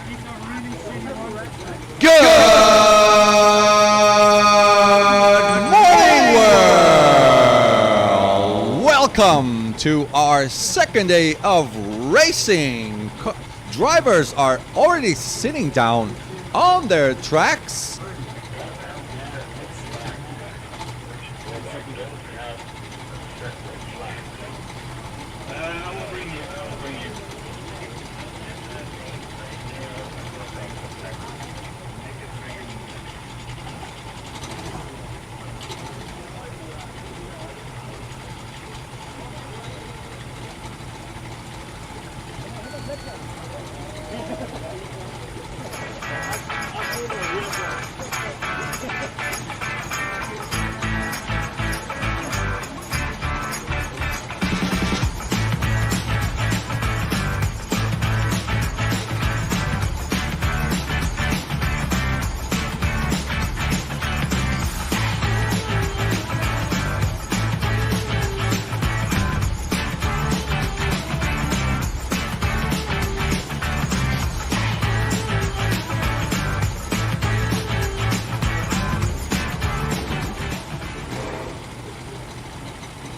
Good morning, world! Welcome to our second day of racing. Drivers are already sitting down on their tracks.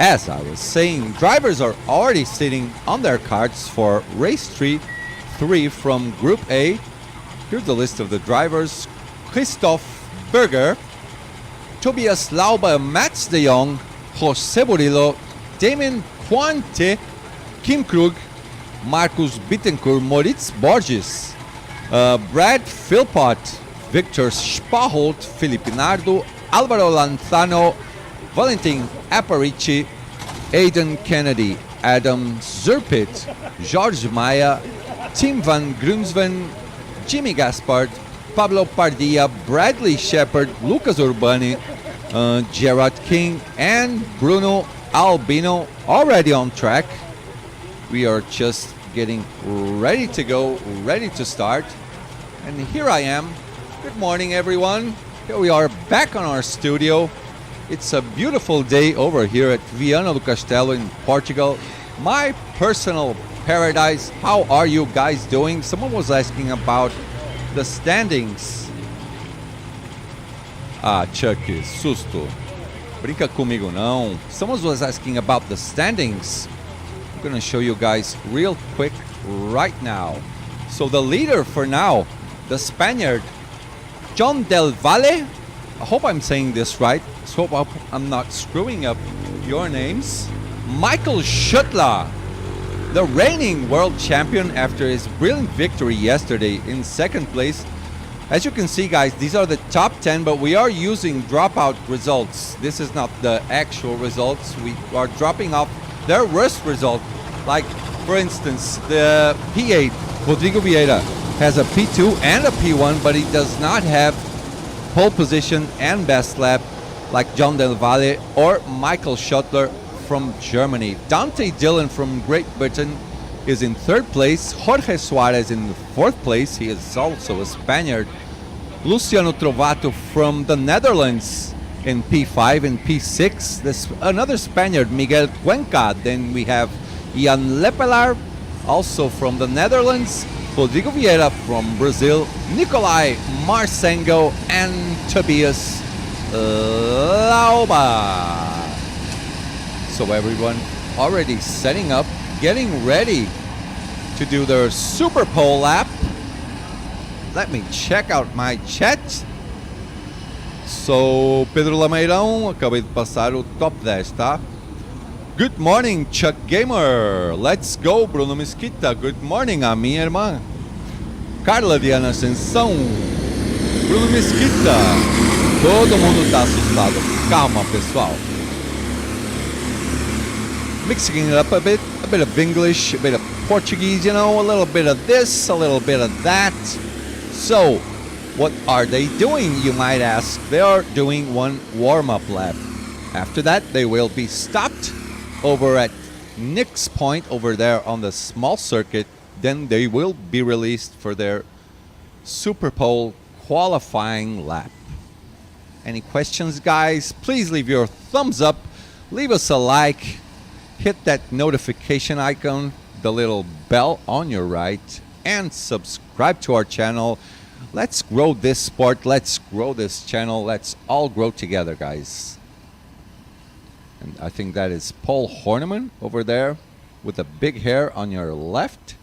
As I was saying, drivers are already sitting on their karts for race 3 from Group A. Here's the list of the drivers. Christoph Berger, Tobias Lauber, Mats de Jong, Jose Burillo, Damien Puente, Kim Krug, Marcus Bittencourt, Moritz Borges, Brad Philpott, Victor Spaholt, Felipe Nardo, Alvaro Lanzano, Valentin Aparici, Aidan Kennedy, Adam Zerpit, George Maya, Tim van Grunsven, Jimmy Gaspard, Pablo Pardilla, Bradley Shepard, Lucas Urbani, Gerard King, and Bruno Albino already on track. We are just getting ready to go, ready to start. And here I am. Good morning, everyone. Here we are back on our studio. It's a beautiful day over here at Viana do Castelo in Portugal. My personal paradise. How are you guys doing? Someone was asking about the standings. Ah, Chuck, susto. Brinca comigo não. Someone was asking about the standings. I'm going to show you guys real quick right now. So the leader for now, the Spaniard, John Del Valle. I hope I'm saying this right. So hope I'm not screwing up your names. Michael Schuttler, the reigning world champion after his brilliant victory yesterday in second place. As you can see, guys, these are the top 10, but we are using dropout results. This is not the actual results. We are dropping off their worst result. Like, for instance, the P8, Rodrigo Vieira, has a P2 and a P1, but he does not have pole position and best lap like John Del Valle or Michael Schuttler from Germany. Dante Dillon from Great Britain is in third place. Jorge Suarez in fourth place. He is also a Spaniard. Luciano Trovato from the Netherlands in P5 and P6. Another Spaniard, Miguel Cuenca. Then we have Ian Lepelar, also from the Netherlands. Rodrigo Vieira from Brazil, Nicolai Marcengo, and Tobias Lauba. So everyone already setting up, getting ready to do their Super Pole lap. Let me check out my chat. So, Pedro Lameirão, acabei de passar o top 10, tá? Good morning, Chuck Gamer. Let's go, Bruno Mesquita. Good morning, a minha irmã. Carla Diana Ascensão. Bruno Mesquita. Todo mundo tá assustado. Calma, pessoal. Mixing it up a bit of English, a bit of Portuguese, you know, a little bit of this, a little bit of that. So, what are they doing, you might ask? They are doing one warm-up lap. After that, they will be stopped over at Nick's Point over there on the small circuit. Then they will be released for their Super Pole qualifying lap. Any questions, guys? Please leave your thumbs up, leave us a like, hit that notification icon, the little bell on your right, and subscribe to our channel. Let's grow this sport. Let's grow this channel. Let's all grow together, guys. And I think that is Paul Horniman over there with the big hair on your left.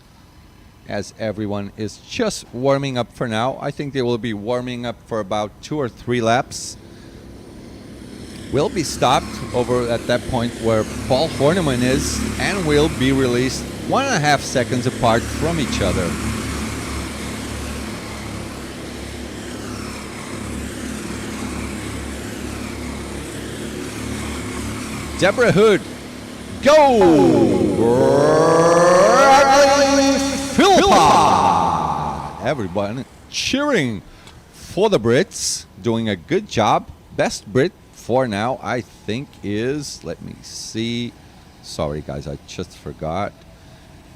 As everyone is just warming up for now. I think they will be warming up for about 2 or 3 laps. Will be stopped over at that point where Paul Horniman is and will be released 1.5 seconds apart from each other. Deborah Hood, go! Everyone cheering for the Brits, doing a good job. Best Brit for now, I think, is, let me see. Sorry, guys, I just forgot.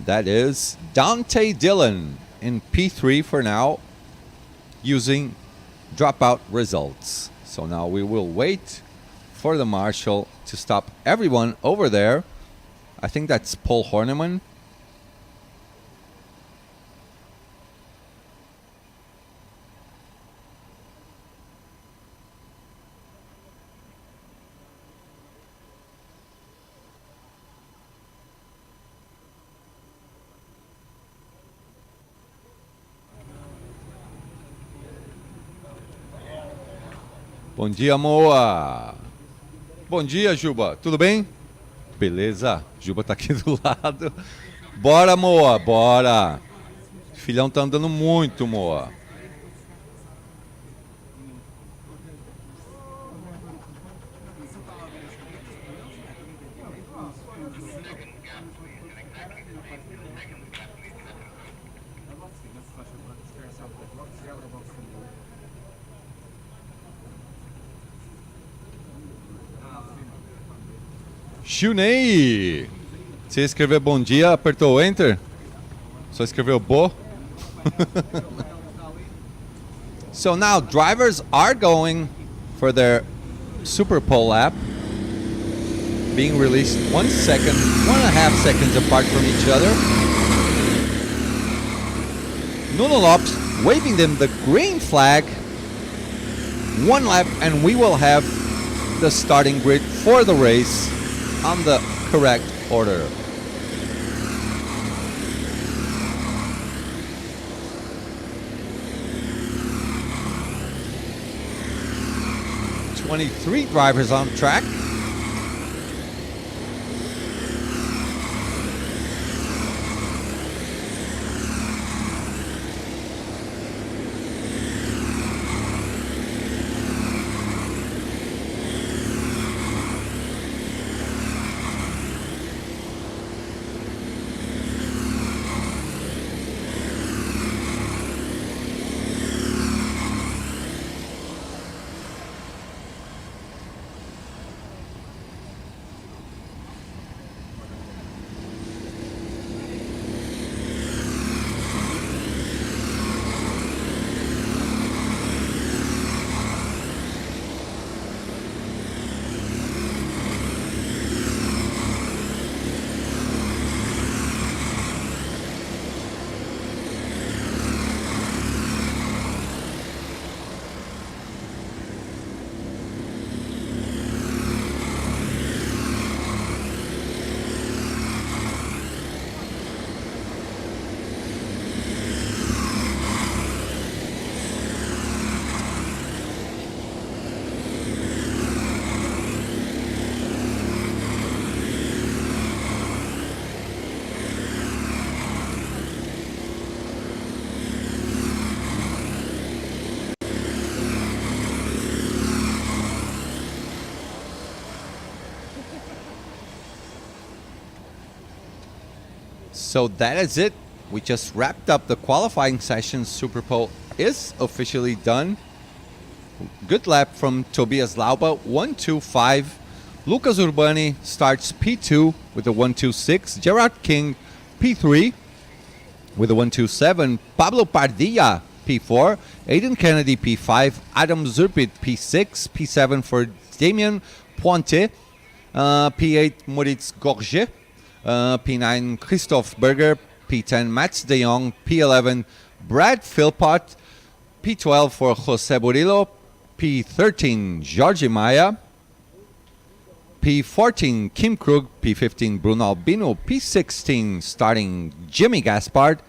That is Dante Dillon in P3 for now, using dropout results. So now we will wait for the marshal to stop everyone over there. I think that's Paul Horniman. Bom dia, Moa. Bom dia, Juba. Tudo bem? Beleza. Juba tá aqui do lado. Bora, Moa. Bora. Filhão tá andando muito, Moa. Shunei! Você escreveu bom dia, apertou o Enter? Só escreveu bo? So now drivers are going for their Super Pole lap, being released 1 second, 1.5 seconds apart from each other. Nuno Lopes waving them the green flag. 1 lap and we will have the starting grid for the race on the correct order. Twenty-three drivers on track. So that is it. We just wrapped up the qualifying session. Super Pole is officially done. Good lap from Tobias Lauba, 1.25. Lucas Urbani starts P2 with a 1.26. Gerard King, P3 with a 1.27. Pablo Pardilla, P4. Aiden Kennedy, P5. Adam Zurpit, P6. P7 for Damien Pointe. P8, Moritz Gorget. P9, Christoph Berger. P10, Mats de Jong, P11, Brad Philpott, P12 for Jose Burillo, P13, Jorge Maia, P14, Kim Krug, P15, Bruno Albino, P16, starting Jimmy Gaspard,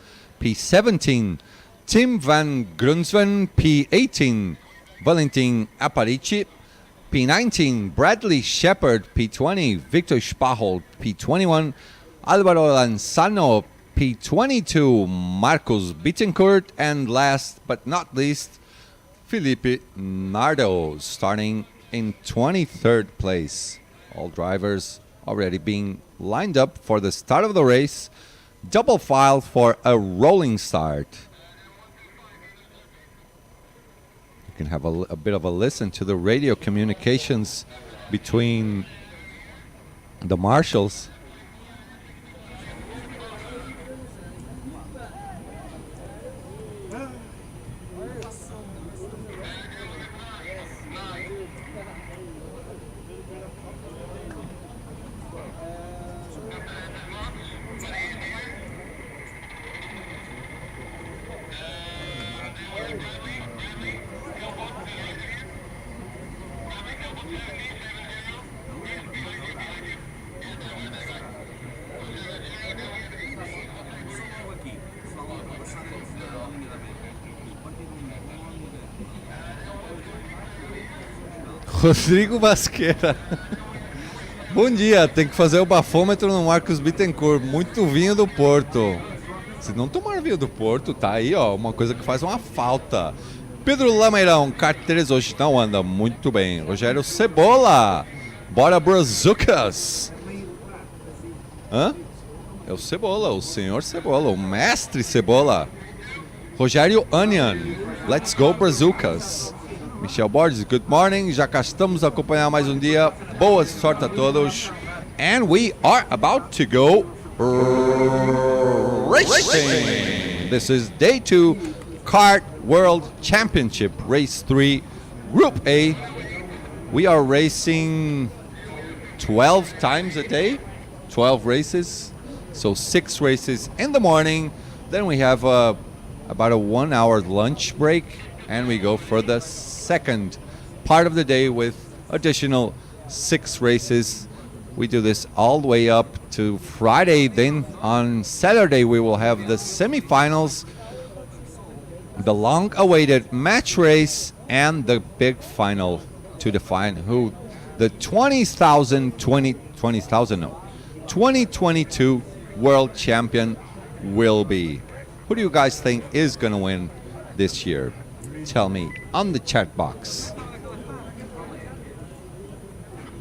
P17, Tim van Grunsven, P18, Valentin Aparici, P19, Bradley Shepard, P20, Victor Spaholt, P21, Alvaro Lanzano, P22, Marcos Bittencourt, and last but not least, Felipe Nardo, starting in 23rd place. All drivers already being lined up for the start of the race. Double file for a rolling start. You can have a bit of a listen to the radio communications between the marshals. Rodrigo Basqueira. Bom dia, tem que fazer o bafômetro no Marcos Bittencourt. Muito vinho do Porto. Se não tomar vinho do Porto, tá aí, ó, uma coisa que faz uma falta. Pedro Lameirão, Kart 3 hoje não anda muito bem. Rogério Cebola. Bora, Brazucas. Hã? É o Cebola, o senhor Cebola, o mestre Cebola. Rogério Onion. Let's go, Brazucas. Michel Borges, good morning. Já cá estamos a acompanhar mais um dia. Boa sorte a todos. And we are about to go racing. This is day 2, Kart World Championship, race 3, Group A. We are racing 12 times a day, 12 races. So 6 races in the morning. Then we have about a 1 hour lunch break. And we go for the second part of the day with additional 6 races. We do this all the way up to Friday. Then on Saturday we will have the semifinals, the long-awaited match race, and the big final to define who the 2022 world champion will be. Who do you guys think is going to win this year? Tell me on the chat box.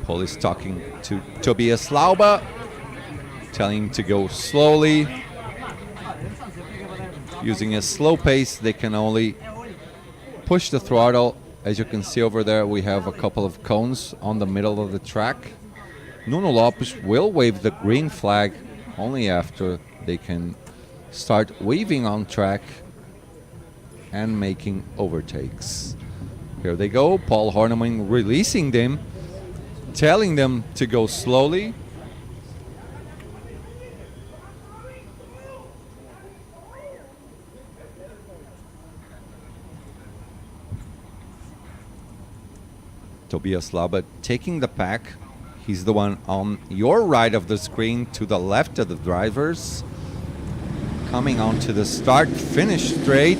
Paul is talking to Tobias Lauba, telling him to go slowly. Using a slow pace, they can only push the throttle. As you can see over there, we have a couple of cones on the middle of the track. Nuno Lopes will wave the green flag only after they can start waving on track and making overtakes. Here they go, Paul Horneman releasing them, telling them to go slowly. Tobias Lauba taking the pack. He's the one on your right of the screen, to the left of the drivers. Coming onto the start-finish straight.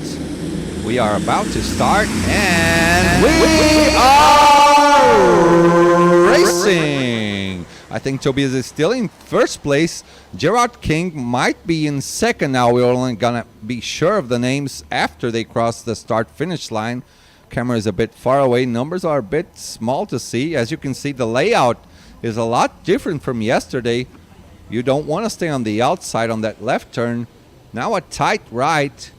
We are about to start, and we are racing. I think Tobias is still in first place. Gerard King might be in second now. We're only gonna be sure of the names after they cross the start-finish line. Camera is a bit far away. Numbers are a bit small to see. As you can see, the layout is a lot different from yesterday. You don't want to stay on the outside on that left turn. Now a tight right.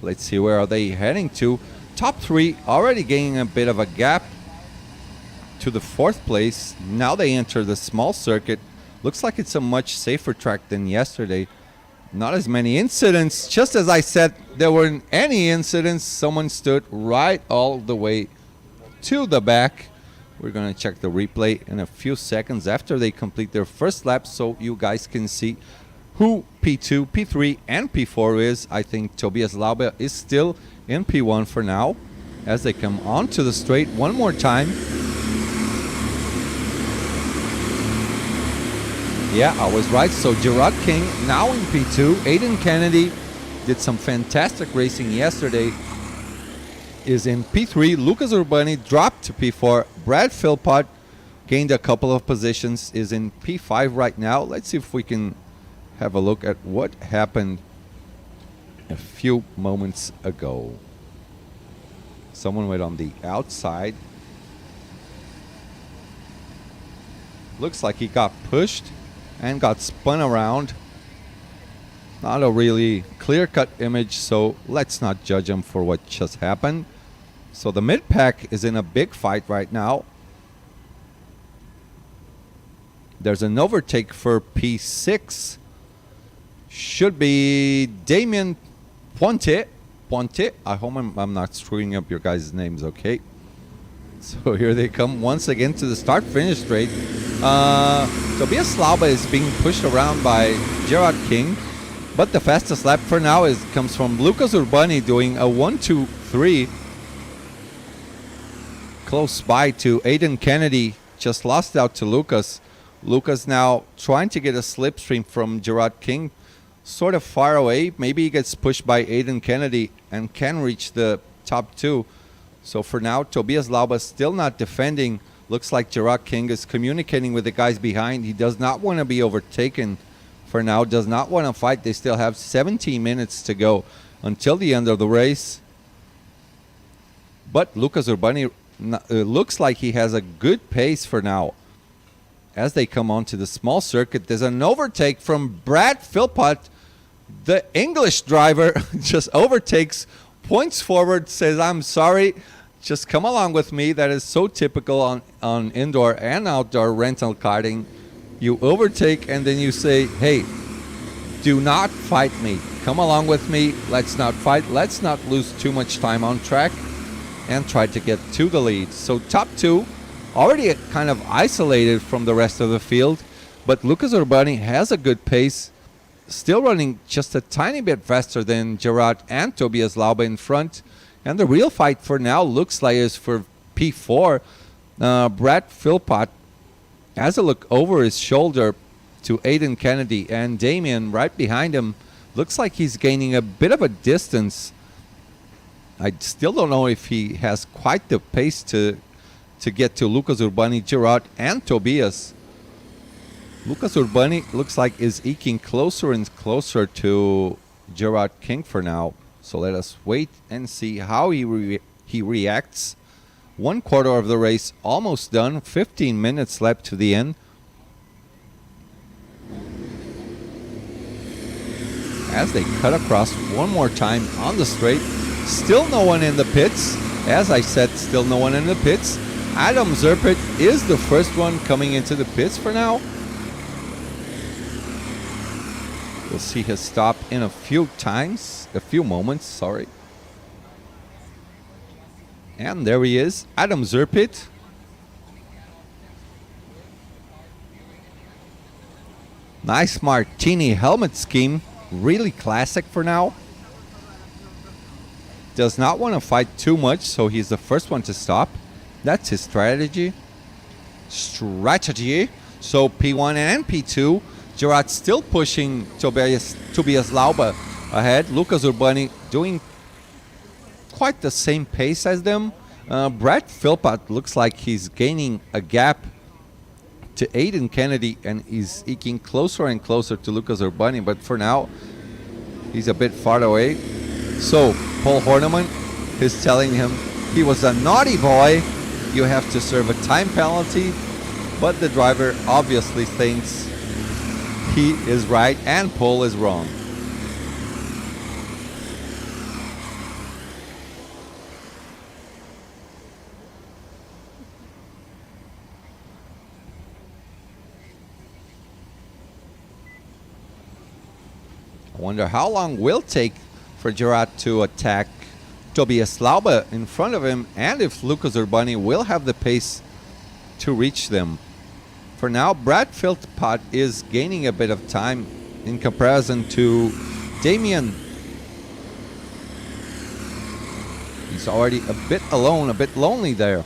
Let's see, where are they heading to? Top 3 already gaining a bit of a gap to the 4th place. Now they enter the small circuit. Looks like it's a much safer track than yesterday. Not as many incidents. Just as I said, there weren't any incidents. Someone stood right all the way to the back. We're going to check the replay in a few seconds after they complete their first lap, so you guys can see who P2, P3, and P4 is. I think Tobias Laube is still in P1 for now as they come onto the straight one more time. Yeah, I was right. So Gerard King now in P2. Aiden Kennedy did some fantastic racing yesterday, is in P3. Lucas Urbani dropped to P4. Brad Philpott gained a couple of positions, is in P5 right now. Let's see if we can have a look at what happened a few moments ago. Someone went on the outside. Looks like he got pushed and got spun around. Not a really clear-cut image, so let's not judge him for what just happened. So the mid-pack is in a big fight right now. There's an overtake for P6. Should be Damien Ponte. I hope I'm not screwing up your guys' names, okay? So here they come once again to the start-finish straight. Tobias Laube is being pushed around by Gerard King, but the fastest lap for now comes from Lucas Urbani doing a 1-2-3. Close by to Aiden Kennedy, just lost out to Lucas. Lucas now trying to get a slipstream from Gerard King, sort of far away. Maybe he gets pushed by Aiden Kennedy and can reach the top two. So for now, Tobias Laube still not defending. Looks like Gerard King is communicating with the guys behind. He does not want to be overtaken for now, does not want to fight. They still have 17 minutes to go until the end of the race. But Lucas Urbani looks like he has a good pace for now. As they come onto the small circuit, there's an overtake from Brad Philpott. The English driver just overtakes, points forward, says, "I'm sorry, just come along with me." That is so typical on indoor and outdoor rental karting. You overtake and then you say, "Hey, do not fight me. Come along with me. Let's not fight. Let's not lose too much time on track," and try to get to the lead. So top two, already kind of isolated from the rest of the field, but Lucas Urbani has a good pace, still running just a tiny bit faster than Gerard and Tobias Laube in front. And the real fight for now looks like is for P4. Brad Philpott has a look over his shoulder to Aiden Kennedy, and Damien right behind him looks like he's gaining a bit of a distance. I still don't know if he has quite the pace to get to Lucas Urbani, Gerard, and Tobias. Lucas Urbani looks like is eking closer and closer to Gerard King for now. So let us wait and see how he reacts. 1/4 of the race almost done. 15 minutes left to the end. As they cut across one more time on the straight. Still no one in the pits. As I said, still no one in the pits. Adam Zerpit is the first one coming into the pits for now. We'll see his stop in a few moments, sorry. And there he is, Adam Zerpit. Nice martini helmet scheme, really classic for now. Does not want to fight too much, so he's the first one to stop. That's his strategy. So P1 and P2. Gerard still pushing Tobias Laube ahead. Lucas Urbani doing quite the same pace as them. Brad Philpott looks like he's gaining a gap to Aiden Kennedy, and he's eking closer and closer to Lucas Urbani. But for now, he's a bit far away. So Paul Horneman is telling him he was a naughty boy. You have to serve a time penalty. But the driver obviously thinks he is right and Paul is wrong. I wonder how long will it take for Gerard to attack Tobias Laube in front of him, and if Lucas Urbani will have the pace to reach them. For now, Brad Philpott is gaining a bit of time. in comparison to Damien. He's already a bit alone, a bit lonely there.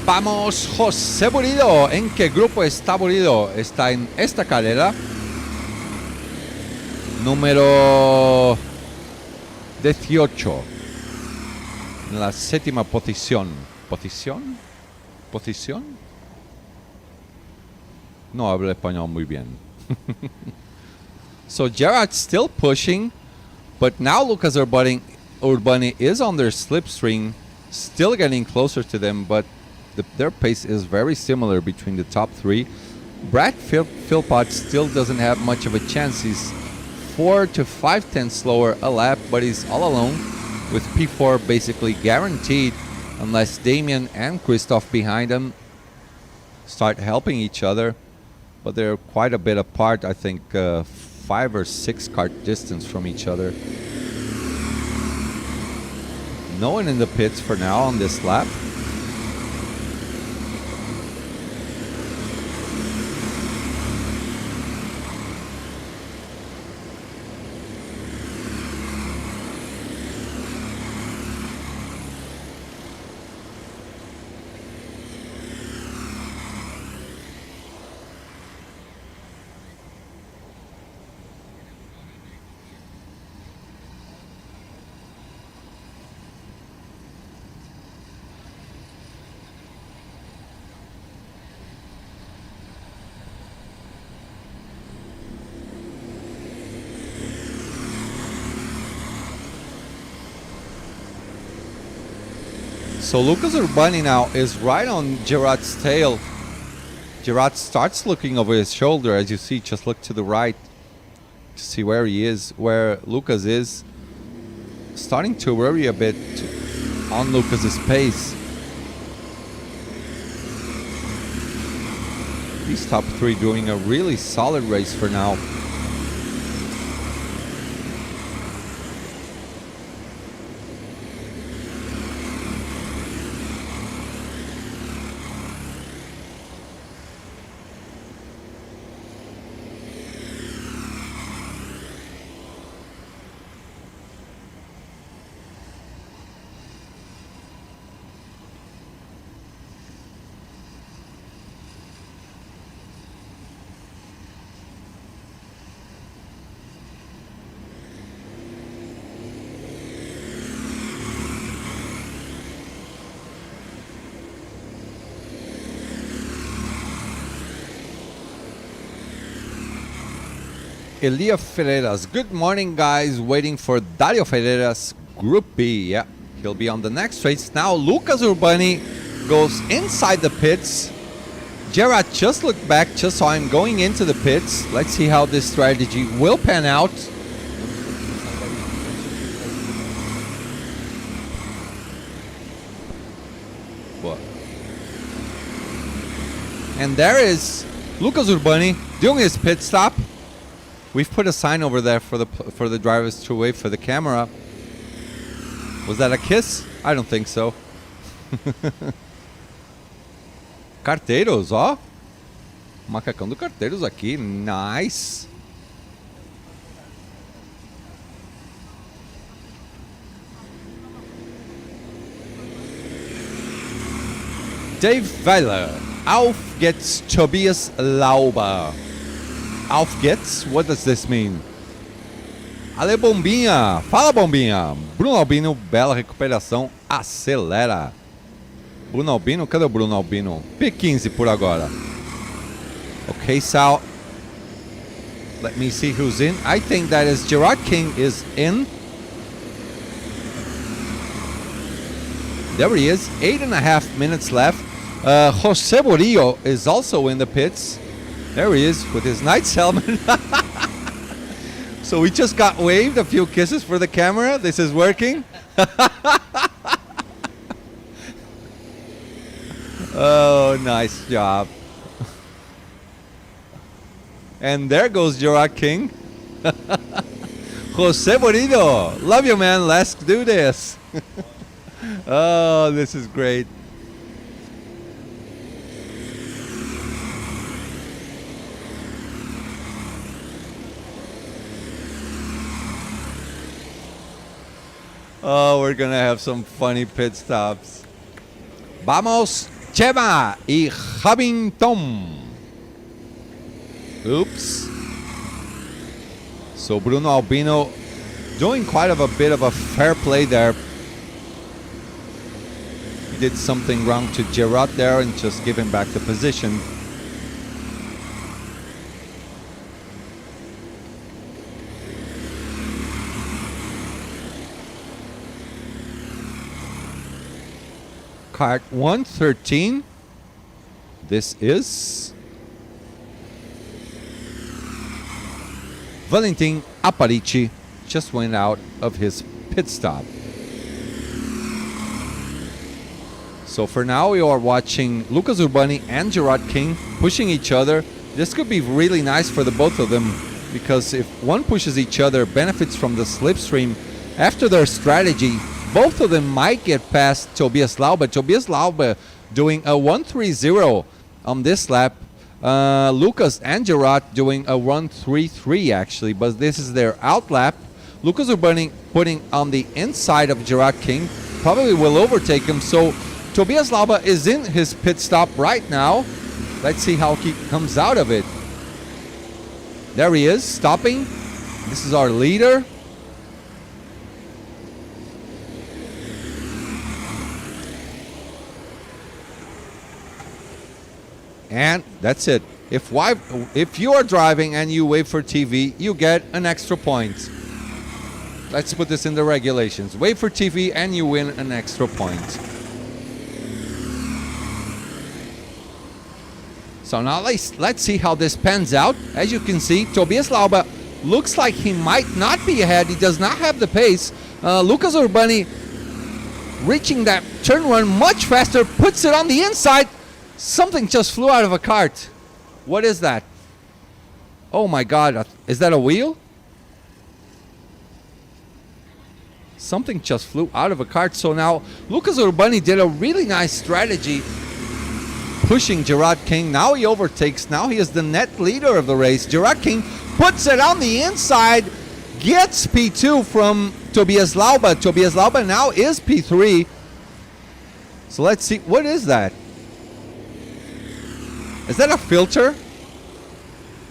Vamos, José Burido. ¿En qué grupo está Burido? Está en esta carrera. Número 18. En la séptima posición. ¿Posición? ¿Posición? No hablo español muy bien. So Gerard's still pushing, but now Lucas Urbani is on their slipstream, still getting closer to them, but their pace is very similar between the top three. Brad Philpott still doesn't have much of a chance. He's 4 to 5 tenths slower a lap, but he's all alone with P4 basically guaranteed unless Damien and Christoph behind him start helping each other. But they're quite a bit apart, I think 5 or 6 kart distance from each other. No one in the pits for now on this lap. So Lucas Urbani now is right on Gerard's tail. Gerard starts looking over his shoulder. As you see, just look to the right to see where he is, where Lucas is. Starting to worry a bit on Lucas's pace. These top three doing a really solid race for now. Elia Ferreras. Good morning, guys. Waiting for Dario Ferreras, Group B. Yeah, he'll be on the next race. Now, Lucas Urbani goes inside the pits. Gerard just looked back, just saw him going into the pits. Let's see how this strategy will pan out. What? And there is Lucas Urbani doing his pit stop. We've put a sign over there for the drivers to wait for the camera. Was that a kiss? I don't think so. Carteiros, ó. Macacão do Carteiros aqui. Nice. Dave Weiler. Auf geht's Tobias Lauber. Auf geht's? What does this mean? Ale Bombinha. Fala, Bombinha. Bruno Albino, bela recuperação. Acelera. Bruno Albino, cadê o Bruno Albino? P15 por agora. Okay, Sal. Let me see who's in. I think that is Gerard King is in. There he is. 8.5 minutes left. Jose Borillo is also in the pits. There he is with his Knights helmet. So we just got waved a few kisses for the camera. This is working. Oh, nice job. And there goes Gerard King. Jose Borillo. Love you, man. Let's do this. Oh, this is great. Oh, we're gonna have some funny pit stops. Vamos, Chema y Hamilton. Oops. So Bruno Albino doing quite a bit of a fair play there. He did something wrong to Gerard there and just give him back the position. Kart 113. This is Valentin Aparici. Just went out of his pit stop. So for now we are watching Lucas Urbani and Gerard King pushing each other. This could be really nice for the both of them, because if one pushes each other, benefits from the slipstream after their strategy, both of them might get past Tobias Lauber. Tobias Lauber doing a 1:30 on this lap. Lucas and Gerard doing a 1:33 actually, but this is their out lap. Lucas Urbani putting on the inside of Gerard King, probably will overtake him. So Tobias Lauber is in his pit stop right now. Let's see how he comes out of it. There he is, stopping. This is our leader. And that's it. If you are driving and you wait for TV, you get an extra point. Let's put this in the regulations. Wait for TV and you win an extra point. So now let's see how this pans out. As you can see, Tobias Lauber looks like he might not be ahead. He does not have the pace. Lucas Urbani reaching that turn one much faster, puts it on the inside. Something just flew out of a cart. What is that? Oh my God, is that a wheel? Something just flew out of a cart. So now Lucas Urbani did a really nice strategy pushing Gerard King. Now he overtakes. Now he is the net leader of the race. Gerard King puts it on the inside, gets P2 from Tobias Lauber. Tobias Lauber now is P3. So let's see, what is that? Is that a filter?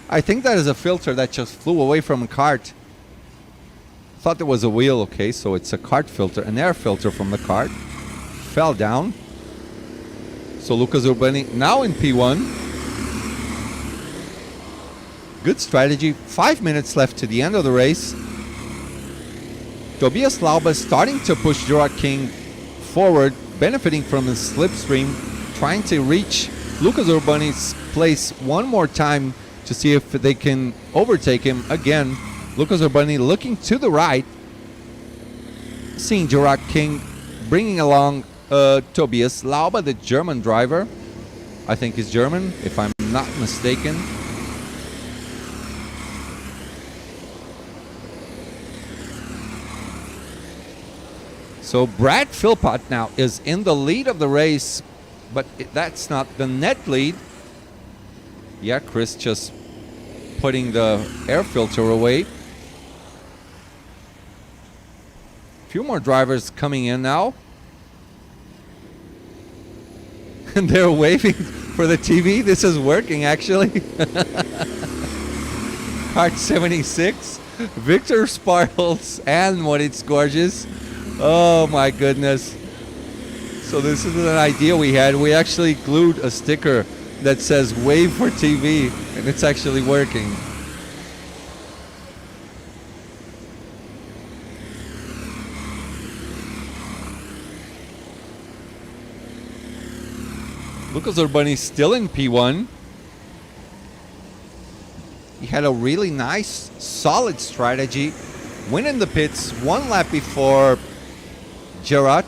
I think that is a filter that just flew away from a cart. Thought it was a wheel. Okay, so it's a cart filter, an air filter from the cart. Fell down. So Lucas Urbani now in P1. Good strategy. 5 minutes left to the end of the race. Tobias Lauber starting to push Gerard King forward, benefiting from his slipstream, trying to reach Lucas Urbani's place one more time to see if they can overtake him again. Lucas Urbani looking to the right, seeing Gerard King bringing along Tobias Lauber, the German driver. I think he's German, if I'm not mistaken. So Brad Philpott now is in the lead of the race, but that's not the net lead. Yeah, Chris just putting the air filter away. Few more drivers coming in now. And they're waving for the TV. This is working, actually. Kart 76, Victor Sparkles, and what it's gorgeous. Oh my goodness. So this is an idea we had. We actually glued a sticker that says wave for TV, and it's actually working. Lucas Urbani still in P1. He had a really nice, solid strategy. Winning the pits 1 lap before Gerard.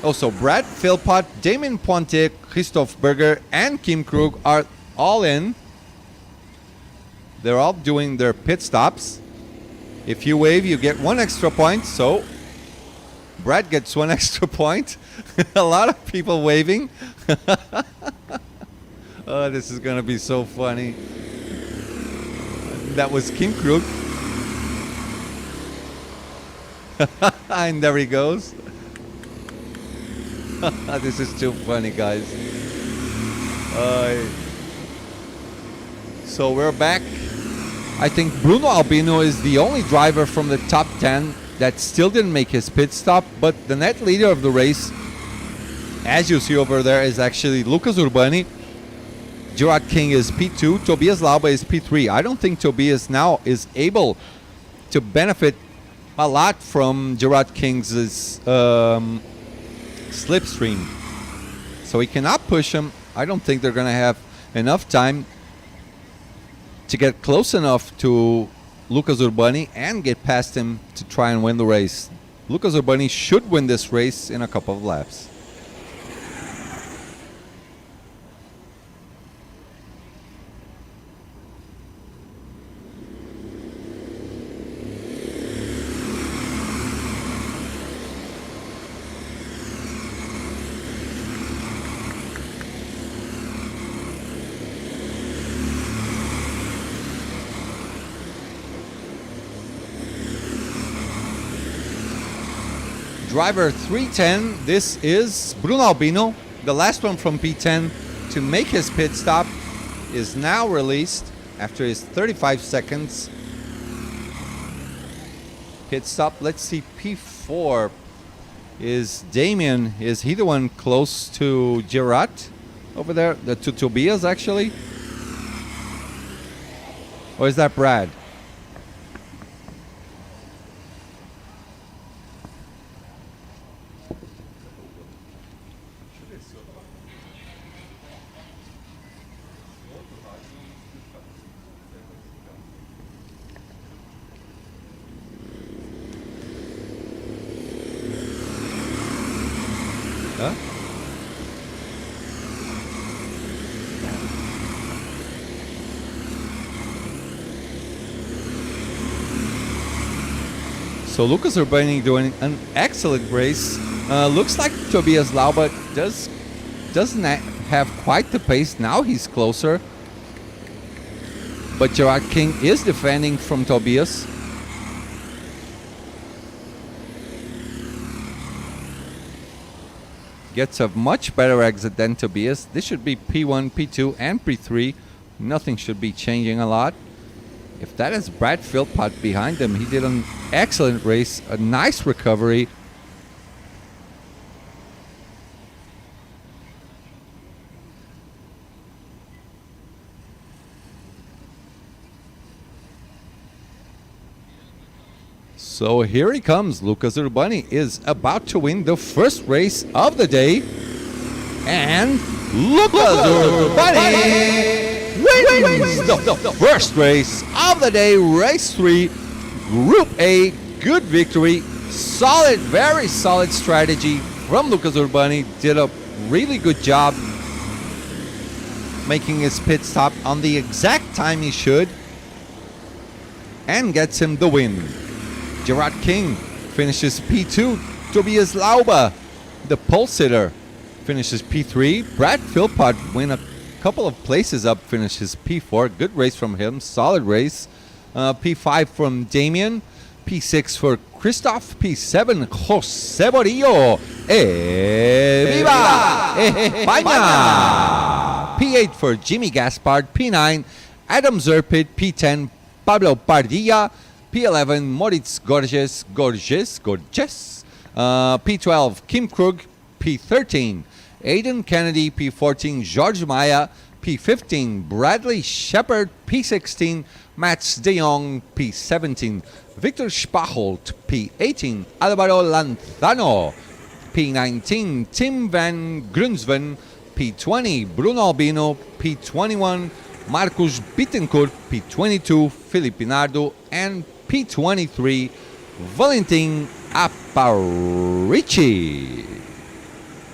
Also, Brad Philpott, Damien Pointe, Christoph Berger, and Kim Krug are all in. They're all doing their pit stops. If you wave, you get 1 extra point. So, Brad gets 1 extra point. A lot of people waving. Oh, this is going to be so funny. That was Kim Krug. And there he goes. This is too funny, guys. So we're back. I think Bruno Albino is the only driver from the top 10 that still didn't make his pit stop, but the net leader of the race, as you see over there, is actually Lucas Urbani. Gerard King is P2, Tobias Lauba is P3. I don't think Tobias now is able to benefit a lot from Gerard King's slipstream. So he cannot push him. I don't think they're going to have enough time to get close enough to Lucas Urbani and get past him to try and win the race. Lucas Urbani should win this race in a couple of laps. Driver 310, this is Bruno Albino, the last one from P10 to make his pit stop, is now released after his 35 seconds pit stop. Let's see, P4 is Damien. Is he the one close to Gerard over there? To Tobias, actually? Or is that Brad? Huh? So Lucas Urbani doing an excellent race. Looks like Tobias Lauba doesn't have quite the pace. Now he's closer. But Gerard King is defending from Tobias. Gets a much better exit than Tobias. This should be P1, P2, and P3. Nothing should be changing a lot. If that is Brad Philpott behind him, he did an excellent race, a nice recovery. So here he comes. Lucas Urbani is about to win the first race of the day. And Lucas Urbani wins the first race of the day, race 3, Group A. Good victory. Solid, very solid strategy from Lucas Urbani. Did a really good job making his pit stop on the exact time he should. And gets him the win. Gerard King finishes P2. Tobias Lauber, the pole sitter, finishes P3. Brad Philpott win a couple of places up, finishes P4. Good race from him, solid race. P5 from Damien. P6 for Christoph. P7, Jose Borillo. ¡Viva España! P8 for Jimmy Gaspard. P9, Adam Zerpit. P10, Pablo Pardilla. P11, Moritz Gorges. P12, Kim Krug. P13, Aidan Kennedy. P14, George Maya. P15, Bradley Shepard. P16, Mats de Jong. P17, Victor Spacholt. P18, Alvaro Lanzano. P19, Tim van Grunsven. P20, Bruno Albino. P21, Marcus Bittencourt. P22, Philip Pinardo. And P23, Valentin Aparici.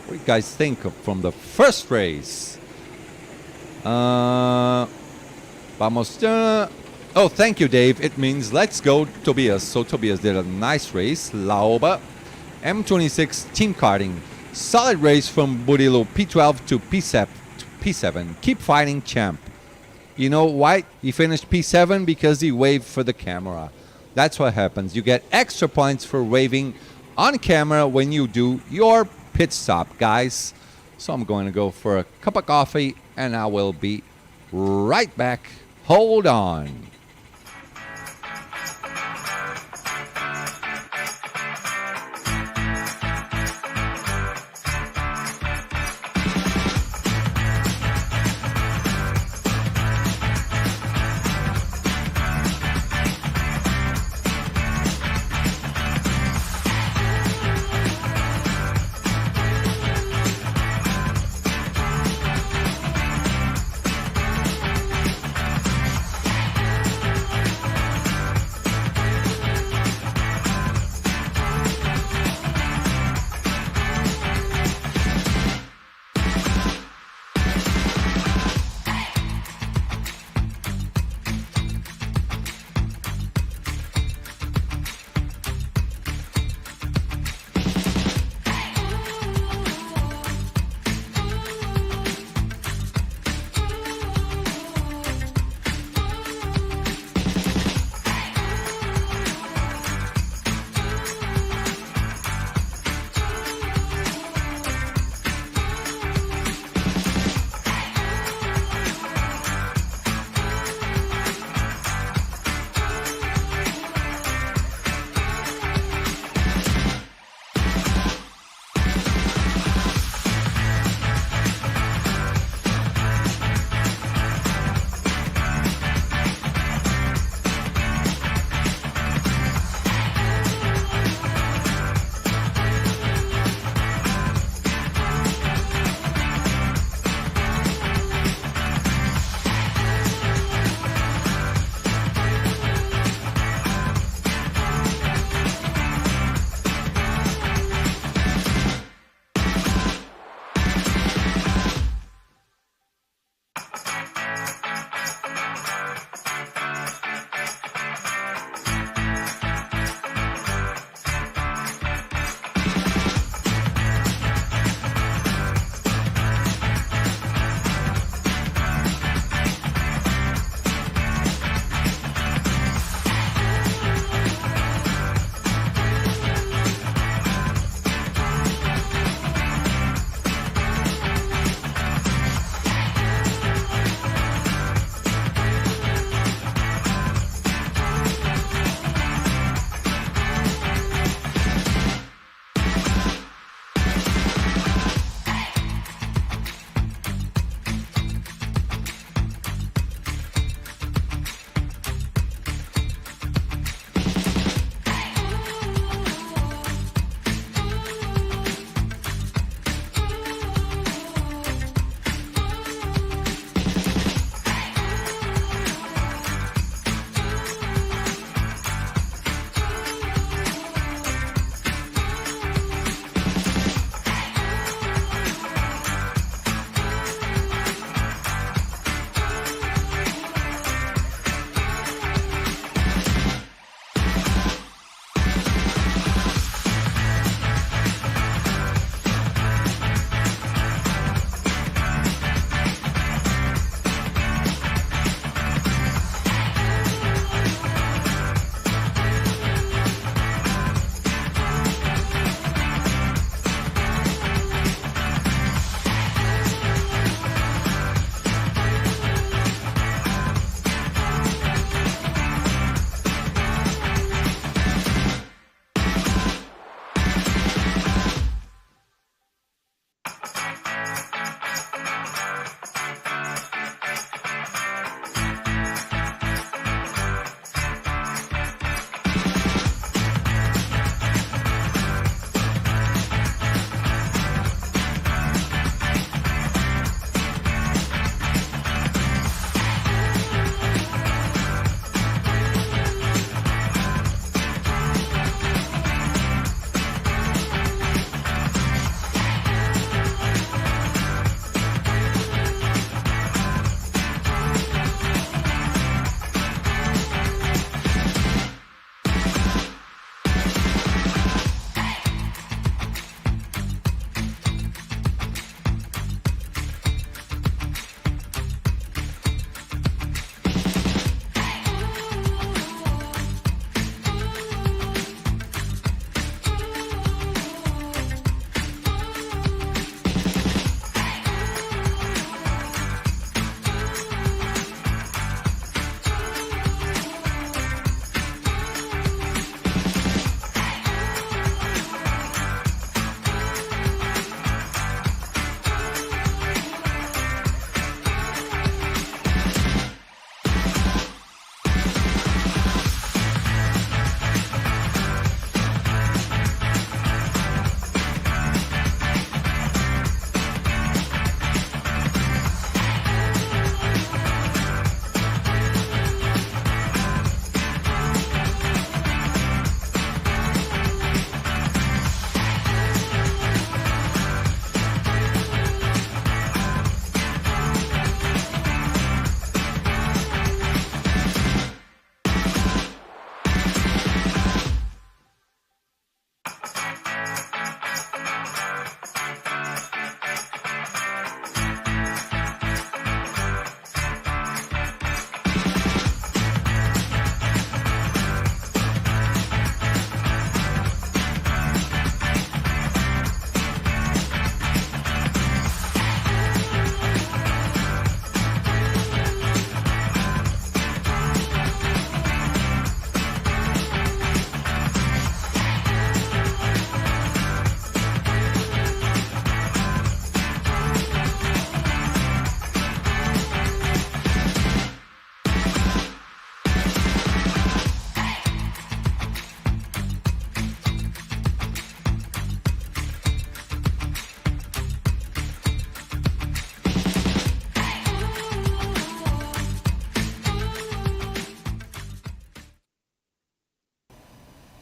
What do you guys think from the first race? Vamos. Oh, thank you, Dave. It means let's go, Tobias. So Tobias did a nice race. Lauba, M26 team karting. Solid race from Burillo, P12 to P7. Keep fighting, champ. You know why he finished P7? Because he waved for the camera. That's what happens. You get extra points for waving on camera when you do your pit stop, guys. So I'm going to go for a cup of coffee and I will be right back. Hold on.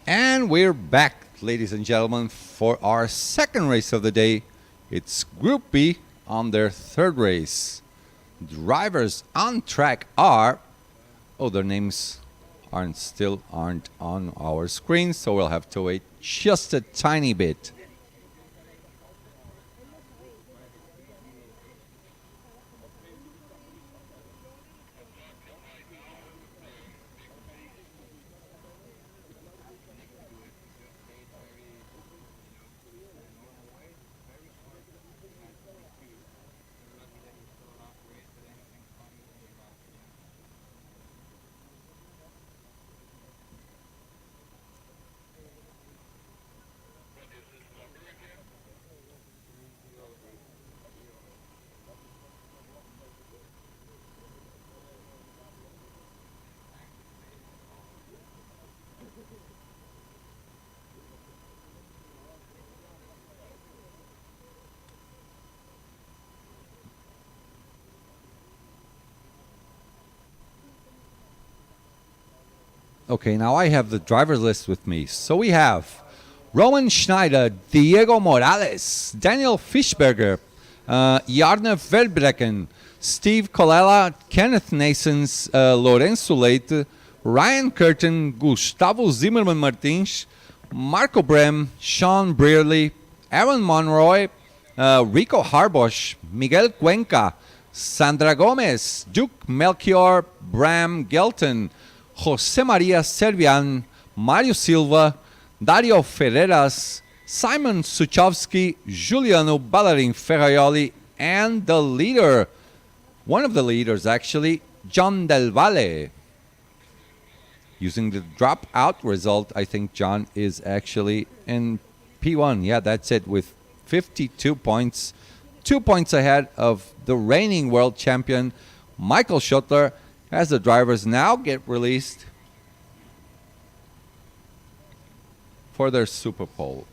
And we're back, ladies and gentlemen, for our second race of the day. It's Group B on their third race. Drivers on track are... Oh, their names aren't on our screen, so we'll have to wait just a tiny bit. Okay, now I have the driver list with me. So we have Roman Schneider, Diego Morales, Daniel Fischberger, Jarne Verbrecken, Steve Colella, Kenneth Nasons, Lorenzo Leite, Ryan Curtin, Gustavo Zimmerman Martins, Marco Brem, Sean Brearley, Aaron Monroy, Rico Harbosch, Miguel Cuenca, Sandra Gomez, Duke Melchior, Bram Gelton, Jose Maria Servian, Mario Silva, Dario Ferreras, Simon Suchovsky, Giuliano Ballerin Ferraioli, and the leader, one of the leaders actually, John Del Valle. Using the dropout result, I think John is actually in P1. Yeah, that's it, with 52 points. 2 points ahead of the reigning world champion, Michael Schottler, as the drivers now get released for their Super Pole.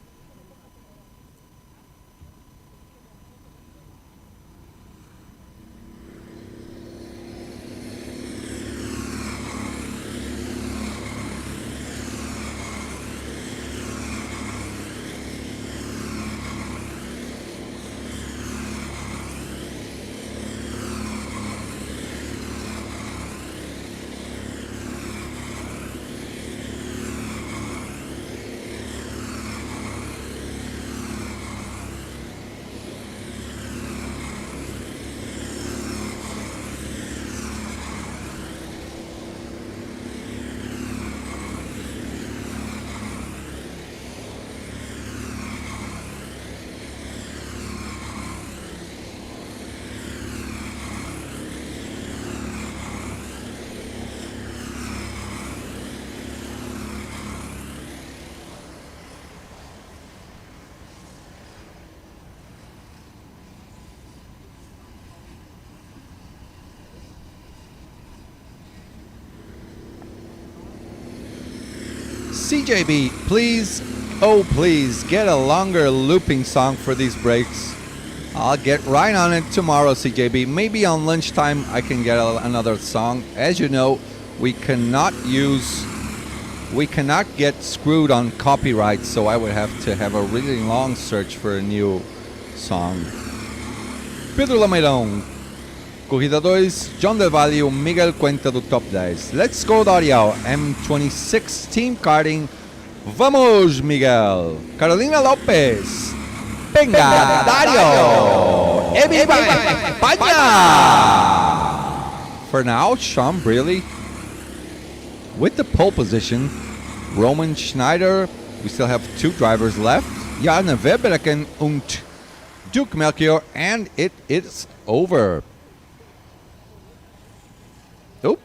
CJB, please, oh please, get a longer looping song for these breaks. I'll get right on it tomorrow, CJB. Maybe on lunchtime I can get another song. As you know, we cannot get screwed on copyright, so I would have to have a really long search for a new song. Pedro Lameirão, Corrida 2, John Del Valle, Miguel Cuenta do Top 10. Let's go, Dario. M26 Team Karting. Vamos, Miguel. Carolina Lopez. Venga, Dario. Everybody, España. For now, Sean Brearley with the pole position. Roman Schneider. We still have 2 drivers left. Jarne Verbrecken und Duke Melchior. And it is over. Oh.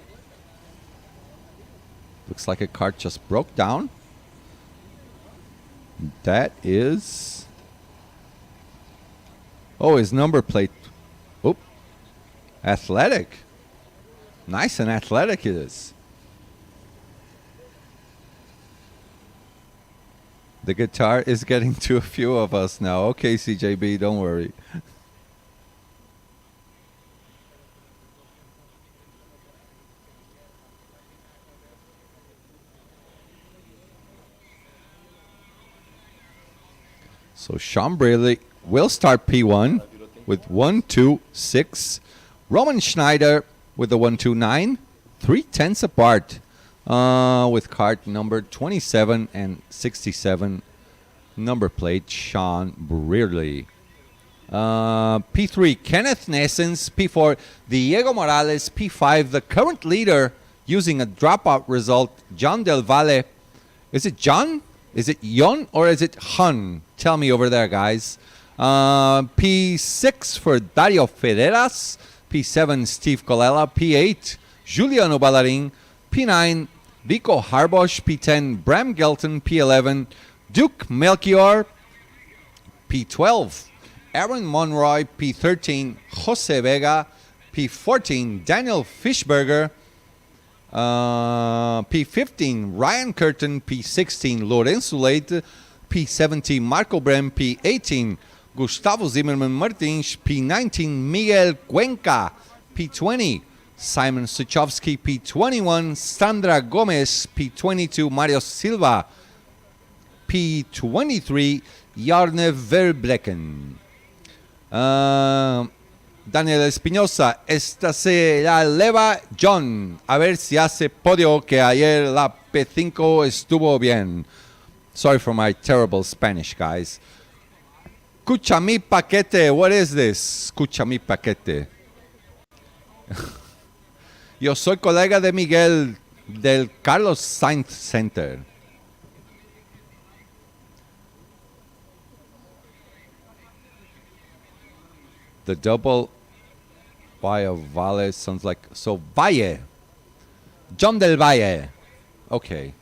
Looks like a cart just broke down. That is... Oh, his number plate. Oh. Athletic. Nice and athletic it is. The guitar is getting to a few of us now. Okay, CJB, don't worry. So Sean Braley will start P1 with 1-2-6. Roman Schneider with the 1-2-9. 3/10 apart with Kart number 27 and 67. Number plate Sean Braley. P3 Kenneth Nessens. P4 Diego Morales. P5 the current leader using a dropout result, John Del Valle. Is it John? Is it Yon or is it Hun? Tell me over there, guys. P6 for Dario Ferreras. P7 Steve Colella. P8 Juliano Ballarin. P9 Vico Harbosh. P10 Bram Gelton. P11 Duke Melchior. P12 Aaron Monroy. P13 Jose Vega. P14 Daniel Fishberger. P15 Ryan Curtin. P16 Lorenzo Leite. P17 Marco Brem. P18 Gustavo Zimmerman Martins. P19 Miguel Cuenca. P20 Simon Suchovsky. P21 Sandra Gomez. P22 Mario Silva. P23 Jarne Verblecken. Daniel Espinosa, esta se la eleva John. A ver si hace podio, que ayer la P5 estuvo bien. Sorry for my terrible Spanish, guys. Escucha mi paquete. What is this? Escucha mi paquete. Yo soy colega de Miguel del Carlos Sainz Center. The double Valle sounds like... So, Valle. John del Valle. Okay.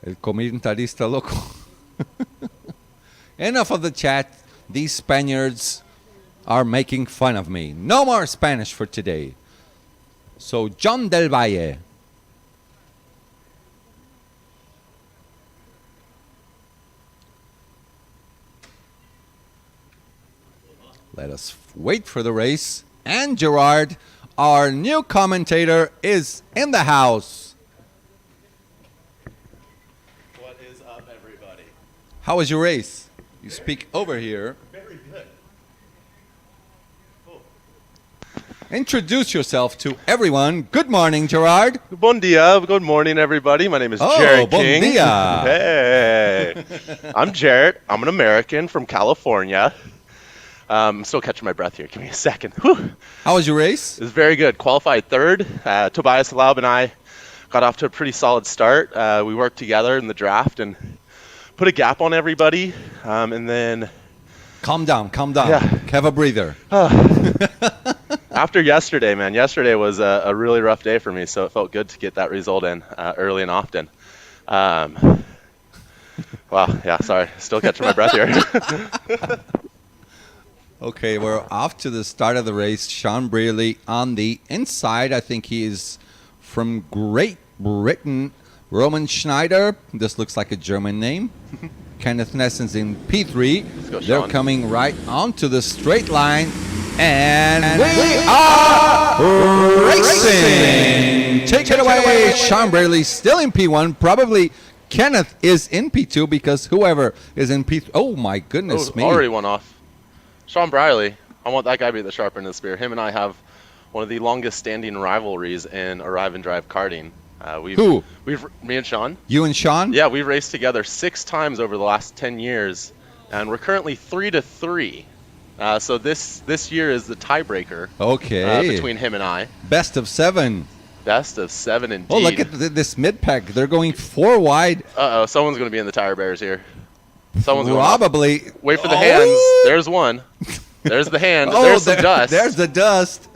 El comentarista loco. Enough of the chat. These Spaniards are making fun of me. No more Spanish for today. So, John del Valle. Let us wait for the race. And Gerard, our new commentator, is in the house. What is up, everybody? How was your race? You speak over here. Very good. Cool. Introduce yourself to everyone. Good morning, Gerard. Bon dia. Good morning, everybody. My name is Jarrett bon King. dia. Hey. I'm Jarrett. I'm an American from California. I'm still catching my breath here. Give me a second. Whew. How was your race? It was very good. Qualified third. Tobias Laub and I got off to a pretty solid start. We worked together in the draft and put a gap on everybody. And then... Calm down. Yeah. Have a breather. After yesterday, man. Yesterday was a really rough day for me, so it felt good to get that result in early and often. Wow, yeah, sorry. Still catching my breath here. Okay, we're off to the start of the race. Sean Braley on the inside. I think he is from Great Britain. Roman Schneider. This looks like a German name. Kenneth Nessens in P3. Go, They're Sean. coming right onto the straight line. And we are racing! Take it away. Sean Braley still in P1. Probably Kenneth is in P2 because whoever is in P3. Oh, my goodness me. Already one off. Sean Braley, I want that guy to be the sharper end of the spear. Him and I have one of the longest standing rivalries in arrive and drive karting. Who? Me and Sean. You and Sean? Yeah, we've raced together 6 times over the last 10 years, and we're currently 3-3. So this year is the tiebreaker. Okay. Between him and I. Best of 7. Best of 7 indeed. Oh, look at this mid-pack. They're going 4 wide. Uh-oh, someone's going to be in the tire bears here. Someone's Probably. Going Wait for the hands. There's one. There's the hand. There's some dust. There's the dust.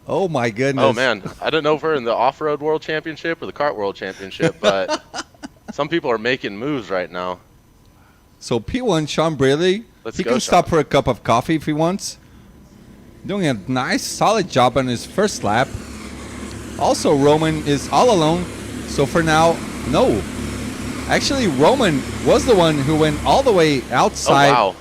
Oh, my goodness. Oh, man. I don't know if we're in the off-road world championship or the kart world championship, but some people are making moves right now. So P1, Sean Braley. He can stop for a cup of coffee if he wants. Doing a nice, solid job on his first lap. Also, Roman is all alone. So for now, no. Actually, Roman was the one who went all the way outside. Oh, wow.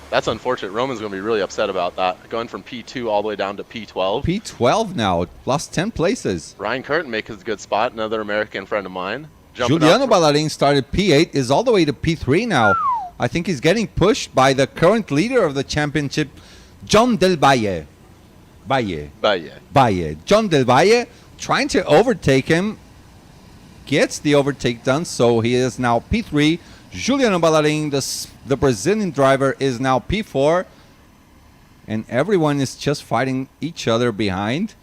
That's unfortunate. Roman's going to be really upset about that. Going from P2 all the way down to P12. P12 now. Lost 10 places. Ryan Curtin makes a good spot, another American friend of mine. jumping Giuliano up. Ballarin started P8, is all the way to P3 now. I think he's getting pushed by the current leader of the championship, John Del Valle. John Del Valle trying to overtake him. Gets the overtake done, so he is now P3. Giuliano Ballarin, the Brazilian driver, is now P4. And everyone is just fighting each other behind.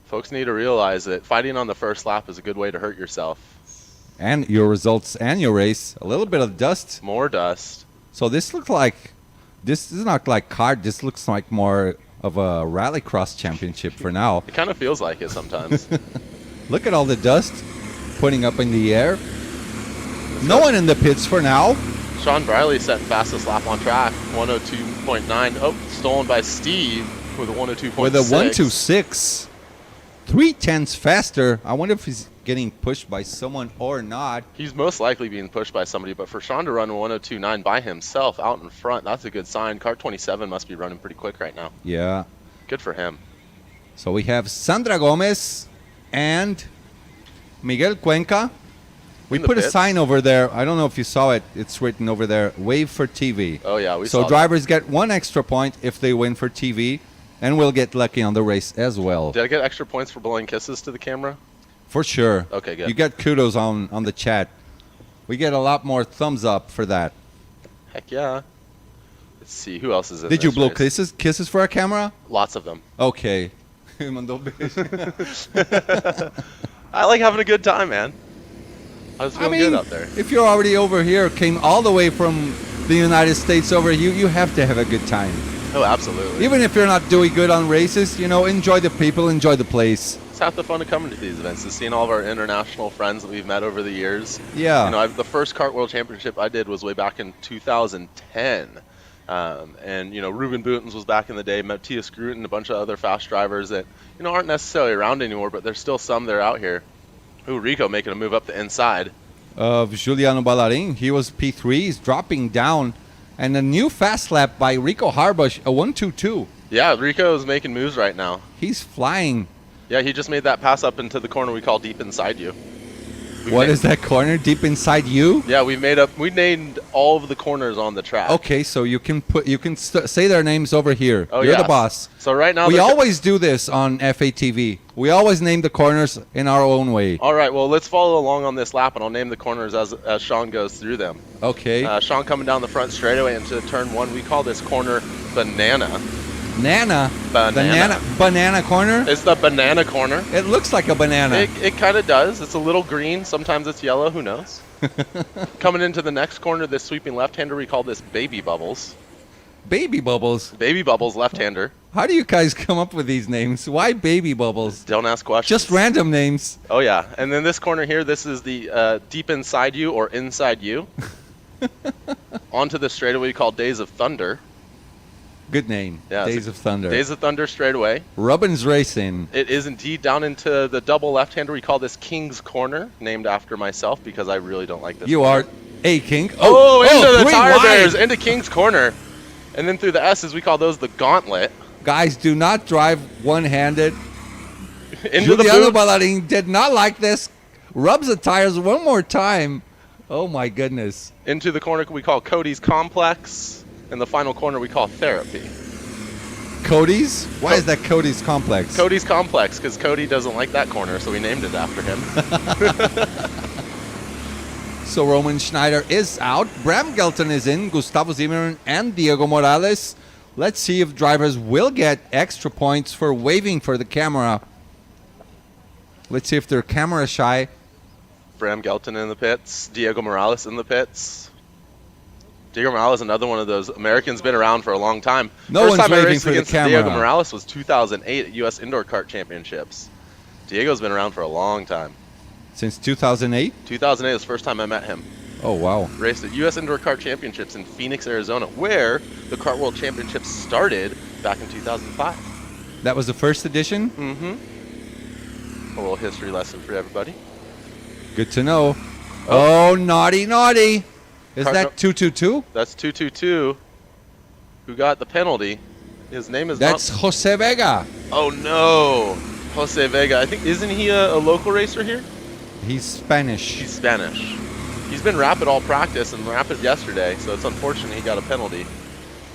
Folks need to realize that fighting on the first lap is a good way to hurt yourself. And your results and your race. A little bit of dust. More dust. So this looks like, this is not like kart. This looks like more of a rallycross championship for now. It kind of feels like it sometimes. Look at all the dust putting up in the air. No one in the pits for now. Sean Briley set fastest lap on track, 102.9. Oh, stolen by Steve with a 102.6. With a 126. 3/10 faster. I wonder if he's getting pushed by someone or not. He's most likely being pushed by somebody, but for Sean to run a 102.9 by himself out in front, that's a good sign. Kart 27 must be running pretty quick right now. Yeah. Good for him. So we have Sandra Gomez and Miguel Cuenca. We In the put a pits. sign over there. I don't know if you saw it. It's written over there, wave for TV. Oh, yeah, we saw So that. drivers get 1 extra point if they win for TV, and we'll get lucky on the race as well. Did I get extra points for blowing kisses to the camera? For sure. Okay, good. You get kudos on the chat. We get a lot more thumbs up for that. Heck yeah. Let's see, who else is in Did you this blow race? kisses for a camera? Lots of them. Okay. Mandou beijo. I like having a good time, man. I was I feeling mean, good out there. if you're already over here, came all the way from the United States over, you have to have a good time. Oh, absolutely. Even if you're not doing good on races, enjoy the people, enjoy the place. It's half the fun of coming to these events, is seeing all of our international friends that we've met over the years. Yeah. The first Kart World Championship I did was way back in 2010. And Ruben Boutens was back in the day, Matthias Gruten, a bunch of other fast drivers that, aren't necessarily around anymore, but there's still some that are out here. Ooh, Rico making a move up the inside. Of Giuliano Ballarin, he was P3, he's dropping down. And a new fast lap by Rico Harbush, a 1-2-2. Yeah, Rico is making moves right now. He's flying. Yeah, he just made that pass up into the corner we call deep inside you. What is that corner? Deep inside you? Yeah, we named all of the corners on the track. Okay, so you can say their names over here. Oh, You're yeah. the boss. So right now We they're- always do this on FATV. We always name the corners in our own way. All right, well, let's follow along on this lap, and I'll name the corners as Sean goes through them. Okay. Sean coming down the front straightaway into turn 1. We call this corner Banana. Banana corner? It's the banana corner. It looks like a banana. It kind of does. It's a little green. Sometimes it's yellow. Who knows? Coming into the next corner, this sweeping left-hander, we call this Baby Bubbles. Baby Bubbles. Baby Bubbles, left-hander. How do you guys come up with these names? Why Baby Bubbles? Don't ask questions. Just random names. Oh, yeah. And then this corner here, this is the deep inside you or inside you. Onto the straightaway we call Days of Thunder. Good name. Yeah, Days of Thunder. Days of Thunder straightaway. Robbins Racing. It is indeed down into the double left-hander. We call this King's Corner, named after myself because I really don't like this. You corner. are a king. Into the 3 tire wide. bears, into King's Corner. And then through the S's, we call those the Gauntlet. Guys, do not drive one-handed. Into the Giuliano boot. Ballarin did not like this. Rubs the tires one more time. Oh my goodness. Into the corner we call Cody's Complex. And the final corner we call Therapy. Cody's? Why is that Cody's Complex? Cody's Complex, because Cody doesn't like that corner, so we named it after him. So Roman Schneider is out. Bram Gelton is in. Gustavo Zimmerman and Diego Morales. Let's see if drivers will get extra points for waving for the camera. Let's see if they're camera shy. Bram Gelton in the pits. Diego Morales in the pits. Diego Morales, another one of those Americans, been around for a long time. No First one's time I waving raced for the against camera. Diego Morales was 2008 at U.S. Indoor Kart Championships. Diego's been around for a long time. Since 2008? 2008 was the first time I met him. Oh, wow. Raced at U.S. Indoor Kart Championships in Phoenix, Arizona, where the Kart World Championships started back in 2005. That was the first edition? Mm-hmm. A little history lesson for everybody. Good to know. Oh, naughty, naughty. Is Car- that 222? That's 222, who got the penalty. His name is That's Jose Vega. Oh, no. Jose Vega. I think, isn't he a local racer here? He's Spanish. He's Spanish. He's been rapid all practice and rapid yesterday, so it's unfortunate he got a penalty.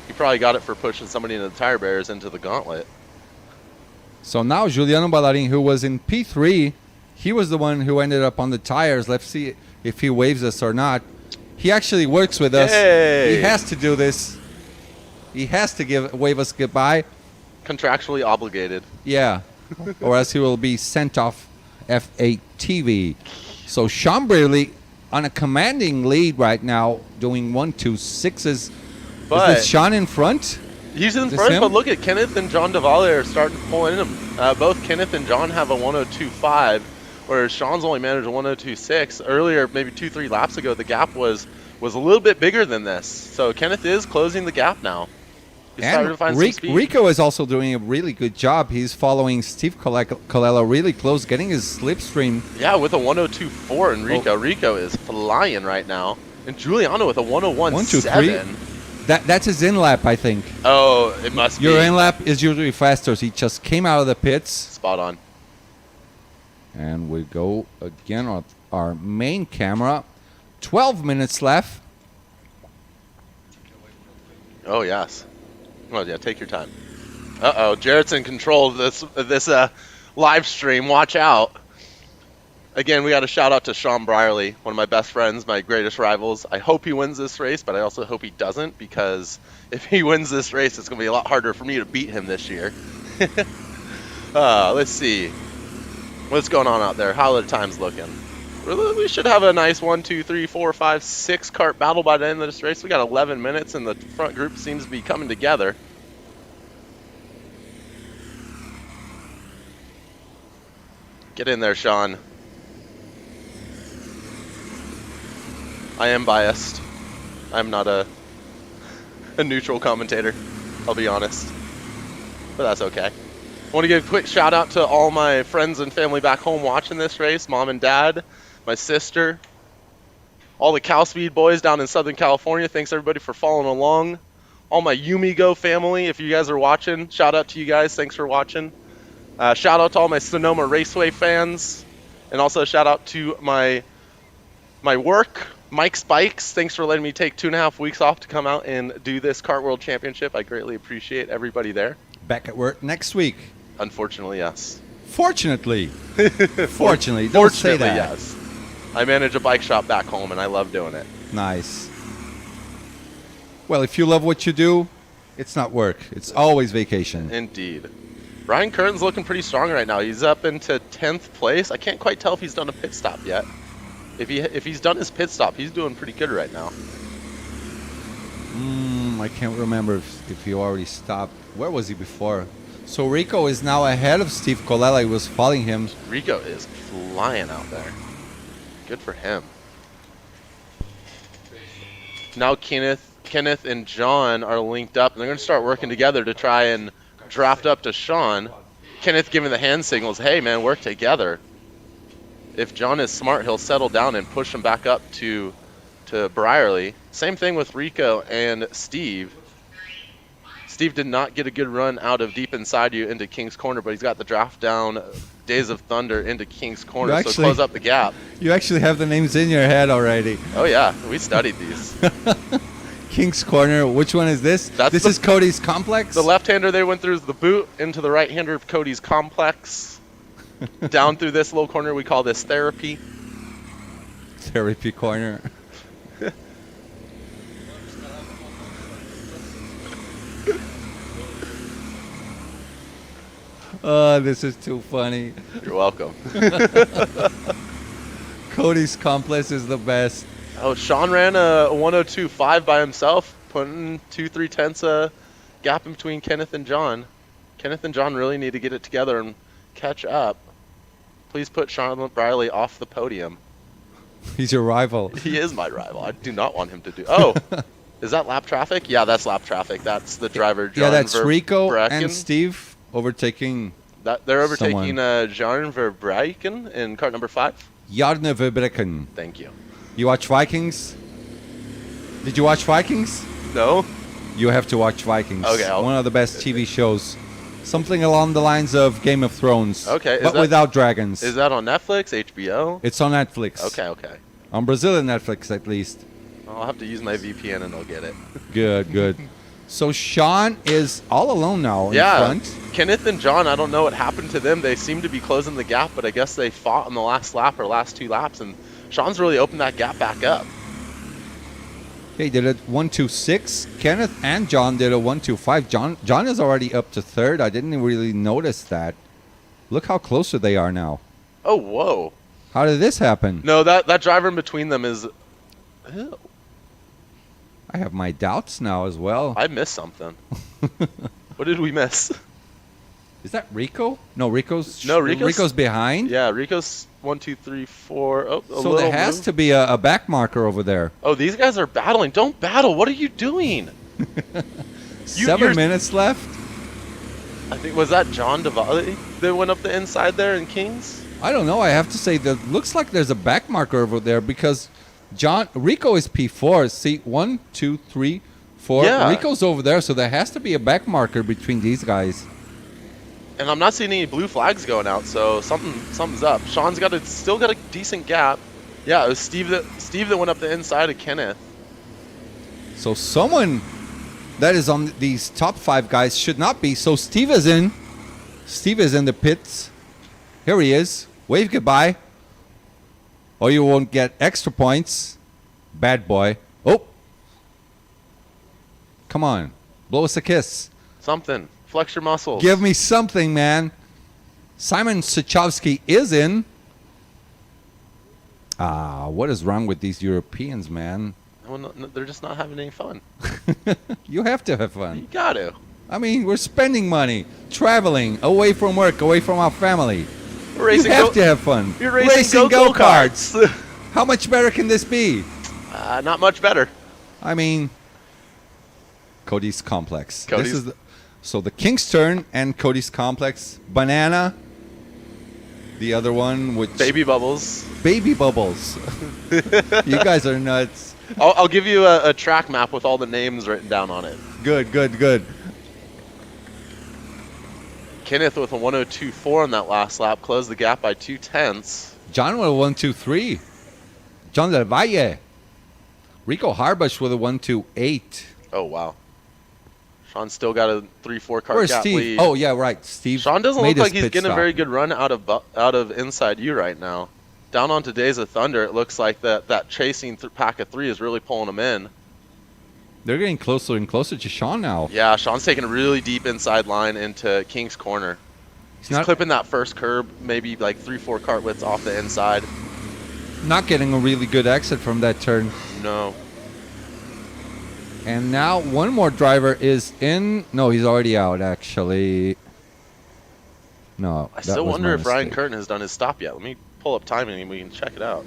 He probably got it for pushing somebody in the tire barriers into the gauntlet. So now Juliano Ballarin, who was in P3, he was the one who ended up on the tires. Let's see if he waves us or not. He actually works with us. Hey. He has to do this. He has to wave us goodbye. Contractually obligated. Yeah. Or else he will be sent off F8 TV. So Sean Braley on a commanding lead right now, doing 1-2-6s. But is this Sean in front? He's in Is this front, him? but look at Kenneth and John Duvalier are starting to pull in him. Both Kenneth and John have a 102.5, whereas Sean's only managed a 102.6. Earlier, maybe 2-3 laps ago, the gap was a little bit bigger than this. So Kenneth is closing the gap now. He's starting to find some speed. Rico is also doing a really good job. He's following Steve Colella really close, getting his slipstream. Yeah, with a 102.4 in Rico. Oh. Rico is flying right now. And Giuliano with a 101.7. 1, 2, 3. That's his in-lap, I think. Oh, it must be. Your in-lap is usually faster. So he just came out of the pits. Spot on. And we go again on our main camera. 12 minutes left. Oh, yes. Oh, yeah, take your time. Uh-oh, Jarrett's in control of this live stream. Watch out. Again, we got a shout out to Sean Brierley, one of my best friends, my greatest rivals. I hope he wins this race, but I also hope he doesn't, because if he wins this race, it's going to be a lot harder for me to beat him this year. Let's see. What's going on out there? How are the times looking? We should have a nice 1, 2, 3, 4, 5, 6 kart battle by the end of this race. We got 11 minutes, and the front group seems to be coming together. Get in there, Sean. I am biased. I'm not a neutral commentator, I'll be honest. But that's okay. I want to give a quick shout out to all my friends and family back home watching this race. Mom and Dad, my sister, all the Cal Speed boys down in Southern California. Thanks everybody for following along. All my Yumigo family, if you guys are watching, shout out to you guys. Thanks for watching. Shout out to all my Sonoma Raceway fans. And also shout out to my work, Mike Spikes. Thanks for letting me take 2.5 weeks off to come out and do this Kart World Championship. I greatly appreciate everybody there. Back at work next week. Unfortunately, yes. Fortunately. Fortunately. Don't say that. Yes. I manage a bike shop back home, and I love doing it. Nice. Well, if you love what you do, it's not work. It's always vacation. Indeed. Ryan Curtin's looking pretty strong right now. He's up into 10th place. I can't quite tell if he's done a pit stop yet. If he's done his pit stop, he's doing pretty good right now. I can't remember if he already stopped. Where was he before? So Rico is now ahead of Steve Colella. He was following him. Rico is flying out there. Good for him. Now Kenneth and John are linked up, and they're going to start working together to try and draft up to Sean. Kenneth giving the hand signals, hey man, work together. If John is smart, he'll settle down and push him back up to Brierley. Same thing with Rico and Steve. Steve did not get a good run out of deep inside you into King's Corner, but he's got the draft down Days of Thunder into King's Corner, so close up the gap. You actually have the names in your head already. Oh yeah, we studied these. King's Corner, which one is this? This is Cody's Complex? The left-hander they went through the boot into the right-hander of Cody's Complex. Down through this little corner, we call this Therapy. Therapy Corner. Oh, this is too funny. You're welcome. Cody's Complex is the best. Oh, Sean ran a 102.5 by himself, putting 2-3 tenths gap in between Kenneth and John. Kenneth and John really need to get it together and catch up. Please put Sean Brierley off the podium. He's your rival. He is my rival. I do not want him to do. Oh, is that lap traffic? Yeah, that's lap traffic. That's the driver, John. Yeah, that's Rico Verbraeken. and Steve overtaking. They're overtaking Jarn Verbraeken in kart number 5. Jarne Verbraeken. Thank you. You watch Vikings? Did you watch Vikings? No. You have to watch Vikings. Okay. One of the best TV shows Something along the lines of Game of Thrones. Okay, But without dragons. Is that on Netflix, HBO? It's on Netflix. Okay. On Brazilian Netflix, at least. I'll have to use my VPN and I'll get it. Good. So Sean is all alone now in front. Kenneth and John, I don't know what happened to them. They seem to be closing the gap, but I guess they fought on the last lap or last 2 laps, and Sean's really opened that gap back up. They did it 1-2-6. Kenneth and John did a 1-2-5. John is already up to third. I didn't really notice that. Look how closer they are now. Oh, whoa. How did this happen? No, that driver in between them is... Ew. I have my doubts now as well. I missed something. What did we miss? Is that Rico? No, Rico's behind. Yeah, Rico's 1, 2, 3, 4. Oh, so there has to be a back marker over there. Oh, these guys are battling. Don't battle. What are you doing? 7 minutes left. I think, was that John Davali that went up the inside there in Kings? I don't know. I have to say that looks like there's a back marker over there because Rico is P4. See, 1, 2, 3, 4. Yeah. Rico's over there, so there has to be a back marker between these guys. And I'm not seeing any blue flags going out, so something's up. Sean's still got a decent gap. Yeah, it was Steve that went up the inside of Kenneth. So someone that is on these top 5 guys should not be. So Steve is in. Steve is in the pits. Here he is. Wave goodbye. Or you won't get extra points. Bad boy. Oh. Come on. Blow us a kiss. Something. Flex your muscles. Give me something, man. Simon Sachowski is in. What is wrong with these Europeans, man? Well, no, they're just not having any fun. You have to have fun. You got to. I mean, we're spending money, traveling, away from work, away from our family. We're racing you have to have fun. You're racing go-karts. How much better can this be? Not much better. I mean, Cody's Complex. So the King's Turn and Cody's Complex. Banana. The other one, which... Baby Bubbles. Baby Bubbles. You guys are nuts. I'll give you a track map with all the names written down on it. Good. Kenneth with a 102.4 on that last lap. Closed the gap by 0.2. John with a 1-2-3. John Del Valle. Rico Harbush with a 1-2-8. Oh, wow. Sean's still got a 3-4 car Where's gap Steve? lead. Oh, yeah, right. Steve. Sean doesn't look like he's getting stop. a very good run out of inside you right now. Down on today's of Thunder, it looks like that chasing pack of 3 is really pulling him in. They're getting closer and closer to Sean now. Yeah, Sean's taking a really deep inside line into King's Corner. He's clipping that first curb, maybe like 3-4 cart widths off the inside. Not getting a really good exit from that turn. No. And now one more driver is in. No, he's already out, actually. No. I still wonder if Ryan Curtin has done his stop yet. Let me pull up timing and we can check it out.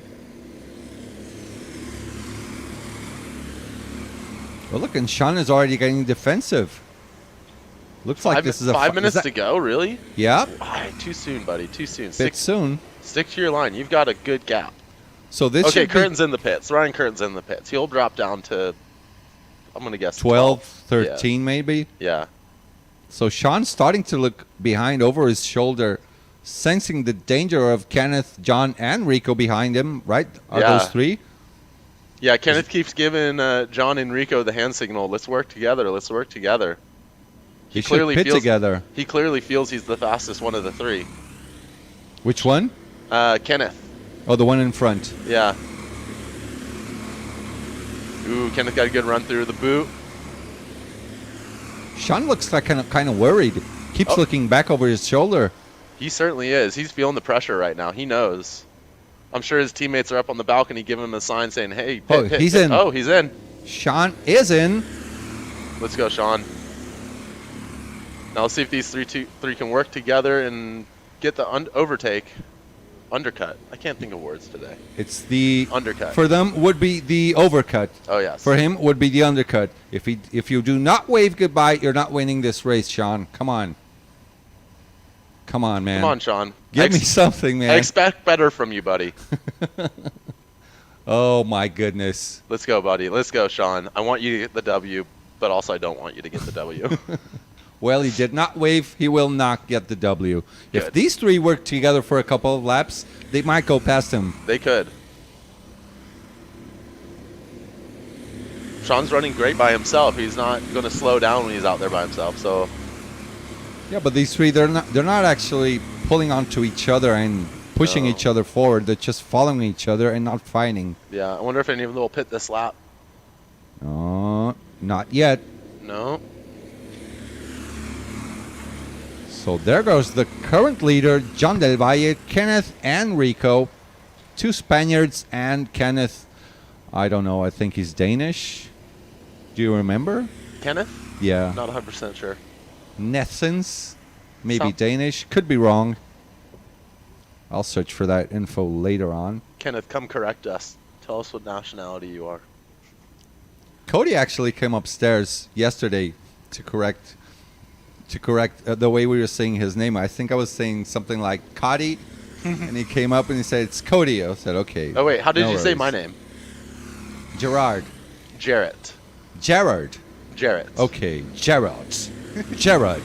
Well, look, and Sean is already getting defensive. Looks like this is a 5 minutes to go, really? Yeah. Why? Too soon, buddy. Too soon. Bit soon. Stick to your line. You've got a good gap. So this. Okay, Curtin's in the pits. Ryan Curtin's in the pits. He'll drop down to, I'm going to guess 12, 13 maybe. Yeah. So Sean's starting to look behind over his shoulder, sensing the danger of Kenneth, John, and Rico behind him, right? Are those 3? Yeah, Kenneth keeps giving John and Rico the hand signal. Let's work together. Let's work together. He clearly should pit together. He clearly feels he's the fastest one of the 3. Which one? Kenneth. Oh, the one in front. Yeah. Ooh, Kenneth got a good run through the boot. Sean looks like kind of worried. Keeps looking back over his shoulder. He certainly is. He's feeling the pressure right now. He knows. I'm sure his teammates are up on the balcony giving him a sign saying, hey, pit, he's pit. in. Oh, he's in. Sean is in. Let's go, Sean. Now let's see if these three can work together and get the overtake. Undercut. I can't think of words today. It's the undercut. For them would be the overcut. Oh, yes. For him would be the undercut. If you do not wave goodbye, you're not winning this race, Sean. Come on. Come on, man. Come on, Sean. Give me something, man. I expect better from you, buddy. Oh, my goodness. Let's go, buddy. Let's go, Sean. I want you to get the W, but also I don't want you to get the W. Well, he did not wave. He will not get the W. If Good. these three work together for a couple of laps, they might go past him. They could. Sean's running great by himself. He's not going to slow down when he's out there by himself. So Yeah, but these three, they're not actually pulling onto each other and pushing No. each other forward. They're just following each other and not fighting. yeah, I wonder if any of them will pit this lap. Not yet. No. So there goes the current leader, John Del Valle, Kenneth, and Rico. 2 Spaniards and Kenneth. I don't know. I think he's Danish. Do you remember? Kenneth? Yeah. Not 100% sure. Nessens. Maybe Some- Danish. Could be wrong. I'll search for that info later on. Kenneth, come correct us. Tell us what nationality you are. Cody actually came upstairs yesterday to correct the way we were saying his name. I think I was saying something like Cody, and he came up and he said, "It's Cody." I said, "Okay." Oh, wait. How did no you say worries. my name? Gerard. Jarrett. Gerard. Jarrett. Okay. Gerard. Gerard.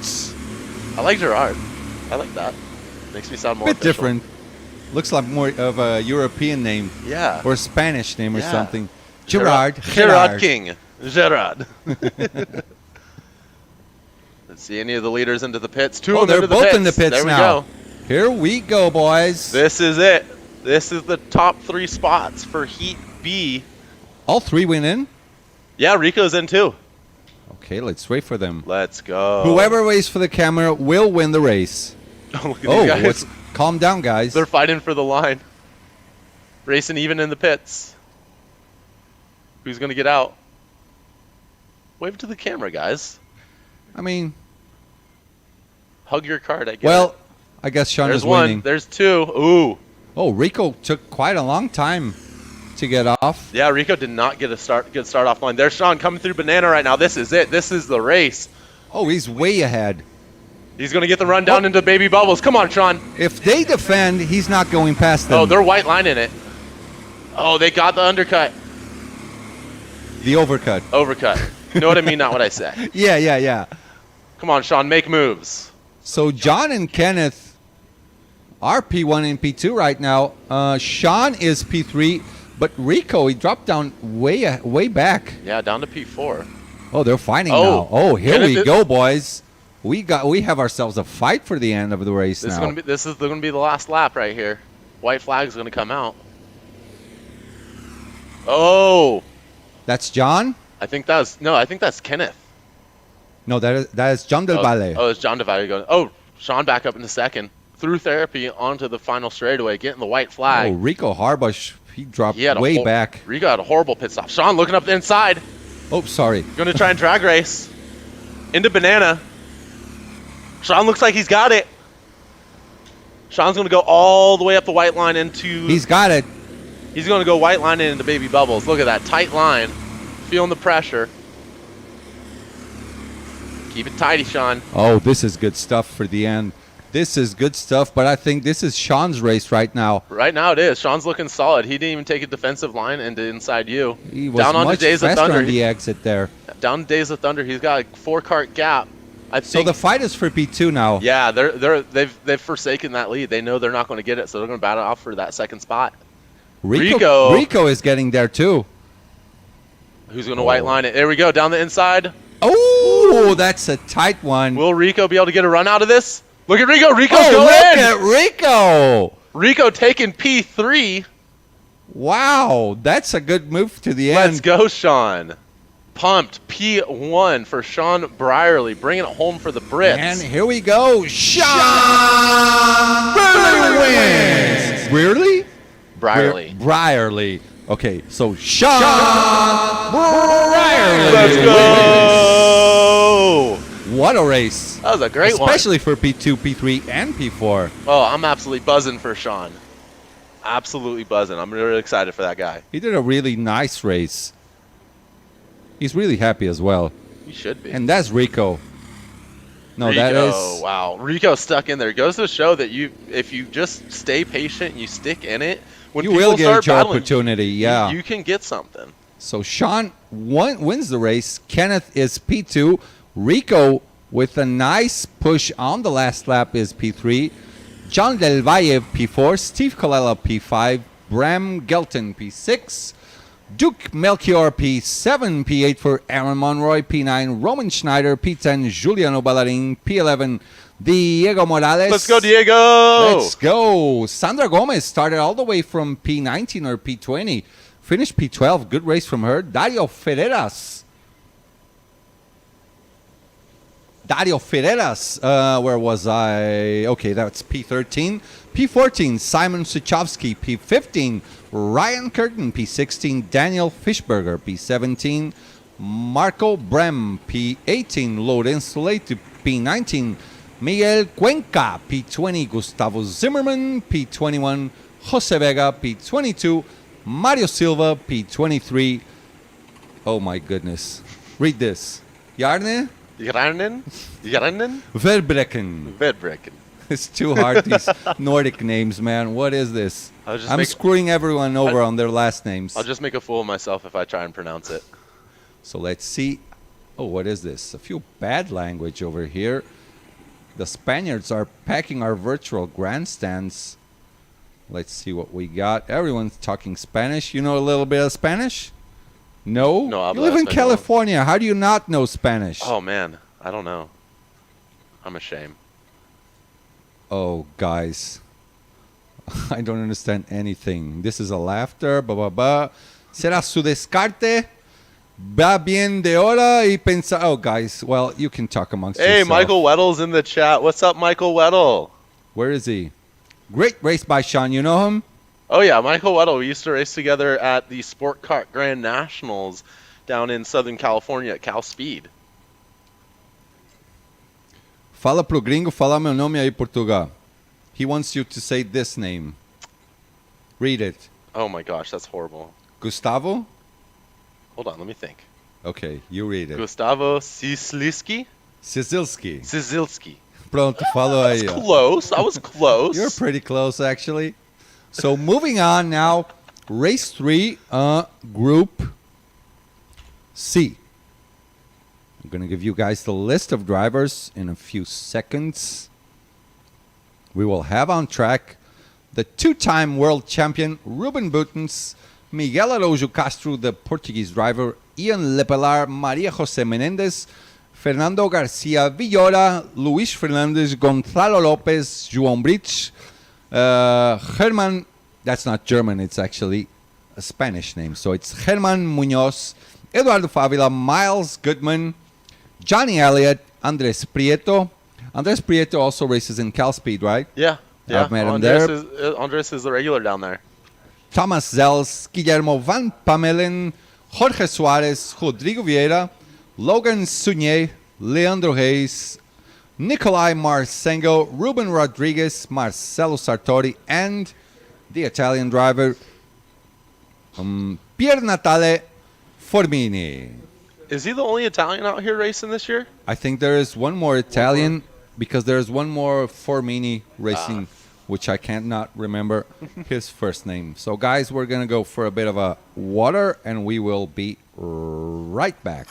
I like Gerard. I like that. Makes me sound more Bit official. different. Looks like more of a European name Yeah. or a Spanish name or Yeah. something. Gerard. Gerard King. Gerard. Let's see any of the leaders into the pits. Two Oh, of them they're into both the pits. in the pits there now. we go. Here we go, boys. This is it. This is the top 3 spots for Heat B. All 3 went in? Yeah, Rico's in too. Okay, let's wait for them. Let's go. Whoever waits for the camera will win the race. Oh, look at Oh, these guys. calm down, guys. They're fighting for the line. Racing even in the pits. Who's going to get out? Wave to the camera, guys. I mean, Hug your card, I guess. well, I guess Sean there's is one. winning. There's 2. Ooh. Oh, Rico took quite a long time to get off. Yeah, Rico did not get a good start off line. There's Sean coming through Banana right now. This is it. This is the race. Oh, he's way ahead. He's going to get the run down into Baby Bubbles. Come on, Sean. If they defend, he's not going past them. Oh, they're white lining it. Oh, they got the undercut. The overcut. Overcut. You know what I mean, not what I say. Yeah. Come on, Sean, make moves. So John and Kenneth are P1 and P2 right now. Sean is P3, but Rico, he dropped down way back. Yeah, down to P4. Oh, they're fighting Oh, now. Oh, here Kenneth we is- go, boys. We have ourselves a fight for the end of the race This now. is going to be the last lap right here. White flag's going to come out. Oh, That's John? I think that's Kenneth. No, that is John Del Valle. Oh, it's John DeValle going. Oh, Sean back up in the second. Through therapy onto the final straightaway, getting the white flag. Oh, Rico Harbush, he dropped He had way back. Rico had a horrible pit stop. Sean looking up the inside. Oh, sorry. Going to try and drag race. Into Banana. Sean looks like he's got it. Sean's going to go all the way up the white line into... He's got it. He's going to go white line into Baby Bubbles. Look at that tight line. Feeling the pressure. Keep it tidy, Sean. Oh, this is good stuff for the end. This is good stuff, but I think this is Sean's race right now. Right now it is. Sean's looking solid. He didn't even take a defensive line into inside you. He was Down onto much Days of faster Thunder. on the exit there. Down to Days of Thunder. He's got a 4-cart gap. I So think. the fight is for P2 now. Yeah, they've forsaken that lead. They know they're not going to get it, so they're going to battle off for that second spot. Rico. Rico is getting there too. Who's going to white line it? There we go. Down the inside. Oh, that's a tight one. Will Rico be able to get a run out of this? Look at Rico. Rico's Oh, going look in. at Rico. Rico taking P3. Wow, that's a good move to the Let's end. go, Sean. Pumped. P1 for Sean Brierly, bringing it home for the Brits. And here we go. Sean Brierly wins. Brierly? Brierly. Brierly. Okay, so Sean Brierly. Let's wins. go. What a race. That was a great one. Especially for P2, P3, and P4. Oh, I'm absolutely buzzing for Sean. Absolutely buzzing. I'm really excited for that guy. He did a really nice race. He's really happy as well. He should be. And that's Rico. No, Rico, that is... wow. Rico stuck in there. Goes to show that if you just stay patient, you stick in it, when You people will get start your battling, opportunity, yeah. you can get something. So Sean wins the race. Kenneth is P2. Rico with a nice push on the last lap is P3. John Del Valle P4, Steve Colella P5, Bram Gelton P6, Duke Melchior P7, P8 for Aaron Monroy, P9 Roman Schneider, P10 Juliano Ballarin, P11 Diego Morales. Let's go, Diego! Let's go. Sandra Gomez started all the way from P19 or P20, finished P12. Good race from her. Dario Ferreras, where was I? Okay, that's P13. P14, Simon Suchovsky. P15, Ryan Curtin. P16, Daniel Fischberger. P17, Marco Brem. P18, Lorenzo Leite. P19, Miguel Cuenca. P20, Gustavo Zimmerman. P21, Jose Vega. P22, Mario Silva. P23, oh my goodness. Read this. Jarne Verbrecken. It's too hard, these Nordic names, man. What is this? I'm screwing everyone over on their last names. I'll just make a fool of myself if I try and pronounce it. So let's see. Oh, what is this? A few bad language over here. The Spaniards are packing our virtual grandstands. Let's see what we got. Everyone's talking Spanish. You know a little bit of Spanish? No? No, you live in California. How do you not know Spanish? Oh, man. I don't know. I'm ashamed. Oh, guys. I don't understand anything. This is a laughter. Será su descarte. Va bien de hora y pensa. Oh, guys. Well, you can talk amongst yourself. Hey, Michael Weddle's in the chat. What's up, Michael Weddle? Where is he? Great race by Sean. You know him? Oh, yeah. Michael Weddle. We used to race together at the Sport Kart Grand Nationals down in Southern California at Cal Speed. Fala pro gringo falar meu nome aí, Portugal. He wants you to say this name. Read it. Oh, my gosh. That's horrible. Gustavo? Hold on. Let me think. Okay, you read it. Gustavo Sislski? Sisilski. Pronto, falou aí. That's close. I was close. You're pretty close, actually. So moving on now, race 3, Group C. I'm going to give you guys the list of drivers in a few seconds. We will have on track the two-time world champion Ruben Buttons, Miguel Araújo Castro, the Portuguese driver, Ian Lepelar, Maria José Menendez, Fernando Garcia Villora, Luis Fernandez, Gonzalo Lopez, João Brich, Herman, that's not German, it's actually a Spanish name, so it's Herman Munoz, Eduardo Favila, Miles Goodman, Johnny Elliott, Andres Prieto. Andres Prieto also races in Cal Speed, right? Yeah. I've met him there. Andres is the regular down there. Thomas Zels, Guillermo Van Pamelen, Jorge Suarez, Rodrigo Vieira, Logan Sunier, Leandro Reis, Nikolai Marcengo, Ruben Rodriguez, Marcelo Sartori, and the Italian driver, Pier Natale Formini. Is he the only Italian out here racing this year? I think there is one more Italian because there is one more Formini racing, which I cannot remember his first name. So, guys, we're going to go for a bit of a water, and we will be right back.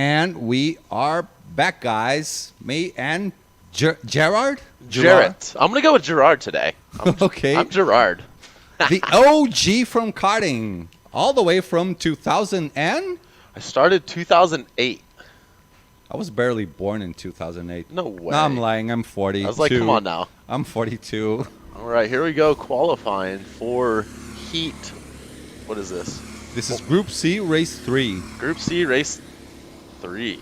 And we are back, guys. Me and Gerard? Jarrett. I'm going to go with Gerard today. Okay. I'm Gerard. The OG from karting. All the way from 2000 and? I started 2008. I was barely born in 2008. No way. No, I'm lying. I'm 42. I was like, come on now. I'm 42. All right, here we go. Qualifying for Heat. What is this? This is Group C, Race 3. Group C, Race 3.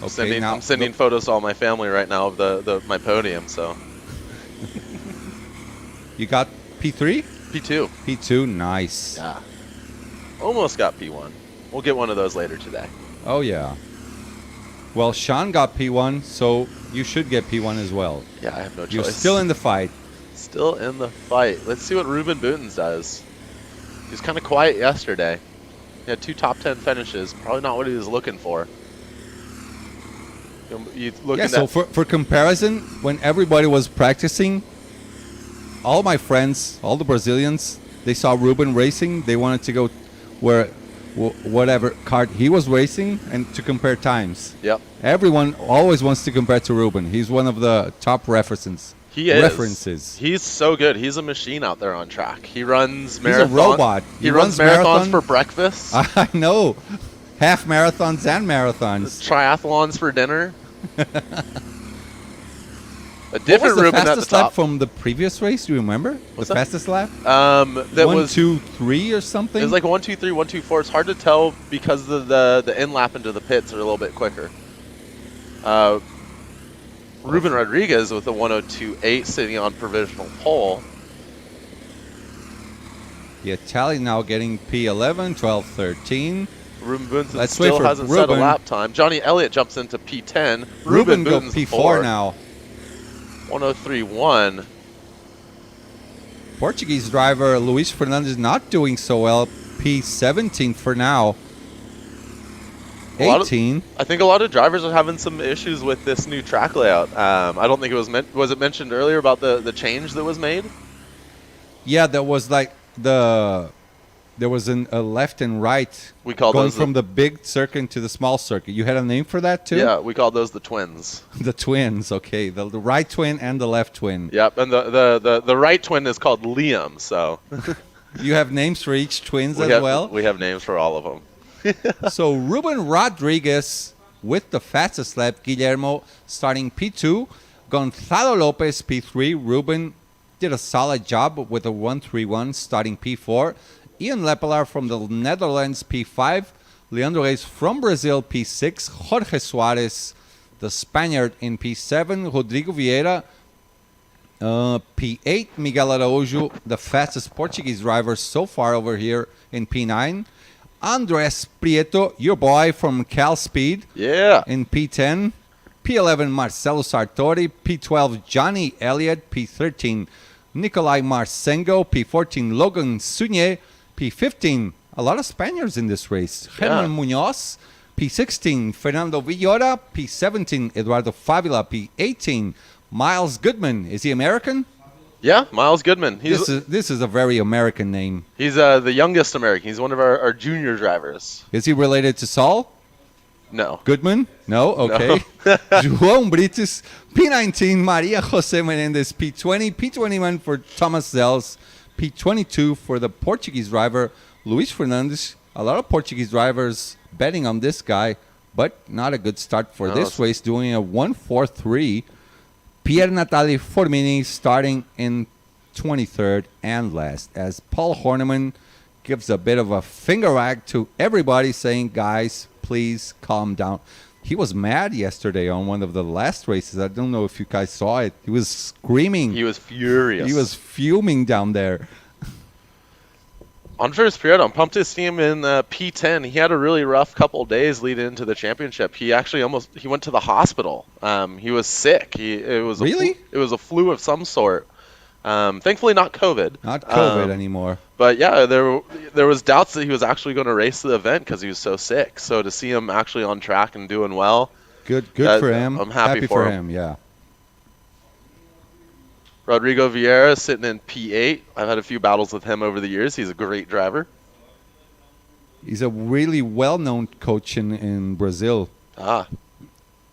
Okay, I'm sending photos to all my family right now of my podium. So you got P3? P2. P2, nice. Yeah. Almost got P1. We'll get one of those later today. Oh, yeah. Well, Sean got P1, so you should get P1 as well. Yeah, I have no choice. You're still in the fight. Still in the fight. Let's see what Ruben Boutens does. He was kind of quiet yesterday. He had 2 top 10 finishes. Probably not what he was looking for. So for comparison, when everybody was practicing, all my friends, all the Brazilians, they saw Ruben racing. They wanted to go whatever kart he was racing and to compare times. Yep. Everyone always wants to compare to Ruben. He's one of the top references. He is. References. He's so good. He's a machine out there on track. He runs marathons. He's a robot. He runs marathons for breakfast. I know. Half marathons and marathons. Triathlons for dinner. A different what was the Ruben at the fastest lap top. from the previous race? Do you remember? What's the that? fastest lap? That 1, was 2, 3 or something. It was like 1, 2, 3, 1, 2, 4. It's hard to tell because the in lap into the pits are a little bit quicker. Ruben Rodriguez with a 102.8 sitting on provisional pole. The Italian now getting P11, 12, 13. Ruben Boutens Let's still wait for hasn't set a Ruben. lap time. Johnny Elliott jumps into P10. Ruben go Boutens P4 forward. now. 103.1. Portuguese driver Luis Fernandez not doing so well. P17 for now. 18. I think a lot of drivers are having some issues with this new track layout. I don't think it was it mentioned earlier about the change that was made? Yeah, there was like there was a left and right. We call going those from the big circuit to the small circuit. You had a name for that too? Yeah, we call those the twins. The twins, okay. The right twin and the left twin. Yep, and the right twin is called Liam, so You have names for each twins well? We have names for all of them. So Ruben Rodriguez with the fastest lap. Guillermo starting P2. Gonzalo Lopez P3. Ruben did a solid job with a 131 starting P4. Ian Lepelaar from the Netherlands P5. Leandro Reis from Brazil P6. Jorge Suarez, the Spaniard, in P7. Rodrigo Vieira P8. Miguel Araújo, the fastest Portuguese driver so far over here, in P9. Andres Prieto, your boy from Cal Speed, Yeah. in P10. P11, Marcelo Sartori. P12, Johnny Elliott. P13, Nicolai Marcengo. P14, Logan Sunier. P15, a lot of Spaniards in this race. Herman Munoz. P16, Fernando Villora. P17, Eduardo Favila. P18, Miles Goodman. Is he American? Yeah, Miles Goodman. This is a very American name. He's the youngest American. He's one of our junior drivers. Is he related to Saul No. Goodman? No? Okay. João Brites, P19, Maria Jose Menendez, P20, P21 for Thomas Zels, P22 for the Portuguese driver Luis Fernandes. A lot of Portuguese drivers betting on this guy, but not a good start for this race, doing a 1:43. Pier Natale Formini starting in 23rd and last, as Paul Horneman gives a bit of a finger wag to everybody, saying, guys, please calm down. He was mad yesterday on one of the last races. I don't know if you guys saw it. He was screaming. He was furious. He was fuming down there. Andres Prieto, I'm pumped to see him in P10. He had a really rough couple days leading into the championship. He actually he went to the hospital. He was sick. It was a flu of some sort. Thankfully not COVID. Not COVID anymore. But yeah, there was doubts that he was actually going to race the event because he was so sick. So to see him actually on track and doing well, good for him. I'm happy for him. Yeah. Rodrigo Vieira sitting in P8. I've had a few battles with him over the years. He's a great driver. He's a really well-known coach in Brazil. Ah,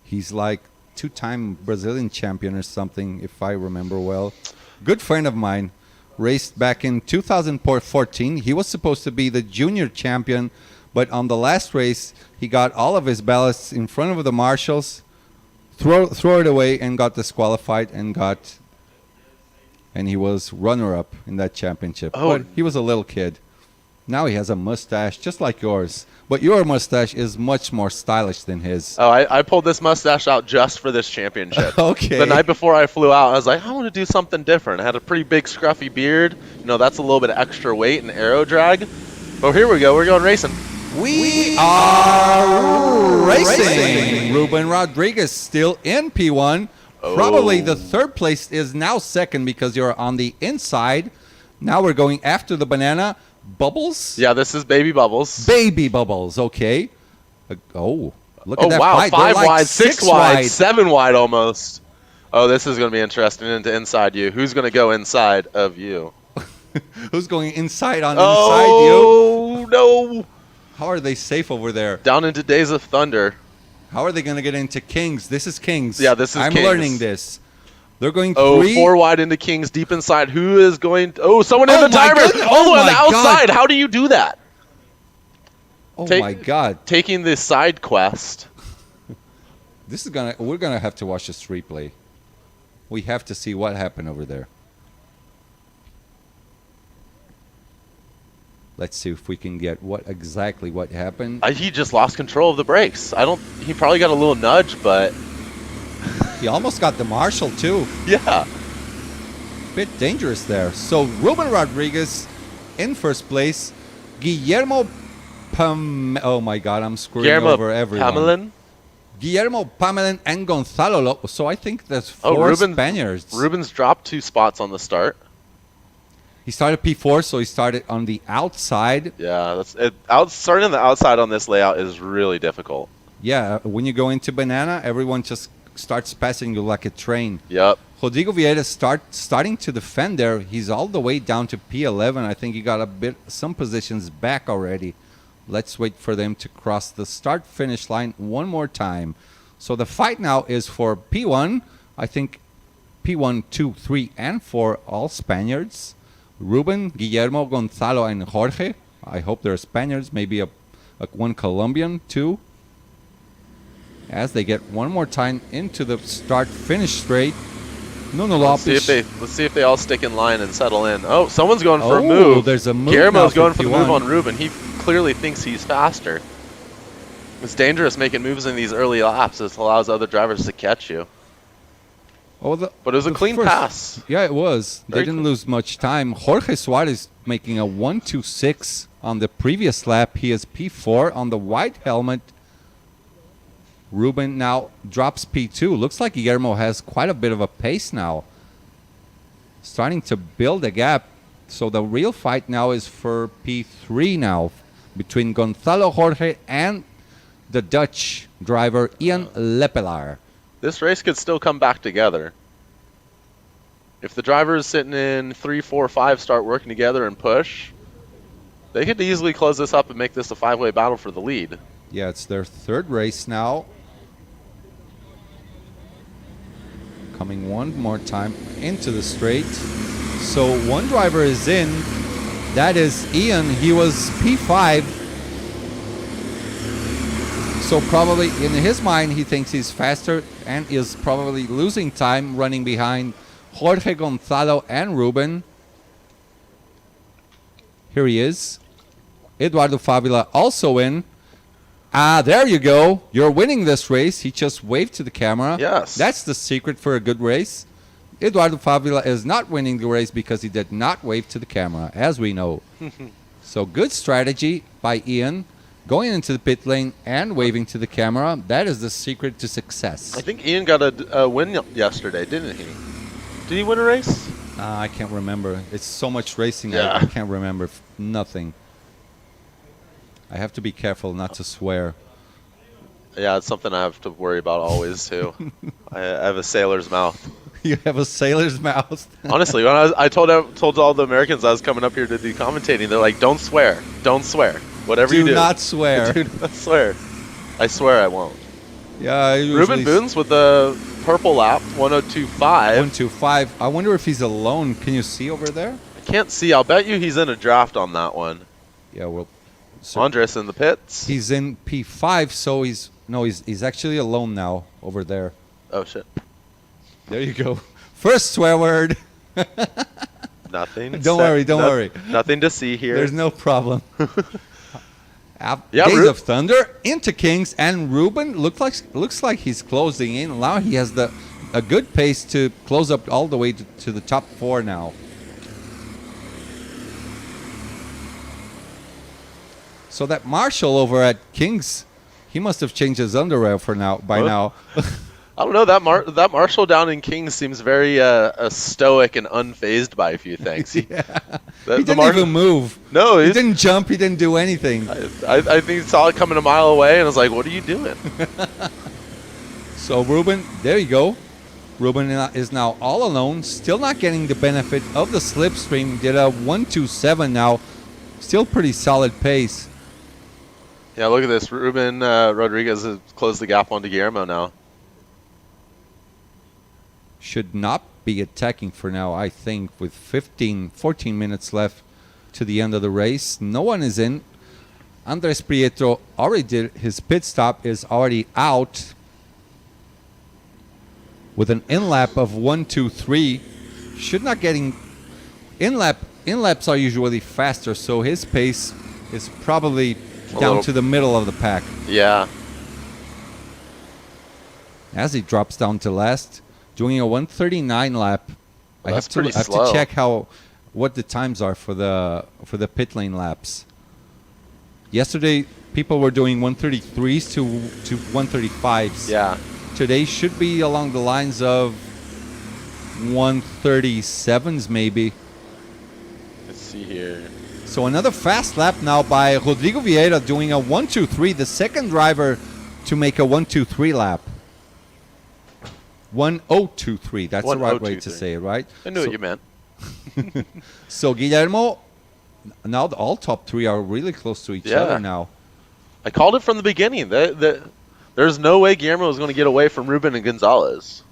He's like 2-time Brazilian champion or something, if I remember well. Good friend of mine. Raced back in 2014. He was supposed to be the junior champion, but on the last race, he got all of his ballots in front of the marshals, throw it away, and got disqualified, and he was runner-up in that championship. Oh. But he was a little kid. Now he has a mustache just like yours, but your mustache is much more stylish than his. Oh, I pulled this mustache out just for this championship. Okay. The night before I flew out, I was like, I want to do something different. I had a pretty big scruffy beard. You know, that's a little bit of extra weight and aero drag. Oh, here we go. We're going racing. We are racing. Ruben Rodriguez still in P1. Probably the third place is now second because you're on the inside. Now we're going after the banana. Bubbles? Yeah, this is Baby Bubbles. Baby Bubbles, okay. Look at that wow, fight. 5 They're like wide, 6 wide, 7 wide almost. Oh, this is going to be interesting into inside you. Who's going to go inside of you? Who's going inside on inside you? Oh, no. How are they safe over there? Down into Days of Thunder. How are they going to get into Kings? This is Kings. Yeah, this is I'm Kings. learning this. They're going Oh, 3. 4 wide into Kings, deep inside. Who is going? Oh, someone in the my timer. goodness. All the way Oh on the my God. outside. How do you do that? Oh Take- my God. Taking the side quest. We're gonna have to watch this replay. We have to see what happened over there. Let's see if we can get what happened. He just lost control of the brakes. He probably got a little nudge, but He almost got the marshal too. yeah. Bit dangerous there. So Ruben Rodriguez in first place. Guillermo oh my God, I'm screwing Guillermo over everyone. Pamelin. Guillermo Pamelin and Gonzalo Lopez. So I think there's 4 Spaniards. Ruben's dropped 2 spots on the start. He started P4, so he started on the outside. Yeah, starting on the outside on this layout is really difficult. Yeah, when you go into banana, everyone just starts passing you like a train. Yep. Rodrigo Vieira starting to defend there. He's all the way down to P11. I think he got some positions back already. Let's wait for them to cross the start-finish line one more time. So the fight now is for P1. I think P1, 2, 3, and 4, all Spaniards. Ruben, Guillermo, Gonzalo, and Jorge. I hope they're Spaniards. Maybe one Colombian, too. As they get one more time into the start-finish straight. Nuno Let's Lopes. see if they all stick in line and settle in. Oh, someone's going for a move. There's a move. Guillermo's now going for the move P1. on Ruben. He clearly thinks he's faster. It's dangerous making moves in these early laps. It allows other drivers to catch you. Oh, But it was a clean pass. Yeah, it was. Very They didn't clean. lose much time. Jorge Suarez making a 1.26 on the previous lap. He is P4 on the white helmet. Ruben now drops P2. Looks like Guillermo has quite a bit of a pace now. Starting to build a gap. So the real fight now is for P3 now between Gonzalo Jorge and the Dutch driver Ian Lepelaar. This race could still come back together. If the drivers sitting in 3, 4, 5 start working together and push, they could easily close this up and make this a 5-way battle for the lead. Yeah, it's their third race now. Coming one more time into the straight. So one driver is in. That is Ian. He was P5. So probably in his mind, he thinks he's faster and is probably losing time running behind Jorge, Gonzalo, and Ruben. Here he is. Eduardo Favila also in. There you go. You're winning this race. He just waved to the camera. Yes. That's the secret for a good race. Eduardo Favila is not winning the race because he did not wave to the camera, as we know. So good strategy by Ian. Going into the pit lane and waving to the camera, that is the secret to success. I think Ian got a win yesterday, didn't he? Did he win a race? I can't remember. It's so much racing, Yeah. I can't remember nothing. I have to be careful not to swear. Yeah, it's something I have to worry about always, too. I have a sailor's mouth. You have a sailor's mouth. Honestly, when I told all the Americans I was coming up here to do commentating, they're like, don't swear. Don't swear. Whatever you do. Do not swear. Do not swear. I swear I won't. Yeah, I usually Ruben Boons with the purple lap, 102.5. 125. I wonder if he's alone. Can you see over there? I can't see. I'll bet you he's in a draft on that one. Yeah, well, Andres in the pits. he's in P5, so he's actually alone now over there. Oh shit. There you go. First swear word. Nothing. Don't worry. Nothing to see here. There's no problem. Yeah, Days of Thunder into Kings, and Ruben looks like he's closing in. Now he has a good pace to close up all the way to the top 4 now. So that Marshall over at Kings, he must have changed his underwear by now. I don't know, that Marshall down in Kings seems very stoic and unfazed by a few things. Yeah. He didn't even move. No, he didn't jump. He didn't do anything. I think he saw it coming a mile away and was like, "What are you doing?" So Ruben, there you go. Ruben is now all alone, still not getting the benefit of the slipstream. Did a 1.27 now, still pretty solid pace. Yeah, look at this. Ruben Rodriguez has closed the gap onto Guillermo now. Should not be attacking for now, I think, with 14 minutes left to the end of the race. No one is in. Andres Prieto already did his pit stop, is already out with an in-lap of 1.23. Should not getting in-laps are usually faster, so his pace is probably down to the middle of the pack. Yeah. As he drops down to last, doing a 1:39 lap. Well, I have to check what the times are for the pit lane laps. Yesterday, people were doing 1:33s to 1:35s. Yeah. Today should be along the lines of 1:37s maybe. Let's see here. So another fast lap now by Rodrigo Vieira, doing a 1:23, the second driver to make a 1:23 lap. 1:023. That's the right way to say it, right? I knew what you meant. So Guillermo, now all top 3 are really close to each other now. I called it from the beginning. There's no way Guillermo was going to get away from Ruben and Gonzalez.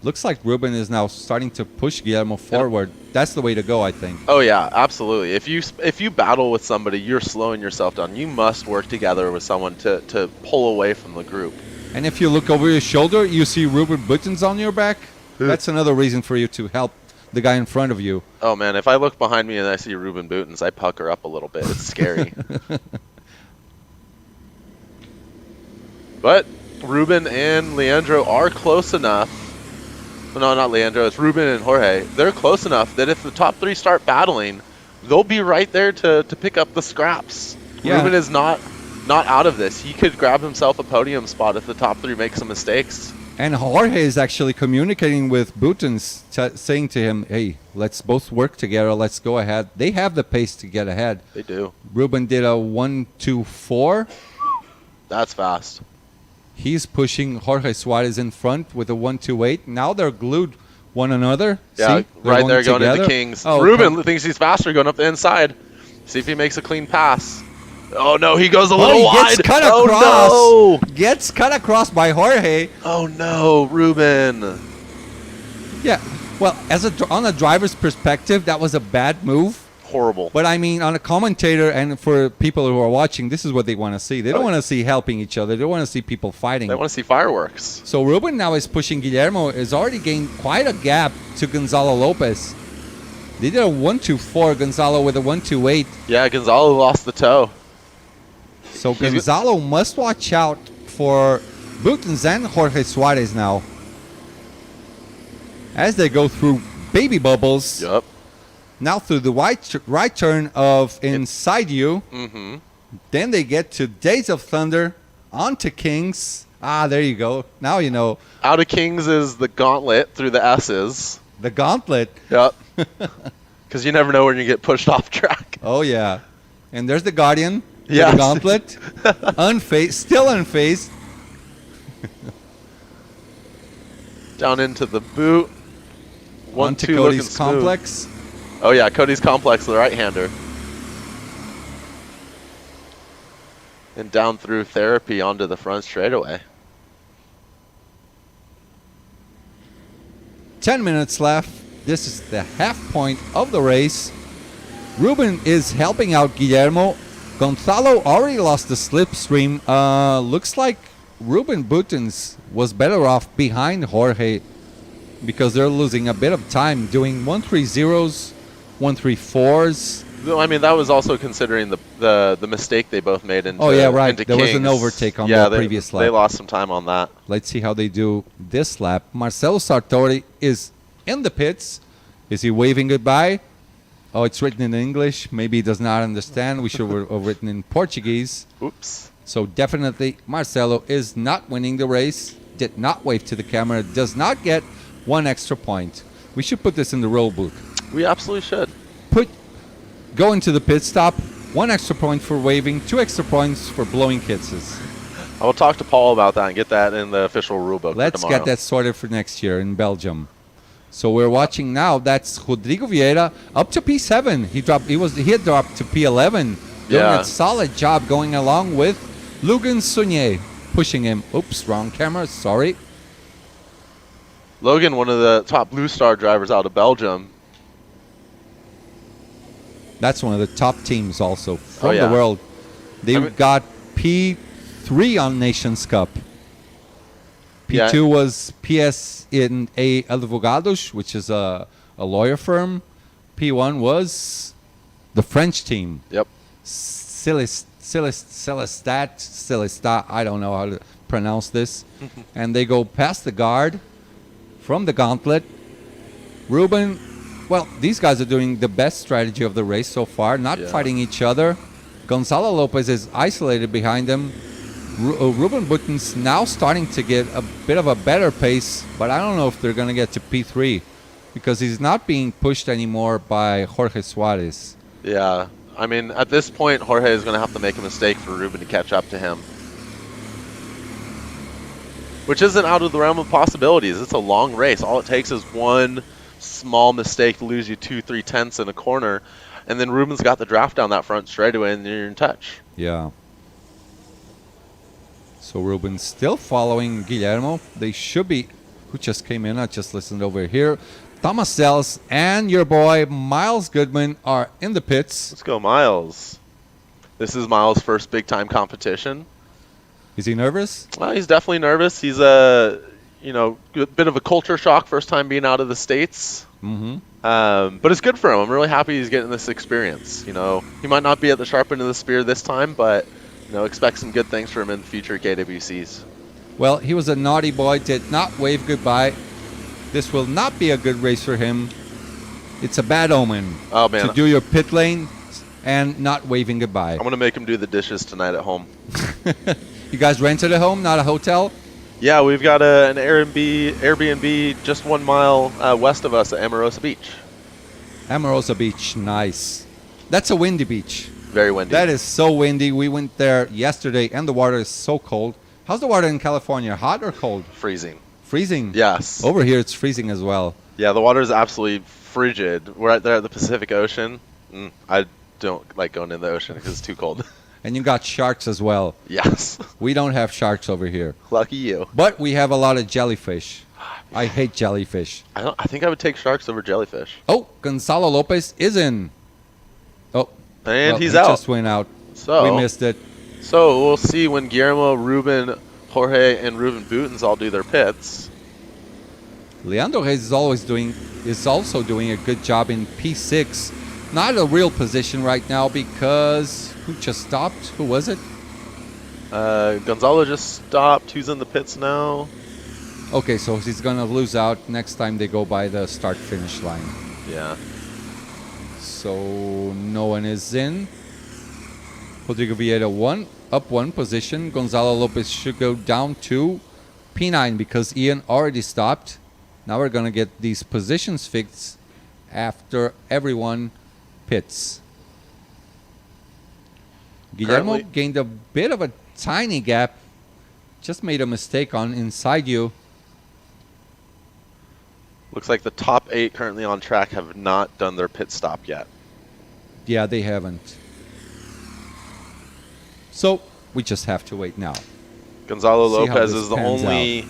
Looks like Ruben is now starting to push Guillermo forward. That's the way to go, I think. Oh yeah, absolutely. If you battle with somebody, you're slowing yourself down. You must work together with someone to pull away from the group. And if you look over your shoulder, you see Ruben Buttons on your back. That's another reason for you to help the guy in front of you. Oh man, if I look behind me and I see Ruben Buttons, I pucker up a little bit. It's scary. But Ruben and Leandro are close enough. No, not Leandro. It's Ruben and Jorge. They're close enough that if the top 3 start battling, they'll be right there to pick up the scraps. Yeah. Ruben is not out of this. He could grab himself a podium spot if the top 3 make some mistakes. And Jorge is actually communicating with Buttons, saying to him, hey, let's both work together. Let's go ahead. They have the pace to get ahead. They do. Ruben did a 1.24. That's fast. He's pushing Jorge Suarez in front with a 1.28. Now they're glued one another. Yeah, see? right there going into Kings. Oh, Ruben thinks he's faster going up the inside. See if he makes a clean pass. Oh no, he goes a little wide. Gets cut across. No. Gets cut across by Jorge. Oh no, Ruben. Yeah, well, on a driver's perspective, that was a bad move. Horrible. But I mean, on a commentator and for people who are watching, this is what they want to see. They don't want to see helping each other. They want to see people fighting. They want to see fireworks. So Ruben now is pushing Guillermo. Has already gained quite a gap to Gonzalo Lopez. They did a 1.24. Gonzalo with a 1.28. Yeah, Gonzalo lost the toe. So Gonzalo must watch out for Buttons and Jorge Suarez now. As they go through baby bubbles. Yep. Now through the right turn of Inside You. Mm-hmm. Then they get to Days of Thunder, onto Kings. Ah, there you go. Now you know. Out of Kings is the gauntlet through the S's. The gauntlet. Yep. Because you never know when you get pushed off track. Oh, yeah. And there's the Guardian. Yeah. The gauntlet. Unfazed. Still unfazed. Down into the boot. Onto Cody's complex. Oh, yeah. Cody's complex, the right-hander. And down through therapy onto the front straightaway. 10 minutes left. This is the half point of the race. Ruben is helping out Guillermo. Gonzalo already lost the slipstream. Looks like Ruben Butens was better off behind Jorge because they're losing a bit of time doing 130s, 134s. I mean, that was also considering the mistake they both made into into There was an Kings. overtake on the previous lap. They lost some time on that. Let's see how they do this lap. Marcelo Sartori is in the pits. Is he waving goodbye? Oh, it's written in English. Maybe he does not understand. We should have written in Portuguese. Oops. So definitely Marcelo is not winning the race. Did not wave to the camera. Does not get one extra point. We should put this in the rule book. We absolutely should. Go into the pit stop. 1 extra point for waving. 2 extra points for blowing kisses. I will talk to Paul about that and get that in the official rule book. Let's for get that sorted for next year in Belgium. So we're watching now. That's Rodrigo Vieira up to P7. He had dropped to P11. Doing a solid job going along with Logan Saunier pushing him. Oops, wrong camera. Sorry. Logan, one of the top Blue Star drivers out of Belgium. That's one of the top teams also from the world. They've got P3 on Nations Cup. P2 was PS in A Advogados, which is a lawyer firm. P1 was the French team. Yep. Celestat, I don't know how to pronounce this. And they go past the guard from the gauntlet. Ruben, well, these guys are doing the best strategy of the race so far, not fighting each other. Gonzalo Lopez is isolated behind them. Ruben Butens now starting to get a bit of a better pace, but I don't know if they're going to get to P3 because he's not being pushed anymore by Jorge Suarez. Yeah. I mean, at this point, Jorge is going to have to make a mistake for Ruben to catch up to him. Which isn't out of the realm of possibilities. It's a long race. All it takes is one small mistake to lose you 2-3 tenths in a corner, and then Ruben's got the draft down that front straightaway, and you're in touch. Yeah. So Ruben's still following Guillermo. They should be, who just came in, I just listened over here. Thomas Sells and your boy Miles Goodman are in the pits. Let's go, Miles. This is Miles' first big-time competition. Is he nervous? Well, he's definitely nervous. He's a bit of a culture shock, first time being out of the States. Mm-hmm. But it's good for him. I'm really happy he's getting this experience. He might not be at the sharp end of the spear this time, but expect some good things for him in future KWCs. Well, he was a naughty boy, did not wave goodbye. This will not be a good race for him. It's a bad omen to do your pit lane and not waving goodbye. I'm going to make him do the dishes tonight at home. You guys rented a home, not a hotel? Yeah, we've got an Airbnb just 1 mile west of us at Amorosa Beach. Amorosa Beach, nice. That's a windy beach. Very windy. That is so windy. We went there yesterday, and the water is so cold. How's the water in California? Hot or cold? Freezing. Freezing? Yes. Over here, it's freezing as well. Yeah, the water is absolutely frigid. We're right there at the Pacific Ocean. I don't like going in the ocean because it's too cold. And you got sharks as well. Yes. We don't have sharks over here. Lucky you. But we have a lot of jellyfish. I hate jellyfish. I think I would take sharks over jellyfish. Oh, Gonzalo Lopez is in. Oh. And he's he out. Just went out. So we missed it. So we'll see when Guillermo, Ruben, Jorge, and Ruben Butens all do their pits. Leandro Reis is also doing a good job in P6. Not a real position right now because who just stopped? Who was it? Gonzalo just stopped. Who's in the pits now? Okay, so he's going to lose out next time they go by the start-finish line. Yeah. So no one is in. Rodrigo Vieira up one position. Gonzalo Lopez should go down to P9 because Ian already stopped. Now we're going to get these positions fixed after everyone pits. Guillermo gained a bit of a tiny gap. Just made a mistake on inside you. Looks like the top 8 currently on track have not done their pit stop yet. Yeah, they haven't. So we just have to wait now. Gonzalo See how Lopez this is the pans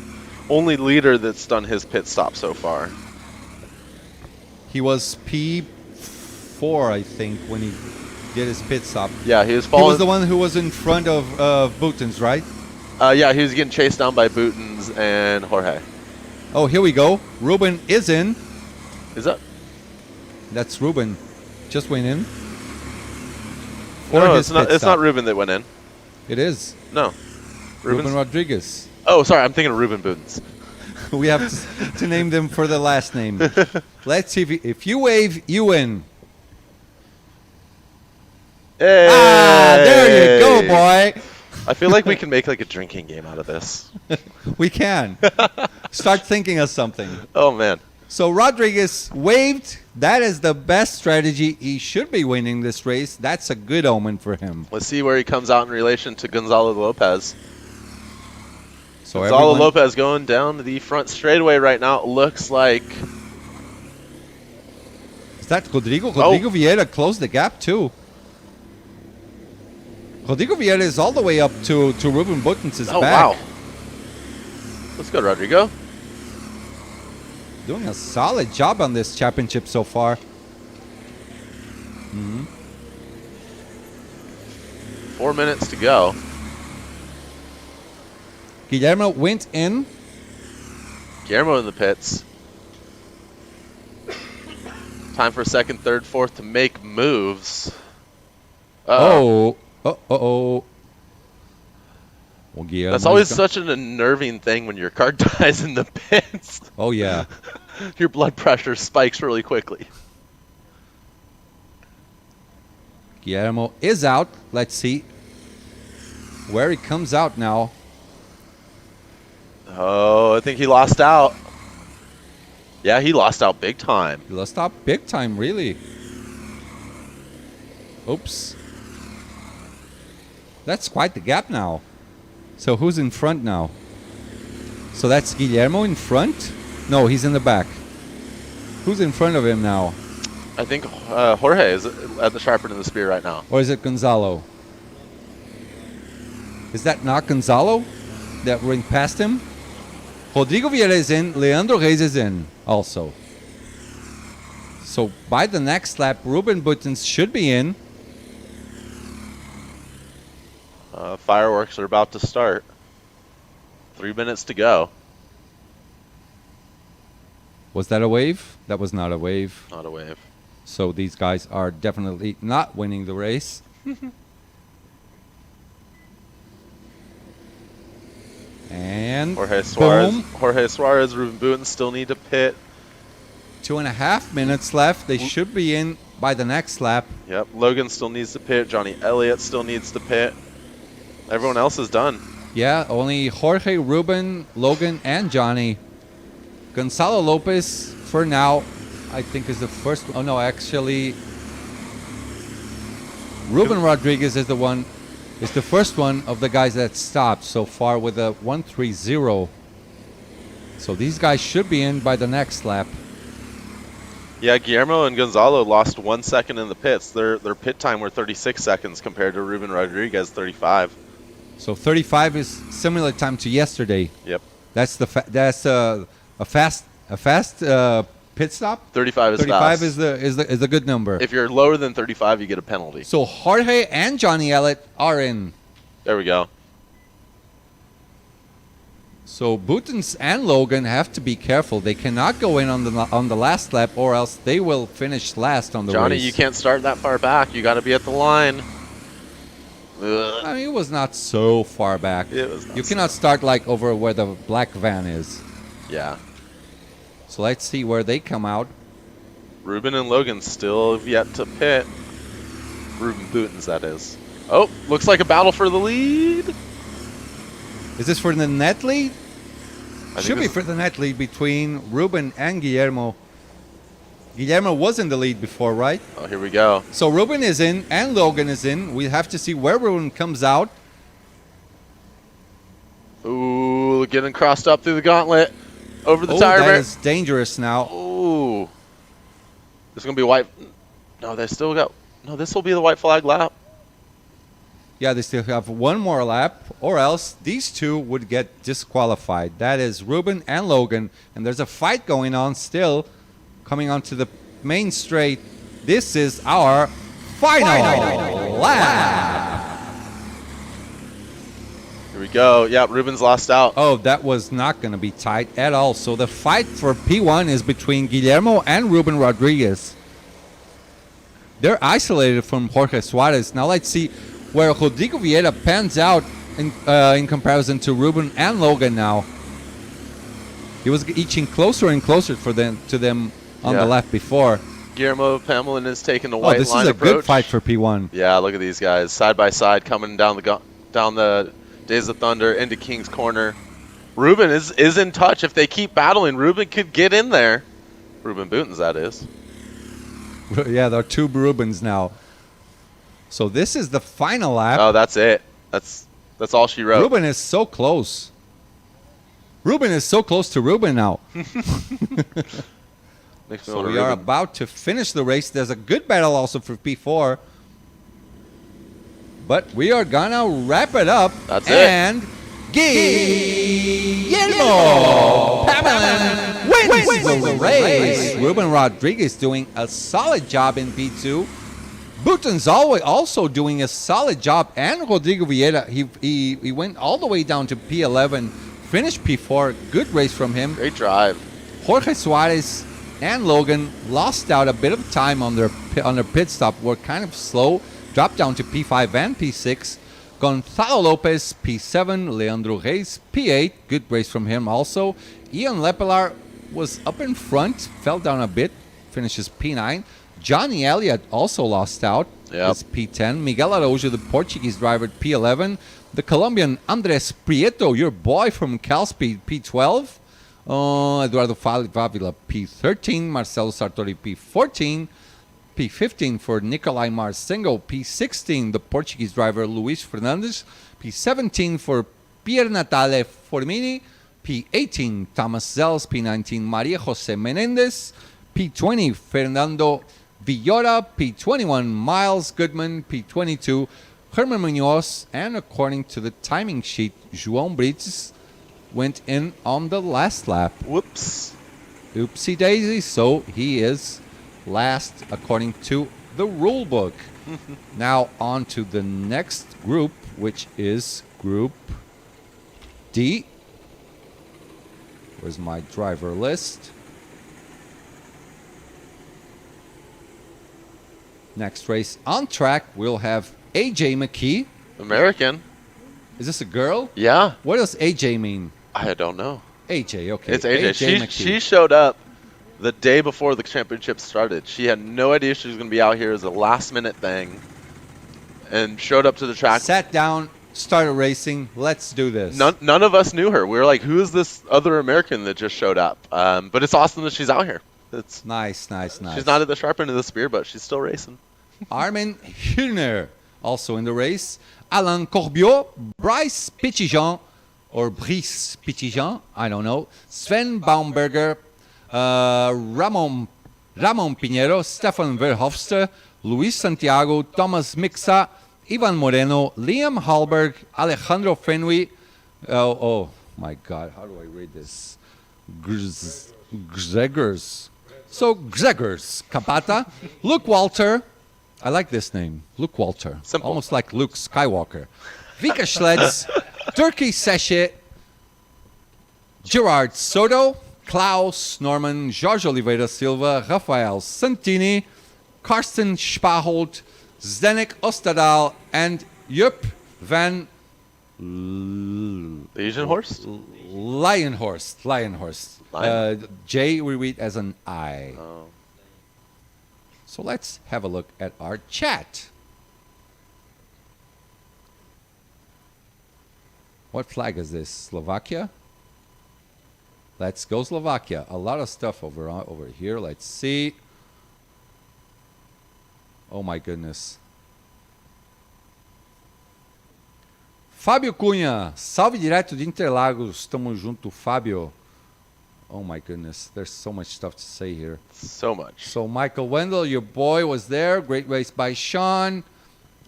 only leader that's done his pit stop so far. He was P4, I think, when he did his pit stop. Yeah, he was He following. was the one who was in front of Boutons, right? Yeah, he was getting chased down by Boutons and Jorge. Oh, here we go. Ruben is in. Is that? That's Ruben. Just went in. No, his it's not. pit It's not stop. Ruben that went in. It is. No. Ruben Ruben's- Rodriguez. Oh, sorry. I'm thinking of Ruben Boutons. We have to name them for the last name. Let's see if you wave, you win. Hey! Ah, there you go, boy. I feel like we can make like a drinking game out of this. We can. Start thinking of something. Oh man. So Rodriguez waved. That is the best strategy. He should be winning this race. That's a good omen for him. Let's see where he comes out in relation to Gonzalo Lopez. So Gonzalo everyone- Lopez going down the front straightaway right now. It looks like Is that Rodrigo? Rodrigo Vieira closed the gap too. Rodrigo Vieira is all the way up to Ruben Boutons' oh back. wow. Let's go, Rodrigo. Doing a solid job on this championship so far. 4 minutes to go. Guillermo went in. Guillermo in the pits. Time for second, third, fourth to make moves. Oh. Oh. Well, Guillermo That's always is such an unnerving thing when your car dies in the pits. Oh, yeah. Your blood pressure spikes really quickly. Guillermo is out. Let's see where he comes out now. Oh, I think he lost out. Yeah, he lost out big time. He lost out big time, really. Oops. That's quite the gap now. So who's in front now? So that's Guillermo in front? No, he's in the back. Who's in front of him now? I think Jorge is at the sharp end of the spear right now. Or is it Gonzalo? Is that not Gonzalo that went past him? Rodrigo Vieira is in. Leandro Reis is in also. So by the next lap, Ruben Boutons should be in. Fireworks are about to start. 3 minutes to go. Was that a wave? That was not a wave. Not a wave. So these guys are definitely not winning the race. And Jorge Suarez, boom. Jorge Suarez, Ruben Boutons still need to pit. 2.5 minutes left. They should be in by the next lap. Yep, Logan still needs to pit. Johnny Elliott still needs to pit. Everyone else is done. Yeah, only Jorge, Ruben, Logan, and Johnny. Gonzalo Lopez, for now, I think is the first. Oh, no, actually, Ruben Rodriguez is the first one of the guys that stopped so far with a 1:30. So these guys should be in by the next lap. Yeah, Guillermo and Gonzalo lost 1 second in the pits. Their pit time were 36 seconds compared to Ruben Rodriguez 35. So 35 is similar time to yesterday. Yep. That's a fast pit stop. 35 is 35 fast. is a good number. If you're lower than 35, you get a penalty. So Jorge and Johnny Elliott are in. There we go. So Boutons and Logan have to be careful. They cannot go in on the last lap, or else they will finish last on the Johnny, race. you can't start that far back. You got to be at the line. Ugh. I mean, it was not so far back. It was not You so cannot start like over where the black van is. Yeah. So let's see where they come out. Ruben and Logan still have yet to pit. Ruben Boutons, that is. Oh, looks like a battle for the lead. Is this for the net lead? I think Should be this- for the net lead between Ruben and Guillermo. Guillermo was in the lead before, right? Oh, here we go. So Ruben is in and Logan is in. We have to see where Ruben comes out. Ooh, getting crossed up through the gauntlet. Over the Oh, tire that barrier. is dangerous now. Ooh. This is going to be white. No, they still got. No, this will be the white flag lap. Yeah, they still have one more lap, or else these two would get disqualified. That is Ruben and Logan, and there's a fight going on still, coming onto the main straight. This is our final lap. Here we go. Yeah, Ruben's lost out. Oh, that was not going to be tight at all. So the fight for P1 is between Guillermo and Ruben Rodriguez. They're isolated from Jorge Suarez. Now let's see where Rodrigo Vieira pans out in comparison to Ruben and Logan now. He was inching closer and closer to them on the left before. Guillermo Pamelin is taking the white line approach. This is a good fight for P1. Yeah, look at these guys side by side coming down the Days of Thunder into King's Corner. Ruben is in touch. If they keep battling, Ruben could get in there. Ruben Boutens, that is. Yeah, there are two Rubens now. So this is the final lap. Oh, that's it. That's all she wrote. Ruben is so close. Ruben is so close to Ruben now. So we are about to finish the race. There's a good battle also for P4. But we are gonna wrap it up. That's and Guillermo Pamelin wins the race. Ruben Rodriguez doing a solid job in P2. Boutens also doing a solid job, and Rodrigo Vieira, he went all the way down to P11, finished P4. Good race from him. Great drive. Jorge Suarez and Logan lost out a bit of time on their pit stop. Were kind of slow, dropped down to P5 and P6. Gonzalo Lopez P7, Leandro Reis P8. Good race from him also. Ian Lepelar was up in front, fell down a bit, finishes P9. Johnny Elliott also lost out. It's P10. Miguel Araújo, the Portuguese driver, P11. The Colombian Andres Prieto, your boy from Calspeed, P12. Eduardo Favila, P13. Marcelo Sartori, P14. P15 for Nicolai Marcingo. P16, the Portuguese driver, Luis Fernandes. P17 for Pier Natale Formini. P18, Thomas Zels. P19, Maria Jose Menendez. P20, Fernando Villora. P21, Miles Goodman. P22, Herman Munoz. And according to the timing sheet, João Brites went in on the last lap. Whoops. Oopsie daisy. So he is last according to the rule book. Now on to the next group, which is Group D. Where's my driver list? Next race on track, we'll have AJ McKee. American. Is this a girl? Yeah. What does AJ mean? I don't know. AJ, okay. It's AJ. She showed up the day before the championship started. She had no idea she was going to be out here as a last-minute thing, and showed up to the track. Sat down, started racing. Let's do this. None of us knew her. We were like, who is this other American that just showed up? But it's awesome that she's out here. It's nice. She's not at the sharp end of the spear, but she's still racing. Armin Hühner also in the race. Alain Corbiot, Bryce Petitjean, or Brice Petitjean, I don't know. Sven Baumberger, Ramon Pinheiro, Stefan Verhofstadt, Luis Santiago, Thomas Mixa, Ivan Moreno, Liam Hallberg, Alejandro Fenui. Oh my God, how do I read this? Grzegorz. So Grzegorz Kapata, Luke Walter. I like this name, Luke Walter. Simple. Almost like Luke Skywalker. Vika Schlitz, Turkey Seshe, Gerard Soto, Klaus Norman, Jorge Oliveira Silva, Rafael Santini, Karsten Spaholt, Zdenek Ostadal, and Jupp van Lionhorst. J we read as an I. Oh. So let's have a look at our chat. What flag is this? Slovakia? Let's go Slovakia. A lot of stuff over here. Let's see. Oh my goodness. Fábio Cunha, salve direto de Interlagos. Tamo junto, Fábio. Oh my goodness, there's so much stuff to say here. So much. So Michael Wendell, your boy, was there. Great race by Sean.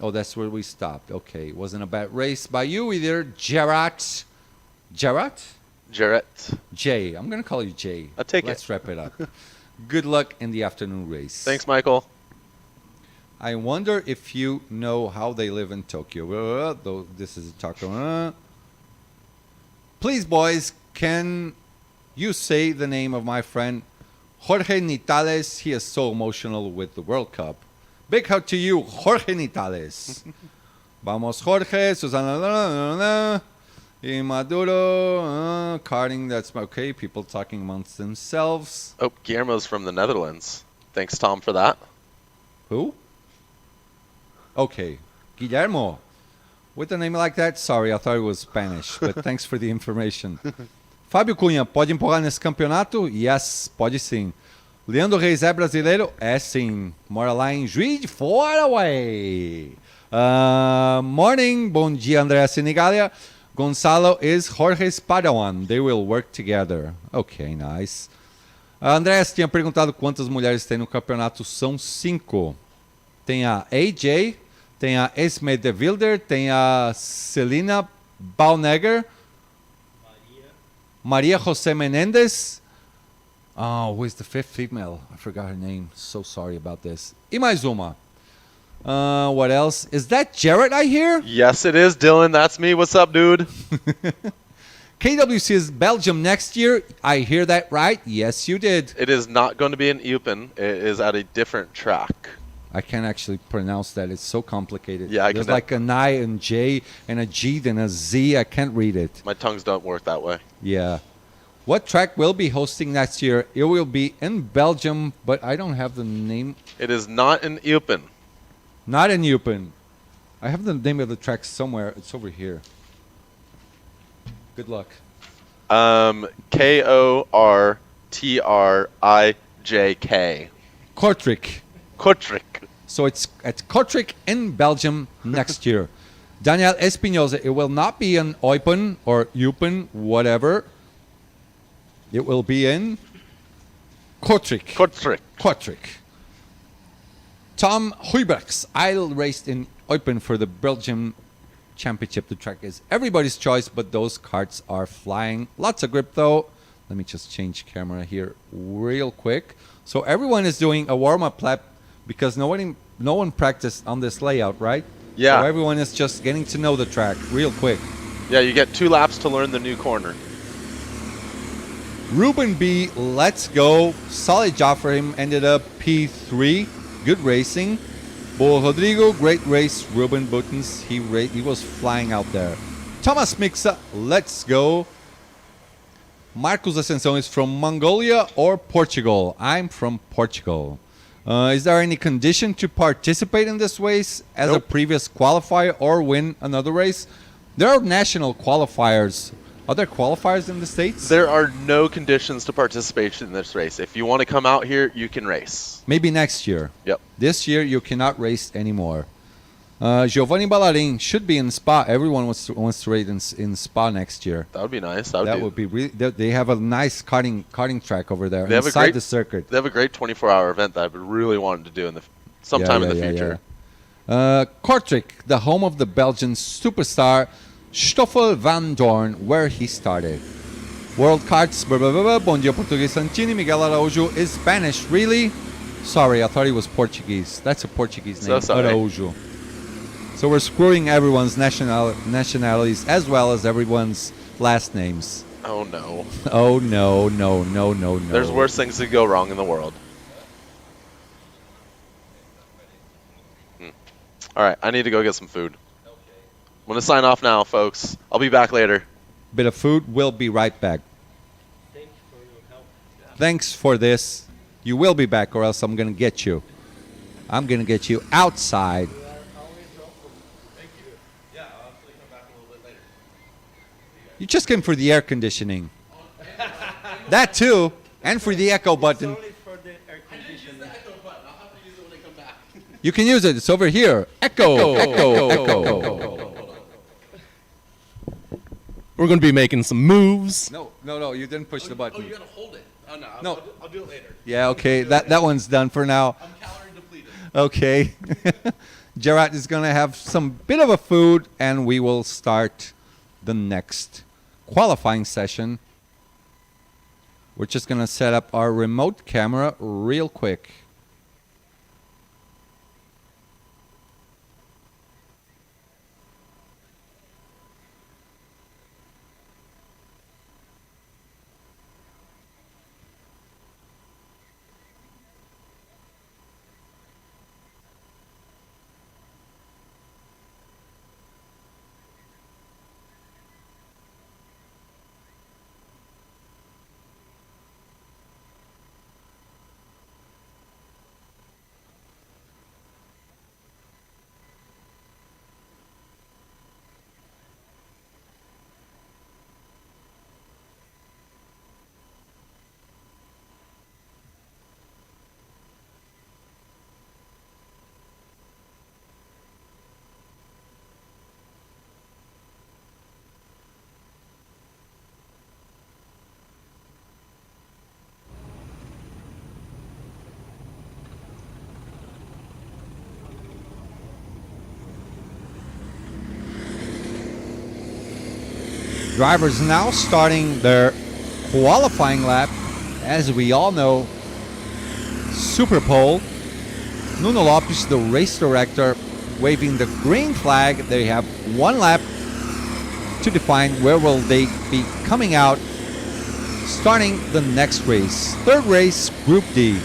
Oh, that's where we stopped. Okay, it wasn't a bad race by you either, Jarrett. Jarrett? Jarrett. Jay. I'm going to call you Jay. I'll take Let's it. wrap it up. Good luck in the afternoon race. Thanks, Michael. I wonder if you know how they live in Tokyo. Though this is a taco. Please, boys, can you say the name of my friend Jorge Nitales? He is so emotional with the World Cup. Big hug to you, Jorge Nitales. Vamos, Jorge. Susana. Y Maduro. Karting, that's okay. People talking amongst themselves. Oh, Guillermo's from the Netherlands. Thanks, Tom, for that. Who? Okay. Guillermo. With a name like that, sorry, I thought it was Spanish, but thanks for the information. Fábio Cunha, pode empurrar nesse campeonato? Yes, pode sim. Leandro Reis é brasileiro? É sim. Mora lá em Juiz de Fora, ué. Morning, bom dia, Andrea Senigalia. Gonzalo is Jorge's Padawan. They will work together. Ok, nice. Andrés tinha perguntado quantas mulheres tem no campeonato. São 5. Tem a AJ, tem a Esme de Wilder, tem a Celina Baunegger, Maria José Menendez. Oh, who is the fifth female? I forgot her name. So sorry about this. E mais uma. What else? Is that Jarrett I hear? Yes, it is, Dylan. That's me. What's up, dude? KWC is Belgium next year. I hear that right? Yes, you did. It is not going to be in Eupen. It is at a different track. I can't actually pronounce that. It's so complicated. Yeah, There's like an I and J and a G and a Z. I can't read it. My tongues don't work that way. Yeah. What track will be hosting next year? It will be in Belgium, but I don't have the name. It is not in Eupen. Not in Eupen. I have the name of the track somewhere. It's over here. Good luck. Kortrijk. Kortrijk. Kortrijk. So it's at Kortrijk in Belgium next year. Daniel Espinoza, it will not be in Eupen or Eupen, whatever. It will be in Kortrijk. Kortrijk. Kortrijk. Tom Huybrechts, I'll race in Eupen for the Belgium Championship. The track is everybody's choice, but those karts are flying. Lots of grip though. Let me just change camera here real quick. So everyone is doing a warm-up lap because no one practiced on this layout, right? Yeah. So everyone is just getting to know the track real quick. Yeah, you get 2 laps to learn the new corner. Ruben B, let's go. Solid job for him. Ended up P3. Good racing. Bo Rodrigo, great race. Ruben Buttons, he was flying out there. Thomas Mixa, let's go. Marcos Ascensão is from Mongolia or Portugal. I'm from Portugal. Is there any condition to participate in this race as a previous qualifier or win another race? There are national qualifiers. Are there qualifiers in the States? There are no conditions to participation in this race. If you want to come out here, you can race. Maybe next year. Yep. This year you cannot race anymore. Giovanni Ballarin should be in Spa. Everyone wants to race in Spa next year. That would be nice. That would be really. They have a nice karting track over there They have inside the circuit. They have a great 24-hour event that I've really wanted to do sometime in the future. Kortrijk, the home of the Belgian superstar Stoffel van Dorn, where he started. World Karts, Bom dia Português Santini, Miguel Araújo is Spanish, really? Sorry, I thought he was Portuguese. That's a Portuguese name, So sorry. Araújo. So we're screwing everyone's nationalities as well as everyone's last names. Oh, no. Oh, no. There's worse things that go wrong in the world. All right, I need to go get some food. I'm going to sign off now, folks. I'll be back later. Bit of food, we'll be right back. Thanks for your help. Thanks for this. You will be back or else I'm going to get you. I'm going to get you outside. You are always welcome. Thank you. Yeah, I'll actually come back a little bit later. You just came for the air conditioning. That too, and for the echo It's button. only for the air conditioning. I'll have to use it when I come back. You can use it. It's over here. Echo. We're going to be making some moves. No, you didn't push the button. got to hold it. Oh, no. No. I'll do it later. Yeah, okay. That one's done for now. I'm calorie depleted. Okay. Gerard is going to have some bit of a food, and we will start the next qualifying session. We're just going to set up our remote camera real quick. Drivers now starting their qualifying lap. As we all know, Super Pole. Nuno Lopes, the race director, waving the green flag. They have one lap to define where will they be coming out, starting the next race. Third race, Group D.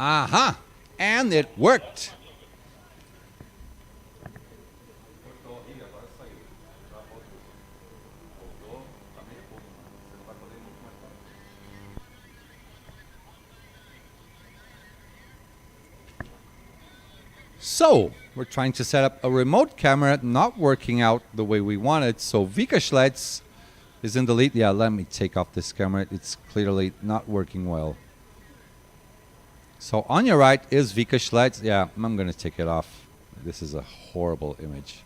Aha! And it worked. So, we're trying to set up a remote camera, not working out the way we wanted. So, Vika Schlitz is in the lead. Yeah, let me take off this camera. It's clearly not working well. So, on your right is Vika Schlitz. Yeah, I'm going to take it off. This is a horrible image.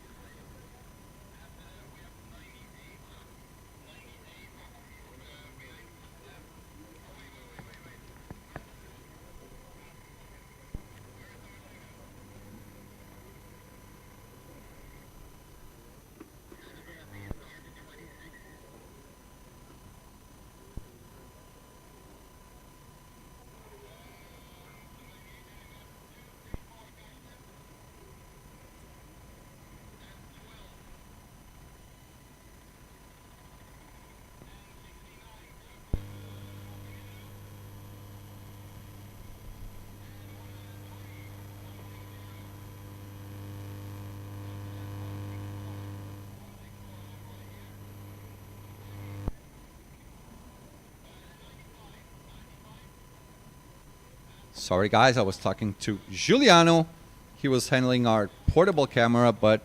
Sorry, guys, I was talking to Giuliano. He was handling our portable camera, but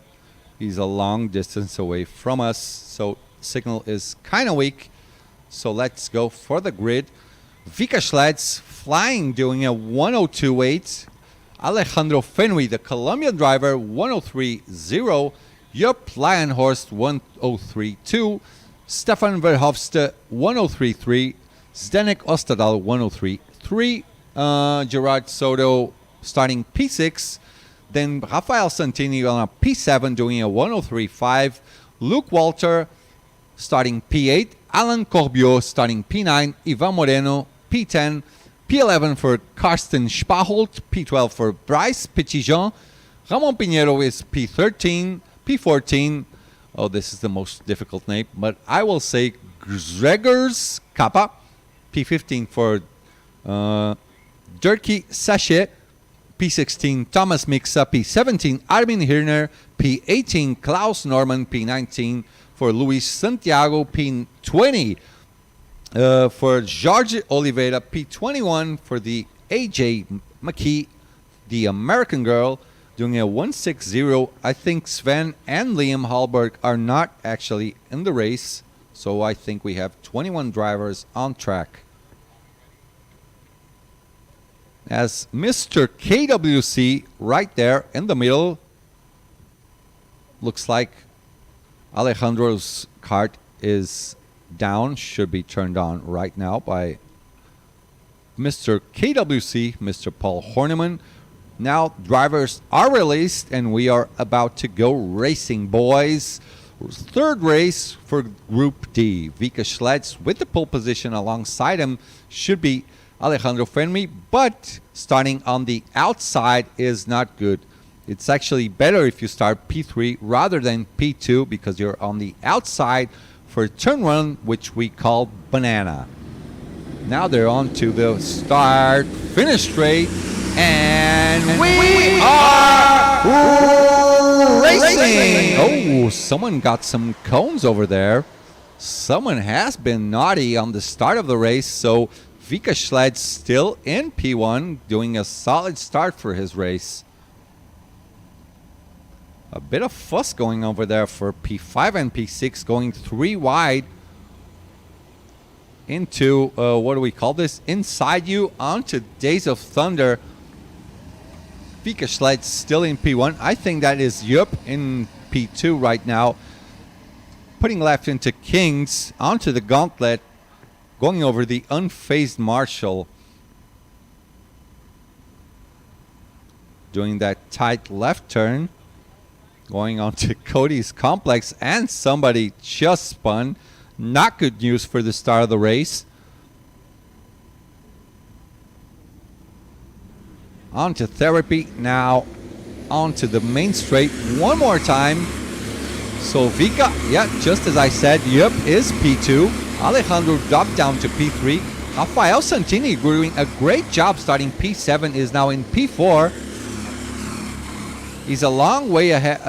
he's a long distance away from us, so signal is kind of weak. So let's go for the grid. Vika Schleds flying, doing a 102.8. Alejandro Fenwy, the Colombian driver, 103.0. Jupp Lionhorst, 103.2. Stefan Verhofstadt, 103.3. Zdenek Ostadal, 103.3. Gerard Soto starting P6. Then Rafael Santini on a P7 doing a 103.5. Luke Walter starting P8. Alan Corbiot starting P9. Ivan Moreno P10. P11 for Karsten Spaholt. P12 for Bryce Petitjean. Ramon Pinheiro is P13. P14. Oh, this is the most difficult name, but I will say Gregors Kappa. P15 for Dirkie Sachet. P16 Thomas Mixa. P17 Armin Hirner. P18 Klaus Norman. P19 for Luis Santiago. P20 for Jorge Oliveira. P21 for the AJ McKee, the American girl, doing a 160. I think Sven and Liam Hallberg are not actually in the race, so I think we have 21 drivers on track. As Mr. KWC right there in the middle, looks like Alejandro's kart is down, should be turned on right now by Mr. KWC, Mr. Paul Horneman. Now drivers are released and we are about to go racing, boys. Third race for Group D. Vika Schleds with the pole position alongside him should be Alejandro Fenwy, but starting on the outside is not good. It's actually better if you start P3 rather than P2 because you're on the outside for turn one, which we call banana. Now they're on to the start, finish straight, and we are racing! Oh, someone got some cones over there. Someone has been naughty on the start of the race, so Vika Schleds still in P1, doing a solid start for his race. A bit of fuss going over there for P5 and P6, going 3 wide into, what do we call this? Inside you onto Days of Thunder. Vika Schleds still in P1. I think that is Jupp in P2 right now. Putting left into Kings, onto the gauntlet, going over the unfazed Marshall. Doing that tight left turn. Going on to Cody's complex, and somebody just spun. Not good news for the start of the race. On to therapy, now on to the main straight one more time. So Vika, yeah, just as I said, Jupp is P2. Alejandro dropped down to P3. Rafael Santini doing a great job starting P7, is now in P4. He's a long way ahead,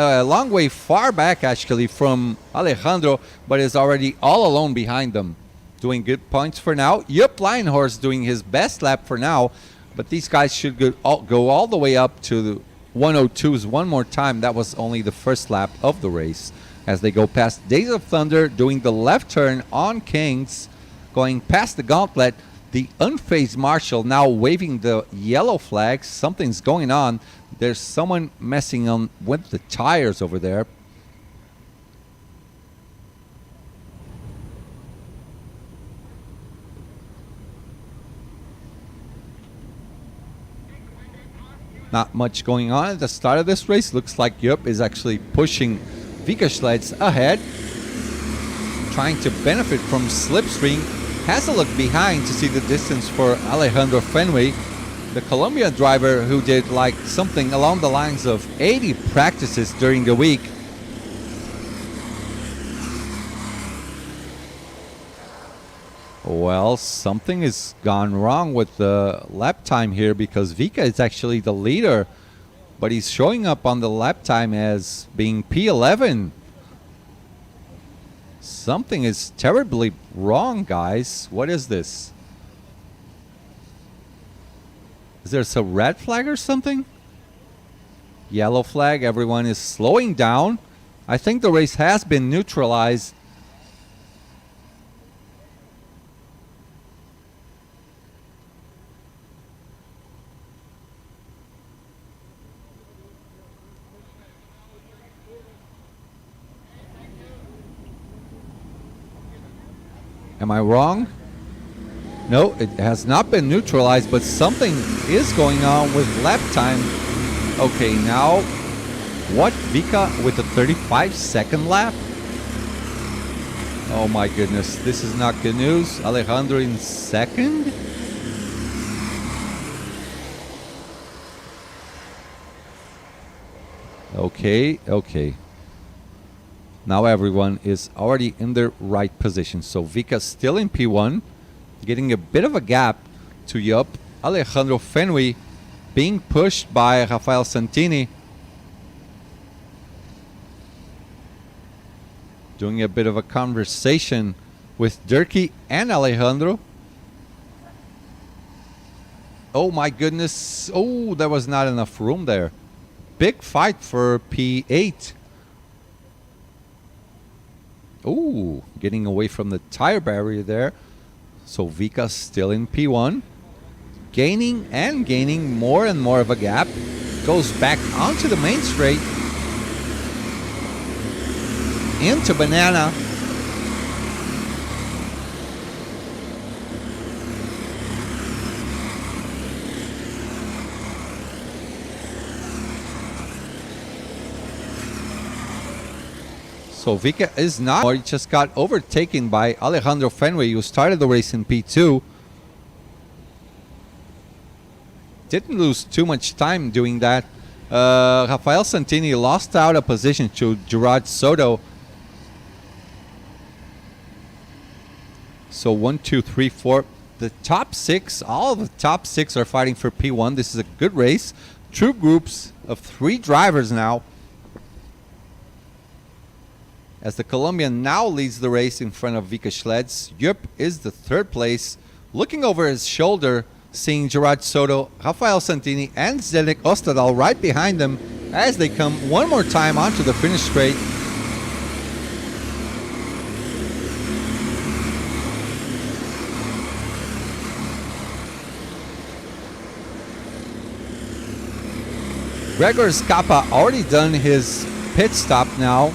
far back actually from Alejandro, but is already all alone behind them. Doing good points for now. Jupp Lionhorst doing his best lap for now, but these guys should go all the way up to the 102s one more time. That was only the first lap of the race. As they go past Days of Thunder, doing the left turn on Kings, going past the gauntlet, the unfazed Marshall now waving the yellow flag. Something's going on. There's someone messing on with the tires over there. Not much going on at the start of this race. Looks like Jupp is actually pushing Vika Schleds ahead, trying to benefit from slipstream. Has a look behind to see the distance for Alejandro Fenwy, the Colombian driver who did like something along the lines of 80 practices during the week. Well, something has gone wrong with the lap time here because Vika is actually the leader, but he's showing up on the lap time as being P11. Something is terribly wrong, guys. What is this? Is there a red flag or something? Yellow flag. Everyone is slowing down. I think the race has been neutralized. Am I wrong? No, it has not been neutralized, but something is going on with lap time. Okay, now, what? Vika with a 35-second lap? Oh my goodness, this is not good news. Alejandro in second? Okay. Now everyone is already in their right position. So Vika still in P1, getting a bit of a gap to Yup. Alejandro Fenway being pushed by Rafael Santini. Doing a bit of a conversation with Durkee and Alejandro. Oh my goodness. Oh, there was not enough room there. Big fight for P8. Ooh, getting away from the tire barrier there. So Vika still in P1. Gaining more and more of a gap. Goes back onto the main straight. Into Banana. So Vika is not, or he just got overtaken by Alejandro Fenway, who started the race in P2. Didn't lose too much time doing that. Rafael Santini lost out a position to Gerard Soto. So 1, 2, 3, 4. The top 6, all of the top 6 are fighting for P1. This is a good race. Two groups of 3 drivers now. As the Colombian now leads the race in front of Vika Schleds. Yup is the 3rd place. Looking over his shoulder, seeing Gerard Soto, Rafael Santini, and Zdenek Ostadal right behind them as they come one more time onto the finish straight. Gregor Scapa already done his pit stop now.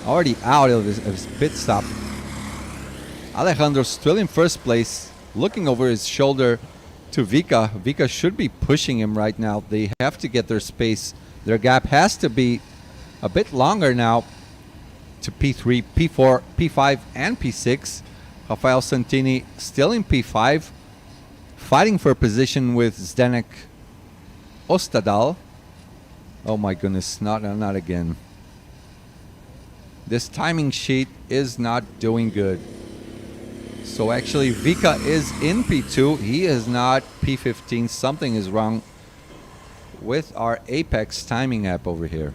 Already out of his pit stop. Alejandro still in first place, looking over his shoulder to Vika. Vika should be pushing him right now. They have to get their space. Their gap has to be a bit longer now to P3, P4, P5, and P6. Rafael Santini still in P5, fighting for position with Zdenek Ostadal. Oh my goodness, not again. This timing sheet is not doing good. So actually Vika is in P2. He is not P15. Something is wrong with our Apex timing app over here.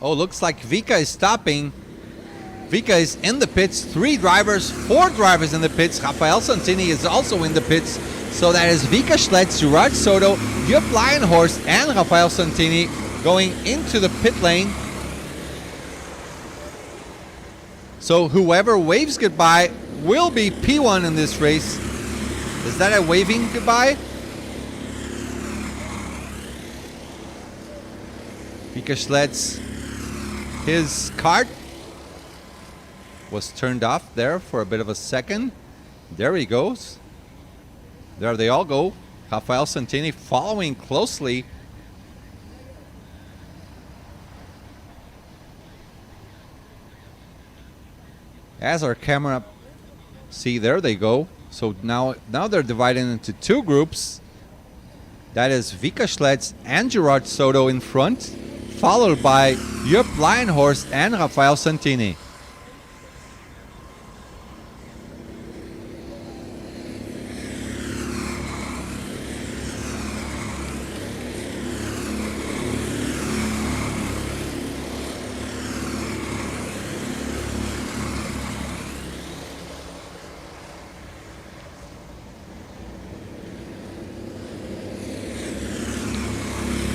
Oh, looks like Vika is stopping. Vika is in the pits. 3 drivers, 4 drivers in the pits. Rafael Santini is also in the pits. So that is Vika Schleds, Gerard Soto, Jupp Lionhorst, and Rafael Santini going into the pit lane. So whoever waves goodbye will be P1 in this race. Is that a waving goodbye? Vika his kart was turned off there for a bit of a second. There he goes. There they all go. Rafael Santini following closely. As our camera, see, there they go. So now they're divided into two groups. That is Vika Schletz and Gerard Soto in front, followed by Jupp Lionhorst and Rafael Santini.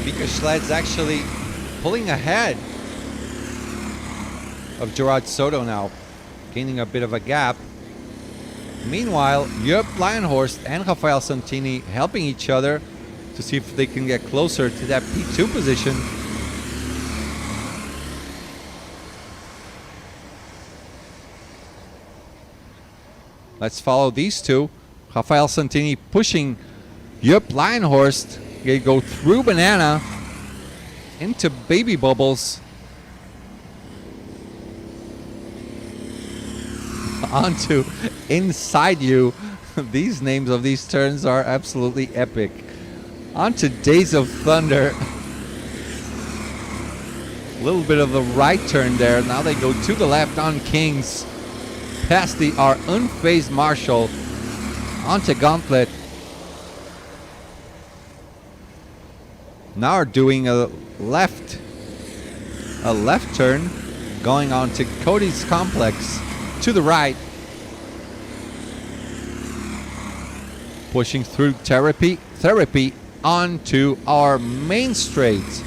Vika Schled's actually pulling ahead of Gerard Soto now, gaining a bit of a gap. Meanwhile, Jupp Lionhorst and Rafael Santini helping each other to see if they can get closer to that P2 position. Let's follow these two. Rafael Santini pushing Jupp Lionhorst. They go through Banana into Baby Bubbles onto Inside You. These names of these turns are absolutely epic. Onto Days of Thunder. A little bit of the right turn there. Now they go to the left on Kings. Past our unfazed Marshall. Onto Gauntlet. Now are doing a left turn, going on to Cody's Complex to the right, pushing through therapy onto our main straight.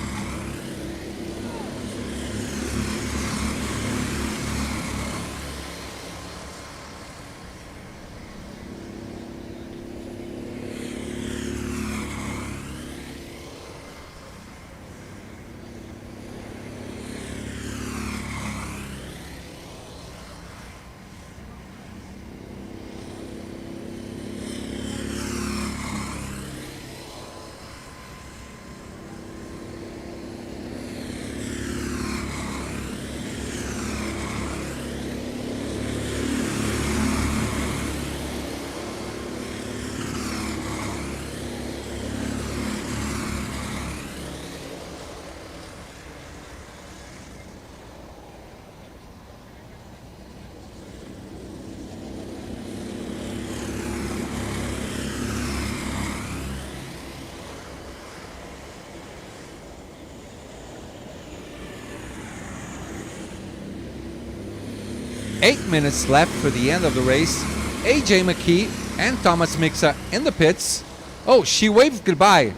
Eight minutes left for the end of the race. AJ McKee and Thomas Mixa in the pits. Oh, she waved goodbye.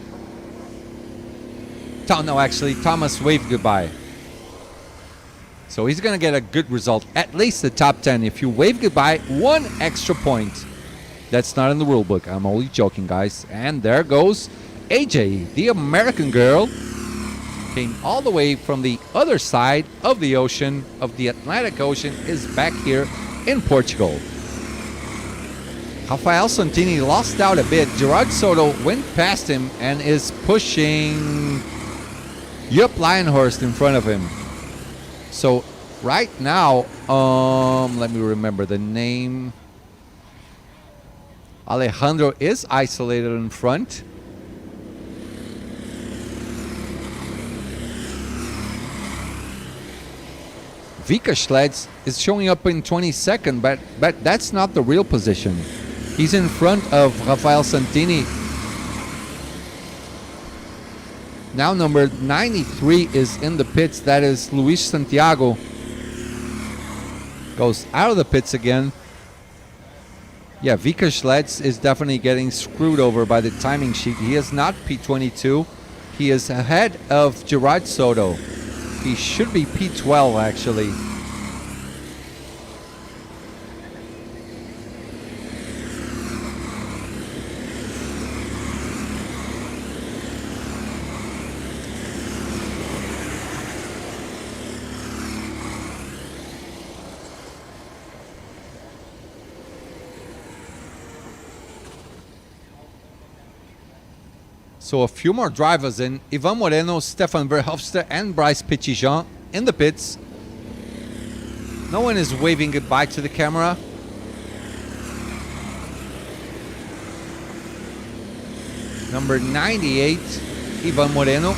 No, actually, Thomas waved goodbye. So he's going to get a good result, at least the top 10. If you wave goodbye, 1 extra point. That's not in the rule book. I'm only joking, guys. And there goes AJ, the American girl. Came all the way from the other side of the ocean, of the Atlantic Ocean, is back here in Portugal. Rafael Santini lost out a bit. Gerard Soto went past him and is pushing Jupp Lionhorst in front of him. So right now, let me remember the name. Alejandro is isolated in front. Vika Schletz is showing up in 22nd, but that's not the real position. He's in front of Rafael Santini. Now number 93 is in the pits. That is Luis Santiago. Goes out of the pits again. Yeah, Vika Schletz is definitely getting screwed over by the timing sheet. He is not P22. He is ahead of Gerard Soto. He should be P12, actually. So a few more drivers in. Ivan Moreno, Stefan Verhofstadt, and Bryce Petitjean in the pits. No one is waving goodbye to the camera. Number 98, Ivan Moreno,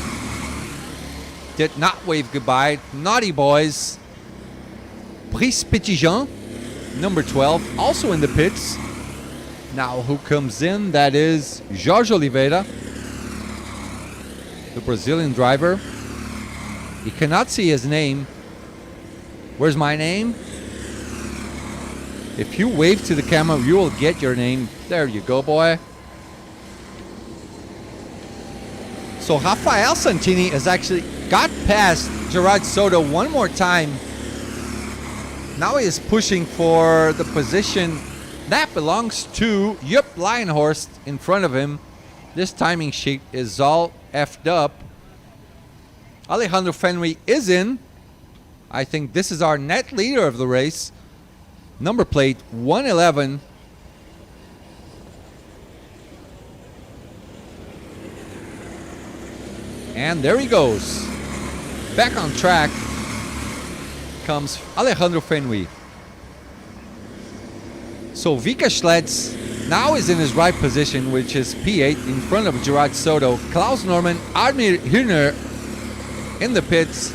did not wave goodbye. Naughty boys. Brice Petitjean, number 12, also in the pits. Now who comes in? That is Jorge Oliveira, the Brazilian driver. You cannot see his name. Where's my name? If you wave to the camera, you will get your name. There you go, boy. So Rafael Santini has actually got past Gerard Soto one more time. Now he is pushing for the position that belongs to Jupp Lionhorst in front of him. This timing sheet is all effed up. Alejandro Fenwy is in. I think this is our net leader of the race. Number plate 111. And there he goes. Back on track comes Alejandro Fenwy. So Vika Schletz now is in his right position, which is P8 in front of Gerard Soto. Klaus Norman, Admir Hirner in the pits.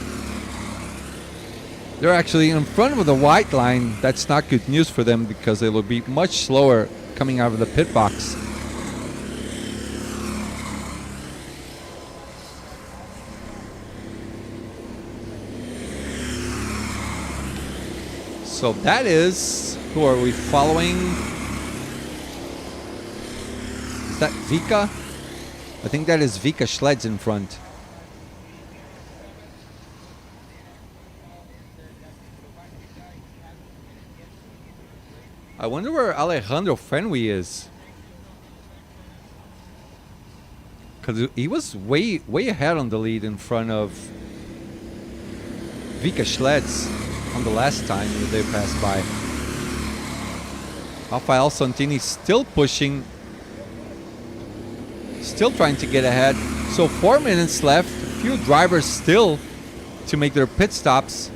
They're actually in front of the white line. That's not good news for them because they will be much slower coming out of the pit box. So that is, who are we following? Is that Vika? I think that is Vika Schletz in front. I wonder where Alejandro Fenwy is. Because he was way ahead on the lead in front of Vika Schletz on the last time that they passed by. Rafael Santini still pushing, still trying to get ahead. So 4 minutes left, a few drivers still to make their pit stops.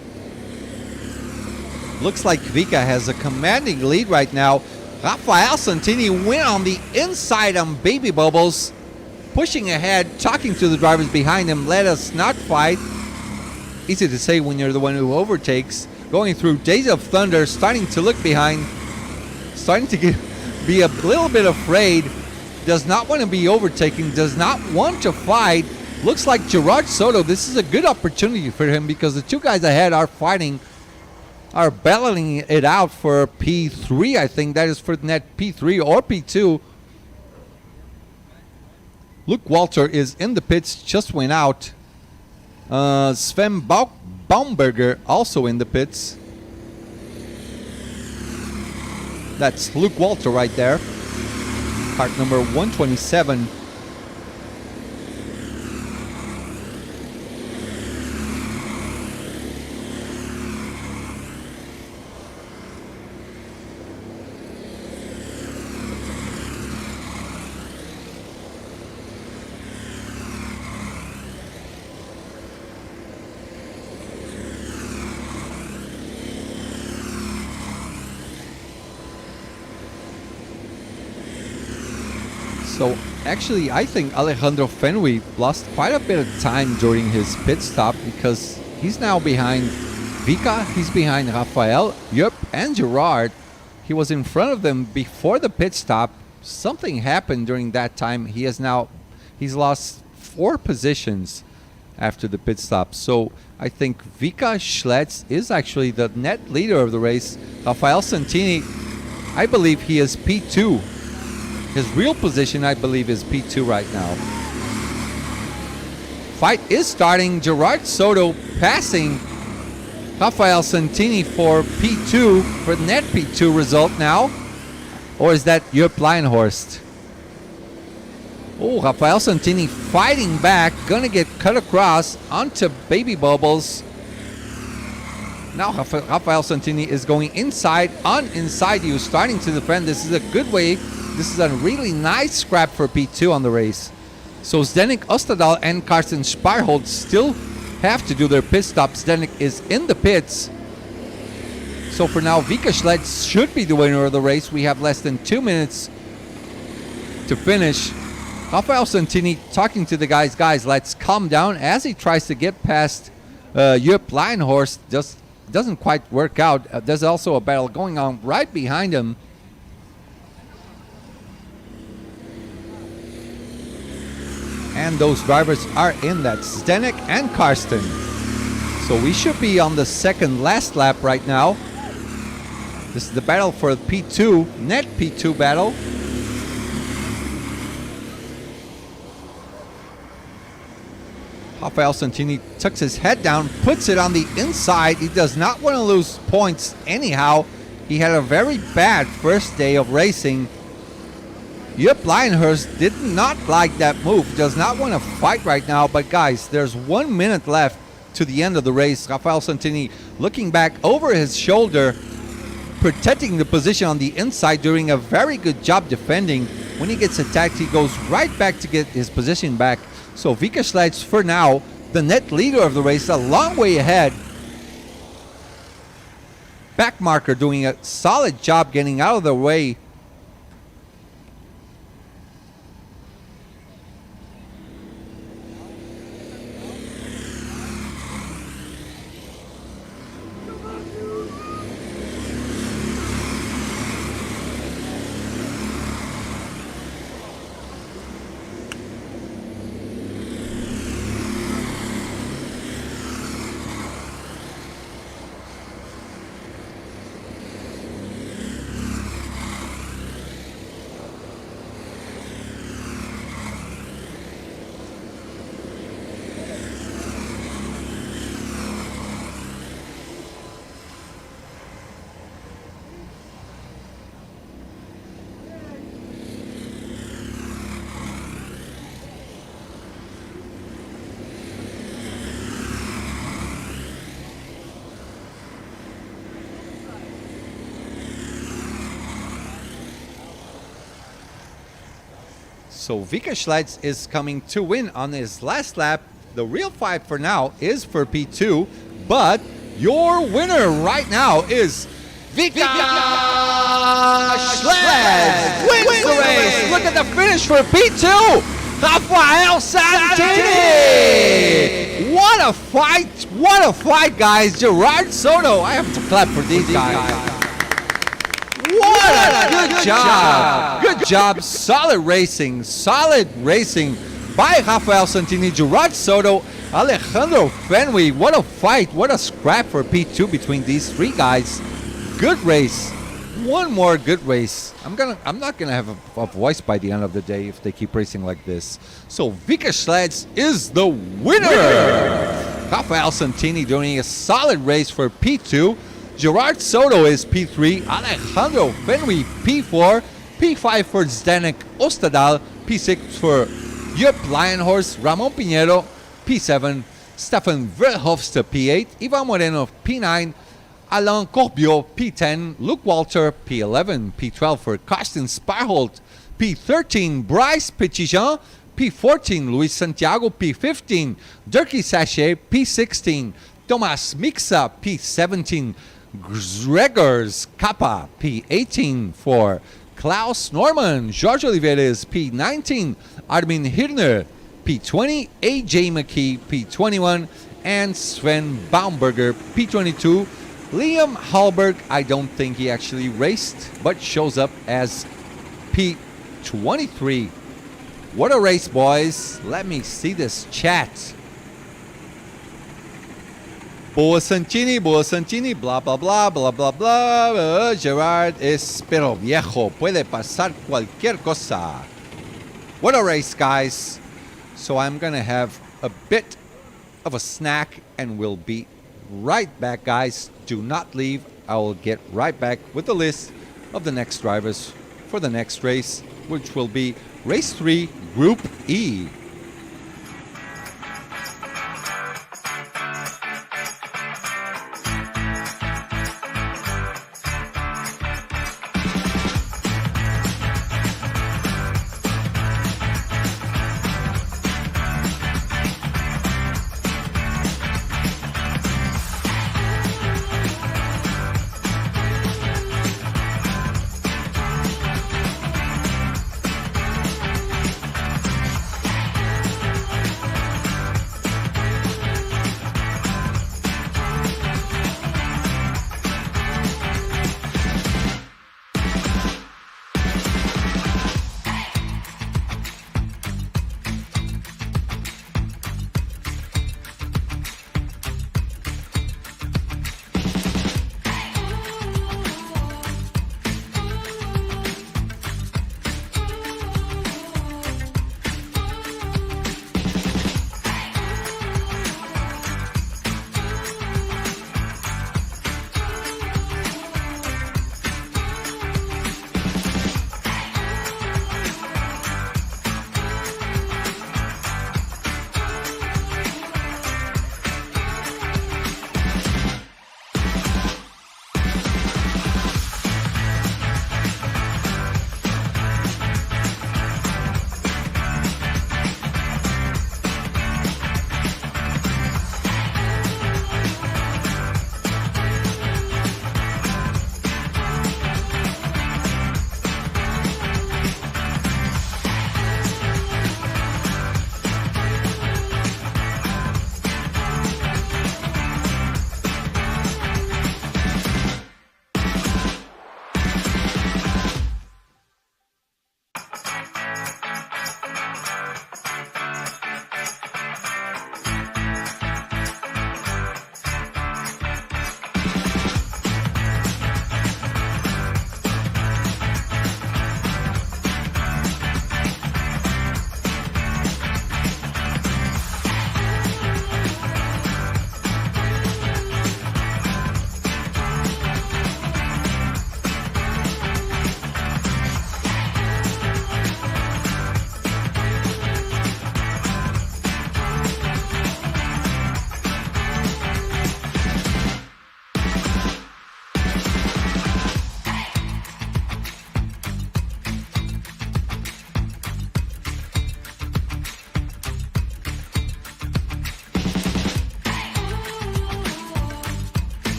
Looks like Vika has a commanding lead right now. Rafael Santini went on the inside on Baby Bubbles, pushing ahead, talking to the drivers behind him. Let us not fight. Easy to say when you're the one who overtakes. Going through Days of Thunder, starting to look behind, starting to be a little bit afraid. Does not want to be overtaken, does not want to fight. Looks like Gerard Soto, this is a good opportunity for him because the two guys ahead are fighting, are battling it out for P3. I think that is for net P3 or P2. Luke Walter is in the pits, just went out. Sven Baumberger also in the pits. That's Luke Walter right there. Part number 127. So actually, I think Alejandro Fenwy lost quite a bit of time during his pit stop because he's now behind Vika, he's behind Rafael, Jupp, and Gerard. He was in front of them before the pit stop. Something happened during that time. He's lost 4 positions after the pit stop. So I think Vika Schletz is actually the net leader of the race. Rafael Santini, I believe he is P2. His real position, I believe, is P2 right now. Fight is starting. Gerard Soto passing Rafael Santini for P2, for net P2 result now. Or is that Jupp Lionhorst? Oh, Rafael Santini fighting back, gonna get cut across onto Baby Bubbles. Now Rafael Santini is going inside you, starting to defend. This is a good way. This is a really nice scrap for P2 on the race. So Zdeněk Ostadal and Karsten Sparholt still have to do their pit stop. Zdeněk is in the pits. So for now, Vika Schlitz should be the winner of the race. We have less than 2 minutes to finish. Rafael Santini talking to the guys, let's calm down, as he tries to get past Jupp Lionhorst. Just doesn't quite work out. There's also a battle going on right behind him. And those drivers are in that, Zdeněk and Karsten. So we should be on the second last lap right now. This is the battle for P2, net P2 battle. Rafael Santini tucks his head down, puts it on the inside. He does not want to lose points anyhow. He had a very bad first day of racing. Jupp Lionhorst did not like that move, does not want to fight right now. But guys, there's 1 minute left to the end of the race. Rafael Santini looking back over his shoulder, protecting the position on the inside, doing a very good job defending. When he gets attacked, he goes right back to get his position back. So Vika Schlitz, for now, the net leader of the race, a long way ahead. Backmarker doing a solid job getting out of the way. So Vika Schlitz is coming to win on his last lap. The real fight for now is for P2, but your winner right now is Vika Schlitz wins the race. Look at the finish for P2. Rafael Santini. What a fight, guys. Gerard Soto. I have to clap for these guys. What a good job. Good job. Solid racing by Rafael Santini, Gerard Soto, Alejandro Fenway. What a fight. What a scrap for P2 between these three guys. Good race. One more good race. I'm not gonna have a voice by the end of the day if they keep racing like this. So Vika Schlitz is the winner. Rafael Santini doing a solid race for P2. Gerard Soto is P3, Alejandro Fenway P4, P5 for Zdeněk Ostadal, P6 for Jupp Lionhorst, Ramon Pinheiro P7, Stefan Verhofstadt P8, Ivan Moreno P9, Alain Corbiot P10, Luke Walter P11, P12 for Karsten Sparholt, P13 Bryce Petitjean, P14 Luis Santiago, P15 Dirkie Sachet, P16 Tomas Mixa, P17 Gregors Kappa, P18 for Klaus Norman, Jorge Oliveira P19, Armin Hirner, P20, AJ McKee, P21, and Sven Baumberger, P22. Liam Hallberg, I don't think he actually raced, but shows up as P23. What a race, boys. Let me see this chat. Boa Santini, bla bla bla, bla bla bla. Gerard es pero viejo, puede pasar cualquier cosa. What a race, guys. So I'm gonna have a bit of a snack and we'll be right back, guys. Do not leave. I will get right back with the list of the next drivers for the next race, which will be race 3, Group E.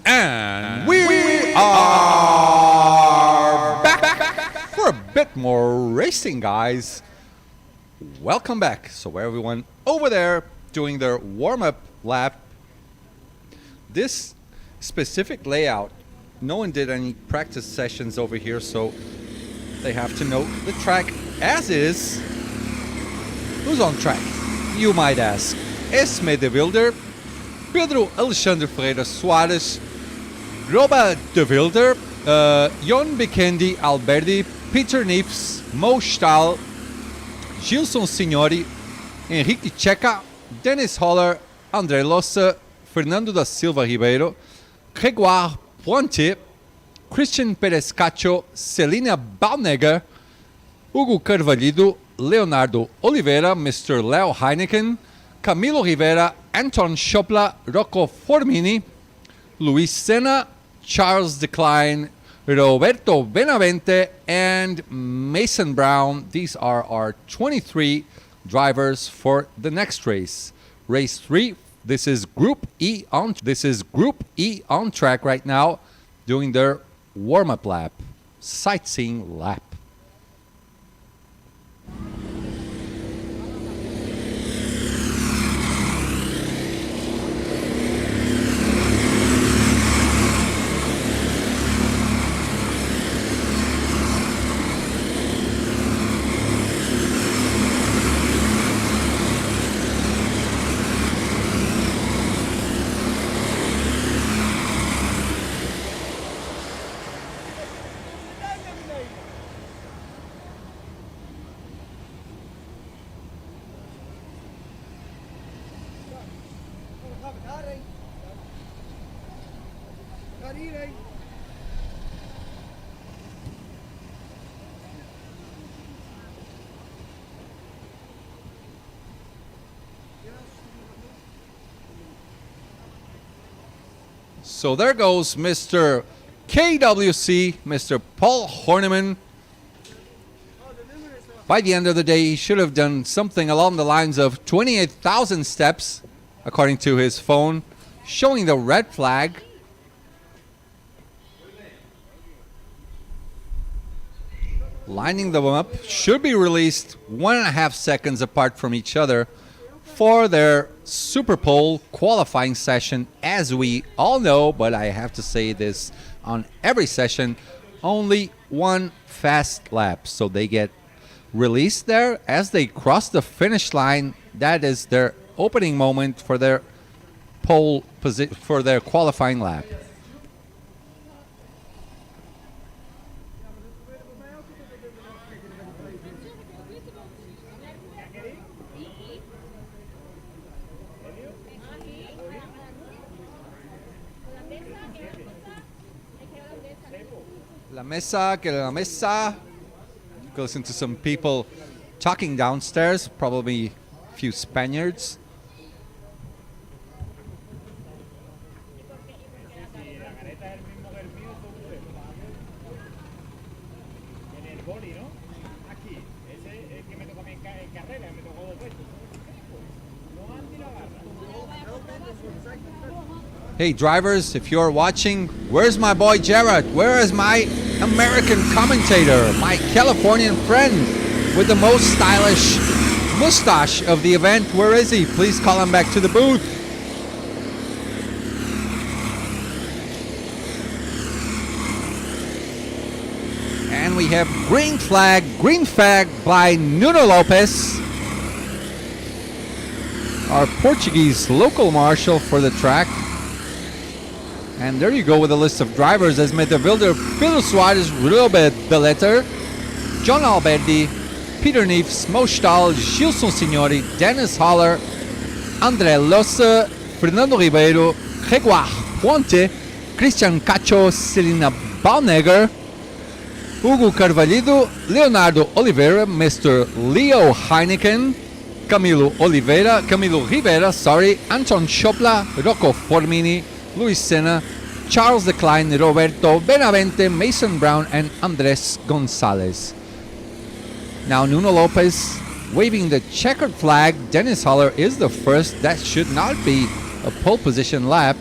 And we are back for a bit more racing, guys. Welcome back. So everyone over there doing their warm-up lap. This specific layout, no one did any practice sessions over here, so they have to know the track as is. Who's on track? You might ask. Esme de Wilder, Pedro Alexandre Ferreira Soares, Roba de Wilder, Jon Bikendi Alberdi, Peter Neefs, Mo Stahl, Gilson Signori, Henrique Checa, Dennis Holler, André Lossa, Fernando da Silva Ribeiro, Grégoire Pointier, Christian Perez Cacho, Celina Balnegger, Hugo Carvalhido, Leonardo Oliveira, Mr. Leo Heineken, Camilo Rivera, Anton Schopla, Rocco Formini, Luis Senna, Charles Decline, Roberto Benavente, and Mason Brown. These are our 23 drivers for the next race. Race 3. This is Group E on track right now, doing their warm-up lap, sightseeing lap. So there goes Mr. KWC, Mr. Paul Horniman. By the end of the day, he should have done something along the lines of 28,000 steps, according to his phone, showing the red flag. Lining them up, should be released 1.5 seconds apart from each other for their Super Pole qualifying session. As we all know, but I have to say this on every session, only one fast lap. So they get released there as they cross the finish line. That is their opening moment for their pole position, for their qualifying lap. La mesa, que la mesa. You can listen to some people talking downstairs, probably a few Spaniards. Hey drivers, if you're watching, where's my boy Jared? Where is my American commentator, my Californian friend with the most stylish mustache of the event? Where is he? Please call him back to the booth. And we have green flag by Nuno Lopez, our Portuguese local marshal for the track. And there you go with a list of drivers: Esme de Wilder, Pedro Soares, Robert Beleter, John Alberti, Peter Neefs, Mo Stahl, Gilson Signori, Dennis Holler, André Lossa, Fernando Ribeiro, Grégoire Pointe, Christian Cacho, Celina Balnegger, Hugo Carvalhido, Leonardo Oliveira, Mr. Leo Heineken, Camilo Rivera, Anton Schopla, Rocco Formini, Luis Senna, Charles Decline, Roberto Benavente, Mason Brown, and Andres Gonzalez. Now Nuno Lopez waving the checkered flag. Dennis Holler is the first. That should not be a pole position lap.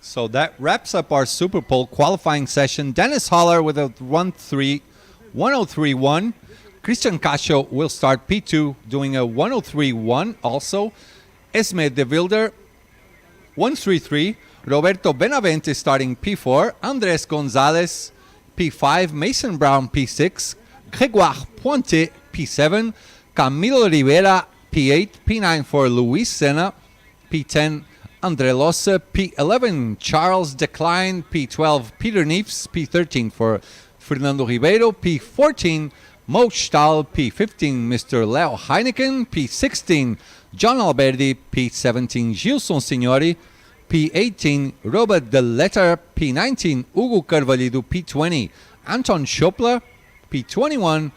So that wraps up our Super Bowl qualifying session. Dennis Holler with a 1031. Christian Casio will start P2 doing a 1031 also. Esme de Wilder 133. Roberto Benavente starting P4. Andres Gonzalez P5. Mason Brown P6. Grégoire Pointe P7. Camilo Rivera P8. P9 for Luis Sena. P10 Andre Losse, P11, Charles Decline, P12, Peter Neefs, P13 for Fernando Ribeiro, P14, Mo Stahl, P15, Mr. Leo Heineken, P16, John Alberti, P17, Gilson Signori, P18, Robert De Letter, P19, Hugo Carvalho, P20, Anton Schopler, P21,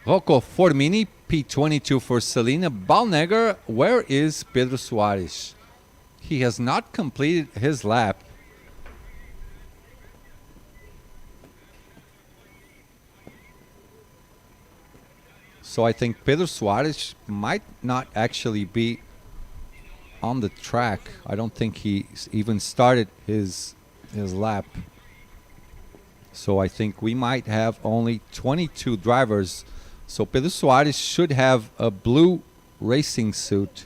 Rocco Formini, P22 for Selena Balnegger. Where is Pedro Soares? He has not completed his lap. So I think Pedro Soares might not actually be on the track. I don't think he's even started his lap. So I think we might have only 22 drivers. So Pedro Soares should have a blue racing suit.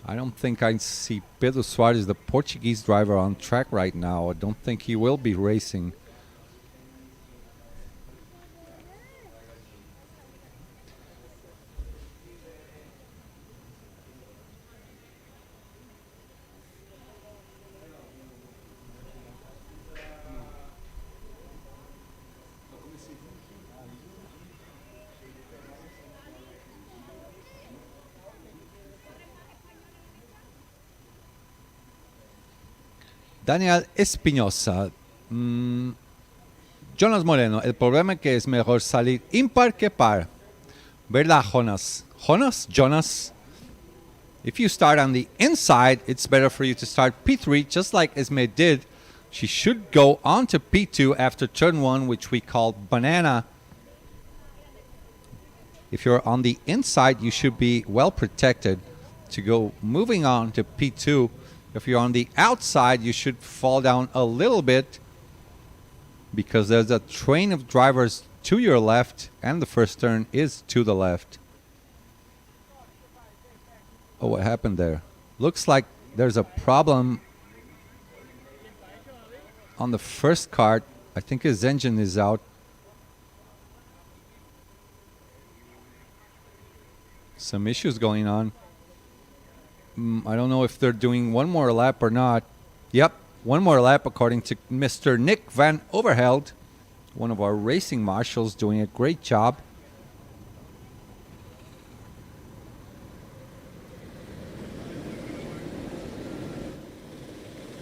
I don't think I see Pedro Soares, the Portuguese driver, on track right now. I don't think he will be racing. Daniel Espinosa. Jonas Moreno, el problema es que es mejor salir impar que par. ¿Verdad, Jonas? Jonas? If you start on the inside, it's better for you to start P3, just like Esme did. She should go on to P2 after turn 1, which we call banana. If you're on the inside, you should be well protected to go moving on to P2. If you're on the outside, you should fall down a little bit because there's a train of drivers to your left and the first turn is to the left. Oh, what happened there? Looks like there's a problem on the first kart. I think his engine is out. Some issues going on. I don't know if they're doing one more lap or not. Yep, one more lap according to Mr. Nick Van Overheld, one of our racing marshals, doing a great job.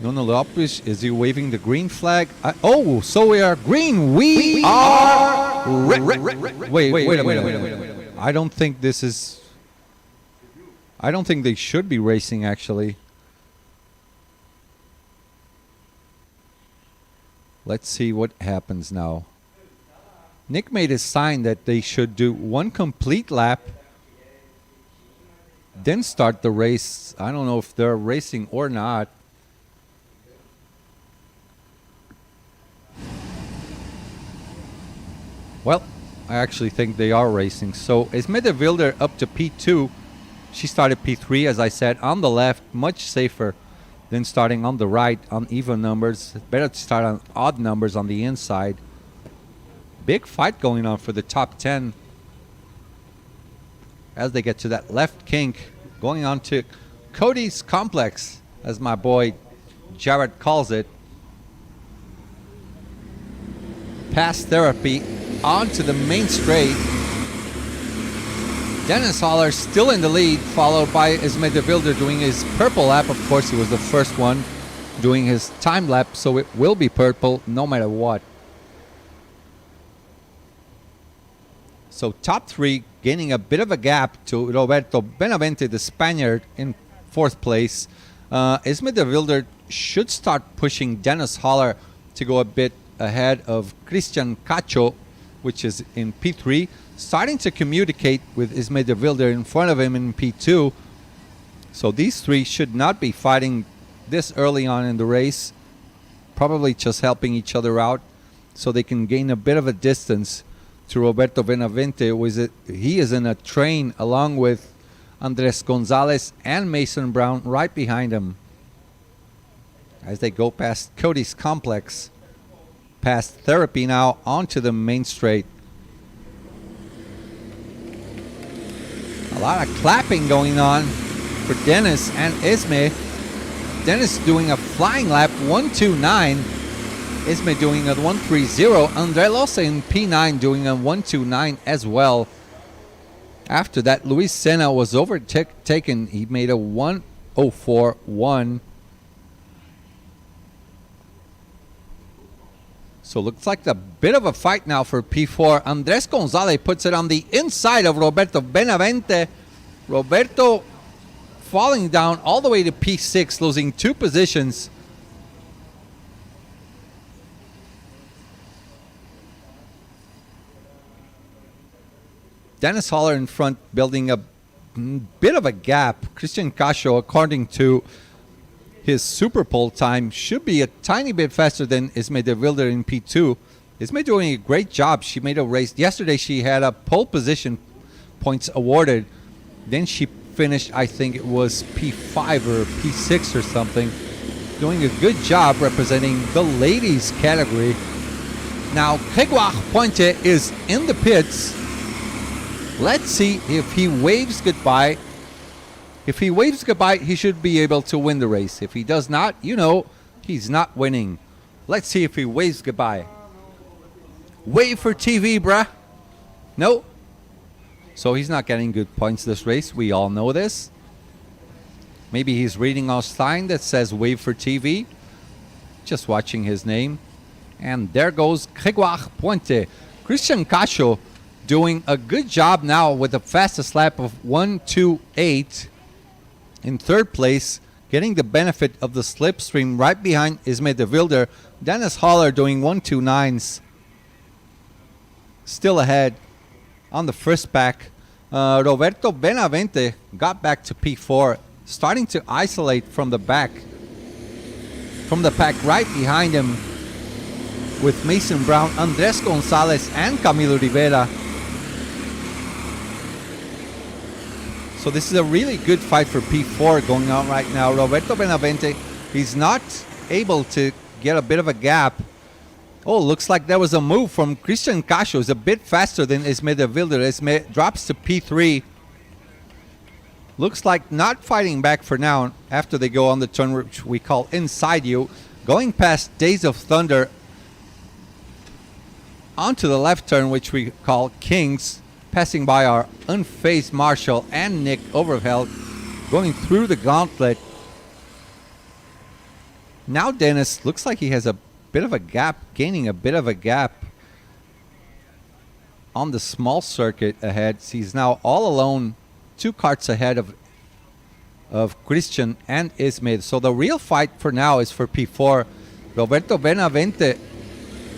Nuno Lopes, is he waving the green flag? Oh, so we are green. We are Wait a minute. I don't think this is... I don't think they should be racing, actually. Let's see what happens now. Nick made a sign that they should do one complete lap, then start the race. I don't know if they're racing or not. Well, I actually think they are racing. So Esme de Wilder up to P2. She started P3, as I said, on the left, much safer than starting on the right on even numbers. Better to start on odd numbers on the inside. Big fight going on for the top 10 as they get to that left kink, going on to Cody's Complex, as my boy Jared calls it. past Therapy onto the main straight. Dennis Holler still in the lead, followed by Ismay de Wilder doing his purple lap. Of course, he was the first one doing his time lap, so it will be purple no matter what. So top three gaining a bit of a gap to Roberto Benavente, the Spaniard, in fourth place. Ismay de Wilder should start pushing Dennis Holler to go a bit ahead of Christian Cacho, which is in P3, starting to communicate with Ismay de Wilder in front of him in P2. So these three should not be fighting this early on in the race, probably just helping each other out so they can gain a bit of a distance to Roberto Benavente. He is in a train along with Andres Gonzalez and Mason Brown right behind him as they go past Cody's Complex, past Therapy now onto the main straight. A lot of clapping going on for Dennis and Ismay. Dennis doing a flying lap, 1:29. Ismay doing a 1:30. Andre Losa in P9 doing a 1:29 as well. After that, Luis Senna was overtaken. He made a 1:04.1. So looks like a bit of a fight now for P4. Andres Gonzalez puts it on the inside of Roberto Benavente. Roberto falling down all the way to P6, losing 2 positions. Dennis Holler in front, building a bit of a gap. Christian Cacho, according to his Super Pole time, should be a tiny bit faster than Ismay de Wilder in P2. Ismay doing a great job. She made a race. Yesterday she had a pole position points awarded. Then she finished, I think it was P5 or P6 or something. Doing a good job representing the ladies category. Now, Grégoire Pointe is in the pits. Let's see if he waves goodbye. If he waves goodbye, he should be able to win the race. If he does not, you know, he's not winning. Let's see if he waves goodbye. Wave for TV, bruh. No. So he's not getting good points this race. We all know this. Maybe he's reading a sign that says wave for TV. Just watching his name. And there goes Grégoire Pointe. Christian Cacho doing a good job now with the fastest lap of 1:28 in third place, getting the benefit of the slipstream right behind Ismay de Wilder. Dennis Holler doing 1:29s, still ahead on the first pack. Roberto Benavente got back to P4, starting to isolate from the back, from the pack right behind him, with Mason Brown, Andres Gonzalez, and Camilo Rivera. So this is a really good fight for P4 going on right now. Roberto Benavente, he's not able to get a bit of a gap. Oh, looks like there was a move from Christian Cacho. It's a bit faster than Ismay de Wilder. Ismay drops to P3. Looks like not fighting back for now after they go on the turn which we call Inside You. Going past Days of Thunder onto the left turn which we call Kings. Passing by our unfazed Marshall and Nick Overveld, going through the gauntlet. Now Dennis looks like he has a bit of a gap, gaining a bit of a gap on the small circuit ahead. He's now all alone, 2 karts ahead of Christian and Ismay. So the real fight for now is for P4. Roberto Benavente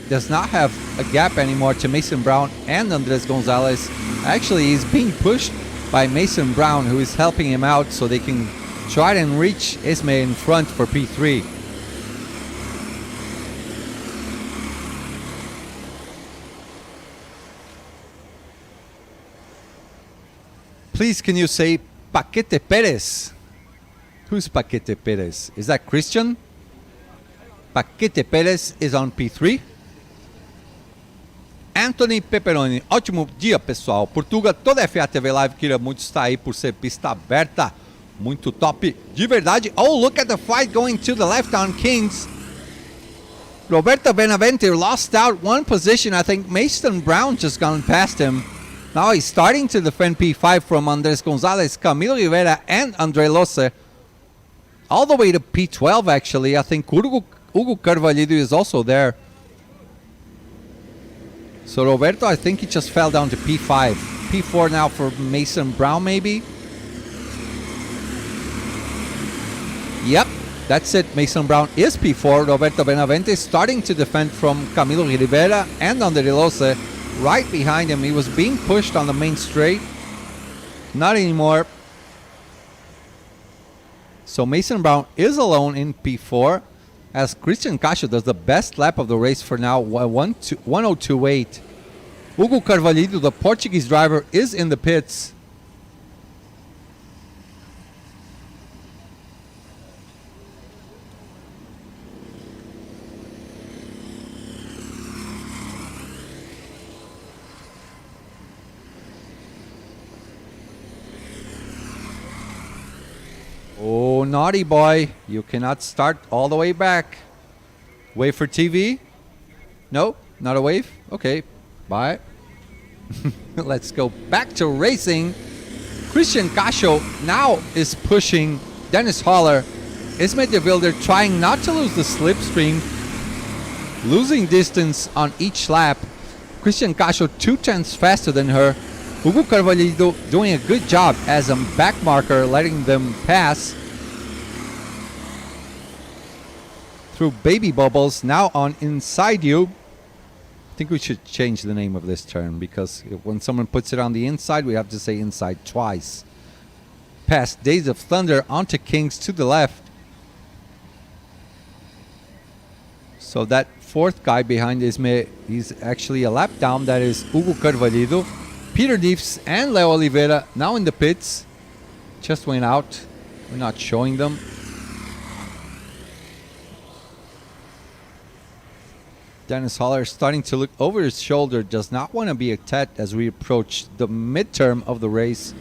does not have a gap anymore to Mason Brown and Andres Gonzalez. Actually, he's being pushed by Mason Brown, who is helping him out so they can try and reach Ismay in front for P3. Please, can you say Paquete Perez? Who's Paquete Perez? Is that Christian? Paquete Perez is on P3. Anthony Pepperoni, ótimo dia pessoal. Portuga, toda a FA TV Live queria muito estar aí por ser pista aberta. Muito top, de verdade. Oh, look at the fight going to the left on Kings. Roberto Benavente lost out one position. I think Mason Brown just gone past him. Now he's starting to defend P5 from Andres Gonzalez, Camilo Rivera, and Andre Loce. All the way to P12, actually. I think Hugo Carvalho is also there. So Roberto, I think he just fell down to P5. P4 now for Mason Brown, maybe? Yep, that's it. Mason Brown is P4. Roberto Benavente starting to defend from Camilo Rivera and Andre Loce. Right behind him, he was being pushed on the main straight. Not anymore. So Mason Brown is alone in P4 as Christian Casio does the best lap of the race for now, 1:02.8. Hugo Carvalho, the Portuguese driver, is in the pits. Oh, naughty boy. You cannot start all the way back. Wave for TV? No, not a wave? Okay, bye. Let's go back to racing. Christian Casio now is pushing Dennis Holler. Ismay de Wilder trying not to lose the slipstream. Losing distance on each lap. Christian Casio 2/10 faster than her. Hugo Carvalho doing a good job as a back marker, letting them pass through baby bubbles. Now on Inside You. I think we should change the name of this turn because when someone puts it on the inside, we have to say inside twice. Past Days of Thunder onto Kings to the left. So that fourth guy behind Ismay, he's actually a lap down. That is Hugo Carvalho. Peter Diefs and Leo Oliveira now in the pits. Just went out. We're not showing them. Dennis Holler starting to look over his shoulder. Does not want to be attacked as we approach the midterm of the race.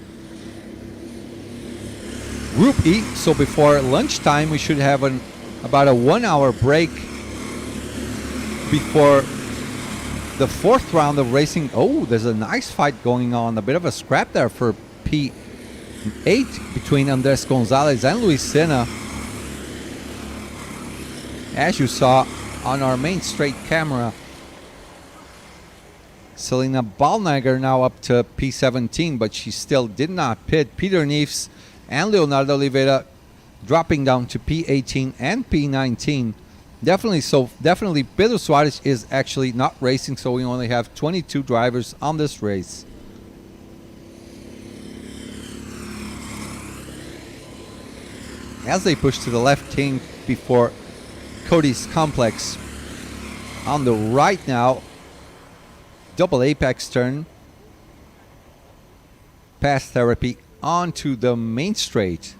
Group E. So before lunchtime, we should have about a 1 hour break before the fourth round of racing. Oh, there's a nice fight going on. A bit of a scrap there for P8 between Andres Gonzalez and Luis Senna. As you saw on our main straight camera, Selena Ballnagger now up to P17, but she still did not pit. Peter Neefs and Leonardo Oliveira dropping down to P18 and P19. Definitely Pedro Suarez is actually not racing, so we only have 22 drivers on this race. As they push to the left, King before Cody's Complex. On the right now, double apex turn. Past Therapy onto the main straight.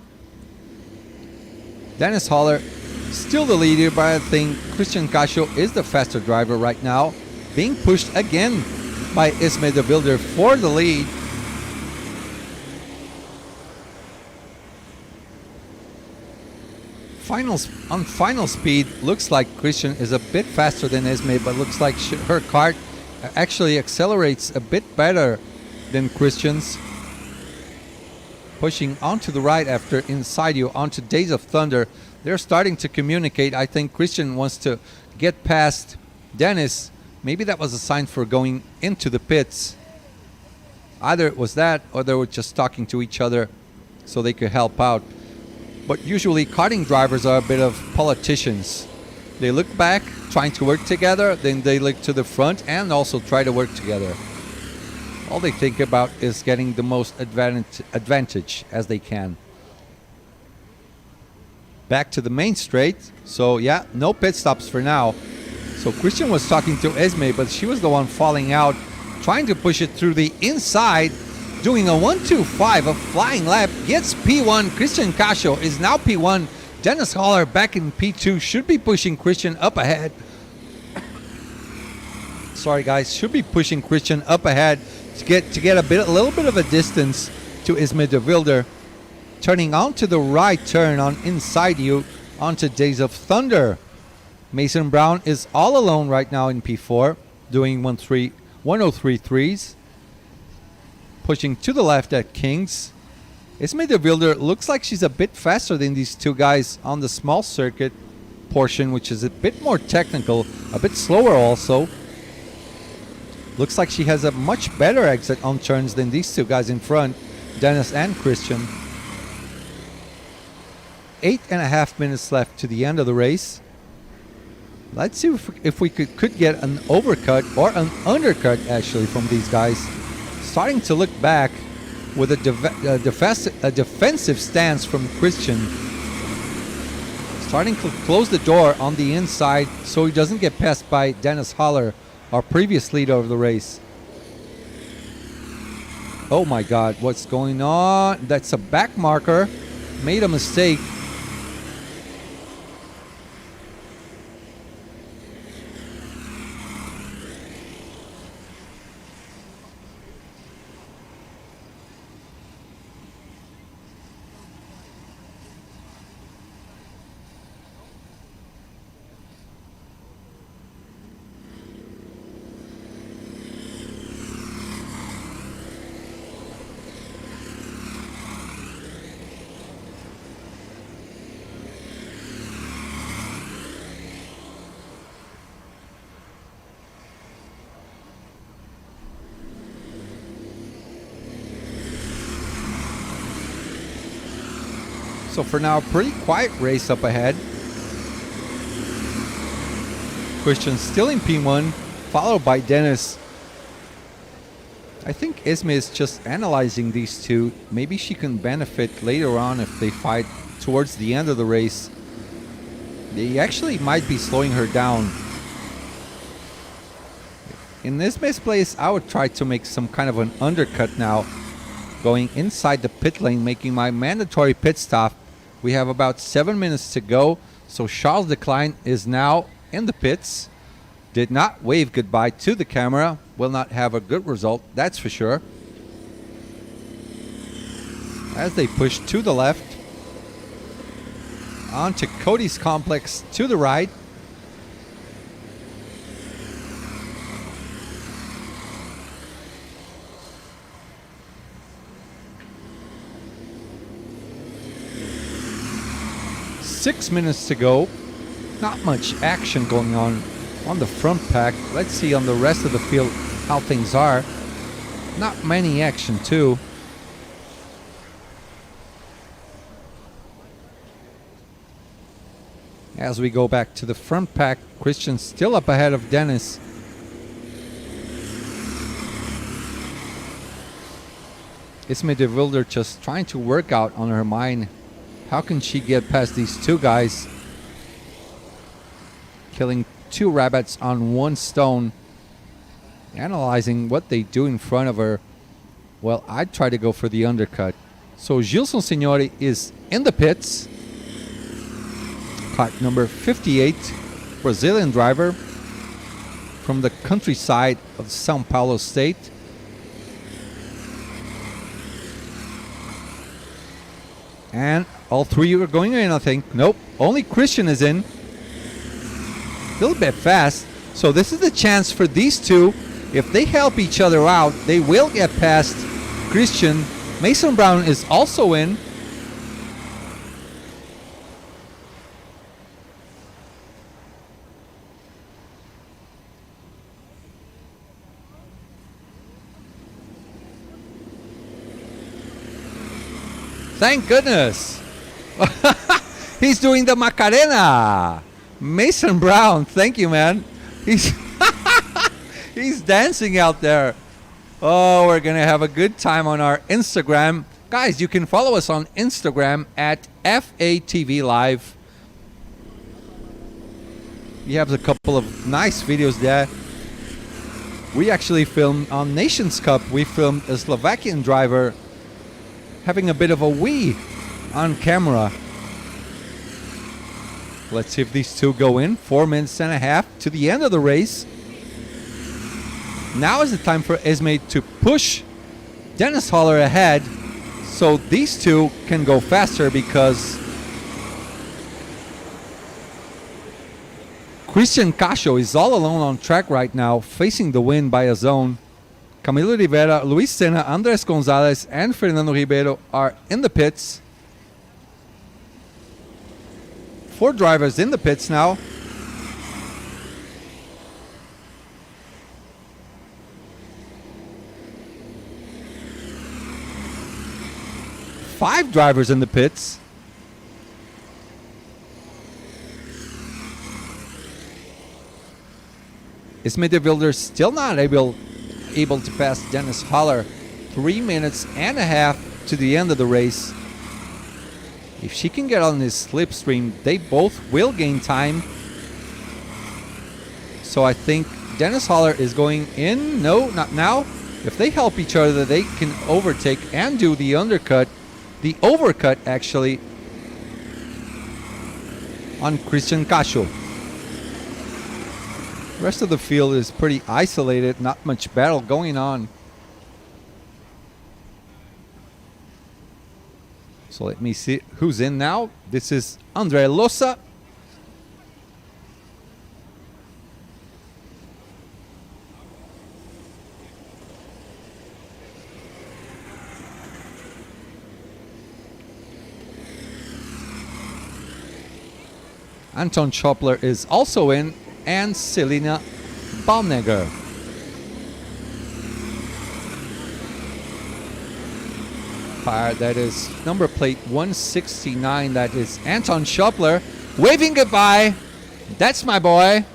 Dennis Holler still the leader, but I think Christian Casio is the faster driver right now. Being pushed again by Ismay de Wilder for the lead. On final speed, looks like Christian is a bit faster than Ismay, but looks like her kart actually accelerates a bit better than Christian's. Pushing onto the right after Inside You onto Days of Thunder. They're starting to communicate. I think Christian wants to get past Dennis. Maybe that was a sign for going into the pits. Either it was that or they were just talking to each other so they could help out. But usually karting drivers are a bit of politicians. They look back, trying to work together, then they look to the front and also try to work together. All they think about is getting the most advantage as they can. Back to the main straight. So yeah, no pit stops for now. So Christian was talking to Ismay, but she was the one falling out, trying to push it through the inside, doing a 1.25, a flying lap, gets P1. Christian Casio is now P1. Dennis Holler back in P2, should be pushing Christian up ahead. Sorry guys, should be pushing Christian up ahead to get a little bit of a distance to Ismay de Wilder. Turning onto the right turn on Inside You onto Days of Thunder. Mason Brown is all alone right now in P4, doing 103 threes. Pushing to the left at Kings. Esme de Wilder looks like she's a bit faster than these two guys on the small circuit portion, which is a bit more technical, a bit slower also. Looks like she has a much better exit on turns than these two guys in front, Dennis and Christian. 8.5 minutes left to the end of the race. Let's see if we could get an overcut or an undercut actually from these guys. Starting to look back with a defensive stance from Christian. Starting to close the door on the inside so he doesn't get passed by Dennis Holler, our previous leader of the race. Oh my God, what's going on? That's a back marker. Made a mistake. So for now, pretty quiet race up ahead. Christian still in P1, followed by Dennis. I think Esme is just analyzing these two. Maybe she can benefit later on if they fight towards the end of the race. They actually might be slowing her down. In Esme's place, I would try to make some kind of an undercut now. Going inside the pit lane, making my mandatory pit stop. We have about 7 minutes to go. So Charles Decline is now in the pits. Did not wave goodbye to the camera. Will not have a good result, that's for sure. As they push to the left. On to Cody's complex to the right. Six minutes to go. Not much action going on the front pack. Let's see on the rest of the field how things are. Not many action too. As we go back to the front pack, Christian still up ahead of Dennis. Esme de Wilder just trying to work out on her mind. How can she get past these two guys? Killing two rabbits on one stone. Analyzing what they do in front of her. Well, I'd try to go for the undercut. So Gilson Signori is in the pits. Kart number 58, Brazilian driver from the countryside of São Paulo state. And all three are going in, I think. Nope, only Christian is in. A little bit fast. So this is the chance for these two. If they help each other out, they will get past Christian. Mason Brown is also in. Thank goodness. He's doing the Macarena. Mason Brown, thank you, man. He's he's dancing out there. Oh, we're going to have a good time on our Instagram. Guys, you can follow us on Instagram at FATV Live. We have a couple of nice videos there. We actually filmed on Nations Cup. We filmed a Slovakian driver having a bit of a wee on camera. Let's see if these two go in. 4 minutes and a half to the end of the race. Now is the time for Esme to push Dennis Holler ahead so these two can go faster, because Christian Casio is all alone on track right now, facing the win by a zone. Camilo Rivera, Luis Senna, Andres Gonzalez, and Fernando Ribeiro are in the pits. 4 drivers in the pits now. Five drivers in the pits. Ismay de Wilder still not able to pass Dennis Haller. 3 minutes and a half to the end of the race. If she can get on this slipstream, they both will gain time. So I think Dennis Haller is going in. No, not now. If they help each other, they can overtake and do the undercut. The overcut, actually, on Christian Casio. The rest of the field is pretty isolated. Not much battle going on. So let me see who's in now. This is Andre Losa. Anton Schopler is also in, and Selina Balnegger. That is number plate 169. That is Anton Schopler waving goodbye. That's my boy.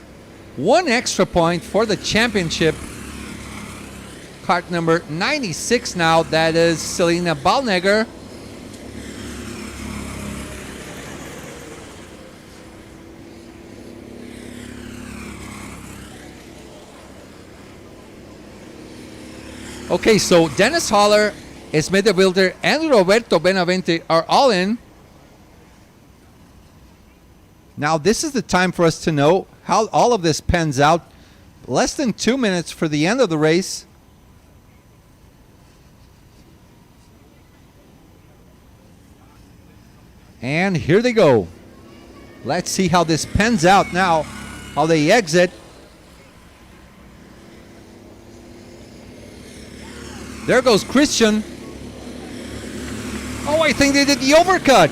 1 extra point for the championship. Kart number 96 now. That is Selina Balnegger. Okay, so Dennis Haller, Ismay de Wilder, and Roberto Benavente are all in. Now this is the time for us to know how all of this pans out. Less than 2 minutes for the end of the race. And here they go. Let's see how this pans out now, how they exit. There goes Christian. Oh, I think they did the overcut.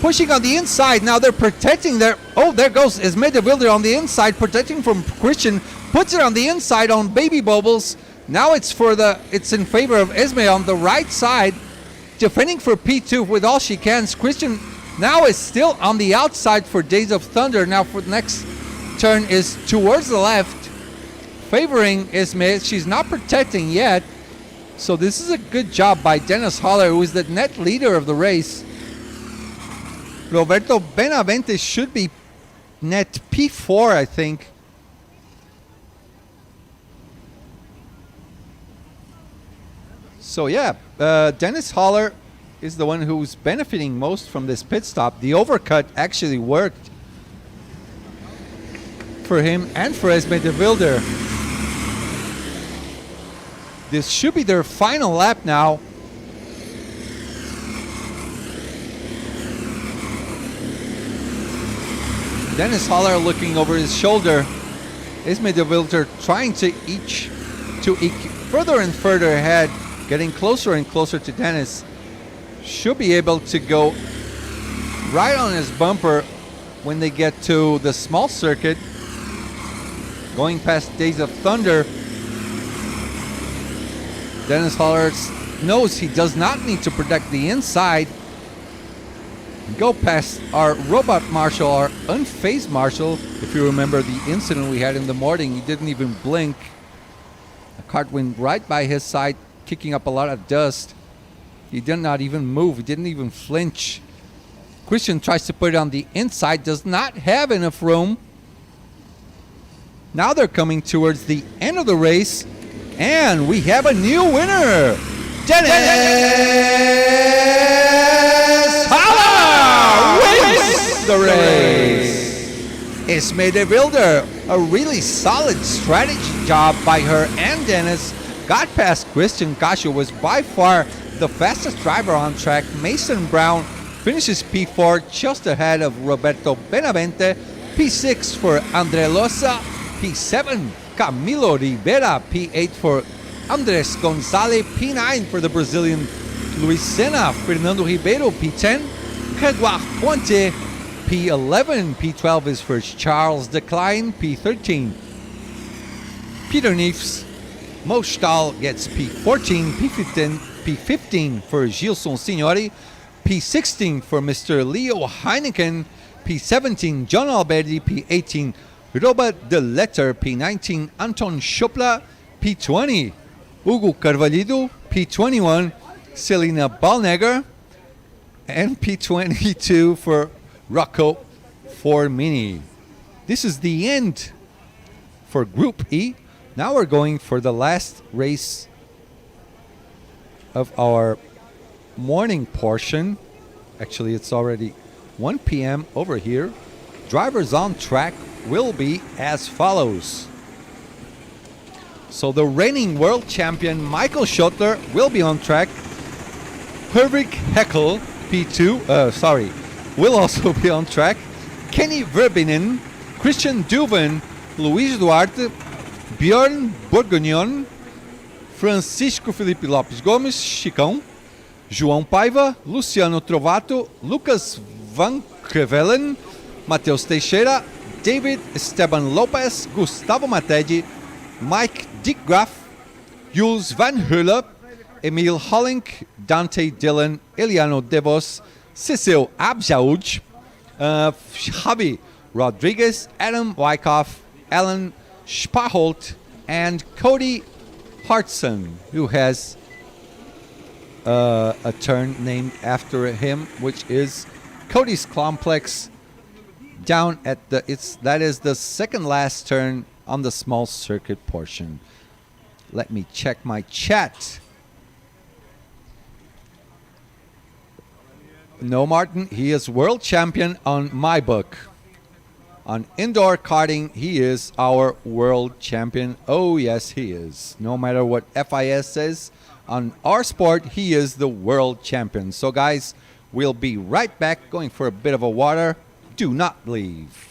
Pushing on the inside. Now they're protecting their... Oh, there goes Ismay de Wilder on the inside, protecting from Christian. Puts it on the inside on Baby Bubbles. Now it's in favor of Ismay on the right side. Defending for P2 with all she can. Christian now is still on the outside for Days of Thunder. Now for the next turn is towards the left. Favoring Ismay. She's not protecting yet. So this is a good job by Dennis Haller, who is the net leader of the race. Roberto Benavente should be net P4, I think. So yeah, Dennis Haller is the one who's benefiting most from this pit stop. The overcut actually worked for him and for Ismay de Wilder. This should be their final lap now. Dennis Haller looking over his shoulder. Ismay de Wilder trying to eke further and further ahead, getting closer and closer to Dennis. Should be able to go right on his bumper when they get to the small circuit. Going past Days of Thunder. Dennis Haller knows he does not need to protect the inside. Go past our robot marshal, our unfazed marshal. If you remember the incident we had in the morning, he didn't even blink. The cart went right by his side, kicking up a lot of dust. He did not even move. He didn't even flinch. Christian tries to put it on the inside, does not have enough room. Now they're coming towards the end of the race. And we have a new winner, Dennis Haller wins the race. Ismay de Wilder, a really solid strategy job by her and Dennis. Got past Christian Casio, was by far the fastest driver on track. Mason Brown finishes P4 just ahead of Roberto Benavente. P6 for Andre Losa. P7, Camilo Rivera. P8 for Andres Gonzalez. P9 for the Brazilian Luis Senna. Fernando Ribeiro. P10, Gregoire Ponte. P11, P12 is for Charles Decline. P13, Peter Neefs. Mo Stahl gets P14, P15 for Gilson Signori, P16 for Mr. Leo Heineken, P17 John Alberti, P18 Robert De Letter, P19 Anton Schopla, P20 Hugo Carvalho, P21 Selena Balnegger, and P22 for Rocco Formini. This is the end for Group E. Now we're going for the last race of our morning portion. Actually, it's already 1 p.m. over here. Drivers on track will be as follows. So the reigning world champion Michael Schottler will be on track. Herwig Heckel, P2, will also be on track. Kenny Verbinen, Christian Duven, Luiz Duarte, Björn Bourguignon, Francisco Felipe Lopes Gomes, Chicão, João Paiva, Luciano Trovato, Lucas Van Crevelen, Matheus Teixeira, David Esteban Lopez, Gustavo Matedi, Mike Dickgraff, Jules Van Heulen, Emil Hollink, Dante Dillon, Eliano Devos, Cecil Abjaouj, Javi Rodriguez, Adam Wyckoff, Alan Sparholt, and Cody Hartson, who has a turn named after him, which is Cody's Complex down at that is the second last turn on the small circuit portion. Let me check my chat. No, Martin, he is world champion on my book. On indoor karting, he is our world champion. Oh, yes, he is. No matter what FIS says, on our sport, he is the world champion. So, guys, we'll be right back, going for a bit of a water. Do not leave.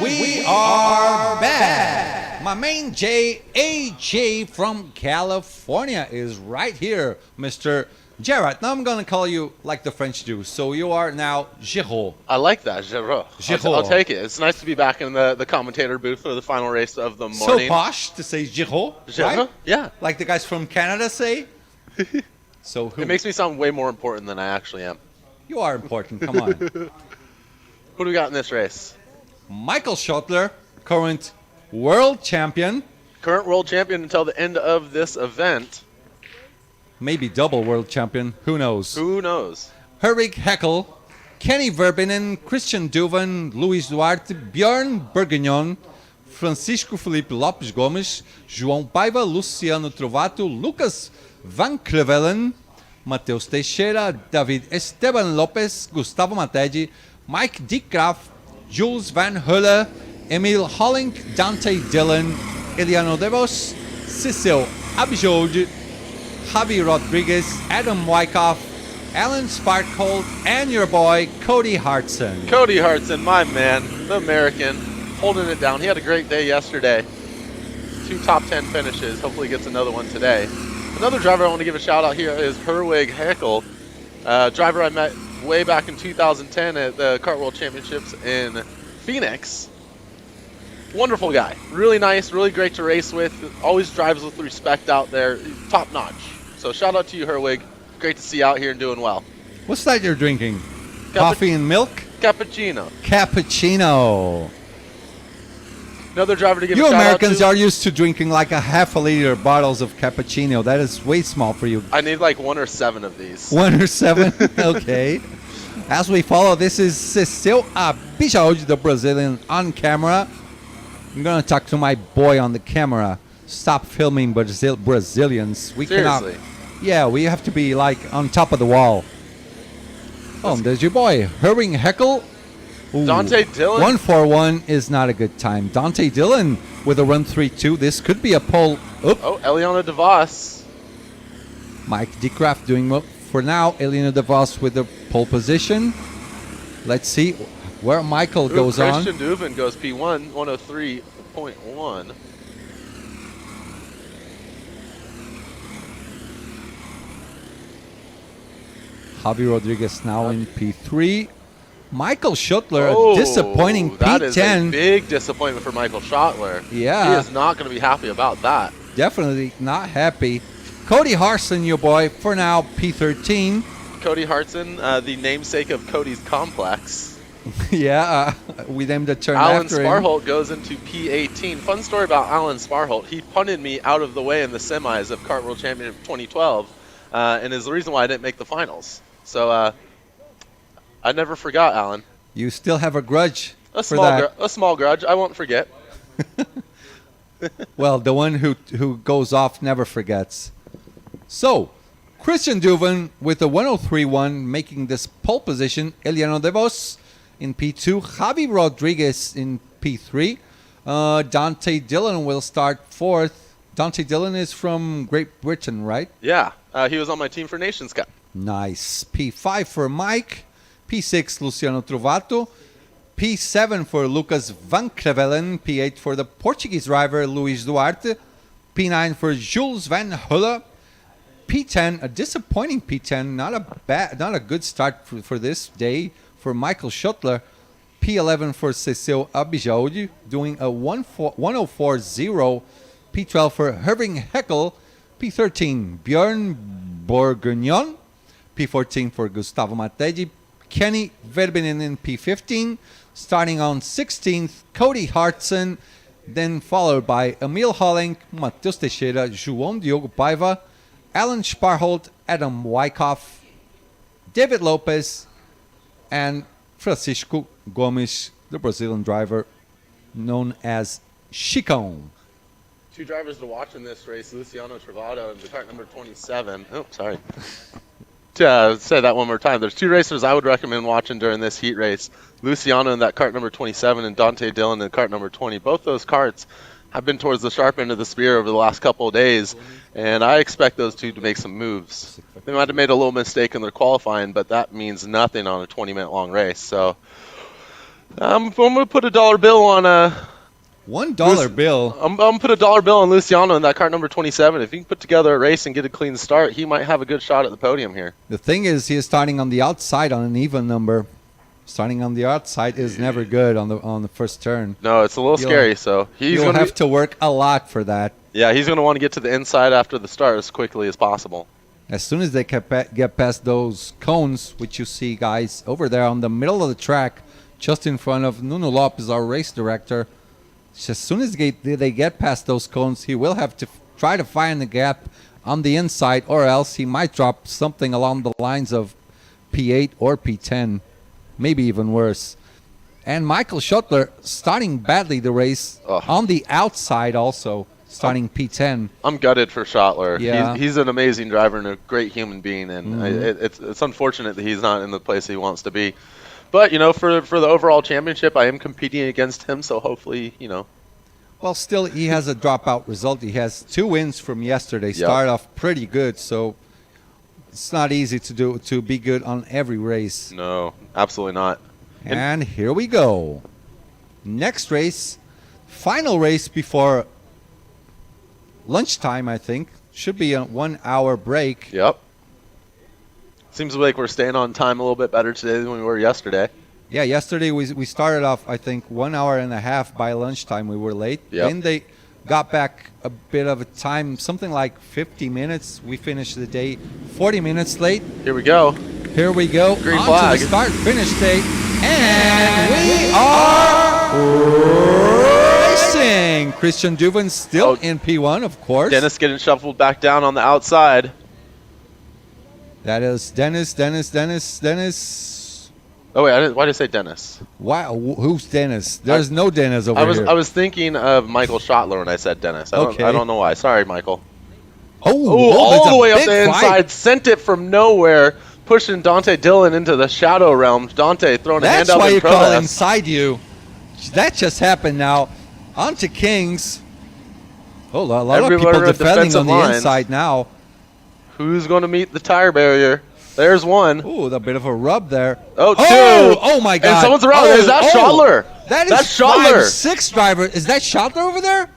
we are back. My main J, AJ from California, is right here, Mr. Gerard. Now I'm going to call you like the French do. So you are now Giraud. I like that, Giraud. Giraud. I'll take it. It's nice to be back in the commentator booth for the final race of the So morning. posh to say Giraud, Giraud? right? Yeah. Like the guys from Canada say. So who? It makes me sound way more important than I actually am. You are important. Come on. Who do we got in this race? Michael Schottler, current world champion, Current world champion until the end of this event. maybe double world champion. Who knows? Who knows? Herwig Heckel, Kenny Verbinen, Christian Duvan, Luis Duarte, Björn Bourguignon, Francisco Felipe Lopes Gomes, João Paiva, Luciano Trovato, Lucas Van Crevelen, Matheus Teixeira, David Esteban Lopes, Gustavo Matedi, Mike Dickraft, Jules Van Hulle, Emil Hollink, Dante Dillon, Eliano Devos, Cecil Abjoud, Javi Rodriguez, Adam Wyckoff, Alan Sparkhold, and your boy, Cody Hartson. Cody Hartson, my man, the American, holding it down. He had a great day yesterday. 2 top 10 finishes. Hopefully he gets another one today. Another driver I want to give a shout out here is Herwig Heckel, driver I met way back in 2010 at the Kart World Championships in Phoenix. Wonderful guy. Really nice, really great to race with. Always drives with respect out there. Top notch. So shout out to you, Herwig. Great to see you out here and doing well. What's that you're drinking? Coffee and milk? Cappuccino. Cappuccino. Another driver to give You a shout Americans out are used to drinking like a half a liter bottles of cappuccino. That is way small for you. I need like 1 or 7 of these. 1 or 7? Okay. As we follow, this is Cecil Abjoud, the Brazilian, on camera. I'm going to talk to my boy on the camera. Stop filming Brazilians. We Seriously. cannot. Yeah, we have to be like on top of the wall. Oh, and there's your boy, Herwig Heckel. Ooh. Dante Dillon. 141 is not a good time. Dante Dillon with a run 3-2. This could be a pole. Oop. Oh, Eliana DeVos. Mike Dickraft doing well for now. Elena DeVos with the pole position. Let's see where Michael goes on. Christian Duvan goes P1, 103.1. Javi Rodriguez now in P3. Michael Schottler, Oh, a disappointing that is a P10. big disappointment for Michael Schottler. Yeah. He is not going to be happy about that. Definitely not happy. Cody Harson, your boy, for now P13. Cody Hartson, the namesake of Cody's Complex. Yeah, we named the turn Alan after him. Sparholt goes into P18. Fun story about Alan Sparholt. He punted me out of the way in the semis of Kart World Championship 2012 and is the reason why I didn't make the finals. So I never forgot, Alan. You still have a grudge A for small, that. a small grudge. I won't forget. Well, the one who goes off never forgets. So, Christian Duvan with a 103.1 making this pole position. Eliano Devos in P2. Javi Rodriguez in P3. Dante Dillon will start 4th. Dante Dillon is from Great Britain, right? Yeah, he was on my team for Nations Cup. Nice. P5 for Mike. P6 Luciano Trovato. P7 for Lucas Van Crevelen. P8 for the Portuguese driver Luis Duarte. P9 for Jules Van Hulle. P10, a disappointing P10, not a good start for this day for Michael Schottler. P11 for Cecil Abjoud, doing a 104.0. P12 for Herwig Heckel. P13 Björn Bourguignon. P14 for Gustavo Matedi. Kenny Verbinen in P15. Starting on 16th, Cody Hartson. Then followed by Emil Hollink, Matheus Teixeira, João Diogo Paiva, Alan Sparholt, Adam Wyckoff, David Lopez, and Francisco Gomes, the Brazilian driver known as Chicão. 2 drivers to watch in this race, Luciano Trovato and the kart number 27. Oh, sorry. To say that one more time, there's 2 racers I would recommend watching during this heat race. Luciano in that kart number 27 and Dante Dillon in kart number 20. Both those karts have been towards the sharp end of the spear over the last couple of days, and I expect those 2 to make some moves. They might have made a little mistake in their qualifying, but that means nothing on a 20-minute long race. So I'm gonna put a dollar bill on $1 bill. I'm gonna put a dollar bill on Luciano in that cart number 27. If he can put together a race and get a clean start, he might have a good shot at the podium here. The thing is, he is starting on the outside on an even number. Starting on the outside is never good on the first turn. No, it's a little You'll- scary. So he's You'll gonna have to work a lot for that. yeah, he's gonna want to get to the inside after the start as quickly as possible. As soon as they get past those cones, which you see, guys, over there on the middle of the track, just in front of Nuno Lopez, our race director. As soon as they get past those cones, he will have to try to find the gap on the inside, or else he might drop something along the lines of P8 or P10, maybe even worse. And Michael Schottler starting badly the race Ugh. on the outside also, starting P10. I'm gutted for Schottler. Yeah. He's an amazing driver and a great human being, and it's unfortunate that he's not in the place he wants to be. But, you know, for the overall championship, I am competing against him, so hopefully, you know. Well, still, he has a dropout result. He has 2 wins from yesterday. Yep. Started off pretty good, so it's not easy to be good on every race. No, absolutely not. And here we go. Next race, final race before lunchtime, I think. Should be a 1 hour break. Yep. Seems like we're staying on time a little bit better today than we were yesterday. Yeah, yesterday we started off, I think, 1 hour and a half by lunchtime. We were late. Yep. Then they got back a bit of a time, something like 50 minutes. We finished the day 40 minutes late. Here we go. Here we go. Green on flag. to the start-finish date. And we are racing. Christian Duven still in P1, of course. Dennis getting shuffled back down on the outside. That is Dennis. Oh, wait, why did I say Dennis? Wow, who's Dennis? There's no Dennis over here. I was thinking of Michael Schottler when I said Dennis. I don't know why. Sorry, Michael. Oh, all the way up big the inside. fight. Sent it from nowhere, pushing Dante Dillon into the shadow realm. Dante throwing a hand That's up why in you call protest. inside you. That just happened now. On to Kings. Oh, a lot of Everywhere people at defending defensive on the lines. inside now. Who's going to meet the tire barrier? There's one. Ooh, a bit of a rub there. Oh, two. Oh my God. And someone's around. Is that Schottler? That is That's Schottler. 5'6" driver. Is that Schottler over there?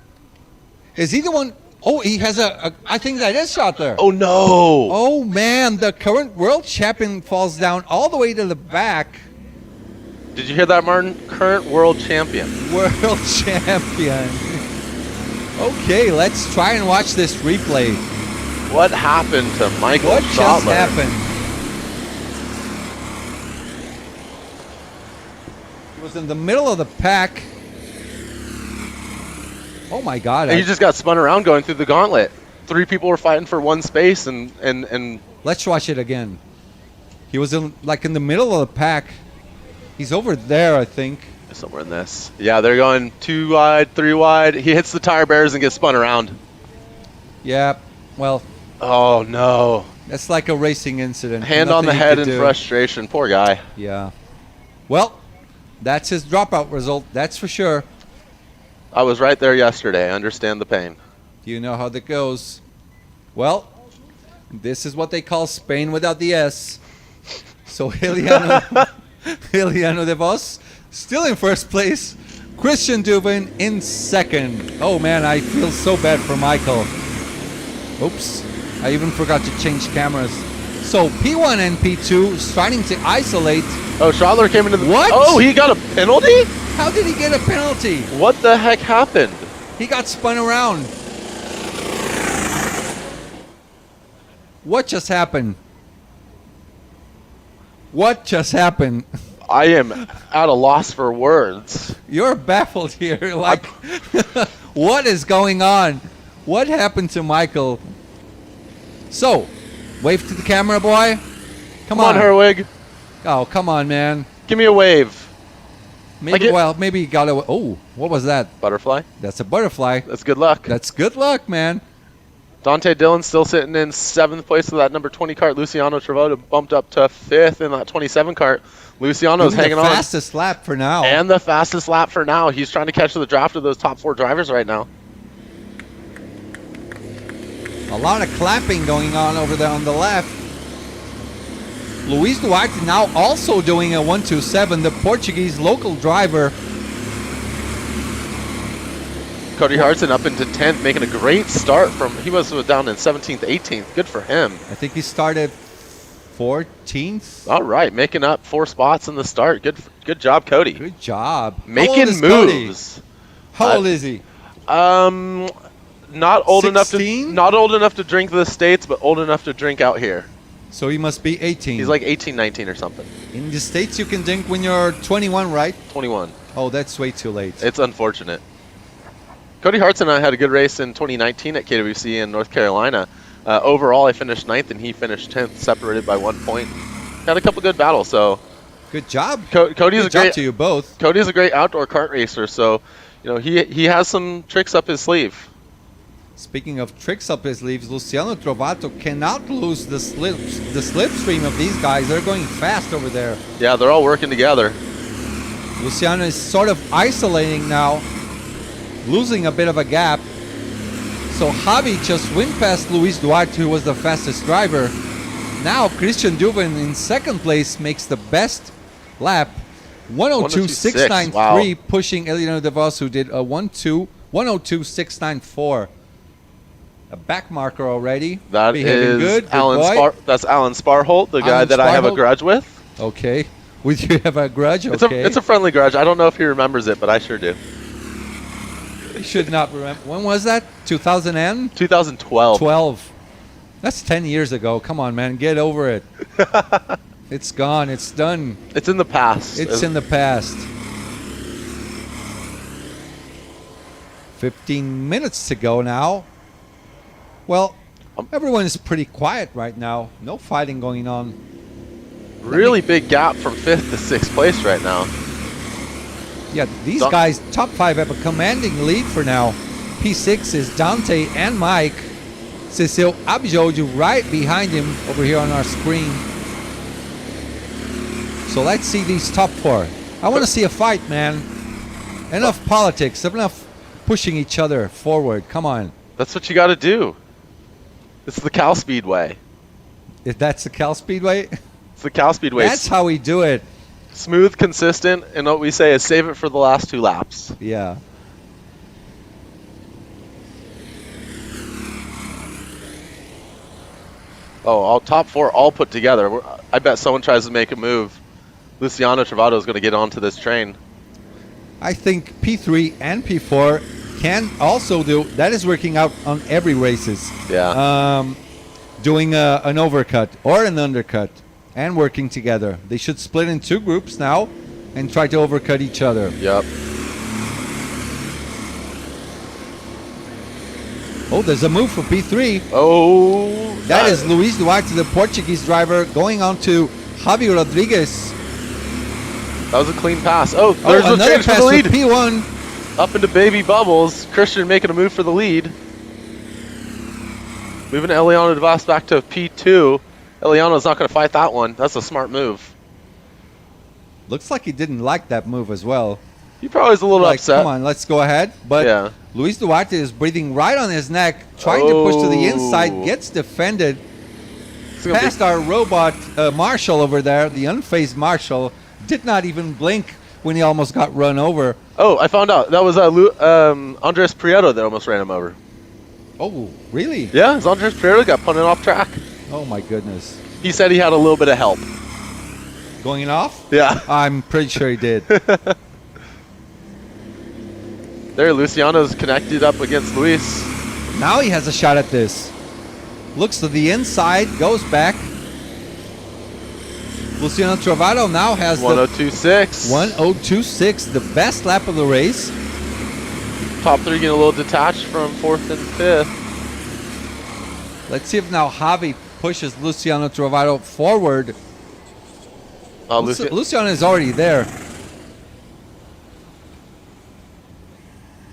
Is he the one? Oh, he has I think that is Schottler. Oh, no. Oh, man. The current world champion falls down all the way to the back. Did you hear that, Martin? Current world champion. World champion. Okay, let's try and watch this replay. What happened to Michael What Schottler? just happened? He was in the middle of the pack. Oh my God! And he just got spun around going through the gauntlet. 3 people were fighting for one space, and Let's watch it again. He was in the middle of the pack. He's over there, I think. somewhere in this. Yeah, they're going 2 wide, 3 wide. He hits the tire barriers and gets spun around. Yeah. Well, Oh no! that's like a racing incident. Hand on the Nothing he head could in do. frustration. Poor guy. Yeah. Well, that's his dropout result. That's for sure. I was right there yesterday. I understand the pain. You know how that goes. Well, this is what they call Spain without the S. So Heliano de Vos still in first place. Christian Duven in second. Oh man, I feel so bad for Michael. Oops, I even forgot to change cameras. So P1 and P2 starting to isolate. Oh, Schottler came into the... What? Oh, he got a penalty? How did he get a penalty? What the heck happened? He got spun around. What just happened? What just happened? I am at a loss for words. You're baffled here. Like, what is going on? What happened to Michael? So, wave to the camera, boy. Come on. Herwig. Oh, come on, man. Give me a wave. Maybe, maybe he got a... Oh, what was that? Butterfly. That's a butterfly. That's good luck. That's good luck, man. Dante Dillon still sitting in 7th place with that number 20 cart. Luciano Travada bumped up to 5th in that 27 cart. Luciano's Doing hanging the on. fastest lap for now. And the fastest lap for now. He's trying to catch the draft of those top 4 drivers right now. A lot of clapping going on over there on the left. Luis Duarte now also doing a 127, the Portuguese local driver. Cody Hartson up into 10th, making a great start from, he was down in 17th, 18th. Good for him. I think he started 14th. All right, making up 4 spots in the start. Good job, Cody. Good job. How old Making is Cody? moves. How old is he? Not old enough 16? to drink the States, but old enough to drink out here. So he must be 18. He's like 18, 19 or something. In the States, you can drink when you're 21, right? 21. Oh, that's way too late. It's unfortunate. Cody Hartson and I had a good race in 2019 at KWC in North Carolina. Overall, I finished 9th and he finished 10th, separated by 1 point. Had a couple good battles, so Good job. Cody's Good job to you both. Cody's a great outdoor kart racer, so he has some tricks up his sleeve. Speaking of tricks up his sleeves, Luciano Trovato cannot lose the slipstream of these guys. They're going fast over there. Yeah, they're all working together. Luciano is sort of isolating now, losing a bit of a gap. So Javi just went past Luis Duarte, who was the fastest driver. Now Christian Duven in second place makes the best lap. 102.693, wow. pushing Eliano De Vos, who did a 102.694. A back marker already. That Behaving is good. Good Alan boy. That's Alan Sparholt, the guy Alan that I have a Sparholt. grudge with. Okay. Would you have a grudge? Okay. It's a friendly grudge. I don't know if he remembers it, but I sure do. You should not remember. When was that? 2012. 2012. That's 10 years ago. Come on, man. Get over it. It's gone. It's done. It's in the past. It's in the past. 15 minutes to go now. Well, everyone is pretty quiet right now. No fighting going on. Really big gap from 5th to 6th place right now. Yeah, these guys, top 5, have a commanding lead for now. P6 is Dante and Mike. Cecil Abjoju right behind him over here on our screen. So let's see these top 4. I want to see a fight, man. Enough politics, enough pushing each other forward. Come on. That's what you got to do. It's the Cal Speedway. If that's the Cal Speedway, It's the Cal Speedway. that's how we do it. Smooth, consistent, and what we say is save it for the last 2 laps. Yeah. Oh, all top 4 all put together. I bet someone tries to make a move. Luciano Travato is going to get onto this train. I think P3 and P4 can also do, that is working out on every races. Yeah. Doing an overcut or an undercut and working together. They should split in 2 groups now and try to overcut each other. Yep. Oh, there's a move for P3. Oh. That is Luis Duarte, the Portuguese driver, going on to Javi Rodriguez. That was a clean pass. Oh, there's a another change for pass the lead. for P1. Up into baby bubbles. Christian making a move for the lead. Moving Eliano DeVos back to P2. Eliano's not going to fight that one. That's a smart move. Looks like he didn't like that move as well. He probably is a little Like, upset. come on, let's go ahead. But Yeah. Luis Duarte is breathing right on his neck, trying to push to the inside, gets defended. It's gonna be- Past our robot Marshall over there, the unfazed Marshall, did not even blink when he almost got run over. Oh, I found out. That was Andres Prieto that almost ran him over. Oh, really? Yeah, it's Andres Prieto got punted off track. Oh, my goodness. He said he had a little bit of help. Going off? Yeah. I'm pretty sure he did. There, Luciano's connected up against Luis. Now he has a shot at this. Looks to the inside, goes back. Luciano Trovato now has the 102.6. 102.6, the best lap of the race. Top 3 getting a little detached from 4th and 5th. Let's see if now Javi pushes Luciano Trovato forward. Luciano is already there.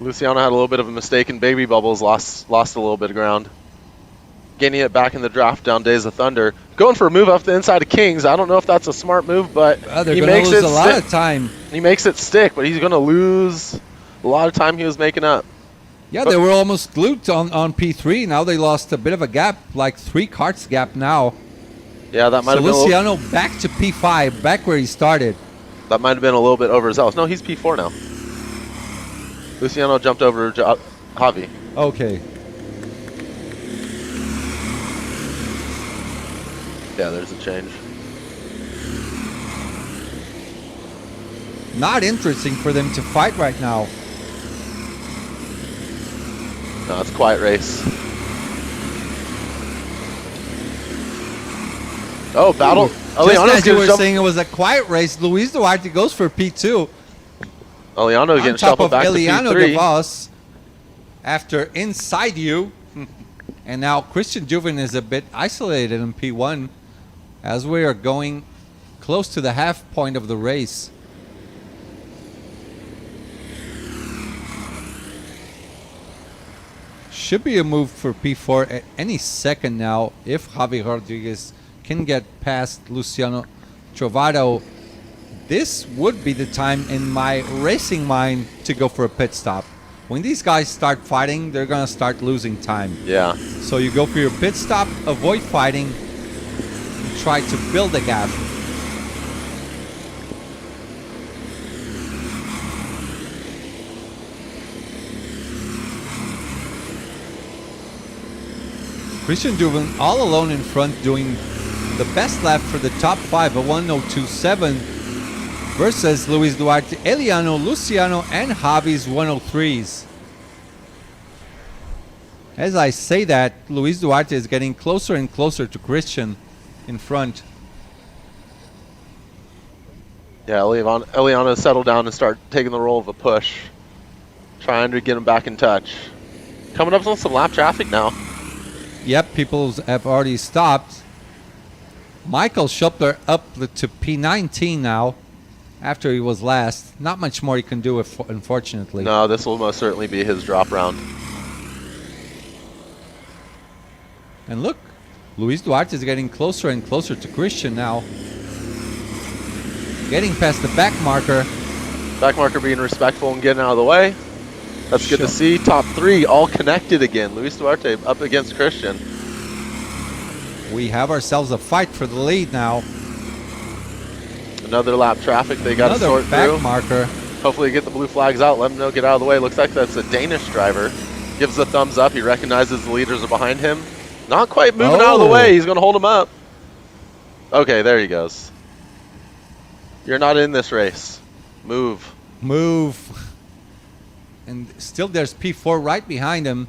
Luciano had a little bit of a mistake in baby bubbles, lost a little bit of ground. Gaining it back in the draft down Days of Thunder. Going for a move up the inside of Kings. I don't know if that's a smart move, but They're he going makes to lose it a lot of time. He makes it stick, but he's going to lose a lot of time he was making up. Yeah, they were almost glued on P3. Now they lost a bit of a gap, like 3 carts gap now. Yeah, that might So have been Luciano back to P5, back where he started. that might have been a little bit overzealous. No, he's P4 now. Luciano jumped over Javi. Okay. Yeah, there's a change. Not interesting for them to fight right now. No, it's a quiet race. Oh, battle. Just Eliano's as you getting were shuffled. saying it was a quiet race, Luis Duarte goes for P2. Eliano getting On top shuffled of back Eliano to P3. DeVos after inside you. And now Christian Juven is a bit isolated in P1 as we are going close to the half point of the race. Should be a move for P4 at any second now if Javi Rodriguez can get past Luciano Trovato. This would be the time in my racing mind to go for a pit stop. When these guys start fighting, they're going to start losing time. Yeah. So you go for your pit stop, avoid fighting, and try to build a gap. Christian Juven all alone in front doing the best lap for the top 5, a 1:02.7 versus Luis Duarte, Eliano, Luciano, and Javi's 1:03s. As I say that, Luis Duarte is getting closer and closer to Christian in front. Yeah, Eliano settled down and start taking the role of a push. Trying to get him back in touch. Coming up on some lap traffic now. Yep, people have already stopped. Michael Schupler up to P19 now after he was last. Not much more he can do, unfortunately. No, this will most certainly be his drop round. And look, Luis Duarte is getting closer and closer to Christian now. Getting past the back marker. Back marker being respectful and getting out of the way. That's good to Sure. see. Top 3 all connected again. Luis Duarte up against Christian. We have ourselves a fight for the lead now. Another lap traffic they got to Another sort back through. marker. Hopefully get the blue flags out. Let him know, get out of the way. Looks like that's a Danish driver. Gives the thumbs up. He recognizes the leaders are behind him. Not quite moving out of the Oh. way. He's going to hold him up. Okay, there he goes. You're not in this race. Move. Move. And still there's P4 right behind him.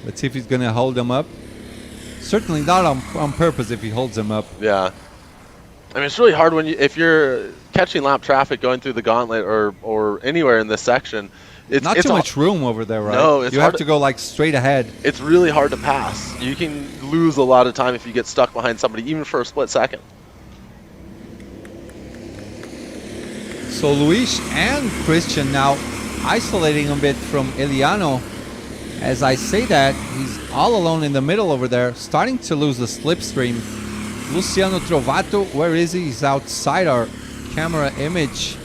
Let's see if he's going to hold him up. Certainly not on purpose if he holds him up. Yeah. I mean, it's really hard when if you're catching lap traffic going through the gauntlet or anywhere in this section. It's Not too much room over there, right? No, it's you hard have to go like straight ahead. It's really hard to pass. You can lose a lot of time if you get stuck behind somebody, even for a split second. So Luis and Christian now isolating a bit from Eliano. As I say that, he's all alone in the middle over there, starting to lose the slipstream. Luciano Trovato, where is he? He's outside our camera image.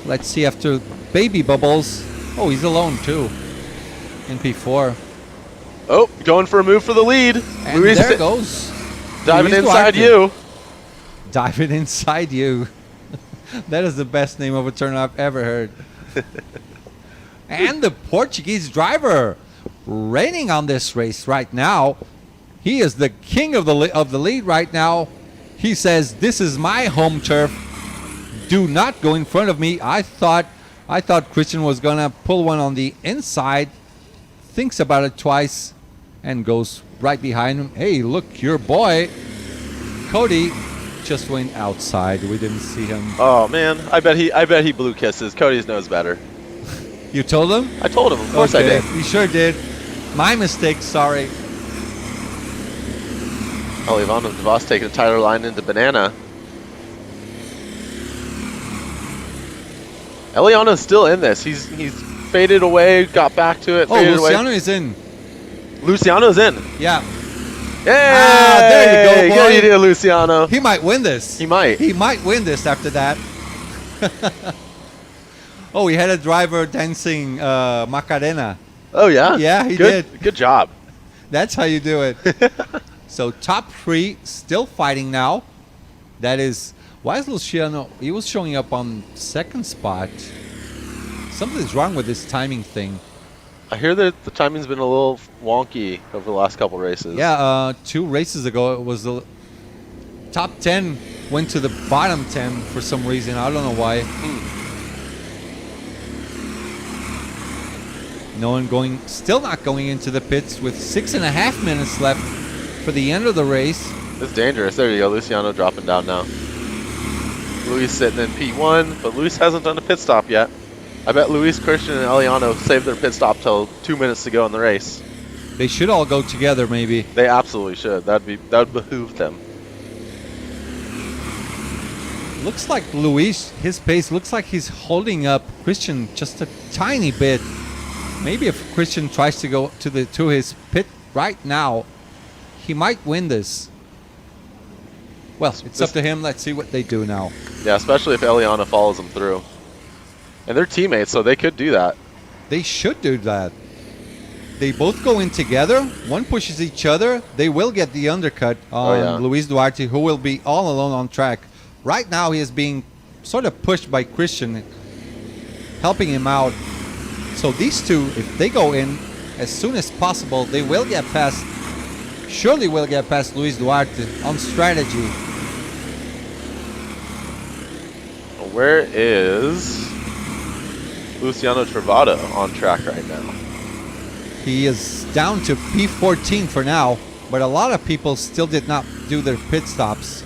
Let's see after baby bubbles. Oh, he's alone too in P4. Oh, going for a move for the lead. And Luis there goes. diving Luis inside Duarte. you. Diving inside you. That is the best name of a turn I've ever heard. And the Portuguese driver reigning on this race right now. He is the king of the lead right now. He says, "This is my home turf. Do not go in front of me." I thought Christian was gonna pull one on the inside. Thinks about it twice and goes right behind him. Hey, look, your boy Cody just went outside. We didn't see him. Oh man, I bet he blew kisses. Cody's knows better. You told him? I told him, of course I Okay, did. You sure did. My mistake, sorry. Oh, Ivanov DeVos taking a tighter line into Banana. Eliano's still in this. He's faded away, got back to it, Oh, faded Luciano away. is in. Luciano's in. Yeah. Hey! there you go, boy. Good idea, Luciano. He might win this. He might. He might win this after that. Oh, we had a driver dancing Macarena. Oh yeah. Yeah, he Good, did. Good job. That's how you do it. So top 3 still fighting now. That is, why is Luciano? He was showing up on second spot. Something's wrong with this timing thing. I hear that the timing's been a little wonky over the last couple races. Yeah, 2 races ago it was the top 10 went to the bottom 10 for some reason. I don't know why. No one going, still not going into the pits with 6.5 minutes left for the end of the race. It's dangerous. There you go. Luciano dropping down now. Luis sitting in P1, but Luis hasn't done a pit stop yet. I bet Luis, Christian, and Eliano saved their pit stop till 2 minutes to go in the race. They should all go together, maybe. They absolutely should. That would behoove them. Looks like Luis, his pace looks like he's holding up Christian just a tiny bit. Maybe if Christian tries to go to his pit right now, he might win this. Well, it's up to him. Let's see what they do now. Yeah, especially if Eliana follows them through. And they're teammates, so they could do that. They should do that. They both go in together. One pushes each other. They will get the undercut on Luis Duarte, who will be all alone on track. Right now, he is being sort of pushed by Christian, helping him out. So these two, if they go in as soon as possible, they will get past, surely will get past Luis Duarte on strategy. Where is Luciano Travado on track right now? He is down to P14 for now, but a lot of people still did not do their pit stops.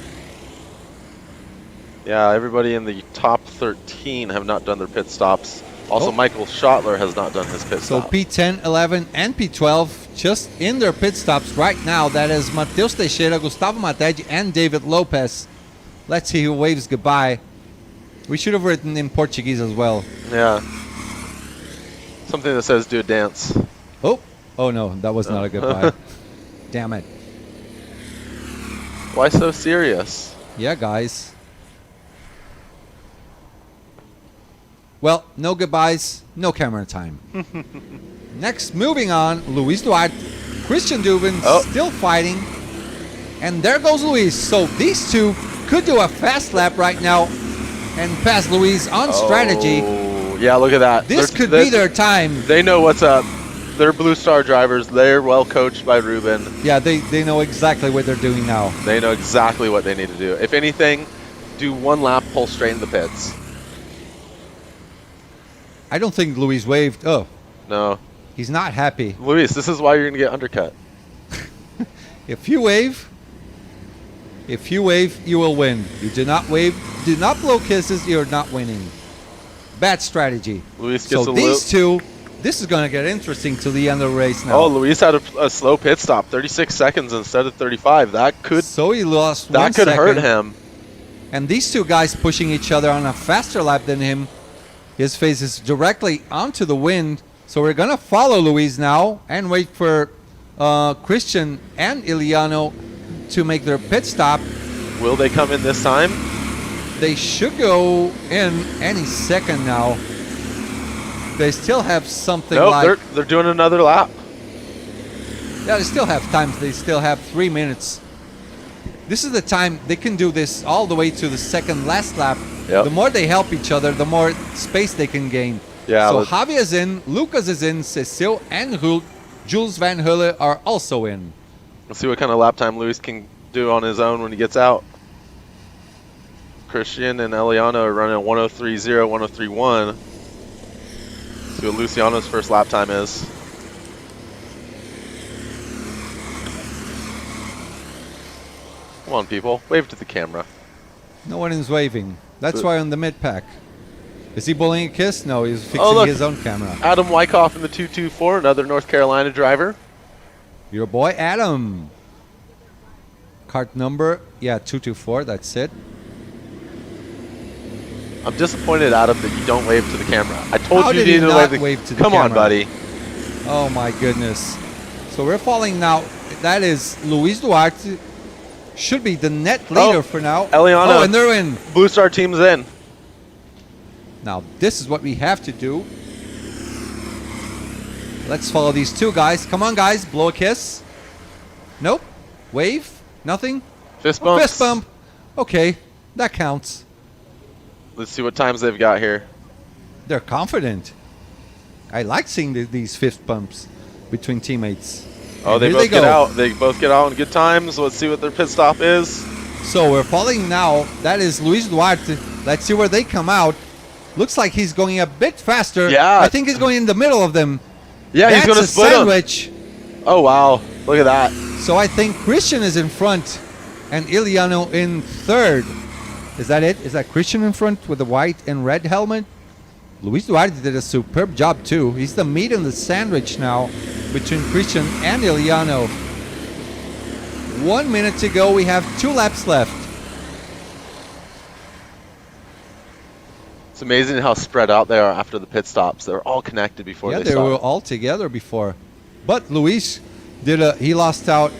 Yeah, everybody in the top 13 have not done their pit stops. Also, Michael Schottler has not done his pit So stop. P10, 11, and P12 just in their pit stops right now. That is Mateus Teixeira, Gustavo Mategi, and David Lopez. Let's see who waves goodbye. We should have written in Portuguese as well. Yeah. Something that says do a dance. Oh no, that was not a goodbye. Damn it. Why so serious? Yeah, guys. Well, no goodbyes, no camera time. Next, moving on, Luis Duarte, Christian Dubin still fighting. And there goes Luis. So these two could do a fast lap right now and pass Luis on strategy. Yeah, look at that. This could be their time. They know what's up. They're Blue Star drivers. They're well coached by Ruben. Yeah, they know exactly what they're doing now. They know exactly what they need to do. If anything, do one lap, pull straight in the pits. I don't think Luis waved. Oh. No. He's not happy. Luis, this is why you're going to get undercut. If you wave, you will win. You do not wave, do not blow kisses, you're not winning. Bad strategy. Luis gets so these two, this is going to get interesting to the end of the race now. Oh, Luis had a slow pit stop, 36 seconds instead of 35. That could So he lost 1 that could second. hurt him. And these two guys pushing each other on a faster lap than him. His face is directly onto the wind. So we're going to follow Luis now and wait for Christian and Iliano to make their pit stop. Will they come in this time? They should go in any second now. They still have something like... they're doing another lap. Yeah, they still have time. They still have 3 minutes. This is the time they can do this all the way to the second last lap. Yep. The more they help each other, the more space they can gain. Yeah, so Javi is in, Lucas is in, Cecil and Jules Van Hulle are also in. Let's see what kind of lap time Luis can do on his own when he gets out. Christian and Eliano are running 103.0, 103.1. See what Luciano's first lap time is. Come on, people. Wave to the camera. No one is waving. That's why on the mid-pack. Is he blowing a kiss? No, he's fixing look. his own camera. Adam Wyckoff in the 224, another North Carolina driver. Your boy Adam. Kart number, 224, that's it. I'm disappointed, Adam, that you don't wave to the camera. I told How you did you he needed to not wave, wave to the Come on, camera? buddy. Oh my goodness. So we're falling now. That is Luis Duarte. Should be the net leader for now. Eliana. Oh, and they're in. Blue Star team's in. Now, this is what we have to do. Let's follow these two guys. Come on, guys. Blow a kiss. Nope. Wave? Nothing? Fist Oh, bumps. fist bump. Okay, that counts. Let's see what times they've got here. They're confident. I like seeing these fist bumps between teammates. Oh, And they here both get go. out. They both get out in good times. Let's see what their pit stop is. So we're following now. That is Luis Duarte. Let's see where they come out. Looks like he's going a bit faster. Yeah. I think he's going in the middle of them. Yeah, he's That's going to a split them. sandwich. Oh, wow. Look at that. So I think Christian is in front and Iliano in third. Is that it? Is that Christian in front with the white and red helmet? Luis Duarte did a superb job too. He's the meat in the sandwich now between Christian and Iliano. 1 minute to go. We have 2 laps left. It's amazing how spread out they are after the pit stops. They're all connected before Yeah, they they stop. were all together before. But Luis he lost out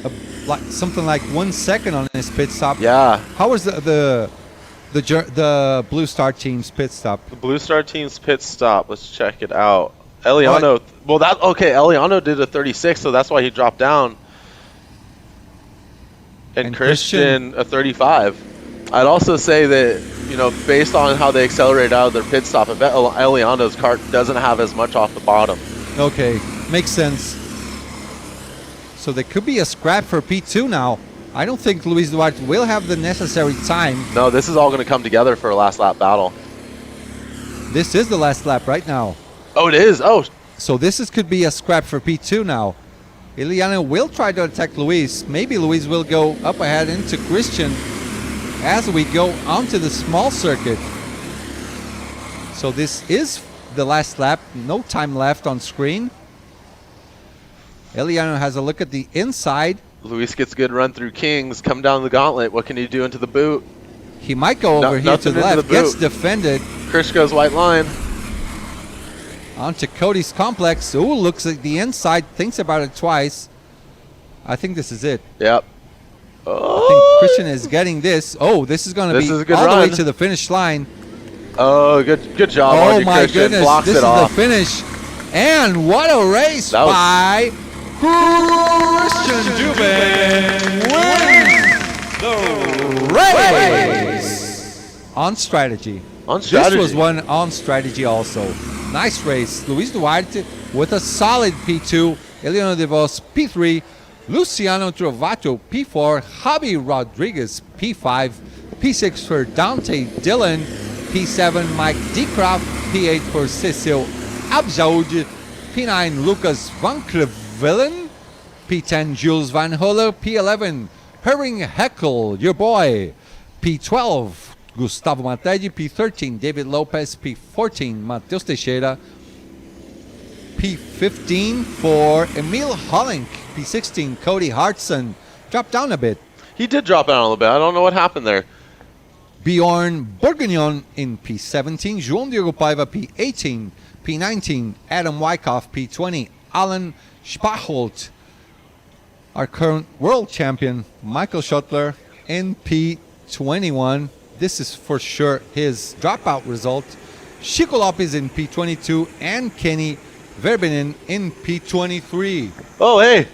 something like 1 second on his pit stop. Yeah. How was the Blue Star team's pit stop? The Blue Star team's pit stop. Let's check it out. Eliano. Well, Eliano did a 36, so that's why he dropped down. And Christian a 35. I'd also say that, based on how they accelerated out of their pit stop, I bet Eliano's kart doesn't have as much off the bottom. Okay, makes sense. So there could be a scrap for P2 now. I don't think Luis Duarte will have the necessary time. No, this is all going to come together for a last lap battle. This is the last lap right now. Oh, it is? Oh, So this could be a scrap for P2 now. Iliano will try to attack Luis. Maybe Luis will go up ahead into Christian as we go onto the small circuit. So this is the last lap. No time left on screen. Iliano has a look at the inside. Luis gets a good run through Kings. Come down the gauntlet. What can he do into the boot? He might go over here to nothing the into left. the Gets boot. defended. Chris goes white line. Onto Cody's complex. Ooh, looks at the inside. Thinks about it twice. I think this is it. Yep. I think Oh, Christian is getting this. Oh, this is going to This be is a good all the way run. to the finish line. oh good job, Oh RG my Christian. goodness, Blocks this it is off. the finish. And what a race That was- by Christian Dubin wins the race on strategy. On strategy. This was one on strategy also. Nice race. Luis Duarte with a solid P2. Eliano de Vos P3. Luciano Trovato P4. Javi Rodriguez P5. P6 for Dante Dillon. P7 Mike Decroft. P8 for Cecil Abjaud. P9 Lucas Van Crevelen. P10 Jules Van Holler. P11 Herring Heckel, your boy. P12 Gustavo Mategi. P13 David Lopez. P14 Mateus Teixeira. P15 for Emil Hollink. P16 Cody Hartson. Drop down a bit. He did drop down a little bit. I don't know what happened there. Bjorn Bourguignon in P17. João Diego Paiva P18. P19 Adam Wyckoff. P20 Alan Spaholt. Our current world champion Michael Schottler in P21. This is for sure his dropout result. Chico Lopez in P22 and Kenny Verbinen in P23. Oh, hey.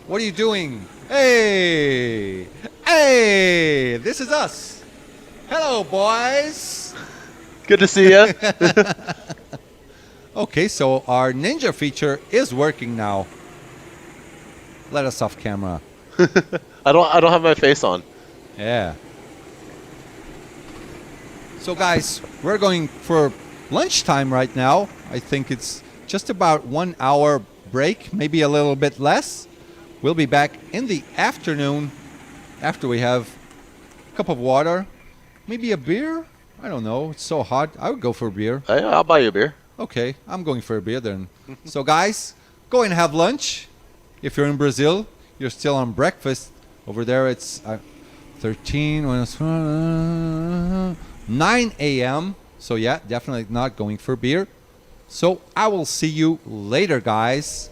What are you doing? Hey! Hey! This is us. Hello, boys. Good to see you. Okay, so our ninja feature is working now. Let us off camera. I don't have my face on. Yeah. So guys, we're going for lunchtime right now. I think it's just about 1 hour break, maybe a little bit less. We'll be back in the afternoon after we have a cup of water, maybe a beer. I don't know. It's so hot. I would go for a beer. Hey, I'll buy you a beer. Okay, I'm going for a beer then. So guys, go and have lunch. If you're in Brazil, you're still on breakfast. Over there it's 9 a.m. So yeah, definitely not going for beer. So I will see you later, guys.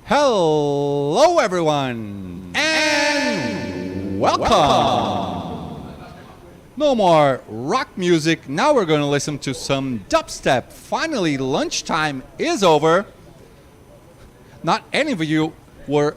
Hello, everyone, and welcome. No more rock music. Now we're going to listen to some dubstep. Finally, lunchtime is over. Not any of you were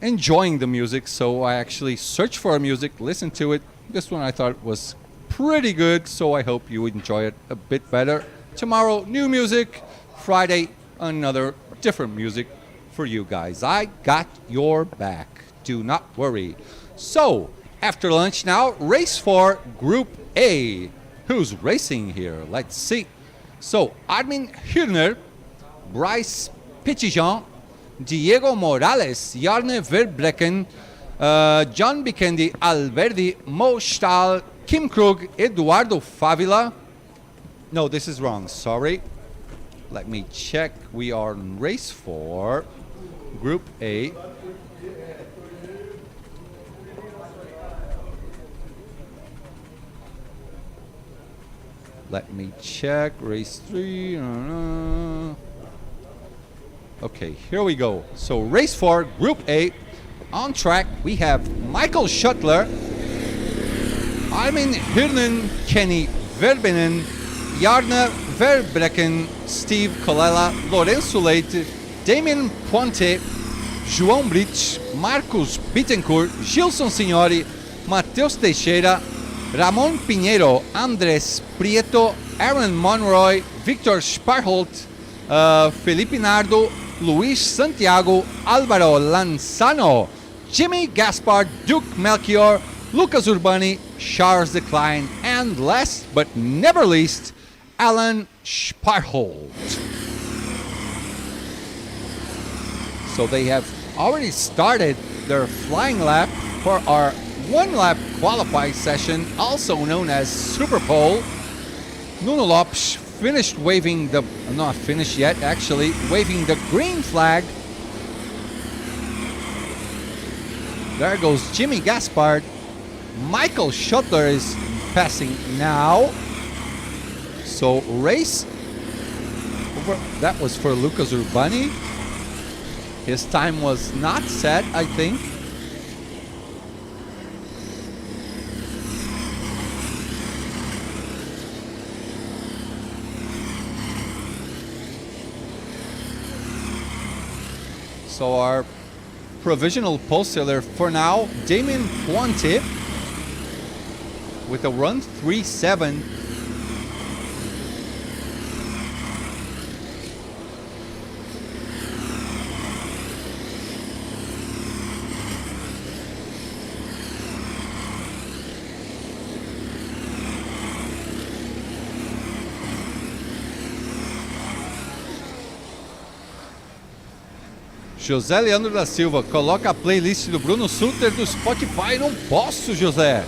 enjoying the music, so I actually searched for music, listened to it. This one I thought was pretty good, so I hope you enjoy it a bit better. Tomorrow, new music. Friday, another different music for you guys. I got your back. Do not worry. So, after lunch now, race for Group A. Who's racing here? Let's see. So, Armin Hürner, Bryce Pichijan, Diego Morales, Jarne Verbrecken, John Bikendi, Alberdi, Mo Stahl, Kim Krug, Eduardo Favila. No, this is wrong. Sorry. Let me check. We are in race 4, Group A. Let me check. Race 3. Okay, here we go. So race 4, Group A. On track, we have Michael Schuttler, Armin Hürnen, Kenny Verbenen, Jarne Verbrecken, Steve Colella, Lorenzo Leite, Damien Ponte, João Brits, Marcos Bittencourt, Gilson Signori, Matheus Teixeira, Ramon Pinheiro, Andrés Prieto, Aaron Monroy, Victor Sparholt, Felipe Nardo, Luis Santiago, Álvaro Lanzano, Jimmy Gaspard, Duke Melchior, Lucas Urbani, Charles Decline, and last but never least, Alan Sparholt. So they have already started their flying lap for our one-lap qualifying session, also known as Super Pole. Nuno Lopes finished waving the, not finished yet actually, waving the green flag. There goes Jimmy Gaspard. Michael Schuttler is passing now. So race over, that was for Lucas Urbani. His time was not set, I think. So our provisional pole sailor for now, Damien Puente, with a run 3.7. José Leandro da Silva, coloca a playlist do Bruno Sutter do Spotify. Não posso, José.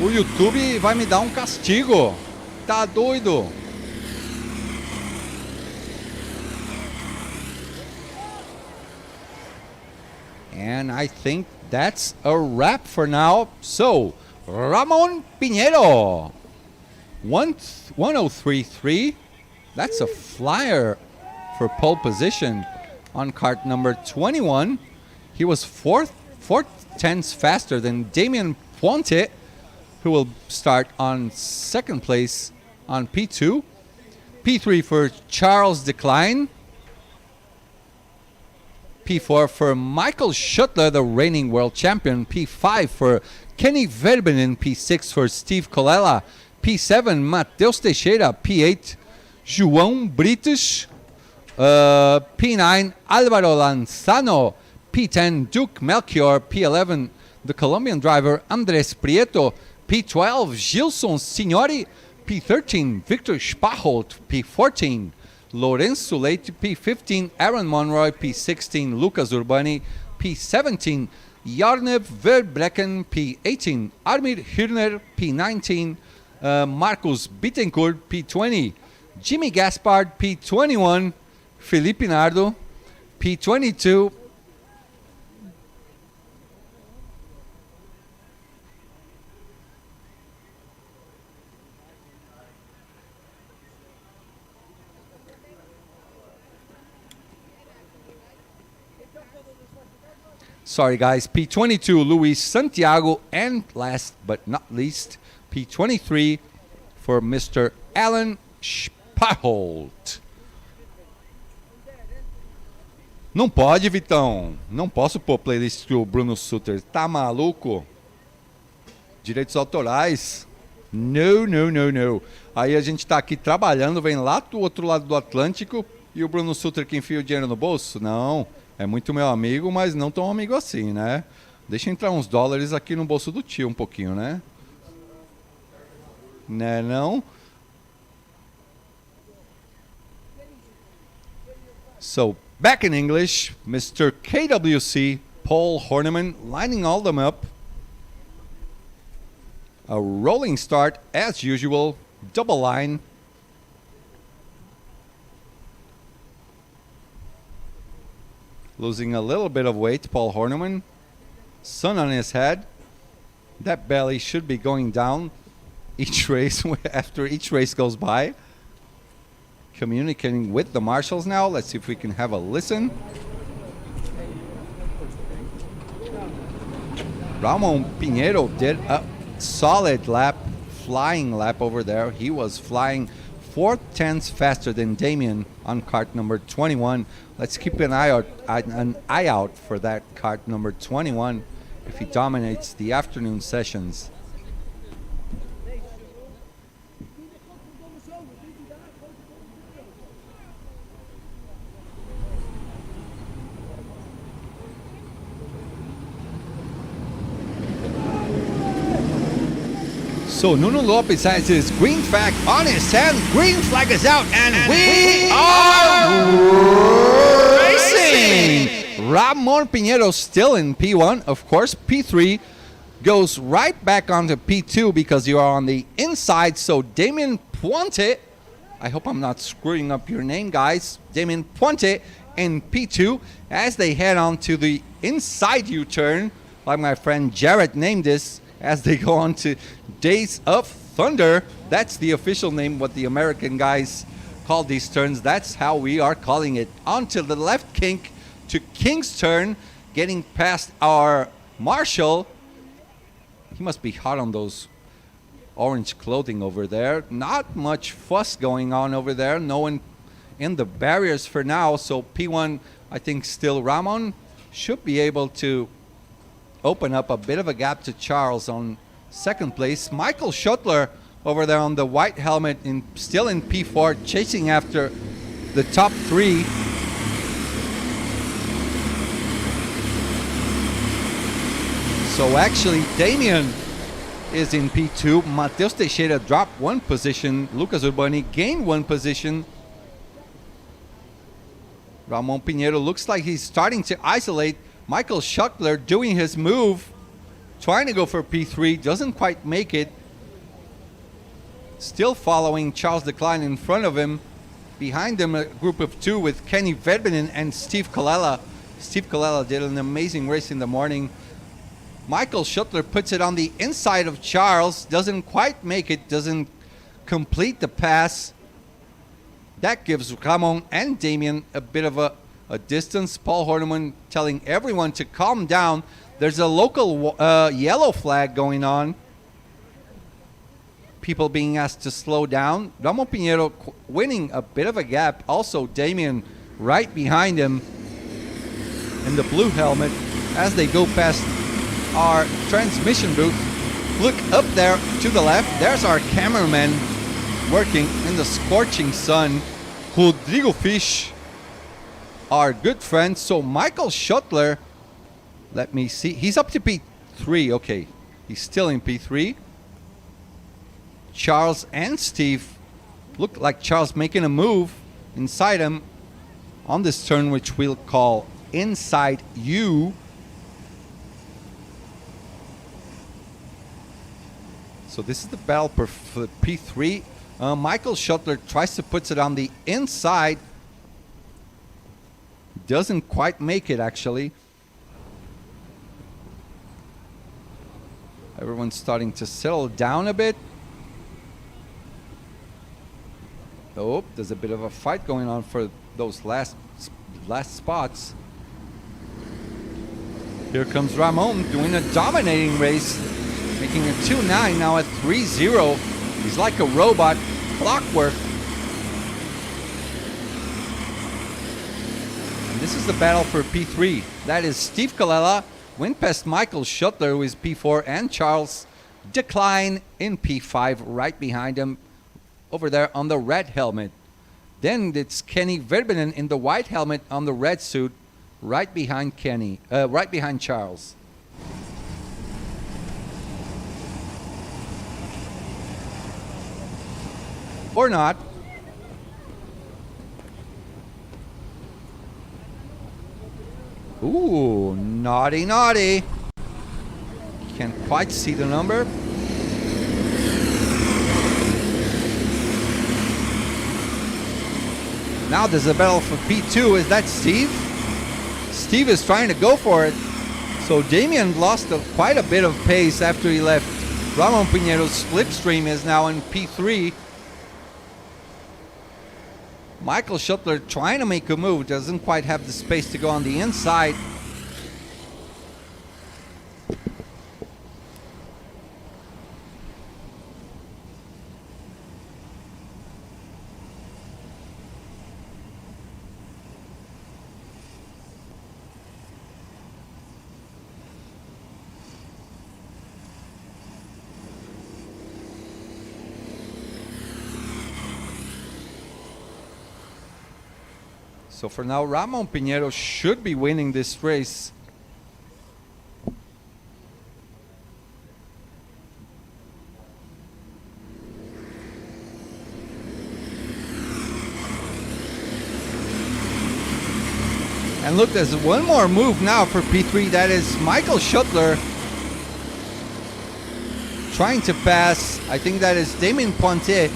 O YouTube vai me dar um castigo. Tá doido? And I think that's a wrap for now. So, Ramon Pinheiro, 1033. That's a flyer for pole position on kart number 21. He was four tenths faster than Damien Puente, who will start on second place on P2. P3 for Charles Decline. P4 for Michael Schuttler, the reigning world champion. P5 for Kenny Verbenen. P6 for Steve Colella. P7 Matheus Teixeira. P8 João Brites. P9 Álvaro Lanzano. P10 Duke Melchior. P11 the Colombian driver Andrés Prieto. P12 Gilson Signori. P13 Victor Sparholt. P14 Lorenzo Leite. P15 Aaron Monroy. P16 Lucas Urbani. P17 Jarne Verbrecken. P18 Armin Hürner. P19 Marcos Bittencourt. P20 Jimmy Gaspard. P21 Felipe Nardo. P22 Sorry, guys. P22, Luis Santiago. And last but not least, P23 for Mr. Alan Spaholt. Não pode, Vitão. Não posso pôr playlist do Bruno Sutter. Tá maluco? Direitos autorais. No, no, no, no. Aí a gente tá aqui trabalhando, vem lá do outro lado do Atlântico e o Bruno Sutter que enfia o dinheiro no bolso? Não. É muito meu amigo, mas não tão amigo assim, né? Deixa entrar uns dólares aqui no bolso do tio um pouquinho, né? Né, não? So, back in English, Mr. KWC, Paul Horniman, lining all them up. A rolling start, as usual, double line. Losing a little bit of weight, Paul Horniman. Sun on his head. That belly should be going down each race after each race goes by. Communicating with the marshals now. Let's see if we can have a listen. Ramon Pinheiro did a solid lap, flying lap over there. He was flying 4/10 faster than Damien on kart number 21. Let's keep an eye out for that kart number 21 if he dominates the afternoon sessions. So Nuno Lopez has his green flag on his hand. Green flag is out, and we are racing! Ramon Pinheiro still in P1, of course. P3 goes right back onto P2 because you are on the inside. So Damien Puente, I hope I'm not screwing up your name, guys. Damien Puente in P2 as they head on to the inside U-turn, like my friend Jared named this, as they go on to Days of Thunder. That's the official name, what the American guys call these turns. That's how we are calling it. Onto the left kink to King's turn, getting past our Marshall. He must be hot on those orange clothing over there. Not much fuss going on over there. No one in the barriers for now. So P1, I think still Ramon should be able to open up a bit of a gap to Charles on second place. Michael Schuttler over there on the white helmet, still in P4, chasing after the top three. So actually, Damien is in P2. Mateus Teixeira dropped one position. Lucas Urbani gained one position. Ramon Pinheiro looks like he's starting to isolate. Michael Schuckler doing his move, trying to go for P3, doesn't quite make it. Still following Charles Decline in front of him. Behind him, a group of two with Kenny Vedvinen and Steve Colella. Steve Colella did an amazing race in the morning. Michael Schuckler puts it on the inside of Charles, doesn't quite make it, doesn't complete the pass. That gives Ramon and Damien a bit of a distance. Paul Horniman telling everyone to calm down. There's a local yellow flag going on. People being asked to slow down. Ramon Pinheiro winning a bit of a gap. Also Damien right behind him in the blue helmet as they go past our transmission booth. Look up there to the left. There's our cameraman working in the scorching sun. Rodrigo Fish, our good friend. So Michael Schuttler, let me see. He's up to P3. Okay, he's still in P3. Charles and Steve look like Charles making a move inside him on this turn, which we'll call inside U. So this is the battle for P3. Michael Schuttler tries to put it on the inside. Doesn't quite make it, actually. Everyone's starting to settle down a bit. Oh, there's a bit of a fight going on for those last spots. Here comes Ramon doing a dominating race, making a 2.9, now a 3.0. He's like a robot, clockwork. And this is the battle for P3. That is Steve Colella, went past Michael Schuttler, who is P4, and Charles Decline in P5, right behind him, over there on the red helmet. Then it's Kenny Verbinen in the white helmet on the red suit, right behind right behind Charles. Or not. Ooh, naughty, naughty. Can't quite see the number. Now there's a battle for P2. Is that Steve? Steve is trying to go for it. So Damien lost quite a bit of pace after he left. Ramon Pinedo's slipstream is now in P3. Michael Schuttler trying to make a move, doesn't quite have the space to go on the inside. So for now, Ramon Pinedo should be winning this race. And look, there's one more move now for P3. That is Michael Schuttler trying to pass. I think that is Damien Pointet.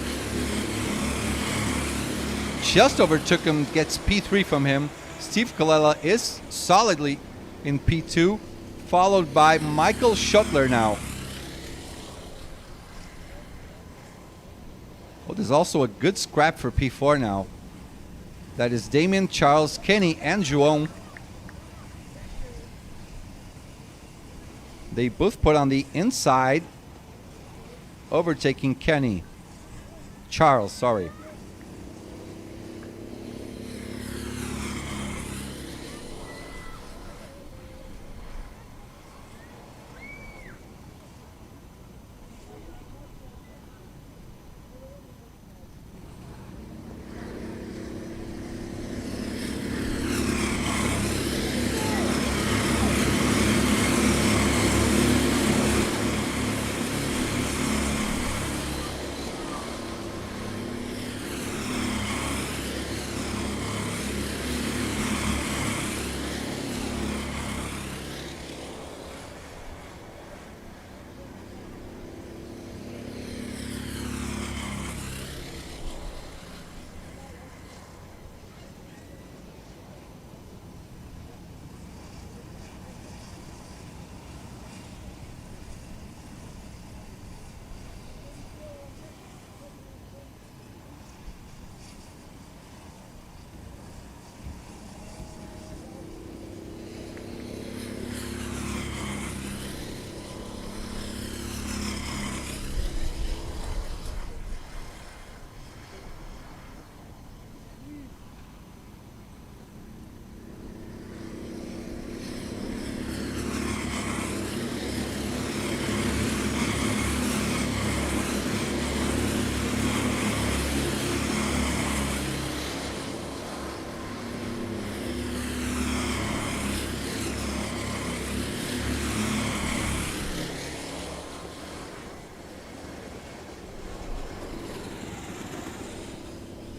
Just overtook him, gets P3 from him. Steve Colella is solidly in P2, followed by Michael Schuttler now. Oh, there's also a good scrap for P4 now. That is Damien, Charles, Kenny, and João. They both put on the inside, overtaking Kenny. Charles, sorry.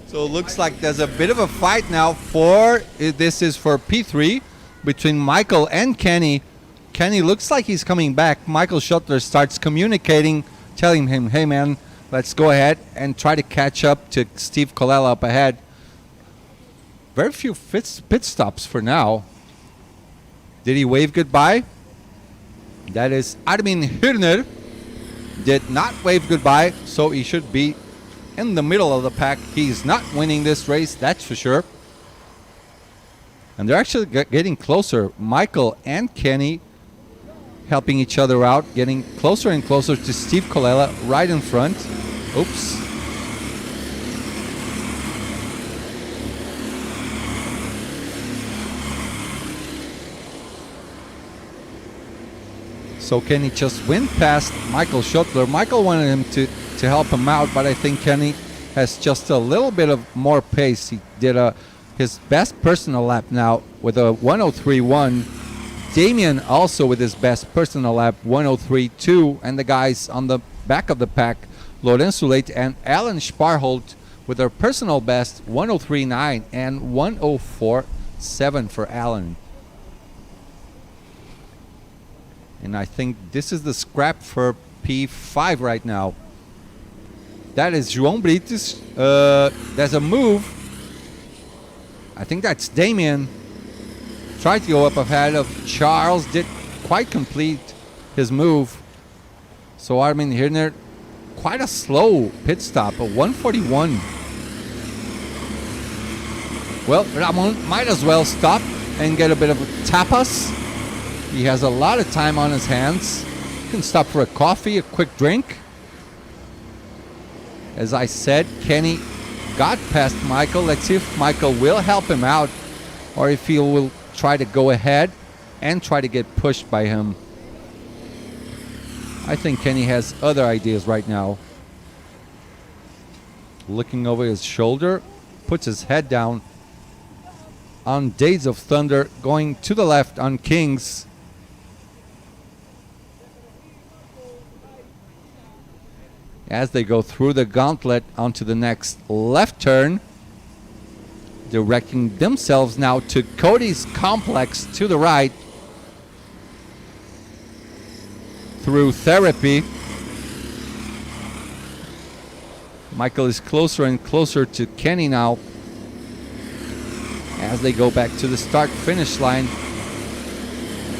So it looks like there's a bit of a fight now this is for P3 between Michael and Kenny. Kenny looks like he's coming back. Michael Schuttler starts communicating, telling him, hey man, let's go ahead and try to catch up to Steve Colella up ahead. Very few pit stops for now. Did he wave goodbye? That is Armin Hürner. Did not wave goodbye, so he should be in the middle of the pack. He's not winning this race, that's for sure. And they're actually getting closer. Michael and Kenny helping each other out, getting closer and closer to Steve Colella right in front. Oops. So Kenny just went past Michael Schuttler. Michael wanted him to help him out, but I think Kenny has just a little bit of more pace. He did his best personal lap now with a 103.1. Damien also with his best personal lap, 103.2. And the guys on the back of the pack, Lorenzo Late and Alan Sparholt with their personal best, 103.9 and 104.7 for Alan. And I think this is the scrap for P5 right now. That is João Brites. There's a move. I think that's Damien. Tried to go up ahead of Charles. Did quite complete his move. So Armin Hirner, quite a slow pit stop, a 141. Well, Ramon might as well stop and get a bit of tapas. He has a lot of time on his hands. He can stop for a coffee, a quick drink. As I said, Kenny got past Michael. Let's see if Michael will help him out or if he will try to go ahead and try to get pushed by him. I think Kenny has other ideas right now. Looking over his shoulder, puts his head down on Days of Thunder, going to the left on Kings. As they go through the gauntlet onto the next left turn, directing themselves now to Cody's complex to the right through Therapy. Michael is closer and closer to Kenny now as they go back to the start-finish line.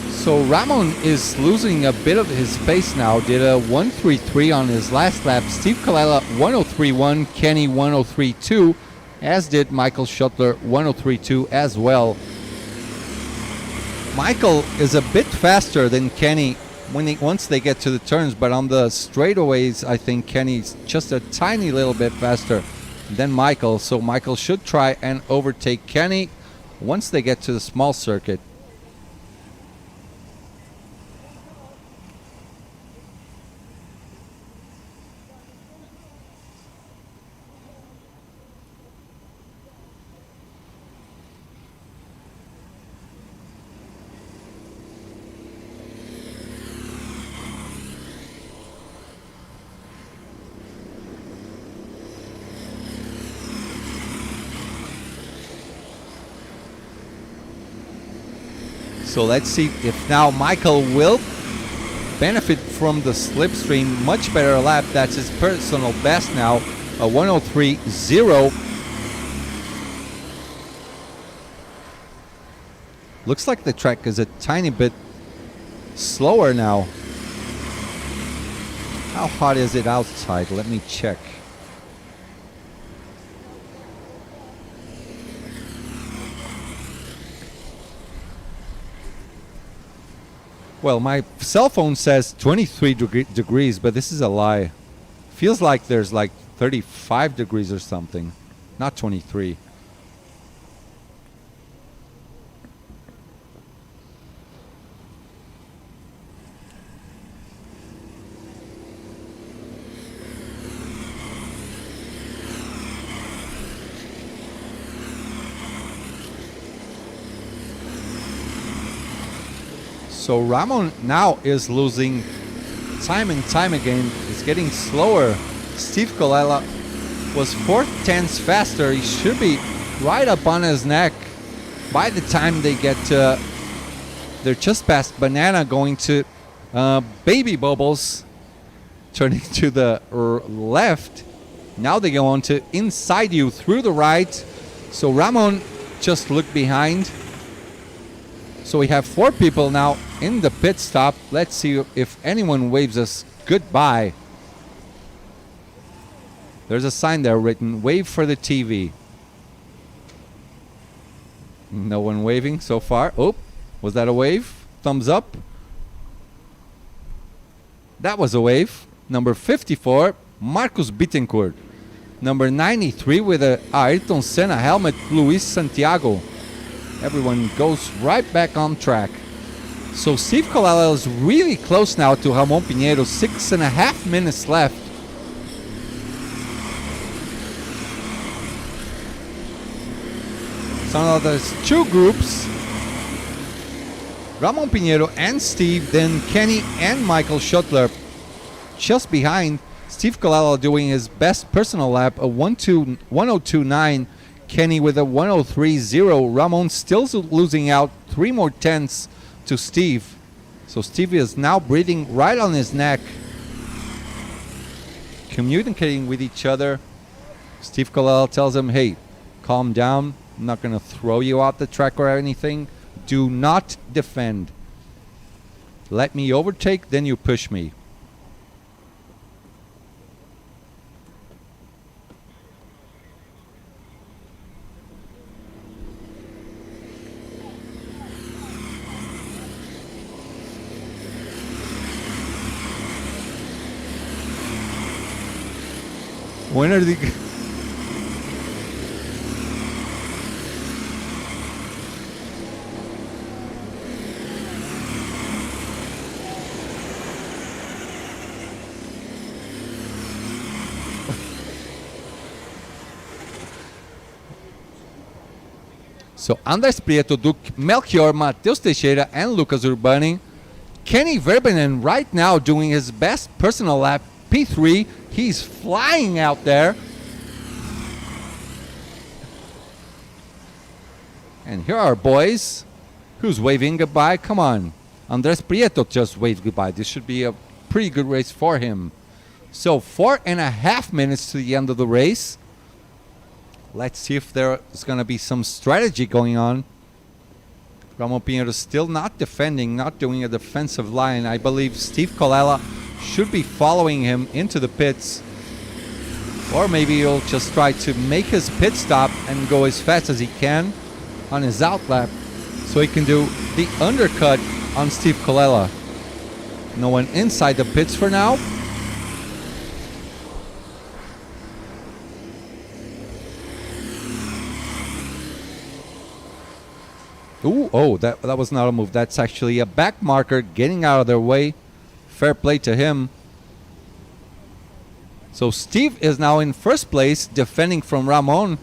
So Ramon is losing a bit of his pace now. Did a 133 on his last lap. Steve Colella 103.1, Kenny 103.2, as did Michael Schuttler 103.2 as well. Michael is a bit faster than Kenny once they get to the turns, but on the straightaways, I think Kenny's just a tiny little bit faster than Michael. So Michael should try and overtake Kenny once they get to the small circuit. So let's see if now Michael will benefit from the slipstream. Much better lap. That's his personal best now, a 103.0. Looks like the track is a tiny bit slower now. How hot is it outside? Let me check. Well, my cell phone says 23 degrees, but this is a lie. Feels like there's like 35 degrees or something, not 23. So Ramon now is losing time and time again. It's getting slower. Steve Colella was 4/10 faster. He should be right up on his neck by the time they get to... They're just past Banana, going to Baby Bubbles, turning to the left. Now they go on to Inside You through the right. So Ramon just looked behind. So we have 4 people now in the pit stop. Let's see if anyone waves us goodbye. There's a sign there written, "Wave for the TV." No one waving so far. Oh, was that a wave? Thumbs up. That was a wave. Number 54, Marcos Bittencourt. Number 93 with a Ayrton Senna helmet, Luis Santiago. Everyone goes right back on track. So Steve Colella is really close now to Ramon Pinheiro. 6.5 minutes left. So now there's two groups. Ramon Pinheiro and Steve, then Kenny and Michael Schuttler. Just behind, Steve Colella doing his best personal lap, a 102.9. Kenny with a 103.0. Ramon still losing out 3 more tenths to Steve. So Steve is now breathing right on his neck. Communicating with each other. Steve Colella tells him, hey, calm down. I'm not going to throw you out the track or anything. Do not defend. Let me overtake, then you push me. When are the... So Andres Prieto, Duque, Melchior, Mateus Teixeira, and Lucas Urbani. Kenny Verbenen right now doing his best personal lap, P3. He's flying out there. And here are boys. Who's waving goodbye? Come on. Andres Prieto just waved goodbye. This should be a pretty good race for him. So 4.5 minutes to the end of the race. Let's see if there's going to be some strategy going on. Ramon Pinheiro still not defending, not doing a defensive line. I believe Steve Colella should be following him into the pits. Or maybe he'll just try to make his pit stop and go as fast as he can on his out lap so he can do the undercut on Steve Colella. No one inside the pits for now. Ooh, oh, that was not a move. That's actually a back marker getting out of their way. Fair play to him. So Steve is now in first place, defending from Ramon.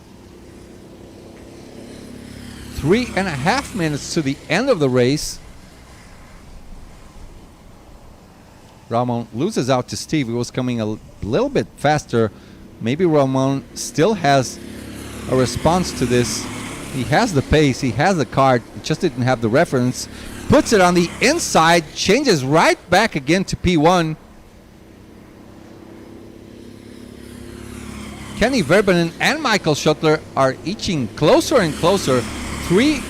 3.5 minutes to the end of the race. Ramon loses out to Steve. He was coming a little bit faster. Maybe Ramon still has a response to this. He has the pace, he has the kart, just didn't have the reference. Puts it on the inside, changes right back again to P1. Kenny Verbenen and Michael Schuttler are inching closer and closer. 3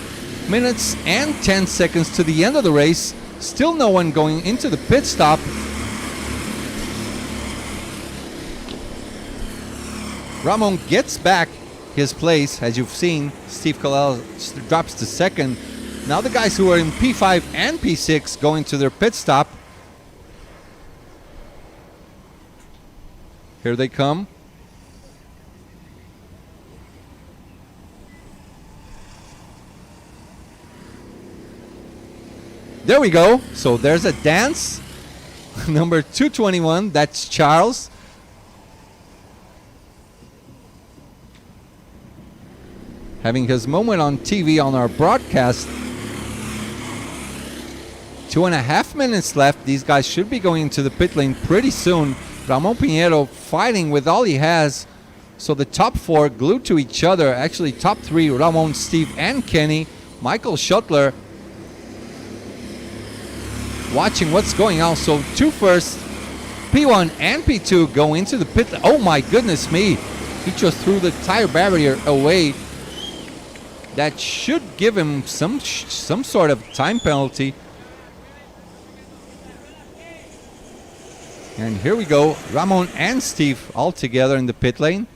minutes and 10 seconds to the end of the race. Still no one going into the pit stop. Ramon gets back his place, as you've seen. Steve Colella drops to second. Now the guys who are in P5 and P6 going to their pit stop. Here they come. There we go. So there's a dance. Number 221, that's Charles. Having his moment on TV on our broadcast. 2.5 minutes left. These guys should be going into the pit lane pretty soon. Ramon Pinheiro fighting with all he has. So the top 4 glued to each other. Actually, top 3, Ramon, Steve, and Kenny. Michael Schuttler watching what's going on. So 2 first, P1 and P2 go into the pit. Oh my goodness me. He just threw the tire barrier away. That should give him some sort of time penalty. And here we go. Ramon and Steve all together in the pit lane.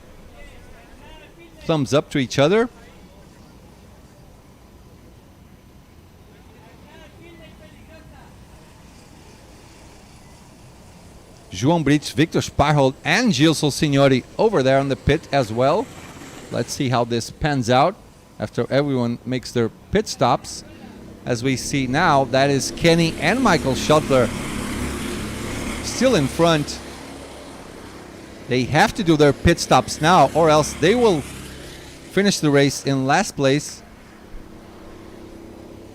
Thumbs up to each other. João Brits, Victor Sparhold, and Gilson Signori over there on the pit as well. Let's see how this pans out after everyone makes their pit stops. As we see now, that is Kenny and Michael Schuttler still in front. They have to do their pit stops now, or else they will finish the race in last place.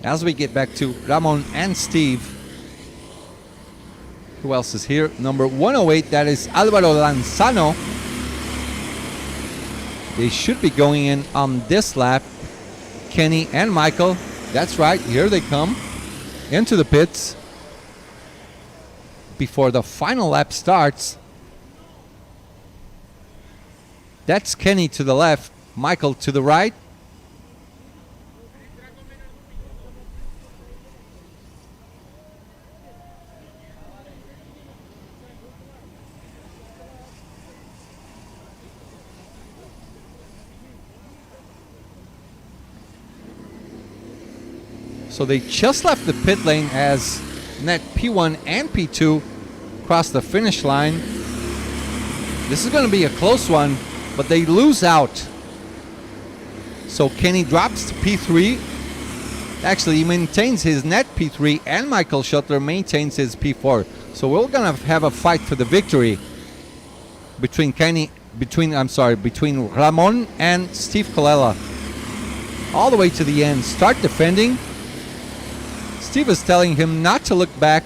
As we get back to Ramon and Steve. Who else is here? Number 108, that is Alvaro Lanzano. They should be going in on this lap. Kenny and Michael. That's right, here they come into the pits before the final lap starts. That's Kenny to the left, Michael to the right. So they just left the pit lane as net P1 and P2 cross the finish line. This is going to be a close one, but they lose out. So Kenny drops to P3. Actually, he maintains his net P3, and Michael Schuttler maintains his P4. So we're going to have a fight for the victory between Ramon and Steve Colella. All the way to the end. Start defending. Steve is telling him not to look back,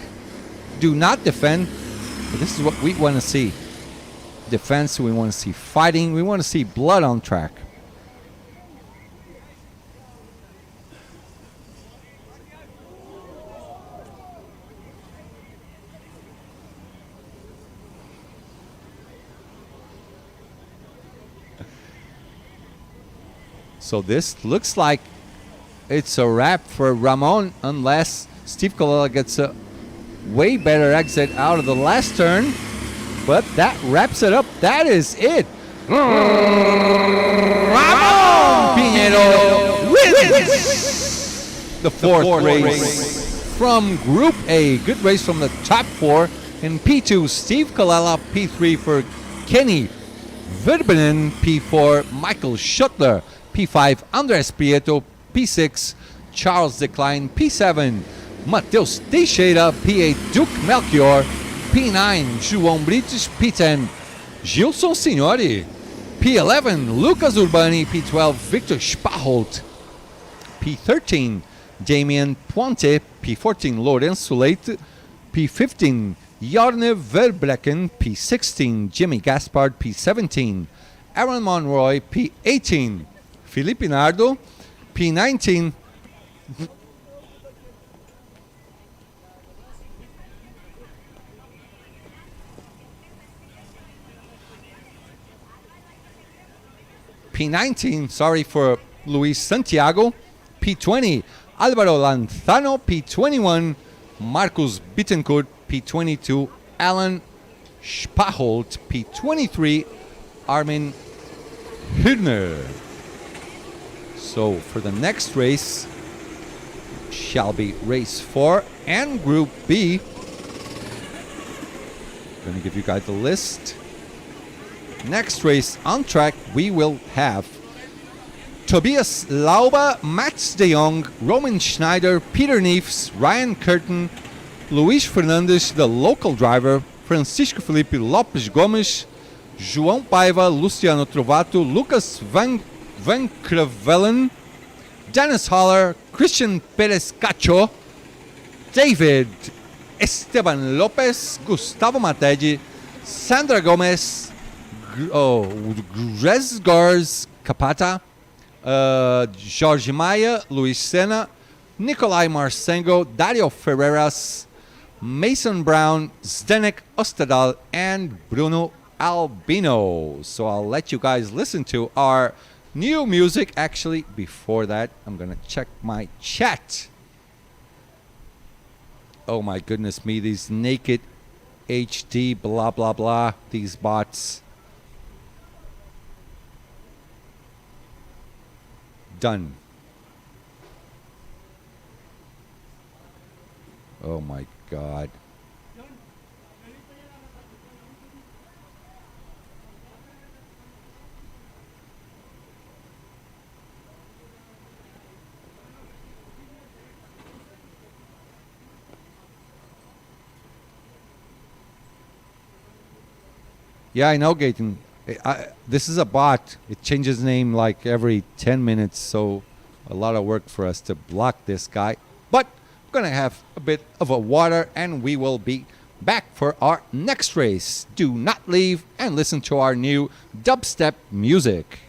do not defend. But this is what we want to see. Defense, we want to see fighting, we want to see blood on track. So this looks like it's a wrap for Ramon unless Steve Colella gets a way better exit out of the last turn. But that wraps it up. That is it. Ramon Pinedo wins the fourth race from Group A. Good race from the top four. In P2, Steve Colella. P3 for Kenny Verbanen. P4, Michael Schuttler. P5, Andres Prieto. P6, Charles Decline. P7, Mateus Teixeira. P8, Duke Melchior. P9, João Brites. P10, Gilson Signori. P11, Lucas Urbani. P12, Victor Sparholt. P13, Damian Puente. P14, Lourenço Leite. P15, Jarne Verbrecken. P16, Jimmy Gaspard. P17, Aaron Monroy. P18, Felipe Nardo. P19, sorry for Luis Santiago. P20, Alvaro Lanzano. P21, Marcus Bittencourt. P22, Alan Spaholt. P23, Armin Hübner. So for the next race shall be race 4 and Group B. I'm going to give you guys the list. Next race on track, we will have Tobias Lauba, Mats de Jong, Roman Schneider, Peter Neefs, Ryan Curtin, Luis Fernandes, the local driver, Francisco Felipe Lopes Gomes, João Paiva, Luciano Trovato, Lucas Van Crevelen, Dennis Holler, Christian Perez Cacho, David Esteban Lopez, Gustavo Matedi, Sandra Gomez, Gresgars Capata, Jorge Maia, Luis Sena, Nikolai Marcengo, Dario Ferreras, Mason Brown, Zdenek Ostadal, and Bruno Albino. So I'll let you guys listen to our new music. Actually, before that, I'm gonna check my chat. Oh my goodness me, these naked HD blah blah blah, these bots. Done. Oh my god. Yeah, I know, Gaten. This is a bot. It changes name like every 10 minutes, so a lot of work for us to block this guy. But we're going to have a bit of a water, and we will be back for our next race. Do not leave and listen to our new dubstep music.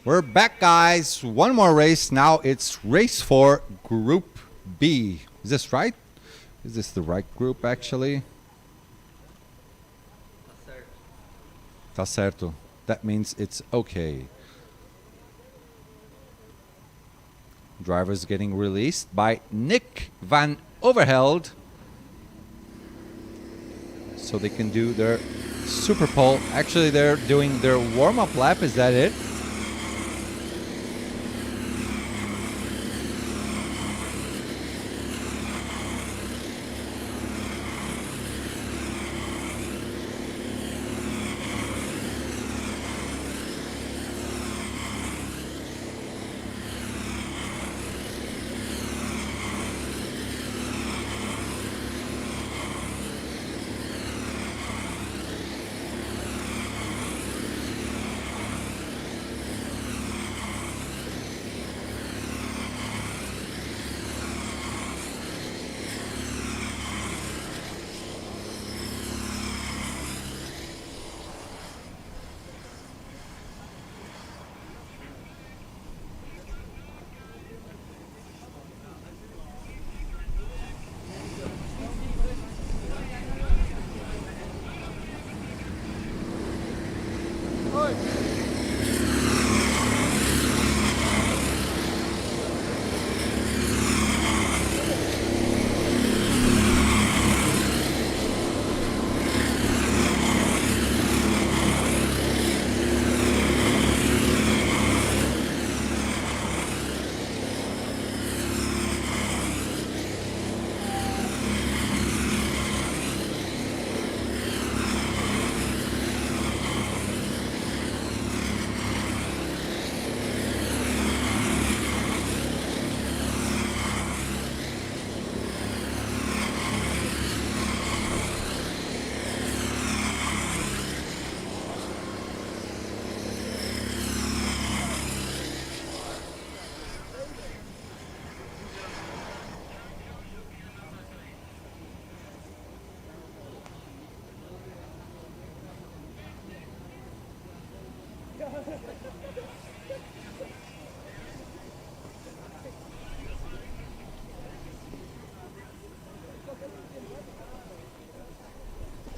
We're back, guys. One more race. Now it's race 4, Group B. Is this right? Is this the right group, actually? Tá certo. That means it's okay. Drivers getting released by Nick van Overheld, so they can do their super pole. Actually, they're doing their warm-up lap. Is that it?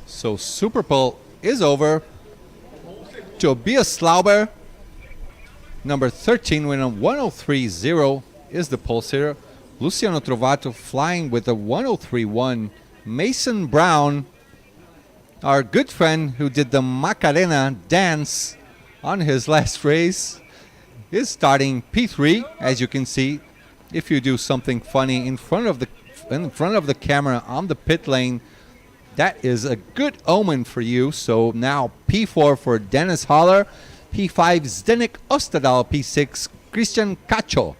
So Super Bowl is over. Tobias Slauber, number 13, with a 103.0 is the pulse hitter. Luciano Trovato flying with a 103.1. Mason Brown, our good friend who did the Macarena dance on his last race, is starting P3. As you can see, if you do something funny in front of the camera on the pit lane, that is a good omen for you. So now P4 for Dennis Holler, P5 Zdenek Ostadal, P6 Christian Cacho,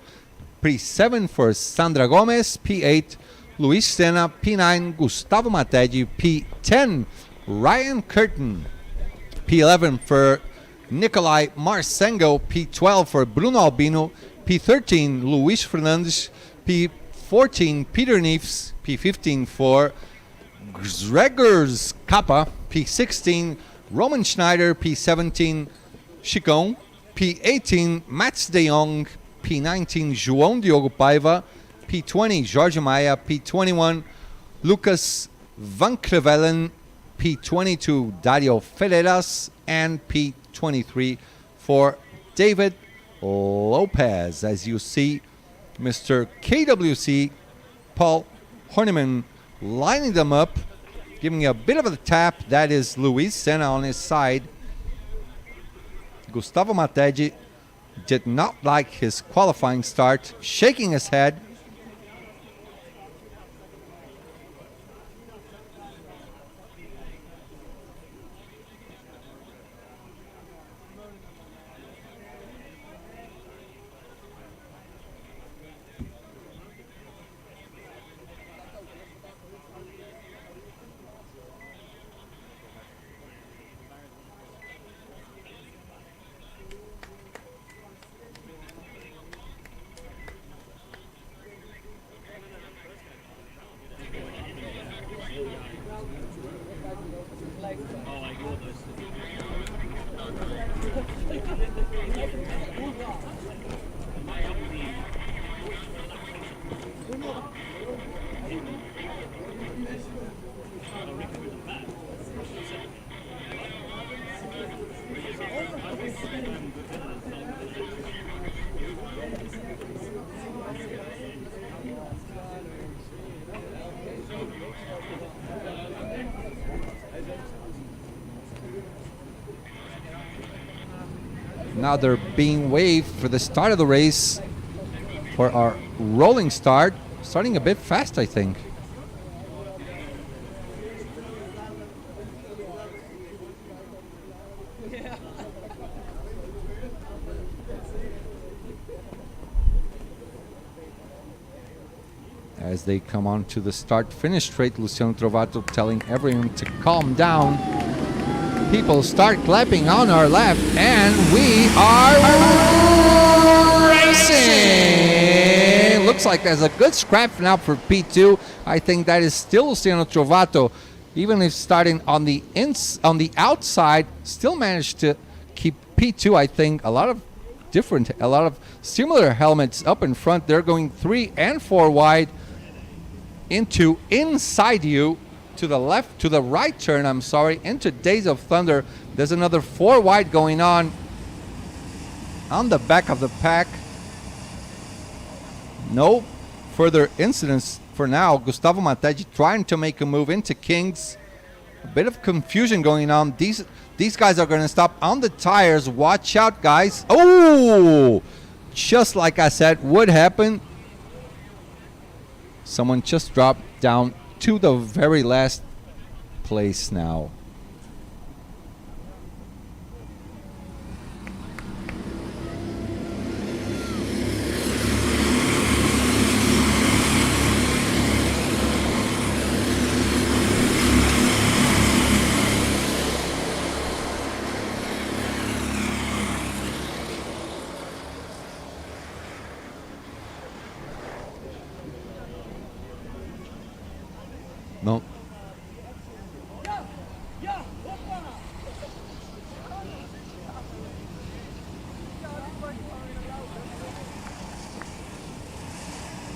P7 for Sandra Gomez, P8 Luis Sena, P9 Gustavo Mategi, P10 Ryan Curtin, P11 for Nikolai Marsengo, P12 for Bruno Albino, P13 Luis Fernandes, P14 Peter Neefs, P15 for Gregors Kappa, P16 Roman Schneider, P17 Chicão, P18 Mats de Jong, P19 João Diogo Paiva, P20 Jorge Maia, P21 Lucas Van Crevelen, P22 Dario Ferreras, and P23 for David Lopez. As you see, Mr. KWC Paul Horniman lining them up, giving a bit of a tap. That is Luis Sena on his side. Gustavo Mategi did not like his qualifying start, shaking his head. Now they're being waved for the start of the race for our rolling start. Starting a bit fast, I think. As they come on to the start-finish straight, Luciano Trovato telling everyone to calm down. People start clapping on our left, and we are racing! Looks like there's a good scrap now for P2. I think that is still Luciano Trovato. Even if starting on the outside, still managed to keep P2, I think. A lot of similar helmets up in front. They're going 3 and 4 wide into inside you. To the left, to the right turn, I'm sorry, into Days of Thunder. There's another 4 wide going on the back of the pack. No further incidents for now. Gustavo Mategi trying to make a move into Kings. A bit of confusion going on. These guys are going to stop on the tires. Watch out, guys. Oh! Just like I said would happen. Someone just dropped down to the very last place now. No.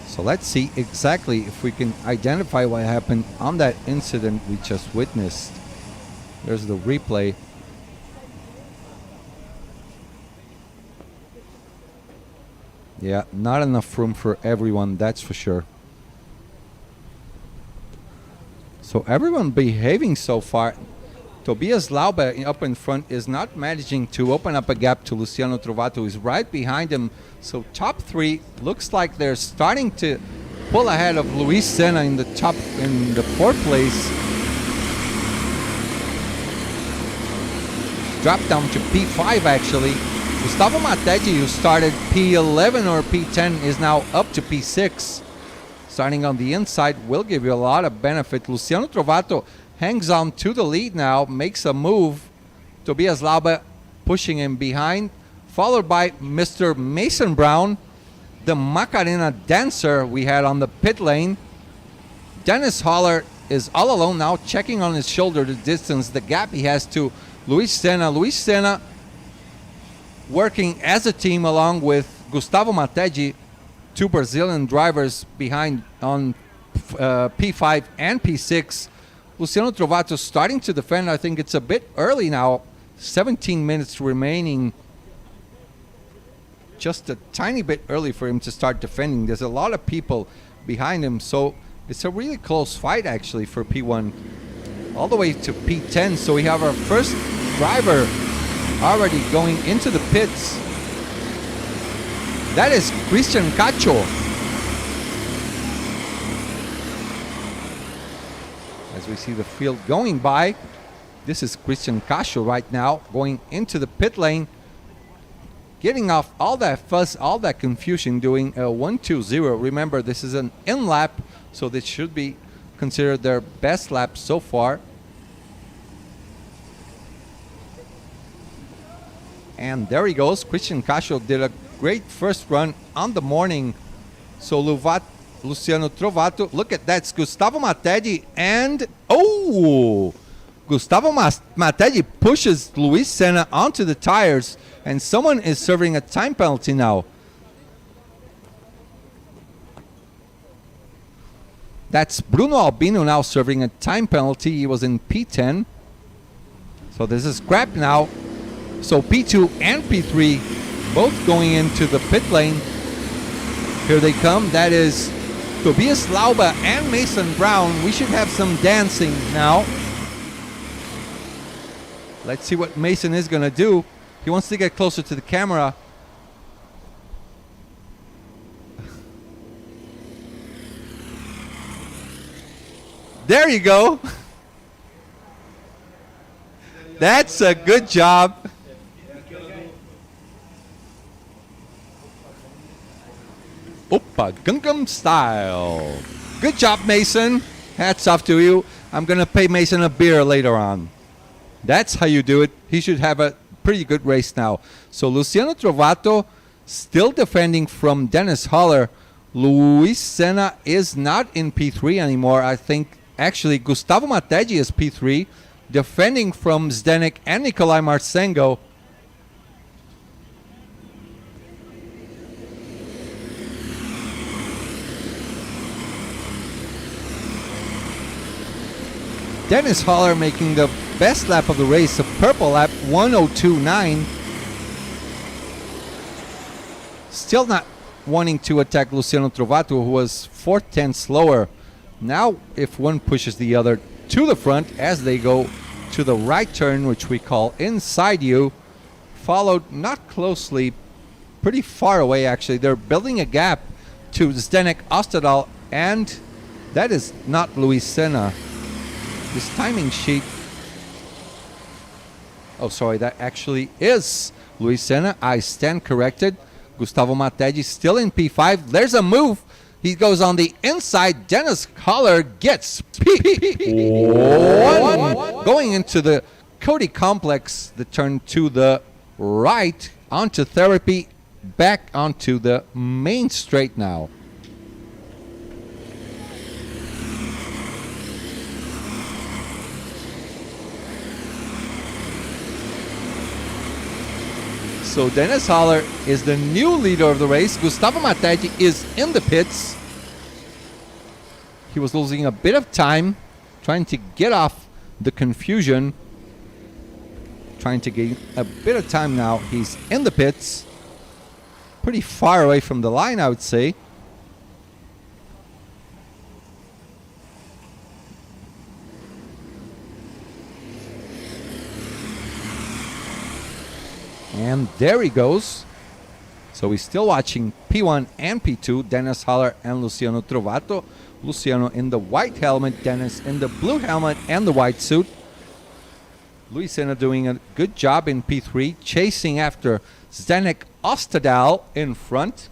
So let's see exactly if we can identify what happened on that incident we just witnessed. There's the replay. Yeah, not enough room for everyone, that's for sure. So everyone behaving so far. Tobias Laube up in front is not managing to open up a gap to Luciano Trovato, who is right behind him. So top 3 looks like they're starting to pull ahead of Luis Senna in the 4th place. Dropped down to P5 actually. Gustavo Mategi, who started P11 or P10, is now up to P6. Starting on the inside will give you a lot of benefit. Luciano Trovato hangs on to the lead now, makes a move. Tobias Laube pushing him behind, followed by Mr. Mason Brown, the Macarena dancer we had on the pit lane. Dennis Holler is all alone now, checking on his shoulder the distance, the gap he has to Luis Senna. Luis Senna working as a team along with Gustavo Mategi, 2 Brazilian drivers behind on P5 and P6. Luciano Trovato starting to defend. I think it's a bit early now. 17 minutes remaining. Just a tiny bit early for him to start defending. There's a lot of people behind him, so it's a really close fight actually for P1. All the way to P10, so we have our first driver already going into the pits. That is Christian Cacho. As we see the field going by, this is Christian Cacho right now going into the pit lane, getting off all that fuss, all that confusion, doing a 1-2-0. Remember, this is an in lap, so this should be considered their best lap so far. And there he goes. Christian Cacho did a great first run on the morning. So Luciano Trovato, look at that. It's Gustavo Mategi and Gustavo Mategi pushes Luis Senna onto the tires, and someone is serving a time penalty now. That's Bruno Albino now serving a time penalty. He was in P10. So this is scrap now. So P2 and P3 both going into the pit lane. Here they come. That is Tobias Lauba and Mason Brown. We should have some dancing now. Let's see what Mason is going to do. He wants to get closer to the camera. There you go. That's a good job. Oppa Gangnam Style. Good job, Mason. Hats off to you. I'm going to pay Mason a beer later on. That's how you do it. He should have a pretty good race now. So Luciano Trovato still defending from Dennis Haller. Luis Senna is not in P3 anymore. I think actually Gustavo Mategi is P3, defending from Zdenek and Nikolai Marcengo. Dennis Haller making the best lap of the race, a purple lap, 1:02.9. Still not wanting to attack Luciano Trovato, who was 4/10 slower. Now, if one pushes the other to the front as they go to the right turn, which we call inside you, followed not closely, pretty far away actually. They're building a gap to Zdenek Ostadal, and that is not Luis Senna. This timing sheet. Oh, sorry, that actually is Luis Senna. I stand corrected. Gustavo Mategi still in P5. There's a move. He goes on the inside. Dennis Haller gets P1. Going into the Cody complex, the turn to the right, onto therapy, back onto the main straight now. So Dennis Haller is the new leader of the race. Gustavo Mategi is in the pits. He was losing a bit of time, trying to get off the confusion. Trying to gain a bit of time now. He's in the pits. Pretty far away from the line, I would say. And there he goes. So we're still watching P1 and P2, Dennis Haller and Luciano Trovato. Luciano in the white helmet, Dennis in the blue helmet and the white suit. Luis Senna doing a good job in P3, chasing after Zdenek Ostadal in front.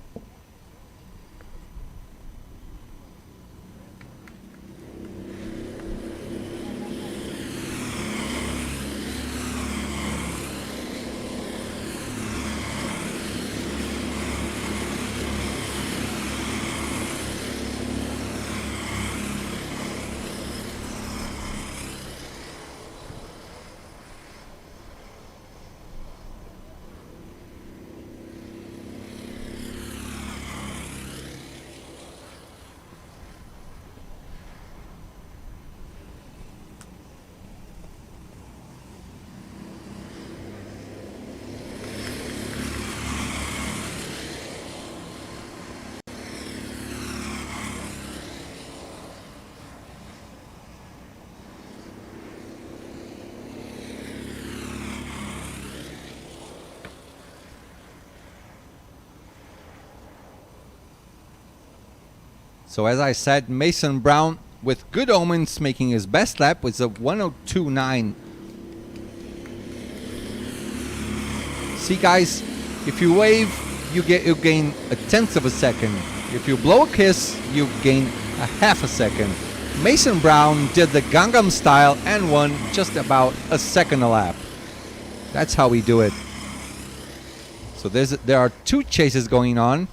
So as I said, Mason Brown with good omens making his best lap with a 1:02.9. See guys, if you wave, you gain a tenth of a second. If you blow a kiss, you gain a half a second. Mason Brown did the Gangnam Style and won just about a second a lap. That's how we do it. So there are two chases going on.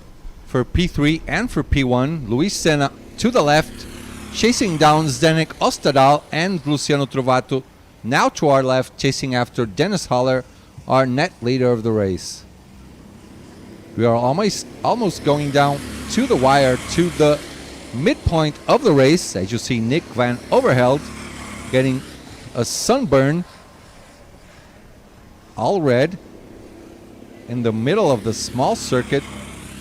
For P3 and for P1, Luis Senna to the left, chasing down Zdenek Ostadal and Luciano Trovato Now to our left, chasing after Dennis Haller, our net leader of the race. We are almost going down to the wire, to the midpoint of the race. As you see, Nick Van Overheld getting a sunburn, all red, in the middle of the small circuit,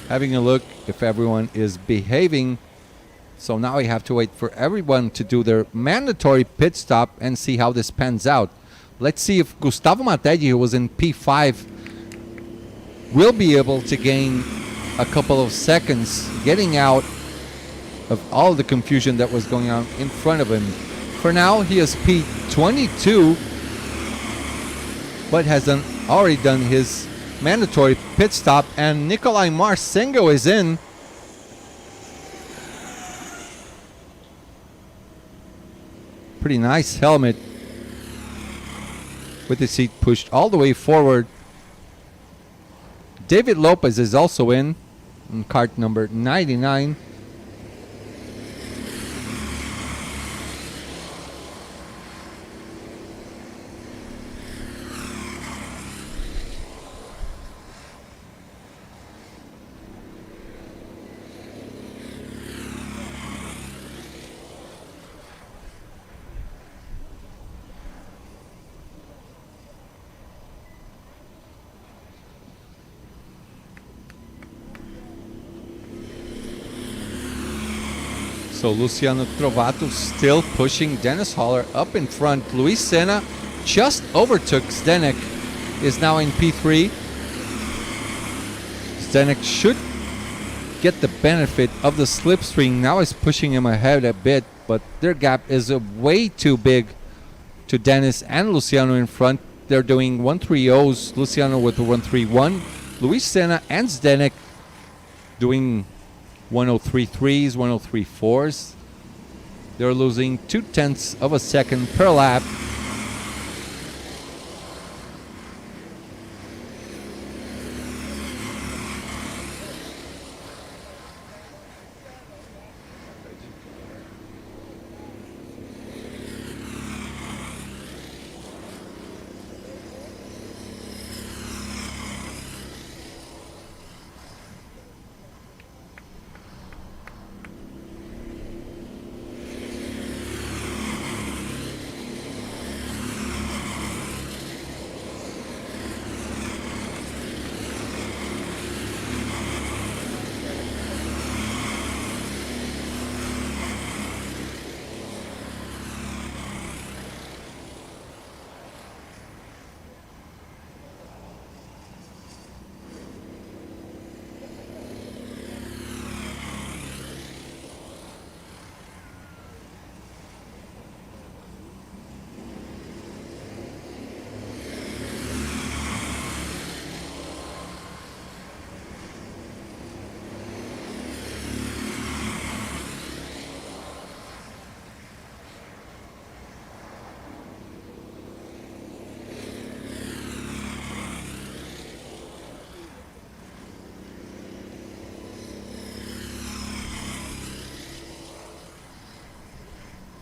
having a look if everyone is behaving. So now we have to wait for everyone to do their mandatory pit stop and see how this pans out. Let's see if Gustavo Mategi, who was in P5, will be able to gain a couple of seconds getting out of all the confusion that was going on in front of him. For now, he is P22, but has already done his mandatory pit stop, and Nikolai Marsengo is in. Pretty nice helmet with the seat pushed all the way forward. David Lopez is also in kart number 99. So Luciano Trovato still pushing Dennis Haller up in front. Luis Senna just overtook Zdenek, is now in P3. Zdenek should get the benefit of the slipstream. Now is pushing him ahead a bit, but their gap is way too big to Dennis and Luciano in front. They're doing 130s, Luciano with a 131. Luis Senna and Zdenek doing 103.3s, 103.4s. They're losing 0.2 of a second per lap.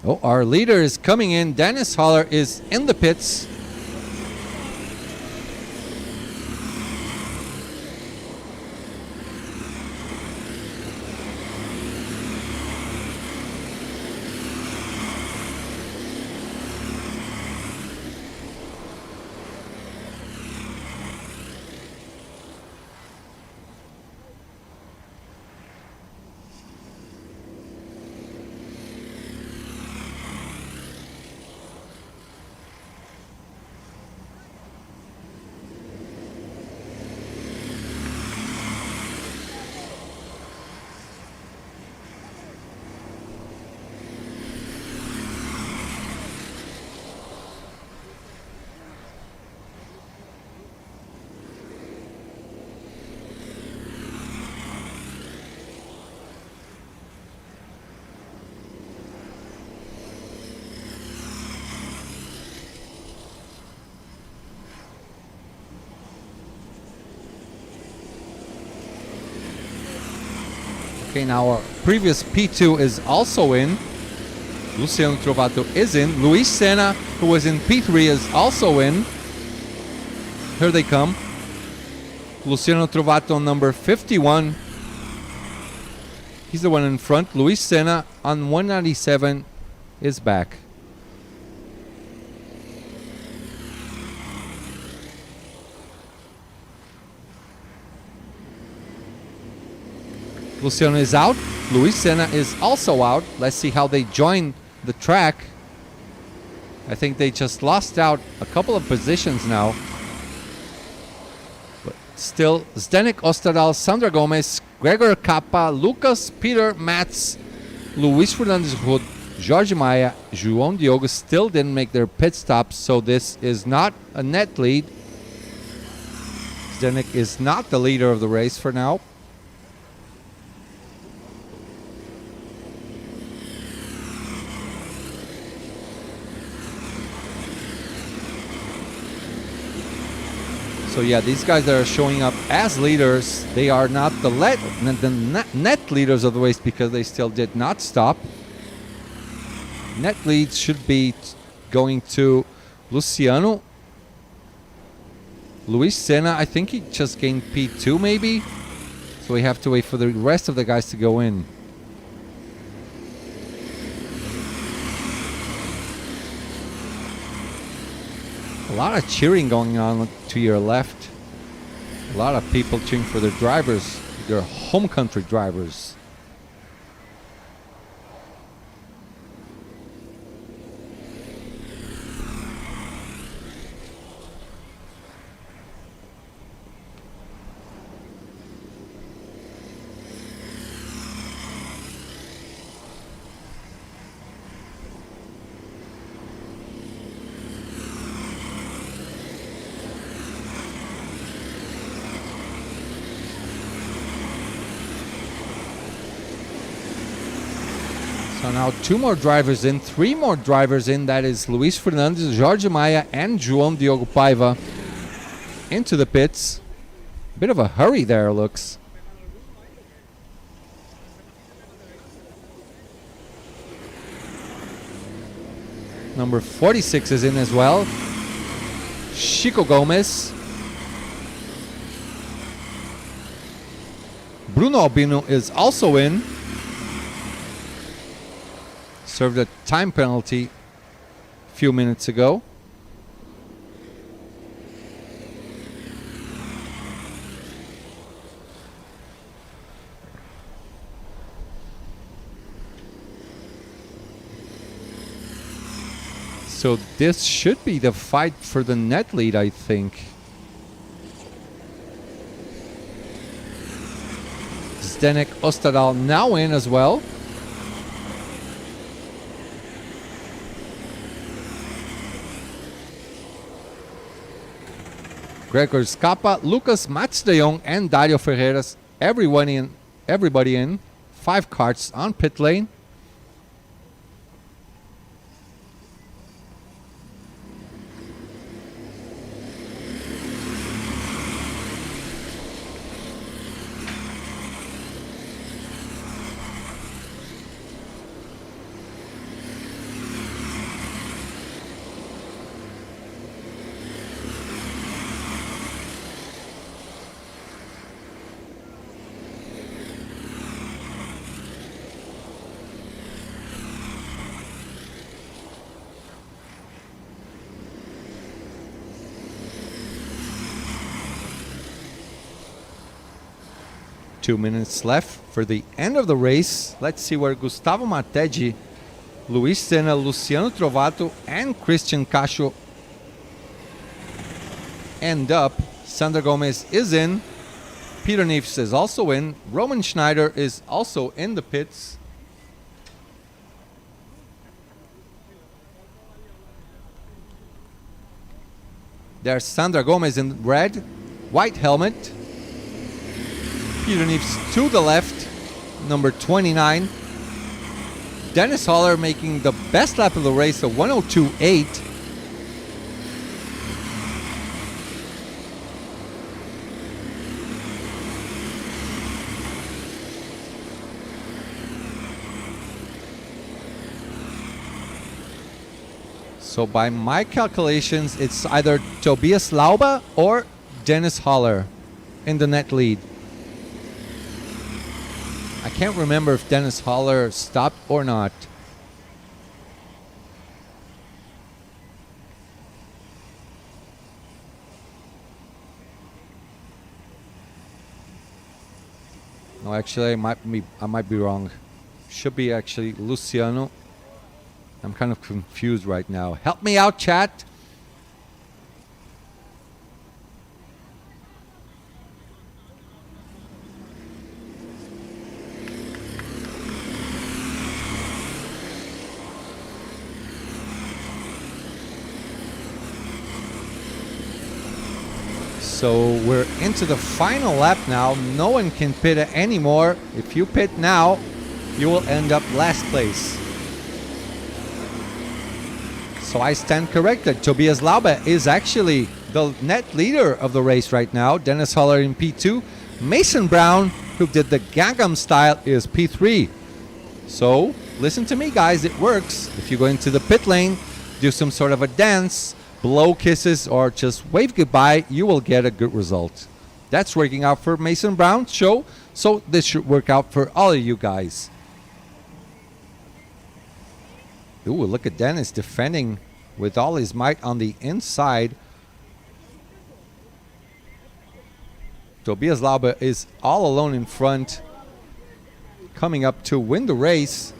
Oh, our leader is coming in. Dennis Haller is in the pits. Okay, now our previous P2 is also in. Luciano Trovato is in. Luis Senna who was in P3, is also in. Here they come. Luciano Trovato, number 51. He's the one in front. Luis Senna on 197 is back. Luciano is out. Luis Senna is also out. Let's see how they join the track. I think they just lost out a couple of positions now. But still, Zdenek Ostadal, Sandra Gomez, Gregor Kappa, Lucas, Peter, Mats, Luis Fernandez Hood, Jorge Maia, João Diogo still didn't make their pit stops, so this is not a net lead. Zdenek is not the leader of the race for now. So yeah, these guys that are showing up as leaders, they are not the net leaders of the race because they still did not stop. Net leads should be going to Luciano. Luis Senna, I think he just gained P2 maybe. So we have to wait for the rest of the guys to go in. A lot of cheering going on to your left. A lot of people cheering for their drivers, their home country drivers. So now 2 more drivers in, 3 more drivers in. That is Luis Fernandez, Jorge Maia, and João Diogo Paiva into the pits. Bit of a hurry there, looks. Number 46 is in as well. Chico Gomez. Bruno Albino is also in. Served a time penalty a few minutes ago. So this should be the fight for the net lead, I think. Zdenek Ostadal now in as well. Gregor Scapa, Lucas Mats de Jong, and Dario Ferreiras. Everybody in. 5 karts on pit lane. Two minutes left for the end of the race. Let's see where Gustavo Mategi, Luis Senna, Luciano Trovato, and Christian Cacho end up. Sandra Gomez is in. Peter Neefs is also in. Roman Schneider is also in the pits. There's Sandra Gomez in red, white helmet. Peter Neefs to the left, number 29. Dennis Holler making the best lap of the race, a 102.8. So by my calculations, it's either Tobias Laube or Dennis Holler in the net lead. I can't remember if Dennis Holler stopped or not. No, actually, I might be wrong. Should be actually Luciano. I'm kind of confused right now. Help me out, chat. So we're into the final lap now. No one can pit anymore. If you pit now, you will end up last place. So I stand corrected. Tobias Laube is actually the net leader of the race right now. Dennis Holler in P2. Mason Brown, who did the Gangnam style, is P3. So listen to me, guys. It works. If you go into the pit lane, do some sort of a dance, blow kisses, or just wave goodbye, you will get a good result. That's working out for Mason Brown's show. So this should work out for all of you guys. Ooh, look at Dennis defending with all his might on the inside. Tobias Laube is all alone in front, coming up to win the race.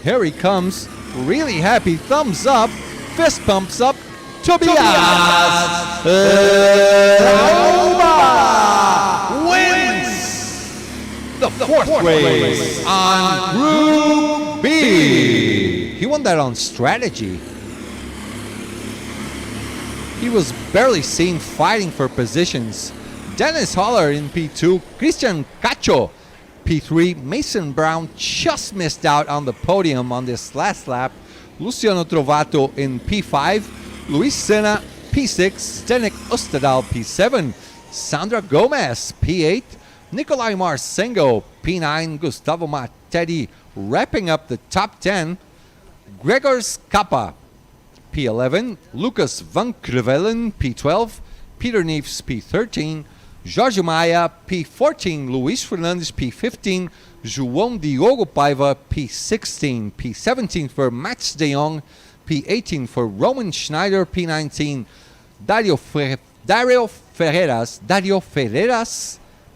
Here he comes, really happy, thumbs up, fist pumps up. Tobias Laube wins the fourth race on Group B. He won that on strategy. He was barely seen fighting for positions. Dennis Holler in P2, Christian Cacho P3, Mason Brown just missed out on the podium on this last lap. Luciano Trovato in P5, Luis Sena P6, Zdenek Ostadal P7, Sandra Gomez P8, Nikolai Marsengo P9, Gustavo Mattetti wrapping up the top 10, Gregor Scappa P11, Lucas Van Crevelen P12, Peter Neefs P13, Jorge Maia P14, Luis Fernandes P15, João Diogo Paiva P16, P17 for Max de Jong, P18 for Roman Schneider, P19 Dario Ferreras,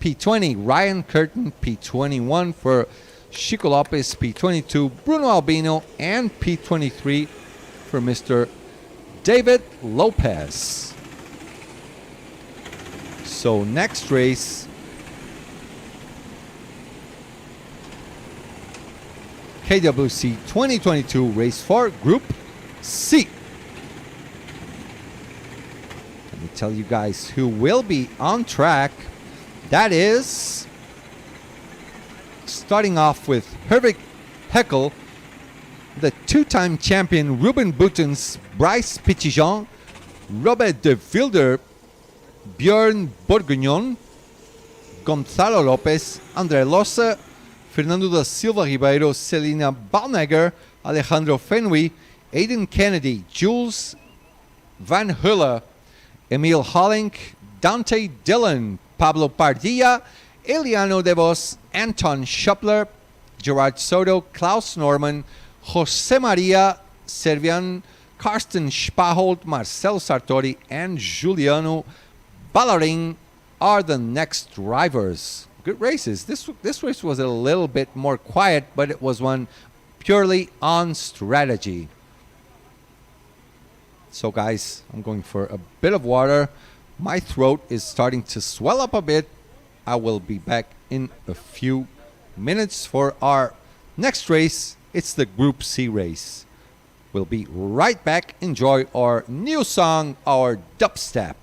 P20 Ryan Curtin, P21 for Chico Lopez, P22 Bruno Albino, and P23 for Mr. David Lopez. So next race, KWC 2022 Race 4 Group C. Let me tell you guys who will be on track. That is, starting off with Hervik Heckel, the two-time champion Ruben Boutens, Bryce Pichijon, Robert de Vilder, Björn Bourguignon, Gonzalo Lopez, André Lossa, Fernando da Silva Ribeiro, Selina Balnegger, Alejandro Fenwy, Aidan Kennedy, Jules Van Hulle, Emil Hollink, Dante Dillon, Pablo Pardilla, Eliano De Vos, Anton Schupler, Gerard Soto, Klaus Norman, Jose Maria Servian, Karsten Spaholt, Marcelo Sartori, and Giuliano Ballaring are the next drivers. Good races. This race was a little bit more quiet, but it was one purely on strategy. So guys, I'm going for a bit of water. My throat is starting to swell up a bit. I will be back in a few minutes for our next race. It's the Group C race. We'll be right back. Enjoy our new song, our dubstep.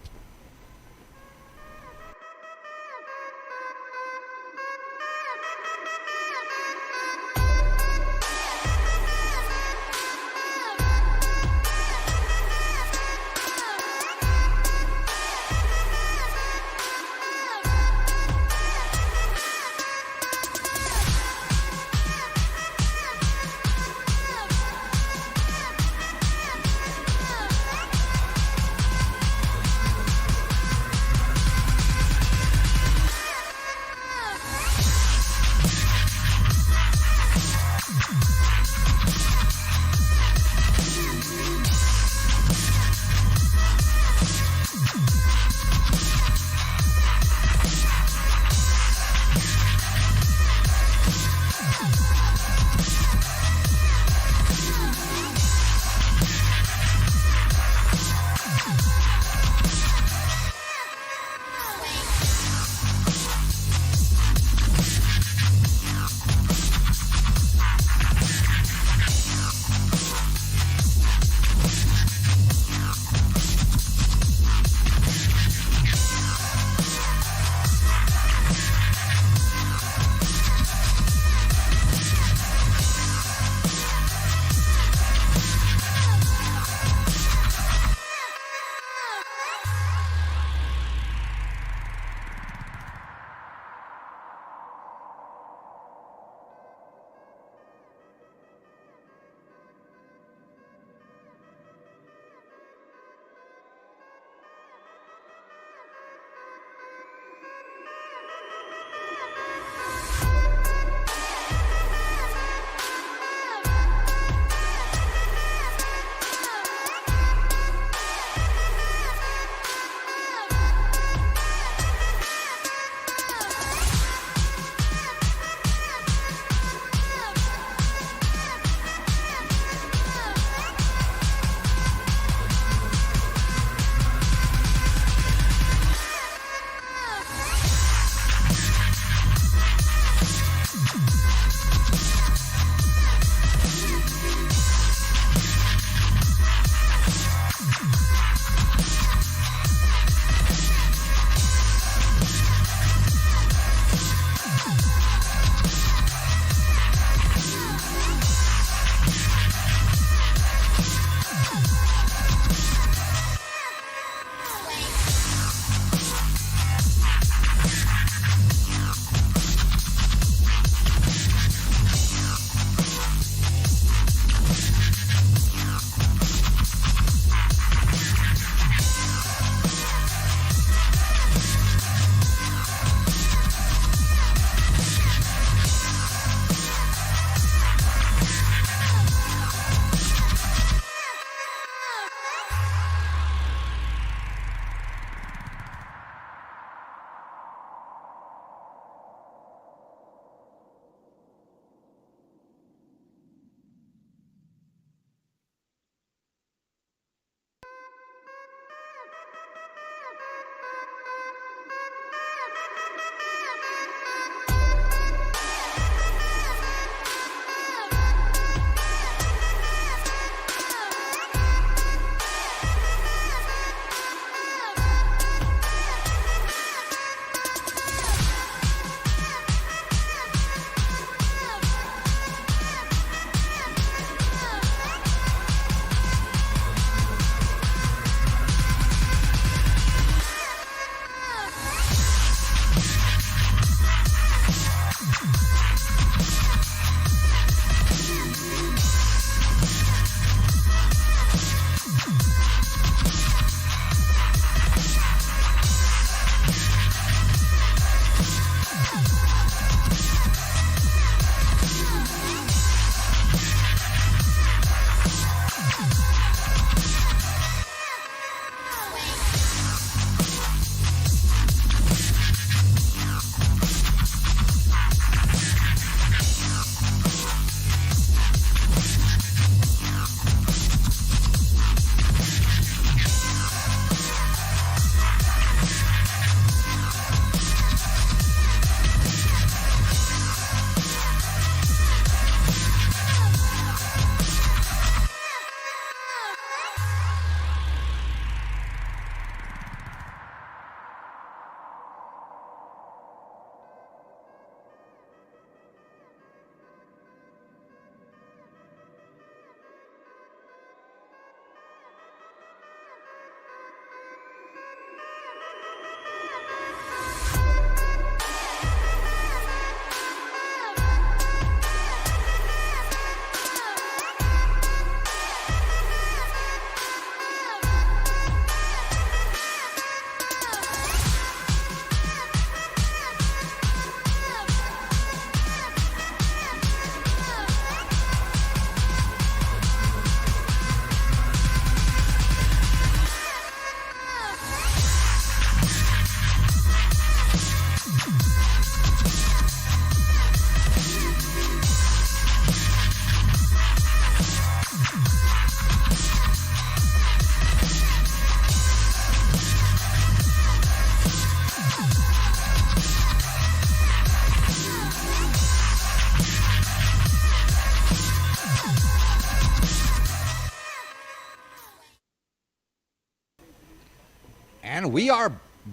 And we are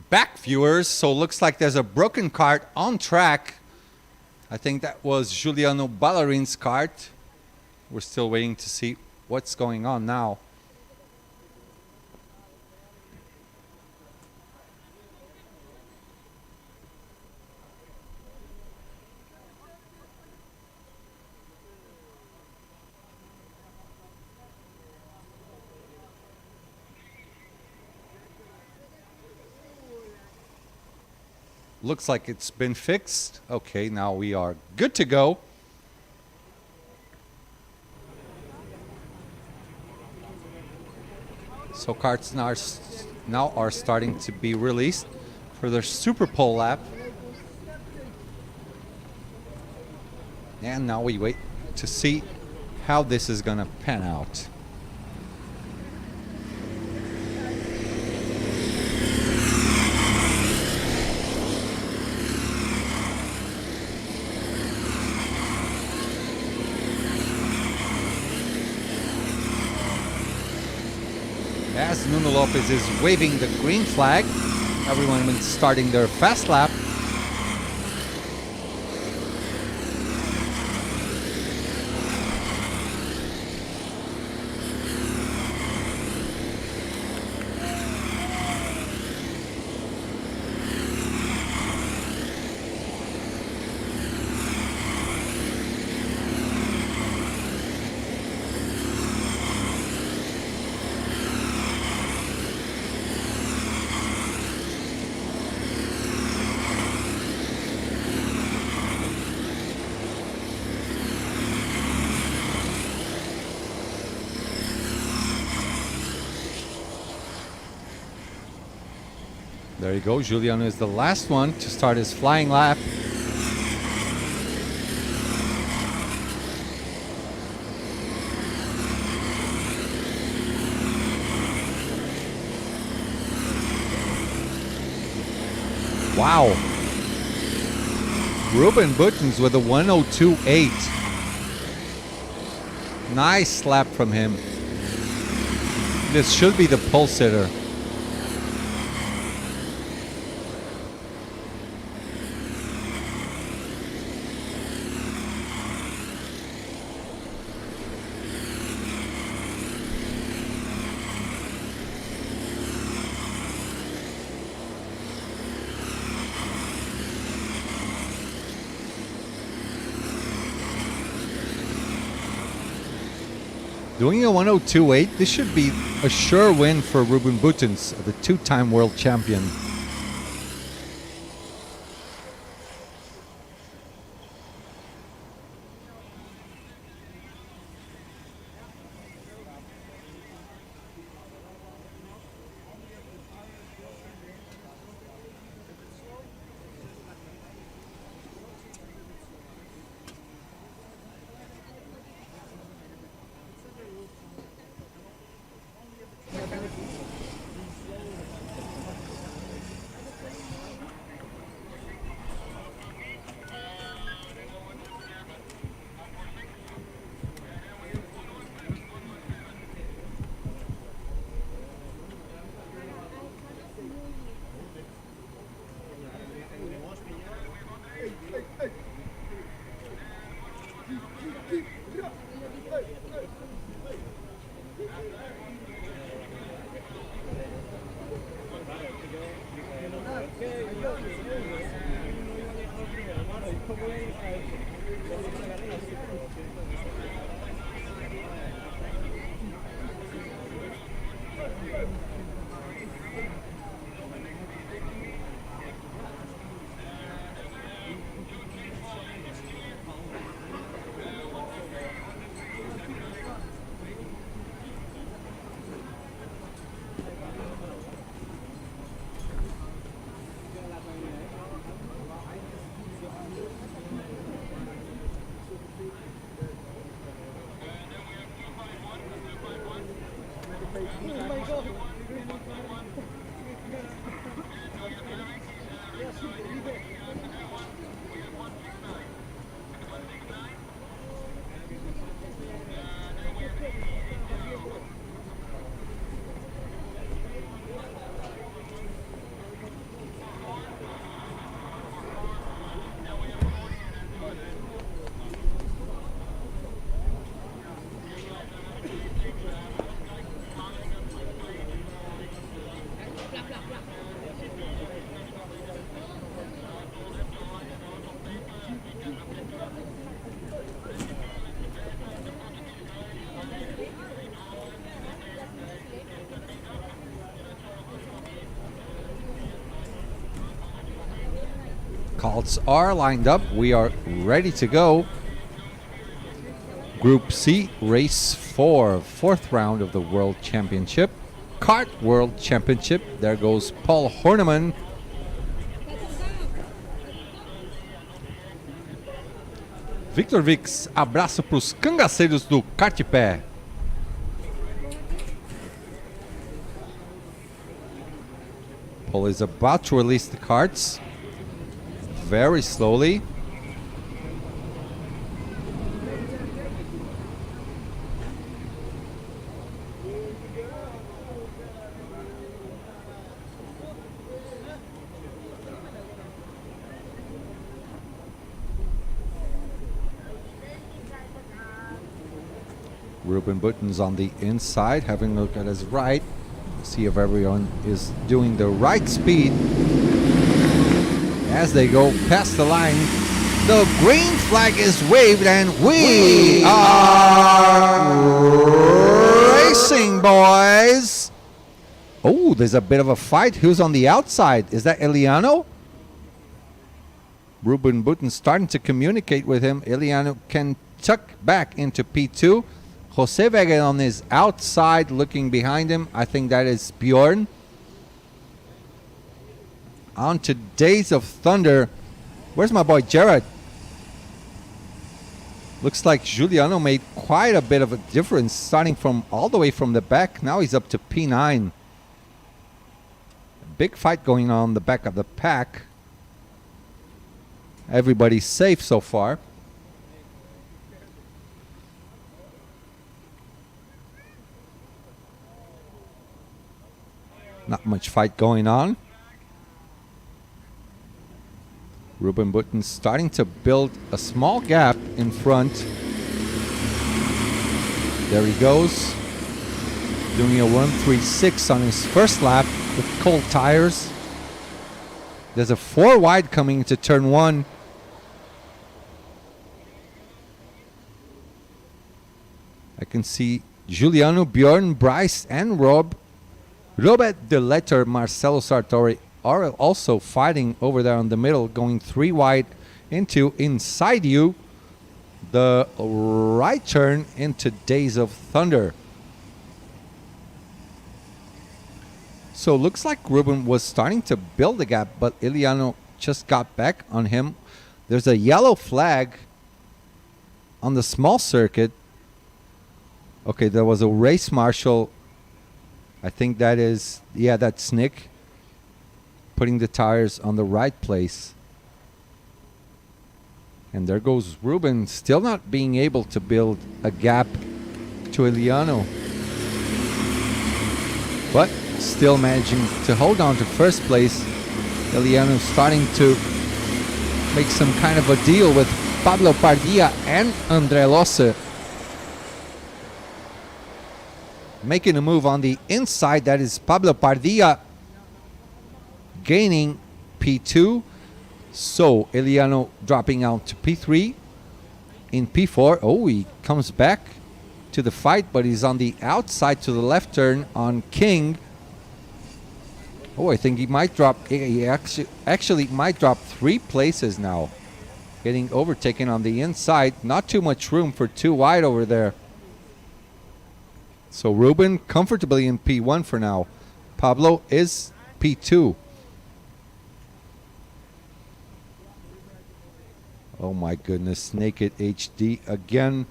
back, viewers. So looks like there's a broken kart on track. I think that was Giuliano Ballerin's kart. We're still waiting to see what's going on now. Looks like it's been fixed. Okay, now we are good to go. So karts now are starting to be released for their Super Pole lap. And now we wait to see how this is gonna pan out. As Nuno Lopez is waving the green flag, everyone is starting their fast lap. There you go. Giuliano is the last one to start his flying lap. Wow. Ruben Buttons with a 102.8. Nice lap from him. This should be the pole sitter. Doing a 102.8, this should be a sure win for Ruben Buttons, the two-time world champion. Carts are lined up. We are ready to go. Group C, race 4, fourth round of the World Championship. Kart World Championship. There goes Paul Horneman. Victor Vix, abraço para os cangaceiros do Kartpé. Paul is about to release the carts very slowly. Ruben Button's on the inside, having a look at his right. See if everyone is doing the right speed. As they go past the line, the green flag is waved and we are racing, boys. Oh, there's a bit of a fight. Who's on the outside? Is that Eliano? Ruben Button starting to communicate with him. Eliano can tuck back into P2. Jose Vega on his outside looking behind him. I think that is Bjorn. On to Days of Thunder. Where's my boy Jared? Looks like Giuliano made quite a bit of a difference, starting from all the way from the back. Now he's up to P9. Big fight going on in the back of the pack. Everybody's safe so far. Not much fight going on. Ruben Button starting to build a small gap in front. There he goes. Doing a 1.36 on his first lap with cold tires. There's a 4 wide coming into turn 1. I can see Giuliano, Bjorn, Bryce, and Rob. Robert De Letter, Marcelo Sartori are also fighting over there on the middle, going 3 wide into Inside You. The right turn into Days of Thunder. So looks like Ruben was starting to build the gap, but Iliano just got back on him. There's a yellow flag on the small circuit. Okay, there was a race marshal. I think that is, yeah, that's Nick. Putting the tires on the right place. And there goes Ruben, still not being able to build a gap to Eliano. But still managing to hold on to first place. Eliano starting to make some kind of a deal with Pablo Pardia and Andre Losse. Making a move on the inside, that is Pablo Pardia gaining P2. So Eliano dropping out to P3. In P4, oh, he comes back to the fight, but he's on the outside to the left turn on King. Oh, I think he might drop, he actually might drop 3 places now. Getting overtaken on the inside. Not too much room for 2 wide over there. So Ruben comfortably in P1 for now. Pablo is P2. Oh my goodness, Naked HD again.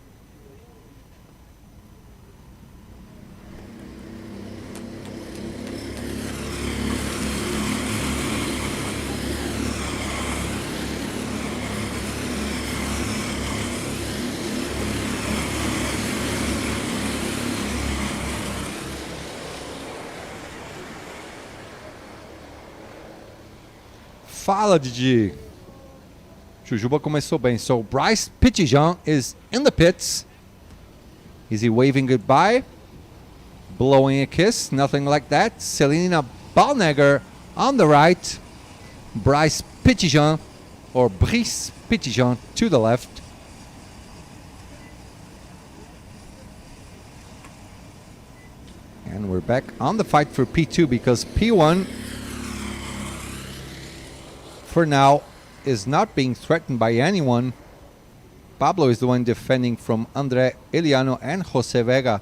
Fala, Didi. Jujuba começou bem. So Bryce Petitjean is in the pits. Is he waving goodbye? Blowing a kiss? Nothing like that. Selina Balnegger on the right. Bryce Petitjean, or Brice Petitjean, to the left. And we're back on the fight for P2 because P1 for now is not being threatened by anyone. Pablo is the one defending from Andre, Eliano, and Jose Vega.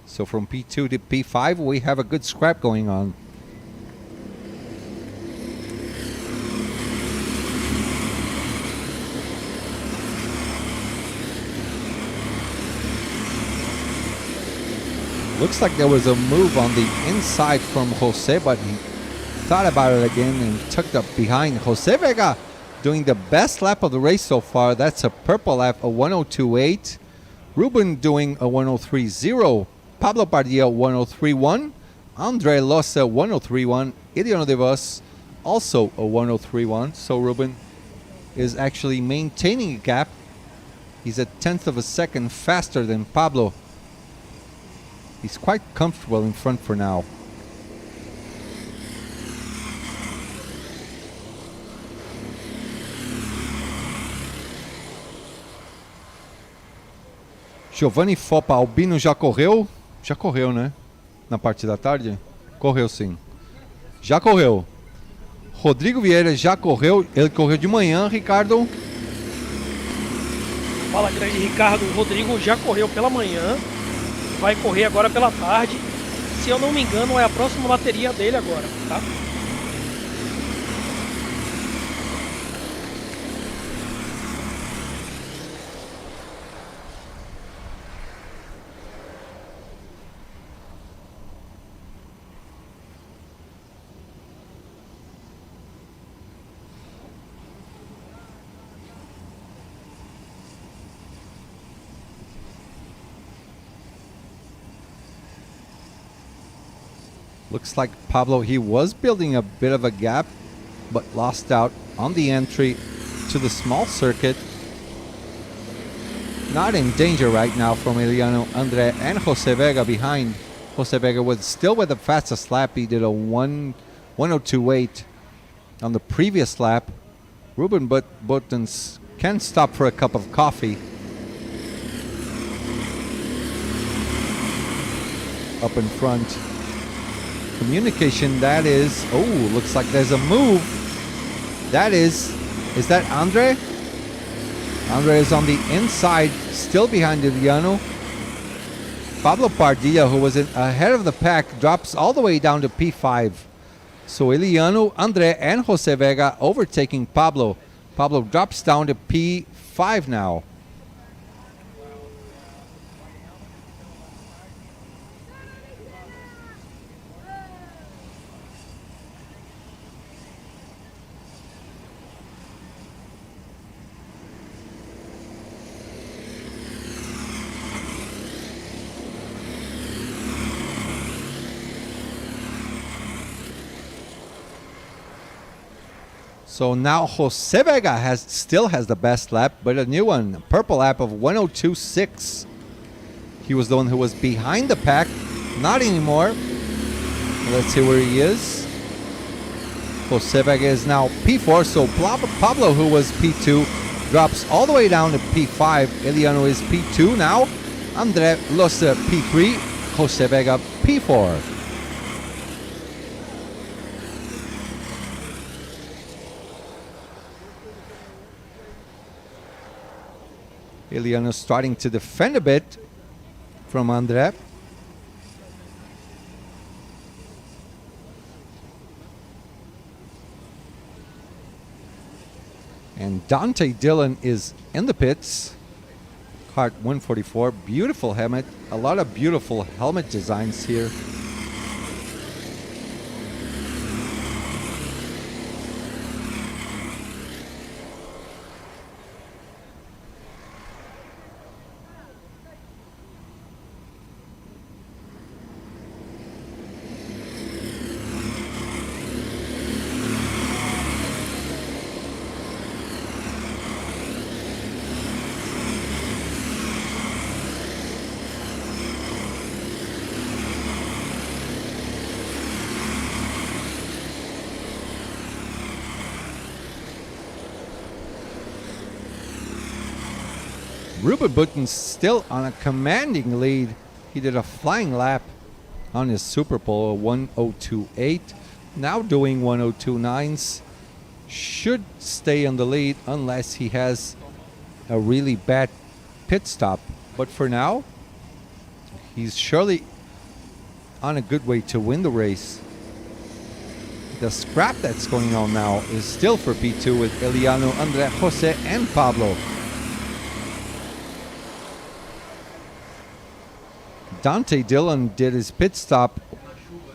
So from P2 to P5, we have a good scrap going on. Looks like there was a move on the inside from Jose, but he thought about it again and tucked up behind. Jose Vega doing the best lap of the race so far. That's a purple lap, a 102.8. Ruben doing a 103.0. Pablo Padilla 103.1. Andre Losa 103.1. Iliano de Vos also a 103.1. So Ruben is actually maintaining a gap. He's a tenth of a second faster than Pablo. He's quite comfortable in front for now. Giovanni Fopa Albino já correu? Já correu, né? Na parte da tarde? Correu sim. Já correu. Rodrigo Vieira já correu. Ele correu de manhã, Ricardo. Fala, grande Ricardo. O Rodrigo já correu pela manhã. Vai correr agora pela tarde. Se eu não me engano, é a próxima bateria dele agora, tá? Looks like Pablo, he was building a bit of a gap, but lost out on the entry to the small circuit. Not in danger right now from Eliano, Andre, and Jose Vega behind. Jose Vega was still with the fastest lap. He did a 102.8 on the previous lap. Ruben Buttons can stop for a cup of coffee. Up in front. Communication, that is, oh, looks like there's a move. That is that Andre? Andre is on the inside, still behind Eliano. Pablo Padilla, who was ahead of the pack, drops all the way down to P5. So Eliano, Andre, and Jose Vega overtaking Pablo. Pablo drops down to P5 now. So now Jose Vega still has the best lap, but a new one, a purple lap of 102.6. He was the one who was behind the pack, not anymore. Let's see where he is. Jose Vega is now P4, so Pablo, who was P2, drops all the way down to P5. Eliano is P2 now. Andre Losa P3, Jose Vega P4. Eliano starting to defend a bit from Andre. And Dante Dillon is in the pits. Kart 144, beautiful helmet. A lot of beautiful helmet designs here. Ruben Buttons still on a commanding lead. He did a flying lap on his Super Pole, 102.8. Now doing 102.9s. should stay on the lead unless he has a really bad pit stop. But for now, he's surely on a good way to win the race. The scrap that's going on now is still for P2 with Eliano, Andre, Jose, and Pablo. Dante Dillon did his pit stop.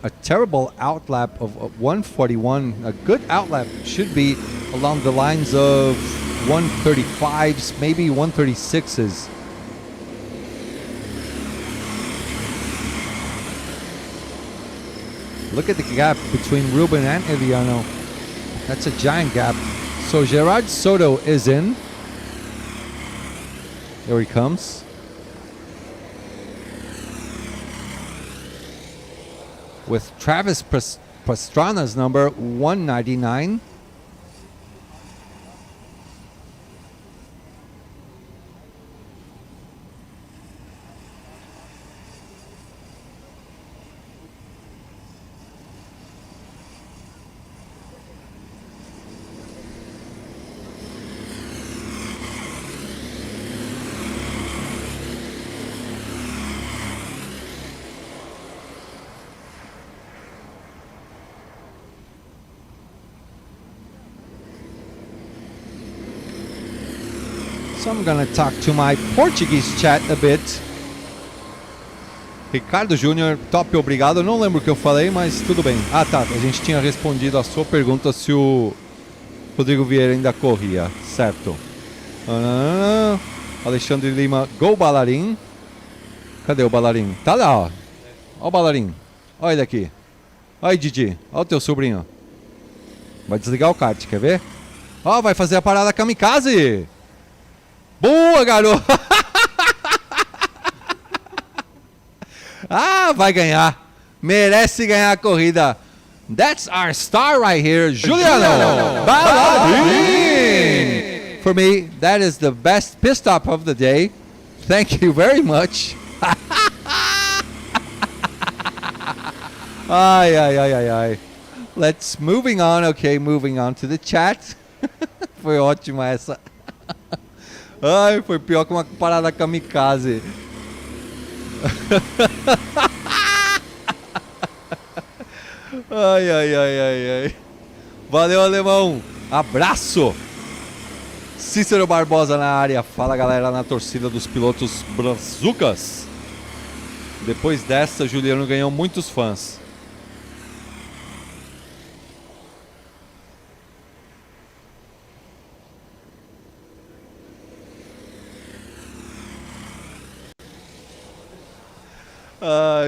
A terrible outlap of 141. A good outlap should be along the lines of 135s, maybe 136s. Look at the gap between Ruben and Eliano. That's a giant gap. So Gerard Soto is in. There he comes. With Travis Pastrana's number 199. So I'm gonna talk to my Portuguese chat a bit. Ricardo Júnior, top, obrigado. Não lembro o que eu falei, mas tudo bem. Ah, tá. A gente tinha respondido a sua pergunta se o Rodrigo Vieira ainda corria. Certo. Alexandre Lima, gol balarim. Cadê o balarim? Tá lá, ó. Ó o balarim. Olha ele aqui. Olha aí, Didi. Olha o teu sobrinho. Vai desligar o kart, quer ver? Ó, vai fazer a parada kamikaze. Boa, garoto! Ah, vai ganhar. Merece ganhar a corrida. That's our star right here, Juliano Balarin. For me, that is the best pit stop of the day. Thank you very much. Ai. Let's moving on. Okay, moving on to the chat. Foi ótima essa. Ai, foi pior que uma parada kamikaze. Ai. Valeu, alemão. Abraço. Cícero Barbosa na área. Fala, galera, na torcida dos pilotos brazucas. Depois dessa, Juliano ganhou muitos fãs.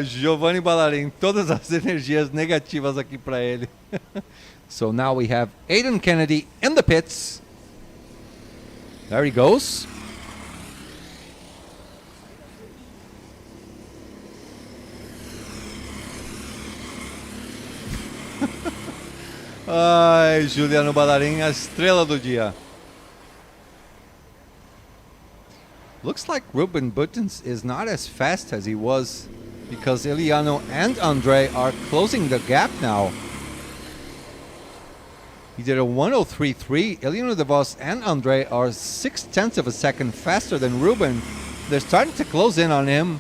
Giovanni Ballarin, todas as energias negativas aqui para ele. So now we have Aiden Kennedy in the pits. There he goes. Ai, Juliano Ballarin, a estrela do dia. Looks like Ruben Buttons is not as fast as he was because Eliano and Andre are closing the gap now. He did a 103.3. Eliano De Vos and Andre are 0.6 of a second faster than Ruben. They're starting to close in on him.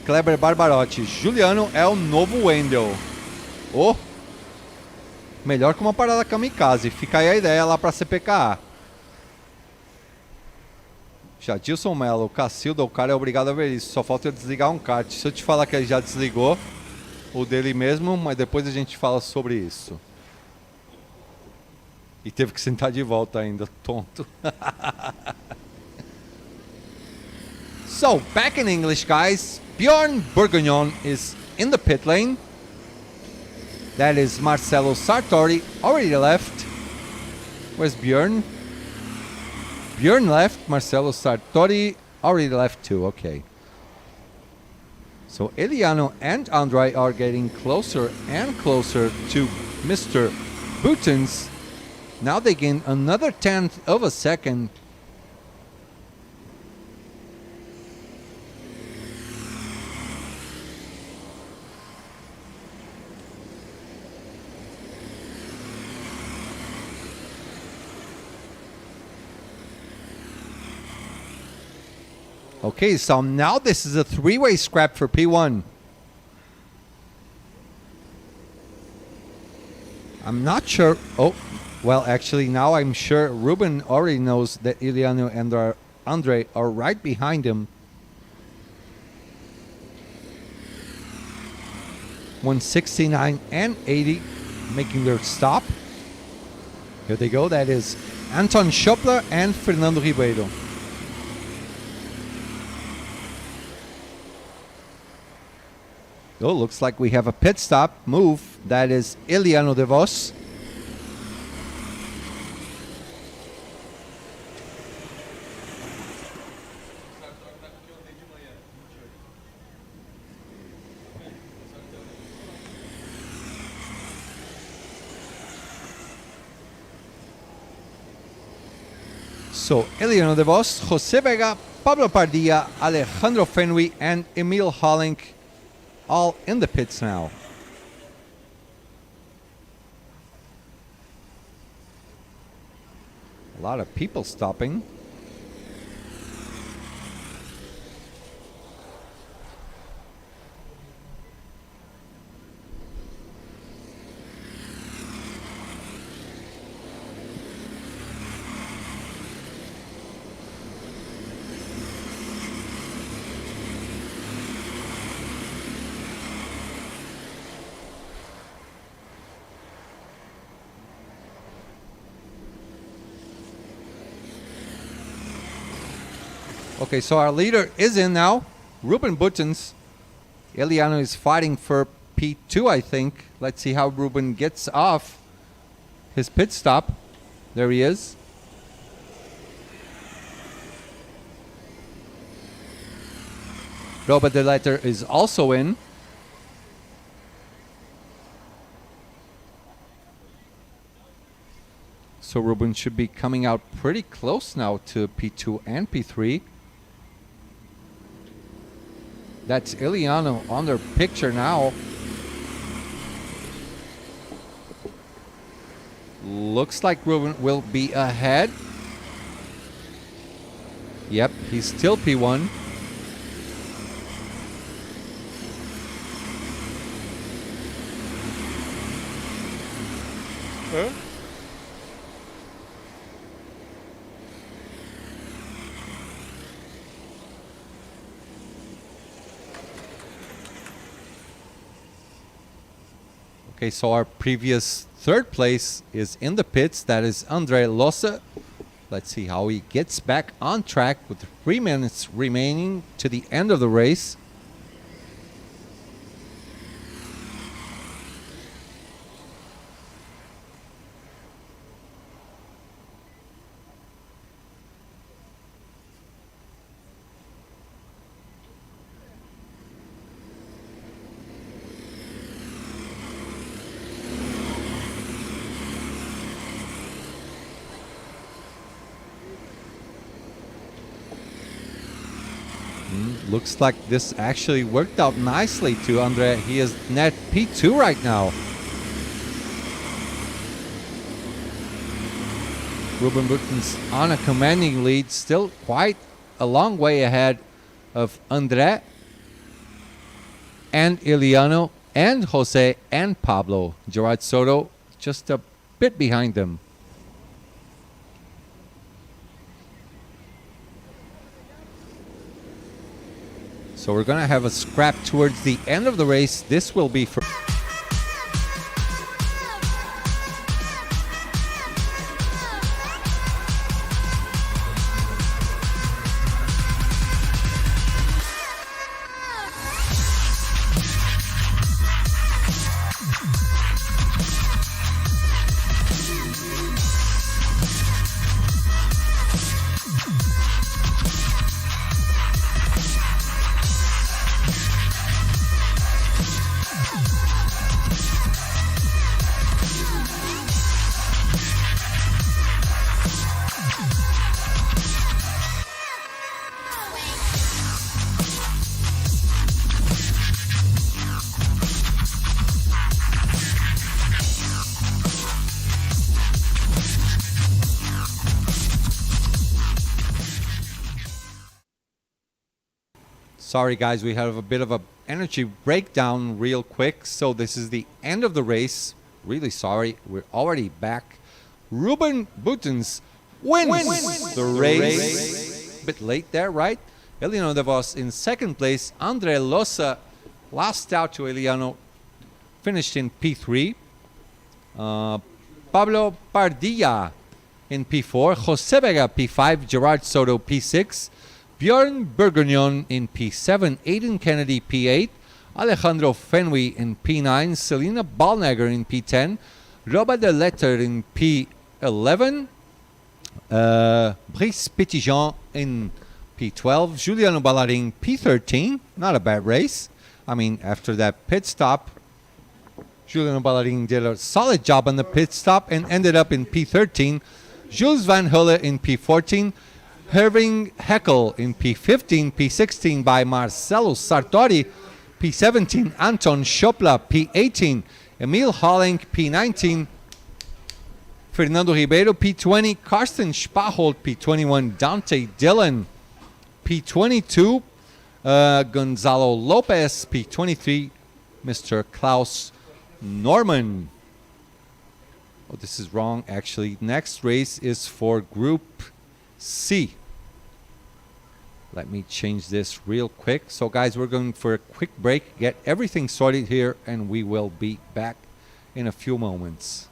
Kleber Barbarotti. Juliano é o novo Wendell. Oh! Melhor que uma parada kamikaze. Fica aí a ideia lá para CPKA. Jadilson Mello, Cacilda, o cara é obrigado a ver isso. Só falta eu desligar um kart. Se eu te falar que ele já desligou o dele mesmo, mas depois a gente fala sobre isso. E teve que sentar de volta ainda, tonto. So, back in English, guys. Bjorn Bourguignon is in the pit lane. That is Marcelo Sartori, already left. Where's Bjorn? Bjorn left, Marcelo Sartori already left too, okay. So Eliano and Andre are getting closer and closer to Mr. Buttons. Now they gain another 1/10 of a second. Okay, so now this is a three-way scrap for P1. I'm not sure. Oh, well, actually, now I'm sure Ruben already knows that Iliano and Andre are right behind him. 169 and 80 making their stop. Here they go. That is Anton Schoppler and Fernando Ribeiro. Oh, looks like we have a pit stop move. That is Iliano de Vos. So, Iliano de Vos, Jose Vega, Pablo Pardilla, Alejandro Fenwy, and Emil Hollink all in the pits now. A lot of people stopping. Okay, so our leader is in now. Ruben Buttons. Iliano is fighting for P2, I think. Let's see how Ruben gets off his pit stop. There he is. Robert De Letter is also in. So Ruben should be coming out pretty close now to P2 and P3. That's Iliano on their picture now. Looks like Ruben will be ahead. Yep, he's still P1. Huh? Okay, so our previous third place is in the pits. That is Andre Losse. Let's see how he gets back on track with 3 minutes remaining to the end of the race. Looks like this actually worked out nicely to Andre. He is net P2 right now. Ruben Buttons on a commanding lead, still quite a long way ahead of Andre and Iliano and Jose and Pablo. Gerard Soto just a bit behind them. So we're going to have a scrap towards the end of the race. This will be for... Sorry, guys, we have a bit of a energy breakdown real quick. So this is the end of the race. Really sorry. We're already back. Ruben Buttons wins the race. Bit late there, right? Eliano De Vos in second place. Andre Losa lost out to Eliano. Finished in P3. Pablo Pardilla in P4. Jose Vega P5. Gerard Soto P6. Bjorn Bergognon in P7, Aidan Kennedy P8, Alejandro Fenwy in P9, Selena Balnegger in P10, Robert de Letter in P11, Brice Petitjean in P12, Giuliano Ballarin P13, not a bad race. I mean, after that pit stop, Giuliano Ballarin did a solid job on the pit stop and ended up in P13, Jules Van Hulle in P14, Herving Heckel in P15, P16 by Marcelo Sartori, P17 Anton Schopla, P18 Emil Holling, P19 Fernando Ribeiro, P20 Karsten Spaholt, P21 Dante Dillon, P22 Gonzalo Lopez, P23 Mr. Klaus Norman. Oh, this is wrong actually. Next race is for Group C. Let me change this real quick. So guys, we're going for a quick break, get everything sorted here, and we will be back in a few moments.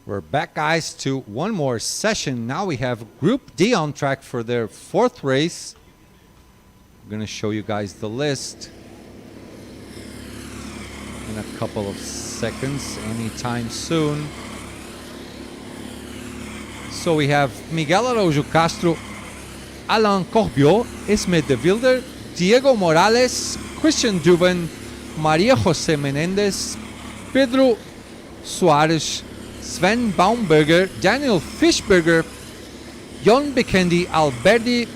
We're back, guys, to one more session. Now we have Group D on track for their fourth race. I'm going to show you guys the list in a couple of seconds, anytime soon. So we have Miguel Araújo Castro, Alain Corbiot, Esme de Wilder, Diego Morales, Christian Duven, Maria Jose Menendez, Pedro Soares, Sven Baumberger, Daniel Fischberger, John Bikendi Alberdi,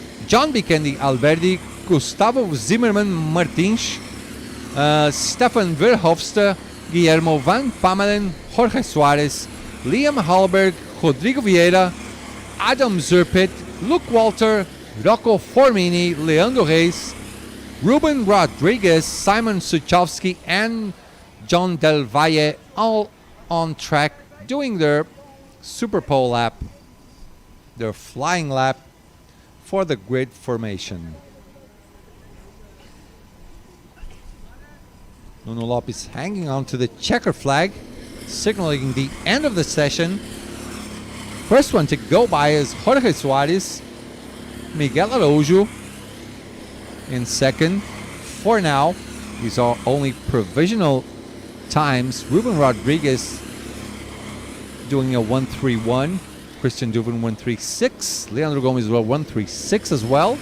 Gustavo Zimmerman Martins, Stefan Verhofstadt, Guillermo Van Pamelen, Jorge Suarez, Liam Hallberg, Rodrigo Vieira, Adam Zerpit, Luke Walter, Rocco Formini, Leandro Reis, Ruben Rodriguez, Simon Suchowski, and John Del Valle, all on track doing their Super Pole lap, their flying lap for the grid formation. Nuno Lopes hanging on to the checker flag, signaling the end of the session. First one to go by is Jorge Suarez, Miguel Araújo in second. For now, these are only provisional times. Ruben Rodriguez doing a 1:31. Christian Duven 1:36. Leandro Gomes will 1:36 as well.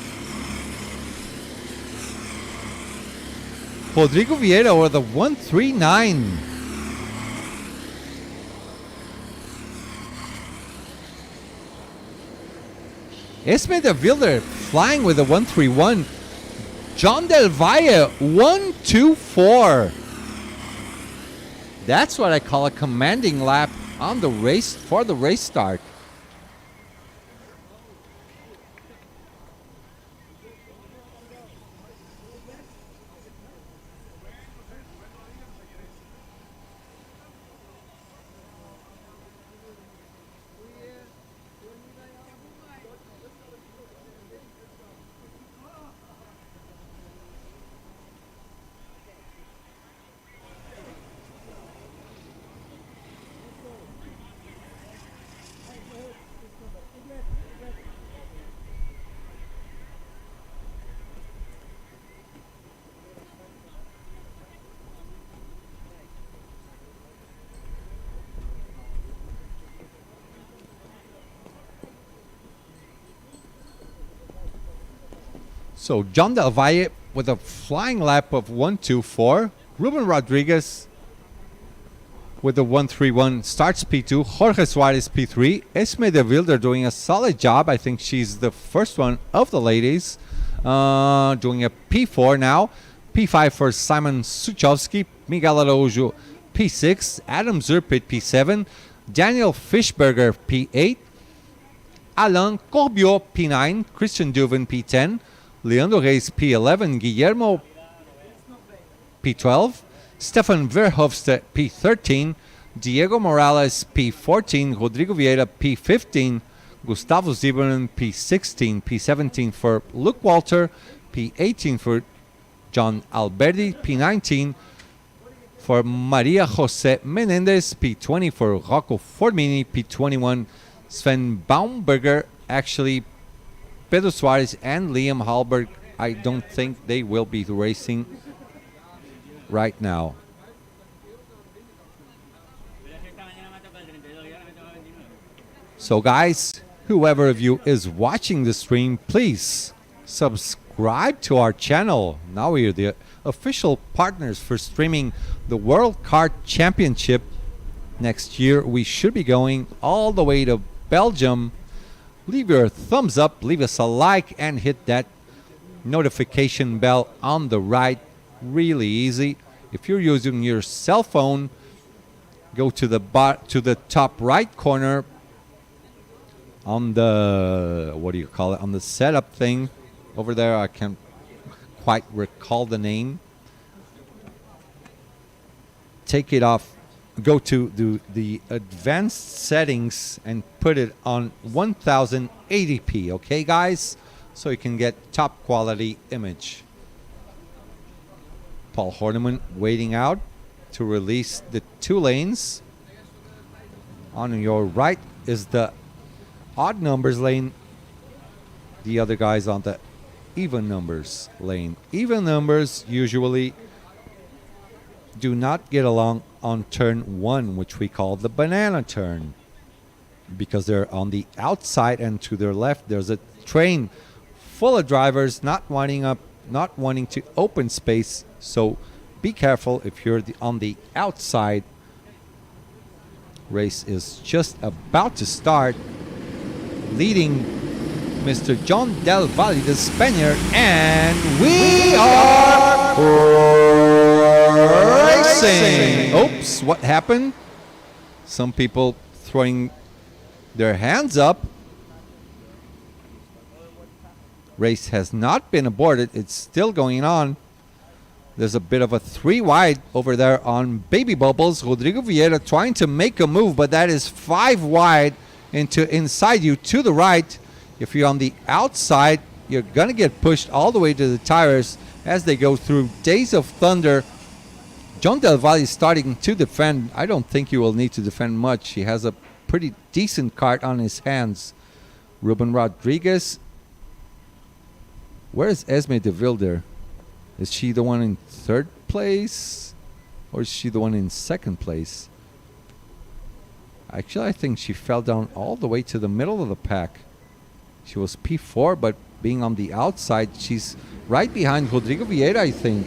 Rodrigo Vieira with a 1:39. Esme de Wilder flying with a 1:31. John Del Valle 1:24. That's what I call a commanding lap on the race for the race start. So John Del Valle with a flying lap of 1:24. Ruben Rodriguez with a 1:31 starts P2. Jorge Suarez P3. Esme de Wilder doing a solid job. I think she's the first one of the ladies. Doing a P4 now. P5 for Simon Suchowski. Miguel Araújo P6. Adam Zerpit P7. Daniel Fischberger P8. Alain Corbiot P9. Christian Duven P10. Leandro Reis P11, Guillermo P12, Stefan Verhofstadt P13, Diego Morales P14, Rodrigo Vieira P15, Gustavo Zimmerman P16, P17 for Luke Walter, P18 for John Alberdi, P19 for Maria Jose Menendez, P20 for Rocco Formini, P21 Sven Baumberger. Actually, Pedro Suarez and Liam Hallberg, I don't think they will be racing right now. So guys, whoever of you is watching the stream, please subscribe to our channel. Now we are the official partners for streaming the World Kart Championship. Next year we should be going all the way to Belgium. Leave your thumbs up, leave us a like, and hit that notification bell on the right. Really easy. If you're using your cell phone, go to the top right corner on the, what do you call it, on the setup thing over there. I can't quite recall the name. Take it off. Go to the advanced settings and put it on 1080p, okay guys? So you can get top quality image. Paul Horneman waiting out to release the 2 lanes. On your right is the odd numbers lane. The other guy's on the even numbers lane. Even numbers usually do not get along on turn 1, which we call the banana turn, because they're on the outside, and to their left there's a train full of drivers not wanting to open space, so be careful if you're on the outside. Race is just about to start. Leading Mr. John Del Valle, the Spaniard, and we are racing. Oops, what happened? Some people throwing their hands up. Race has not been aborted. It's still going on. There's a bit of a 3 wide over there on Baby Bubbles. Rodrigo Vieira trying to make a move, but that is 5 wide into inside you to the right. If you're on the outside, you're going to get pushed all the way to the tires as they go through Days of Thunder. John Del Valle is starting to defend. I don't think you will need to defend much. He has a pretty decent kart on his hands. Ruben Rodriguez. Where is Esme de Wilder? Is she the one in 3rd place? Or is she the one in 2nd place? Actually, I think she fell down all the way to the middle of the pack. She was P4, but being on the outside, she's right behind Rodrigo Vieira, I think.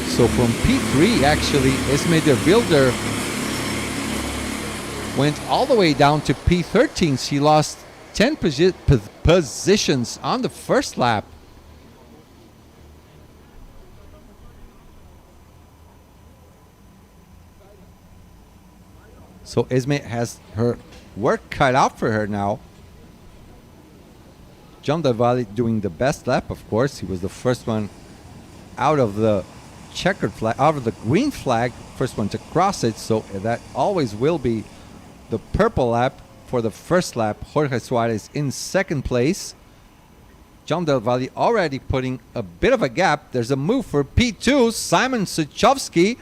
So from P3, actually, Esme de Wilder went all the way down to P13. She lost 10 positions on the first lap. So Esme has her work cut out for her now. John Del Valle doing the best lap, of course. He was the first one out of the checkered flag, out of the green flag, first one to cross it. So that always will be the purple lap for the first lap. Jorge Suarez in 2nd place. John Del Valle already putting a bit of a gap. There's a move for P2. Simon Suchovsky.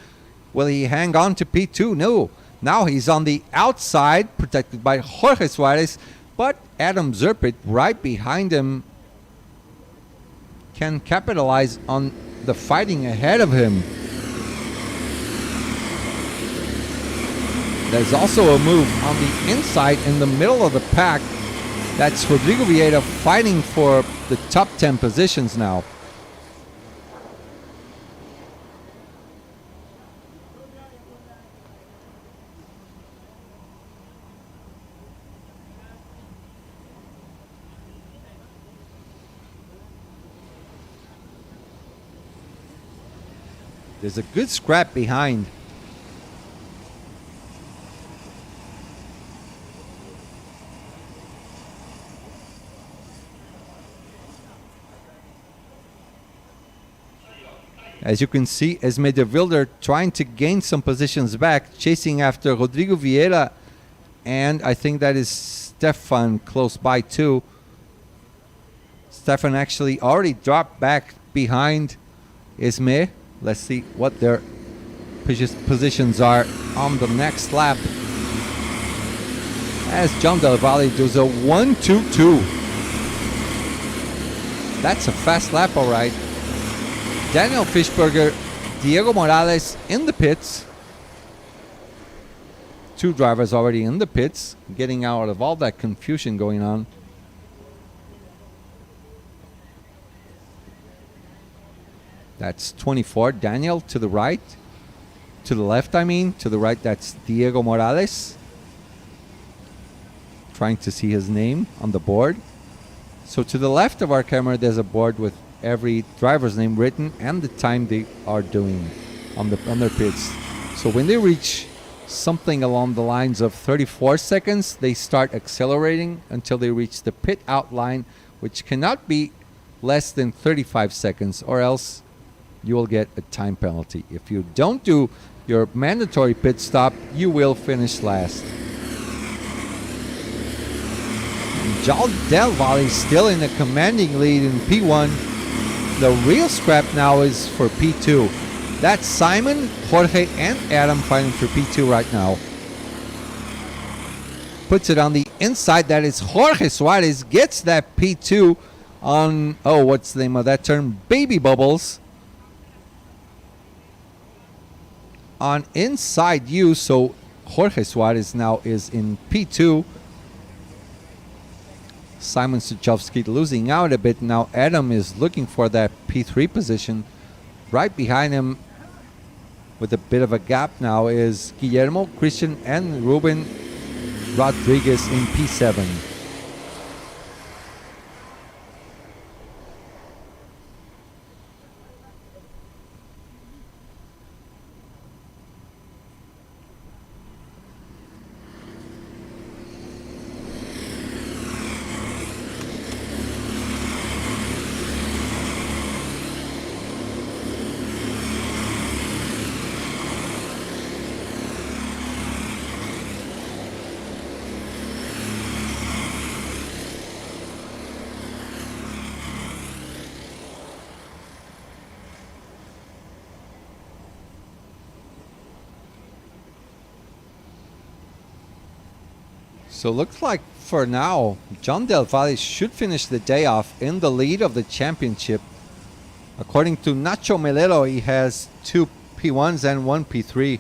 Will he hang on to P2? No. Now he's on the outside, protected by Jorge Suarez, but Adam Zerpit right behind him can capitalize on the fighting ahead of him. There's also a move on the inside in the middle of the pack. That's Rodrigo Vieira fighting for the top 10 positions now. There's a good scrap behind. As you can see, Esme de Wilder trying to gain some positions back, chasing after Rodrigo Vieira, and I think that is Stefan close by too. Stefan actually already dropped back behind Esme. Let's see what their positions are on the next lap. As John Del Valle does a 1-2-2. That's a fast lap, all right. Daniel Fischberger, Diego Morales in the pits. 2 drivers already in the pits, getting out of all that confusion going on. That's 24, Daniel to the right. To the left, I mean. To the right, that's Diego Morales. Trying to see his name on the board. So to the left of our camera, there's a board with every driver's name written and the time they are doing on their pits. So when they reach something along the lines of 34 seconds, they start accelerating until they reach the pit out line, which cannot be less than 35 seconds, or else you will get a time penalty. If you don't do your mandatory pit stop, you will finish last. John Del Valle still in a commanding lead in P1. The real scrap now is for P2. That's Simon, Jorge, and Adam fighting for P2 right now. Puts it on the inside. That is Jorge Suarez. Gets that P2 on, oh, what's the name of that term? Baby Bubbles. On inside you, so Jorge Suarez now is in P2. Simon Suchovsky losing out a bit. Now Adam is looking for that P3 position. Right behind him, with a bit of a gap now, is Guillermo, Christian, and Ruben Rodriguez in P7. So looks like for now, John Del Valle should finish the day off in the lead of the championship. According to Nacho Melero, he has 2 P1s and 1 P3.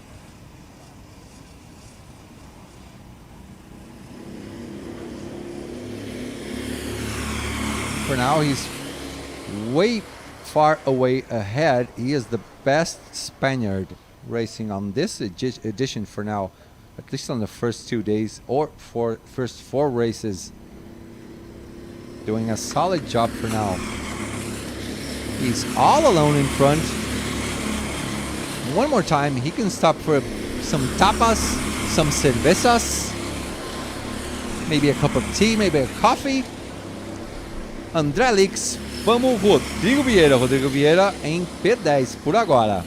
For now, he's way far away ahead. He is the best Spaniard racing on this edition for now. At least on the first 2 days or first 4 races. Doing a solid job for now. He's all alone in front. One more time, he can stop for some tapas, some cervezas, maybe a cup of tea, maybe a coffee. André Lix, vamos Rodrigo Vieira em P10 por agora.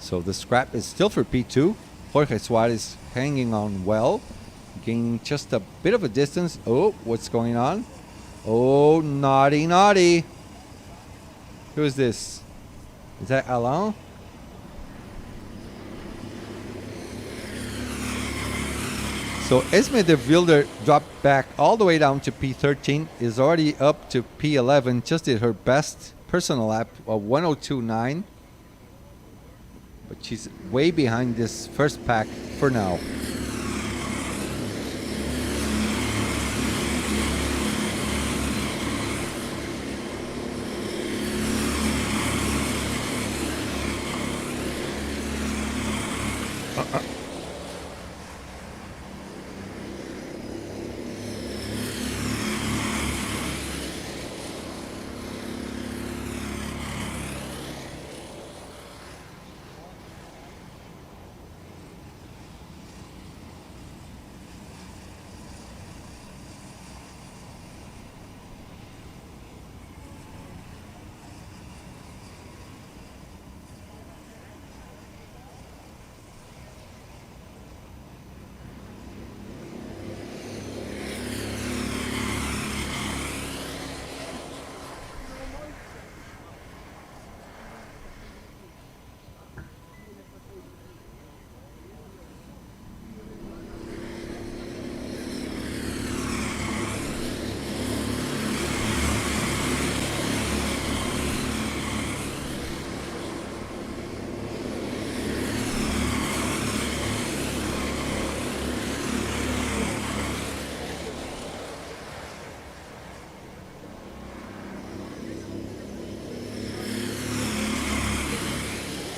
So the scrap is still for P2. Jorge Suarez hanging on well. Gaining just a bit of a distance. Oh, what's going on? Oh, naughty, naughty. Who is this? Is that Alain? So Esme de Wilder dropped back all the way down to P13. Is already up to P11. Just did her best personal lap of 102.9. But she's way behind this first pack for now.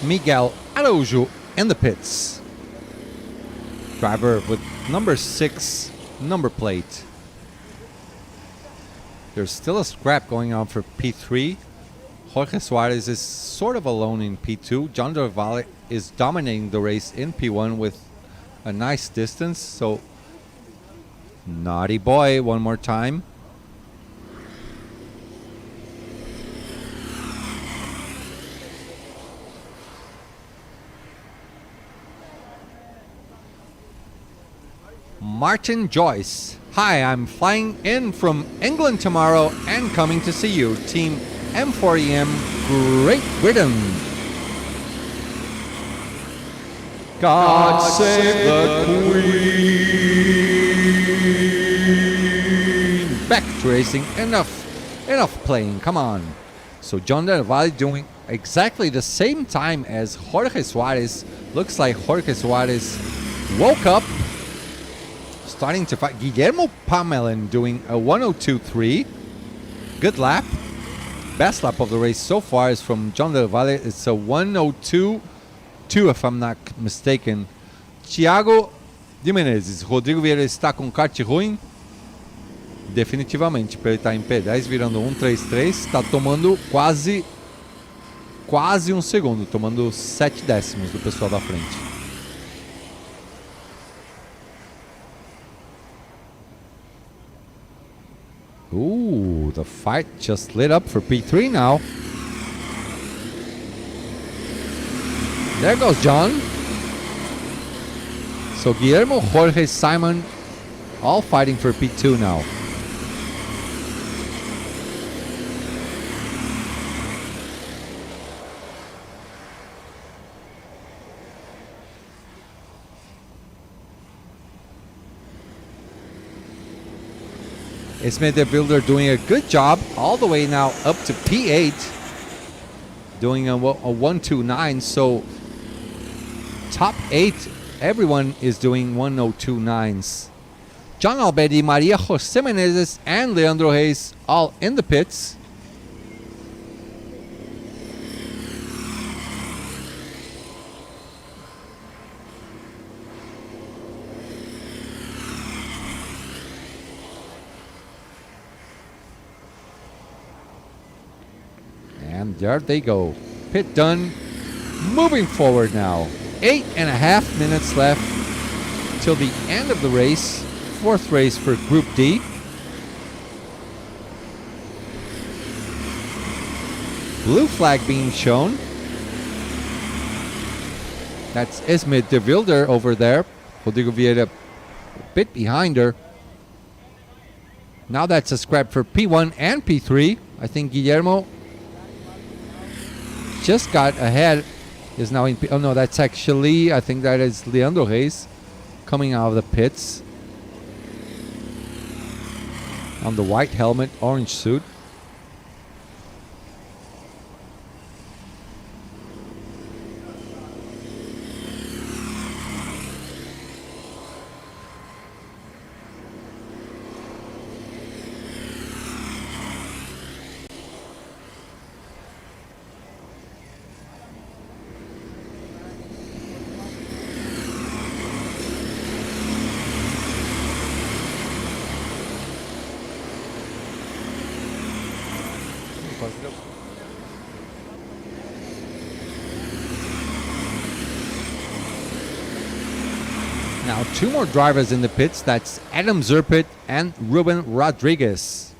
Miguel Araujo in the pits. Driver with number 6 number plate. There's still a scrap going on for P3. Jorge Suarez is sort of alone in P2. John Del Valle is dominating the race in P1 with a nice distance. So, naughty boy one more time. Martin Joyce. Hi, I'm flying in from England tomorrow and coming to see you. Team M4EM, Great Britain. God save the Queen. Back to racing. Enough playing. Come on. So John Del Valle doing exactly the same time as Jorge Suarez. Looks like Jorge Suarez woke up, starting to fight. Guillermo Pamelin doing a 102.3. Good lap. Best lap of the race so far is from John Del Valle. It's a 102.2 if I'm not mistaken. Thiago de Menezes. Rodrigo Vieira está com kart ruim? Definitivamente, para ele estar em P10 virando 1.33, está tomando quase um segundo, tomando 7 décimos do pessoal da frente. Ooh, the fight just lit up for P3 now. There goes John. So Guillermo, Jorge, Simon, all fighting for P2 now. Ismet the Builder doing a good job all the way now up to P8, doing a 129. So top 8, everyone is doing 102.9s. John Albedi, Maria Jose Menezes, and Leandro Reis all in the pits. And there they go. Pit done. Moving forward now. 8.5 minutes left till the end of the race. 4th race for Group D. Blue flag being shown. That's Ismet de Wilder over there. Rodrigo Vieira a bit behind her. Now that's a scrap for P1 and P3. I think Guillermo just got ahead, is now in oh no, that's actually, I think that is Leandro Reis coming out of the pits on the white helmet, orange suit. Now 2 more drivers in the pits. That's Adam Zerpit and Ruben Rodriguez.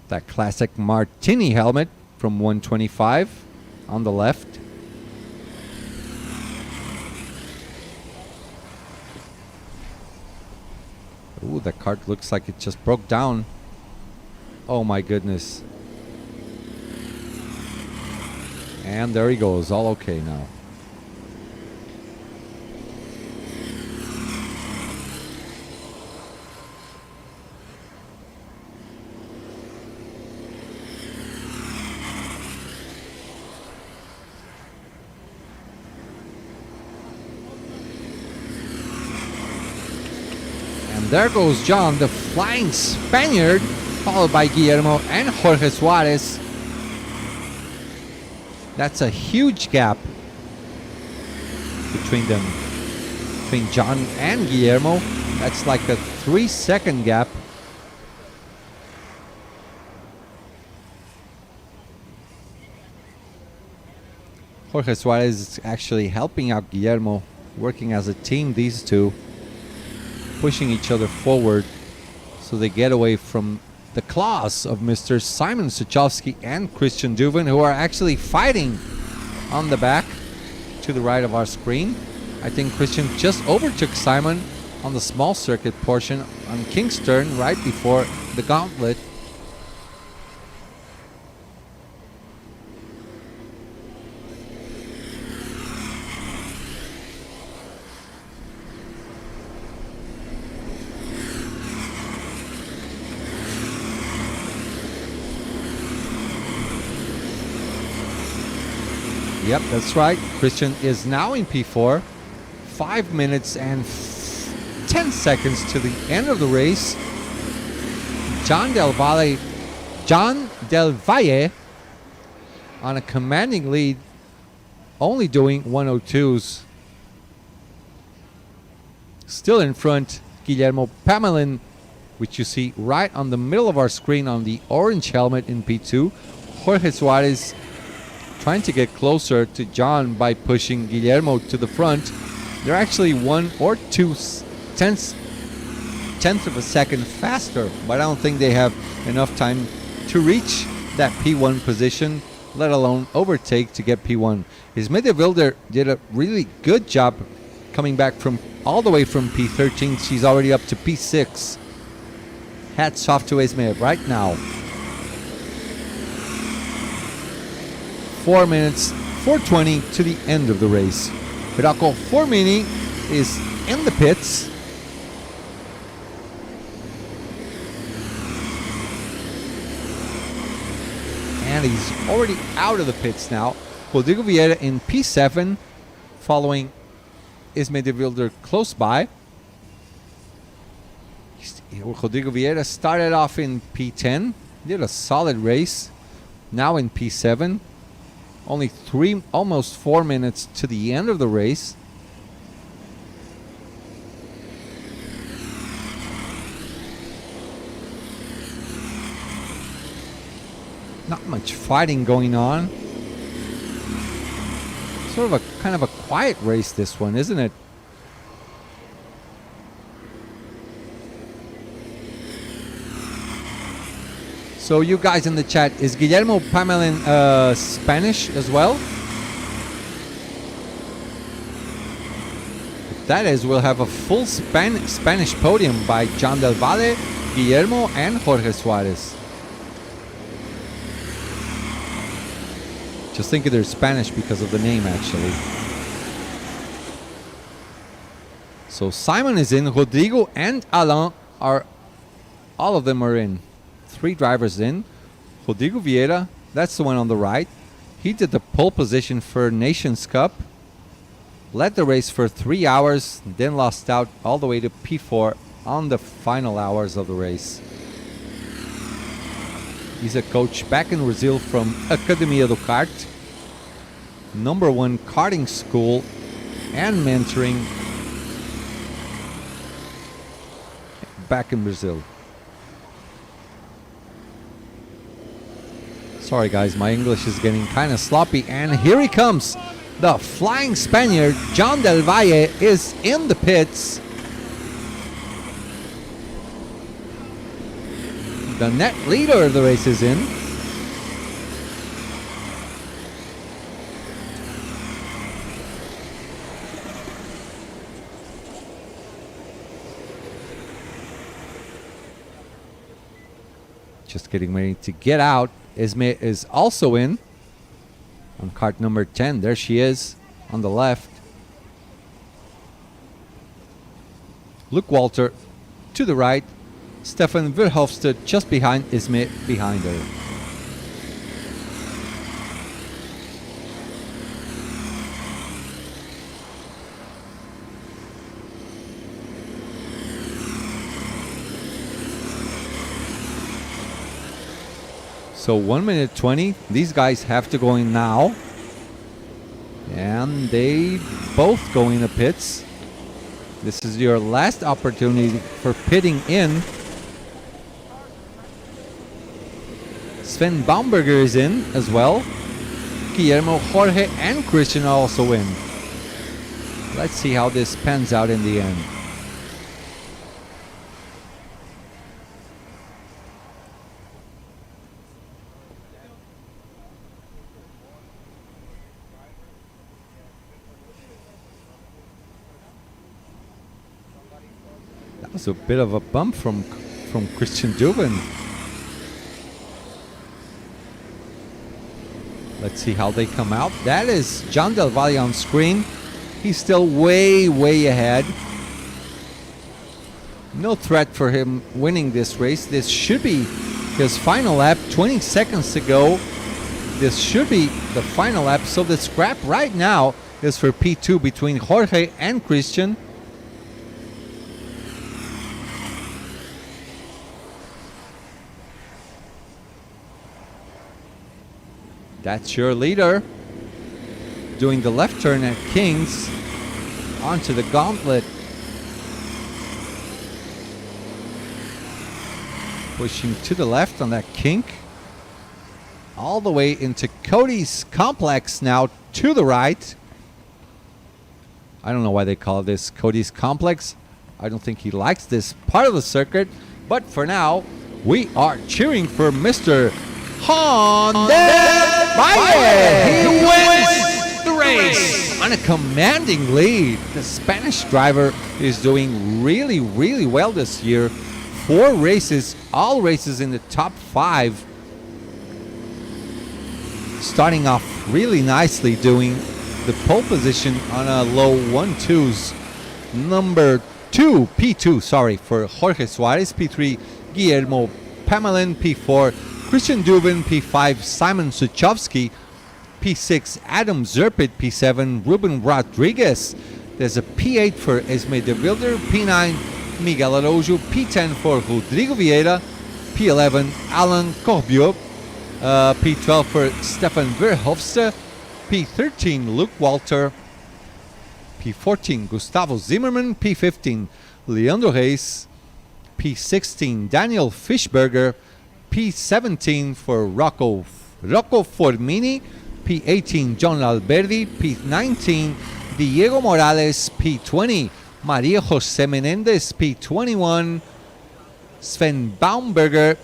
That classic Martini helmet from 125 on the left. Ooh, the kart looks like it just broke down. Oh my goodness. And there he goes, all okay now. And there goes John, the flying Spaniard, followed by Guillermo and Jorge Suarez. That's a huge gap between them, between John and Guillermo. That's like a 3-second gap. Jorge Suarez is actually helping out Guillermo, working as a team, these two, pushing each other forward so they get away from the claws of Mr. Simon Suchowski and Christian Duvin, who are actually fighting on the back to the right of our screen. I think Christian just overtook Simon on the small circuit portion on Kingston right before the gauntlet. Yep, that's right. Christian is now in P4. 5 minutes and 10 seconds to the end of the race. John Del Valle on a commanding lead, only doing 102s. Still in front, Guillermo Pamelin, which you see right on the middle of our screen on the orange helmet in P2. Jorge Suarez trying to get closer to John by pushing Guillermo to the front. They're actually 1 or 2 tenths of a second faster, but I don't think they have enough time to reach that P1 position, let alone overtake to get P1. Isme de Wilder did a really good job coming back from all the way from P13. She's already up to P6. Hats off to Isme right now. 4 minutes, 4:20 to the end of the race. Viraco Formini is in the pits. And he's already out of the pits now. Rodrigo Vieira in P7, following Isme de Wilder close by. Rodrigo Vieira started off in P10, did a solid race. Now in P7. Only almost 4 minutes to the end of the race. Not much fighting going on. Sort of a kind of a quiet race, this one, isn't it? So you guys in the chat, is Guillermo Pamelin Spanish as well? If that is, we'll have a full Spanish podium by John Del Valle, Guillermo, and Jorge Suarez. Just think they're Spanish because of the name, actually. So Simon is in, Rodrigo and Alain are, all of them are in. 3 drivers in. Rodrigo Vieira, that's the one on the right. He did the pole position for Nations Cup. Led the race for 3 hours, then lost out all the way to P4 on the final hours of the race. He's a coach back in Brazil from Academia do Kart. #1 karting school and mentoring back in Brazil. Sorry guys, my English is getting kind of sloppy, and here he comes. The flying Spaniard, John Del Valle, is in the pits. The net leader of the race is in. Just getting ready to get out. Isme is also in on kart number 10. There she is on the left. Luke Walter to the right. Stefan Verhofstadt just behind Isme, behind her. So 1 minute 20. These guys have to go in now. And they both go in the pits. This is your last opportunity for pitting in. Sven Baumberger is in as well. Guillermo, Jorge, and Christian are also in. Let's see how this pans out in the end. That was a bit of a bump from Christian Dubin. Let's see how they come out. That is John Del Valle on screen. He's still way, way ahead. No threat for him winning this race. This should be his final lap, 20 seconds to go. This should be the final lap. So the scrap right now is for P2 between Jorge and Christian. That's your leader doing the left turn at Kings onto the gauntlet. Pushing to the left on that kink. All the way into Cody's complex now to the right. I don't know why they call this Cody's complex. I don't think he likes this part of the circuit. But for now, we are cheering for Mr. Honda Valle. He wins the race on a commanding lead. The Spanish driver is doing really, really well this year. 4 races, all races in the top 5. Starting off really nicely, doing the pole position on a low 1-2s. Number 2, P2, sorry, for Jorge Suarez. P3, Guillermo Pamelin. P4, Christian Dubin. P5, Simon Suchovsky. P6, Adam Zerpit. P7, Ruben Rodriguez. There's a P8 for Esme de Wilder. P9, Miguel Araujo. P10 for Rodrigo Vieira. P11, Alan Corbiot. P12 for Stefan Verhofstadt. P13, Luke Walter. P14, Gustavo Zimmerman. P15, Leandro Reis. P16, Daniel Fischberger. P17 for Rocco Formini. P18, John Alberdi. P19, Diego Morales. P20, Maria Jose Menendez. P21, Sven Baumberger.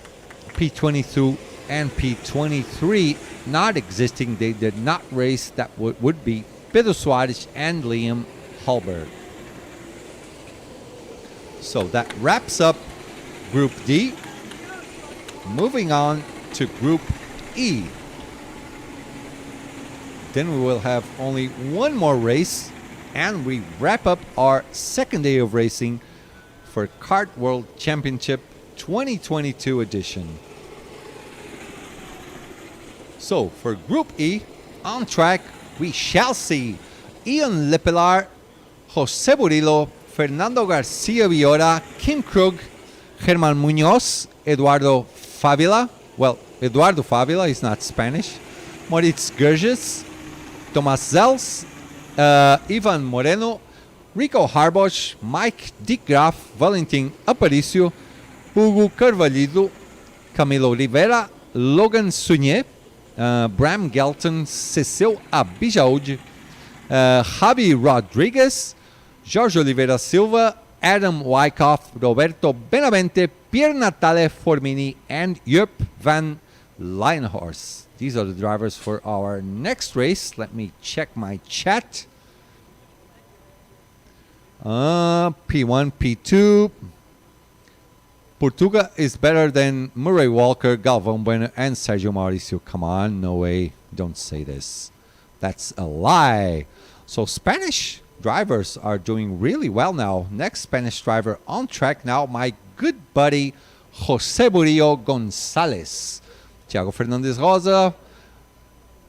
P22 and P23 not existing. They did not race. That would be Pedro Suarez and Liam Hallberg. So that wraps up Group D. Moving on to Group E. Then we will have only one more race, and we wrap up our second day of racing for Kart World Championship 2022 edition. So for Group E, on track, we shall see Ian Lepelar, Jose Burillo, Fernando Garcia Villora, Kim Krug, Germán Muñoz, Eduardo Favila. Well, Eduardo Favila is not Spanish. Moritz Gerges, Tomas Zels, Ivan Moreno, Rico Harbosch, Mike Dickgraf, Valentin Aparicio, Hugo Carvalho, Camilo Oliveira, Logan Sunier, Bram Gelton, Cecil Abijaud, Javi Rodriguez, Jorge Oliveira Silva, Adam Wyckoff, Roberto Benavente, Pier Natale Formini, and Jupp van Lionhorst. These are the drivers for our next race. Let me check my chat. P1, P2. Portuga is better than Murray Walker, Galvão Bueno, and Sergio Mauricio. Come on, no way. Don't say this. That's a lie. So Spanish drivers are doing really well now. Next Spanish driver on track now, my good buddy Jose Burillo Gonzalez. Thiago Fernandez Rosa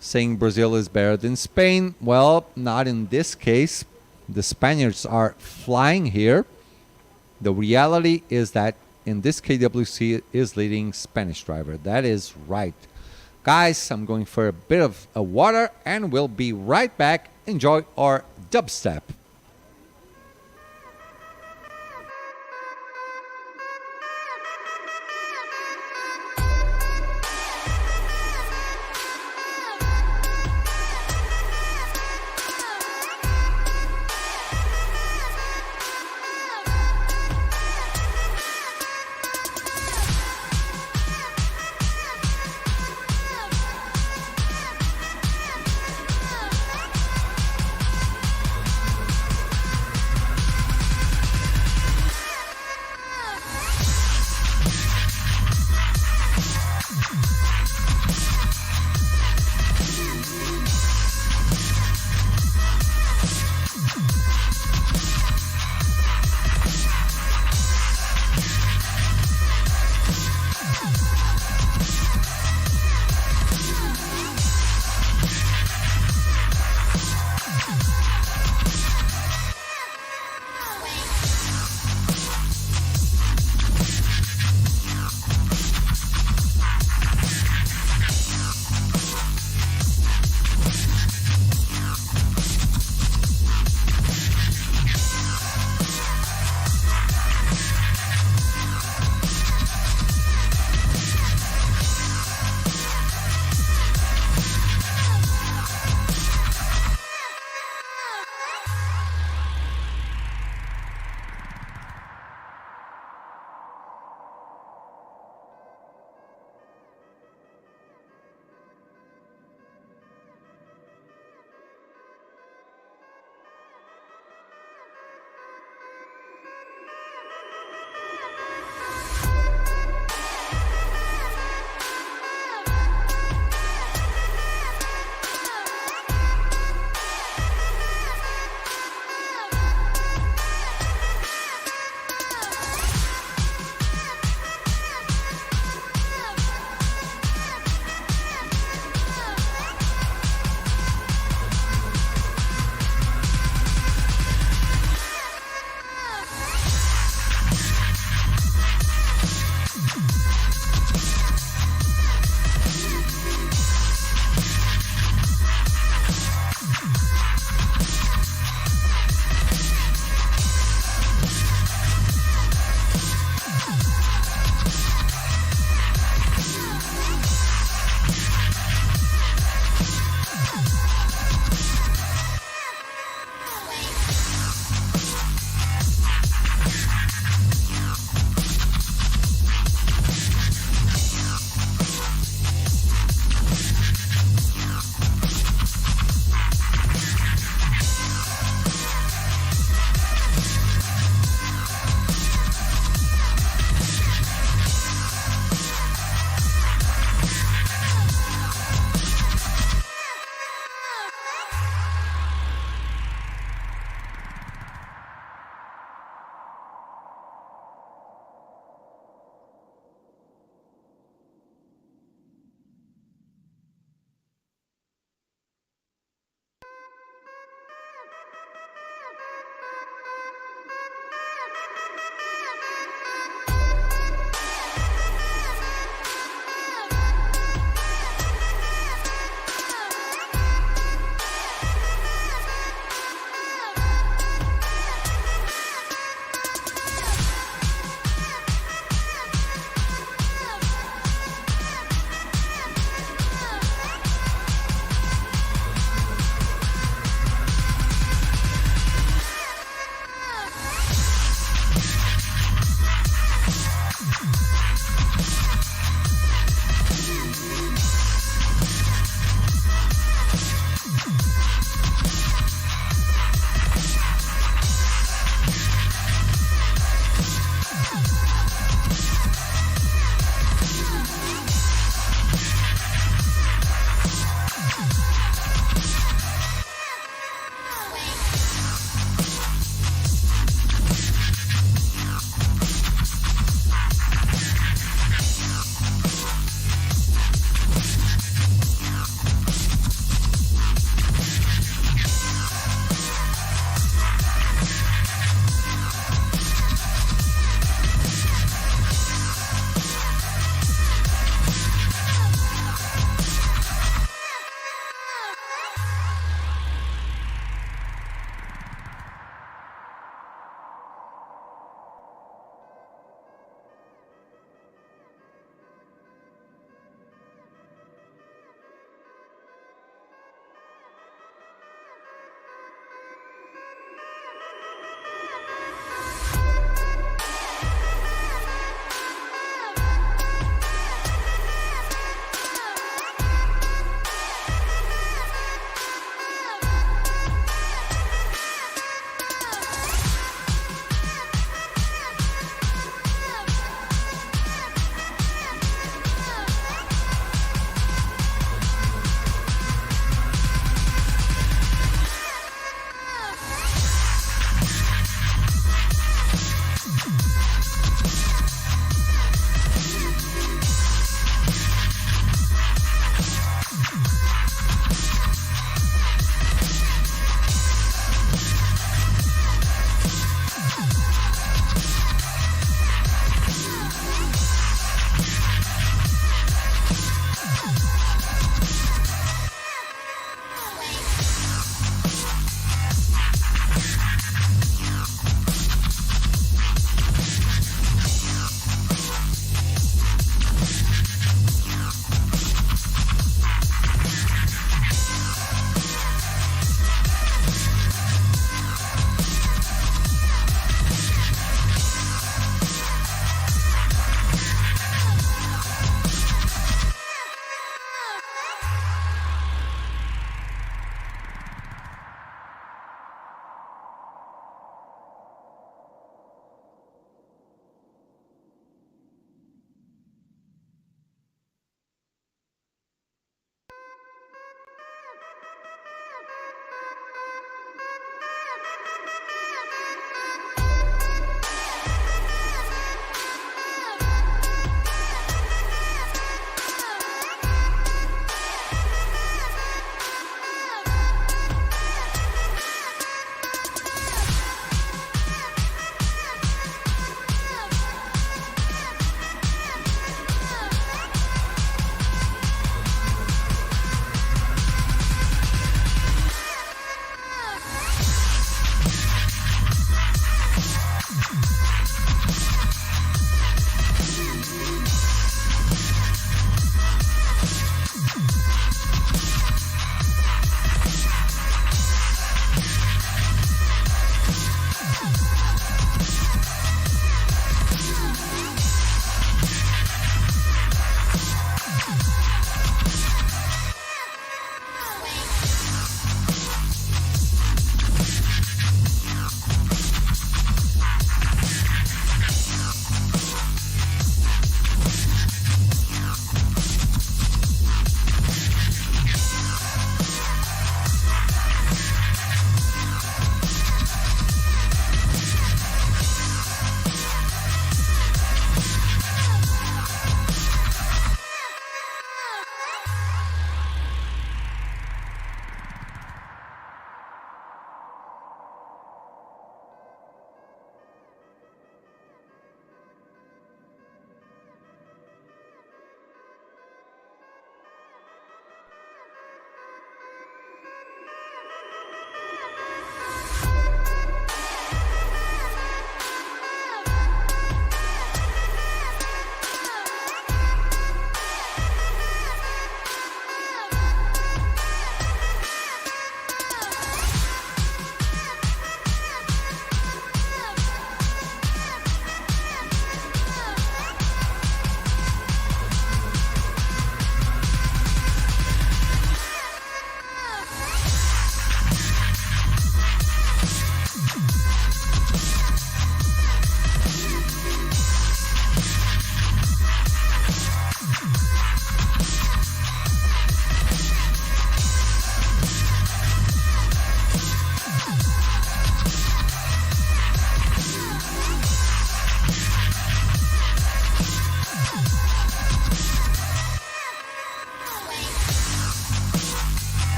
saying Brazil is better than Spain. Well, not in this case. The Spaniards are flying here. The reality is that in this KWC is leading Spanish driver. That is right. Guys, I'm going for a bit of a water and we'll be right back. Enjoy our dubstep.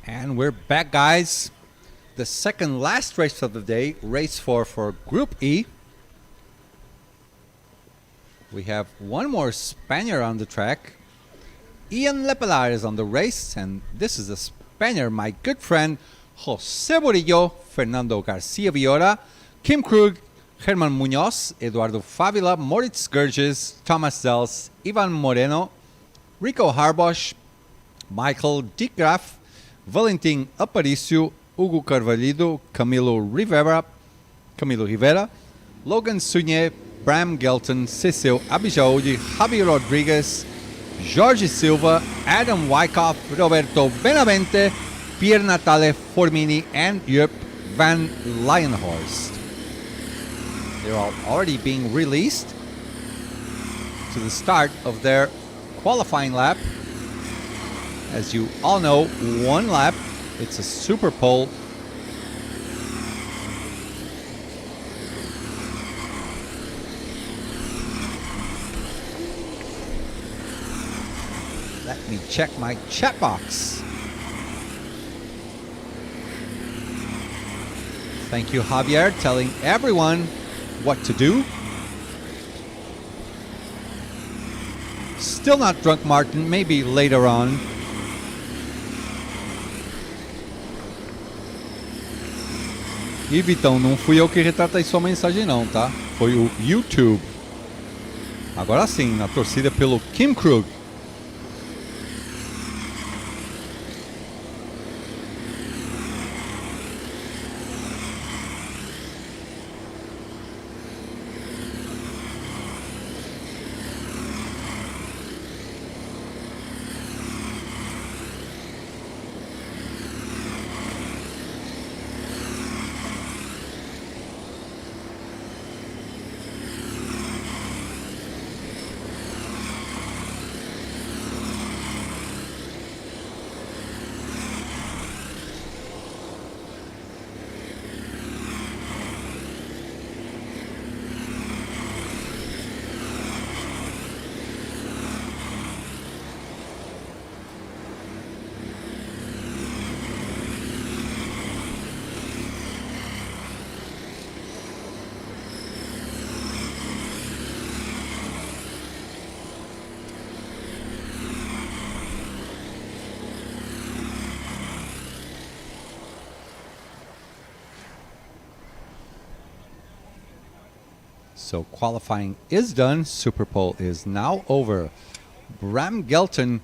And we're back, guys. The second last race of the day, race 4 for Group E. We have one more Spaniard on the track. Ian Lepelar is on the race, and this is the Spaniard, my good friend Jose Borillo, Fernando Garcia Villora, Kim Krug, German Munoz, Eduardo Favila, Moritz Gerges, Thomas Dels, Ivan Moreno, Rico Harbosch, Michael Dickgraf, Valentin Aparicio, Hugo Carvalho, Camilo Rivera, Logan Sunier, Bram Gelton, Cecil Abijaudi, Javi Rodriguez, Jorge Silva, Adam Wyckoff, Roberto Benavente, Pier Natale Formini, and Jupp van Lijenhorst. They're all already being released to the start of their qualifying lap. As you all know, one lap, it's a super pole. Let me check my chat box. Thank you, Javier, telling everyone what to do. Still not drunk, Martin. Maybe later on. E Vitão, não fui eu que retratei sua mensagem não, tá? Foi o YouTube. Agora sim, na torcida pelo Kim Krug. So qualifying is done. Superpole is now over. Bram Gelton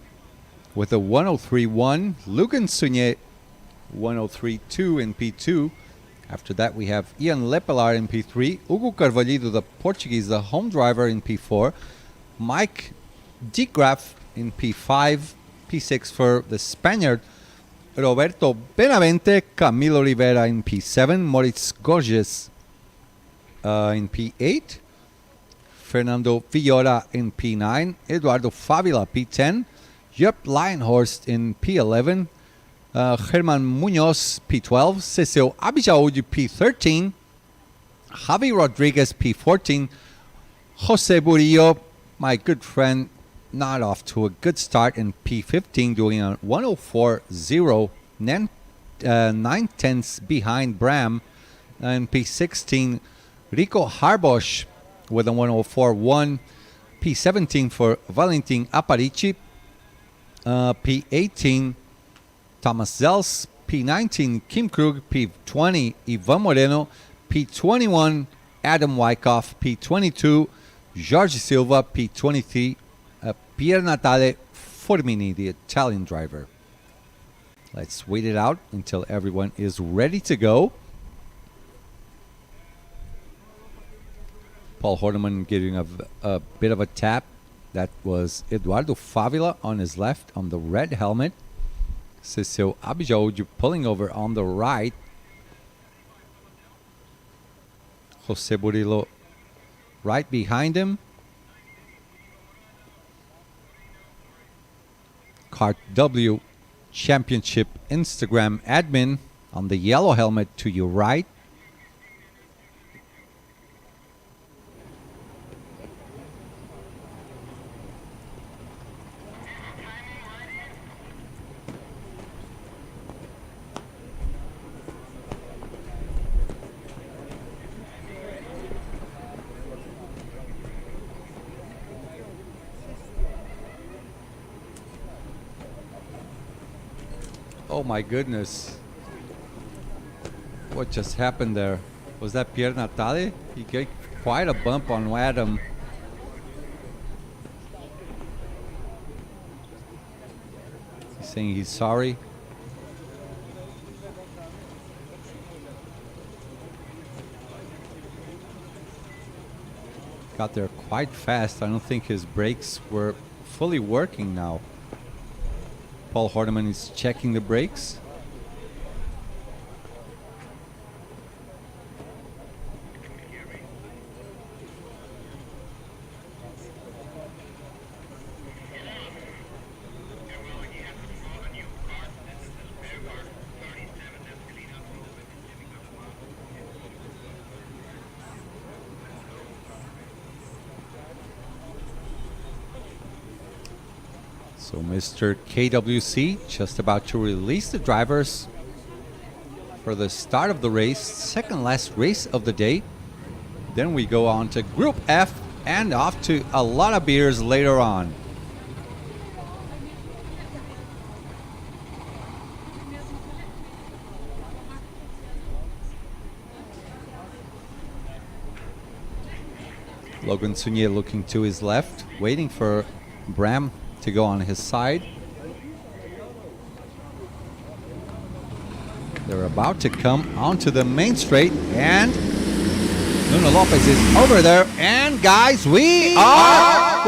with a 103.1. Lugan Sunier 103.2 in P2. After that we have Ian Lepelar in P3. Hugo Carvalho, the Portuguese, the home driver in P4. Mike Dickgraf in P5. P6 for the Spaniard. Roberto Benavente. Camilo Rivera in P7. Moritz Gorges in P8, Fernando Villora in P9, Eduardo Favila P10, Jupp Lijenhorst in P11, German Munoz P12, Cecil Abijaudi P13, Javi Rodriguez P14, Jose Burillo, my good friend, not off to a good start in P15, doing a 104.0, 9/10 behind Bram, and P16, Rico Harbosch with a 104.1. P17 for Valentin Aparici. P18, Thomas Zels. P19, Kim Krug. P20, Ivan Moreno. P21, Adam Wyckoff. P22, Jorge Silva. P23, Pier Natale Formini, the Italian driver. Let's wait it out until everyone is ready to go. Paul Horneman giving a bit of a tap. That was Eduardo Favila on his left on the red helmet. Cecil Abijaudi pulling over on the right. Jose Burillo right behind him. Kart W Championship Instagram admin on the yellow helmet to your right. Oh my goodness. What just happened there? Was that Pierre Natale? He gave quite a bump on Adam. He's saying he's sorry. Got there quite fast. I don't think his brakes were fully working now. Paul Horneman is checking the brakes. So Mr. KWC just about to release the drivers for the start of the race, second last race of the day. Then we go on to Group F and off to a lot of beers later on. Logan Sunier looking to his left, waiting for Bram to go on his side. They're about to come onto the main straight, and Nuno Lopez is over there. And guys, we are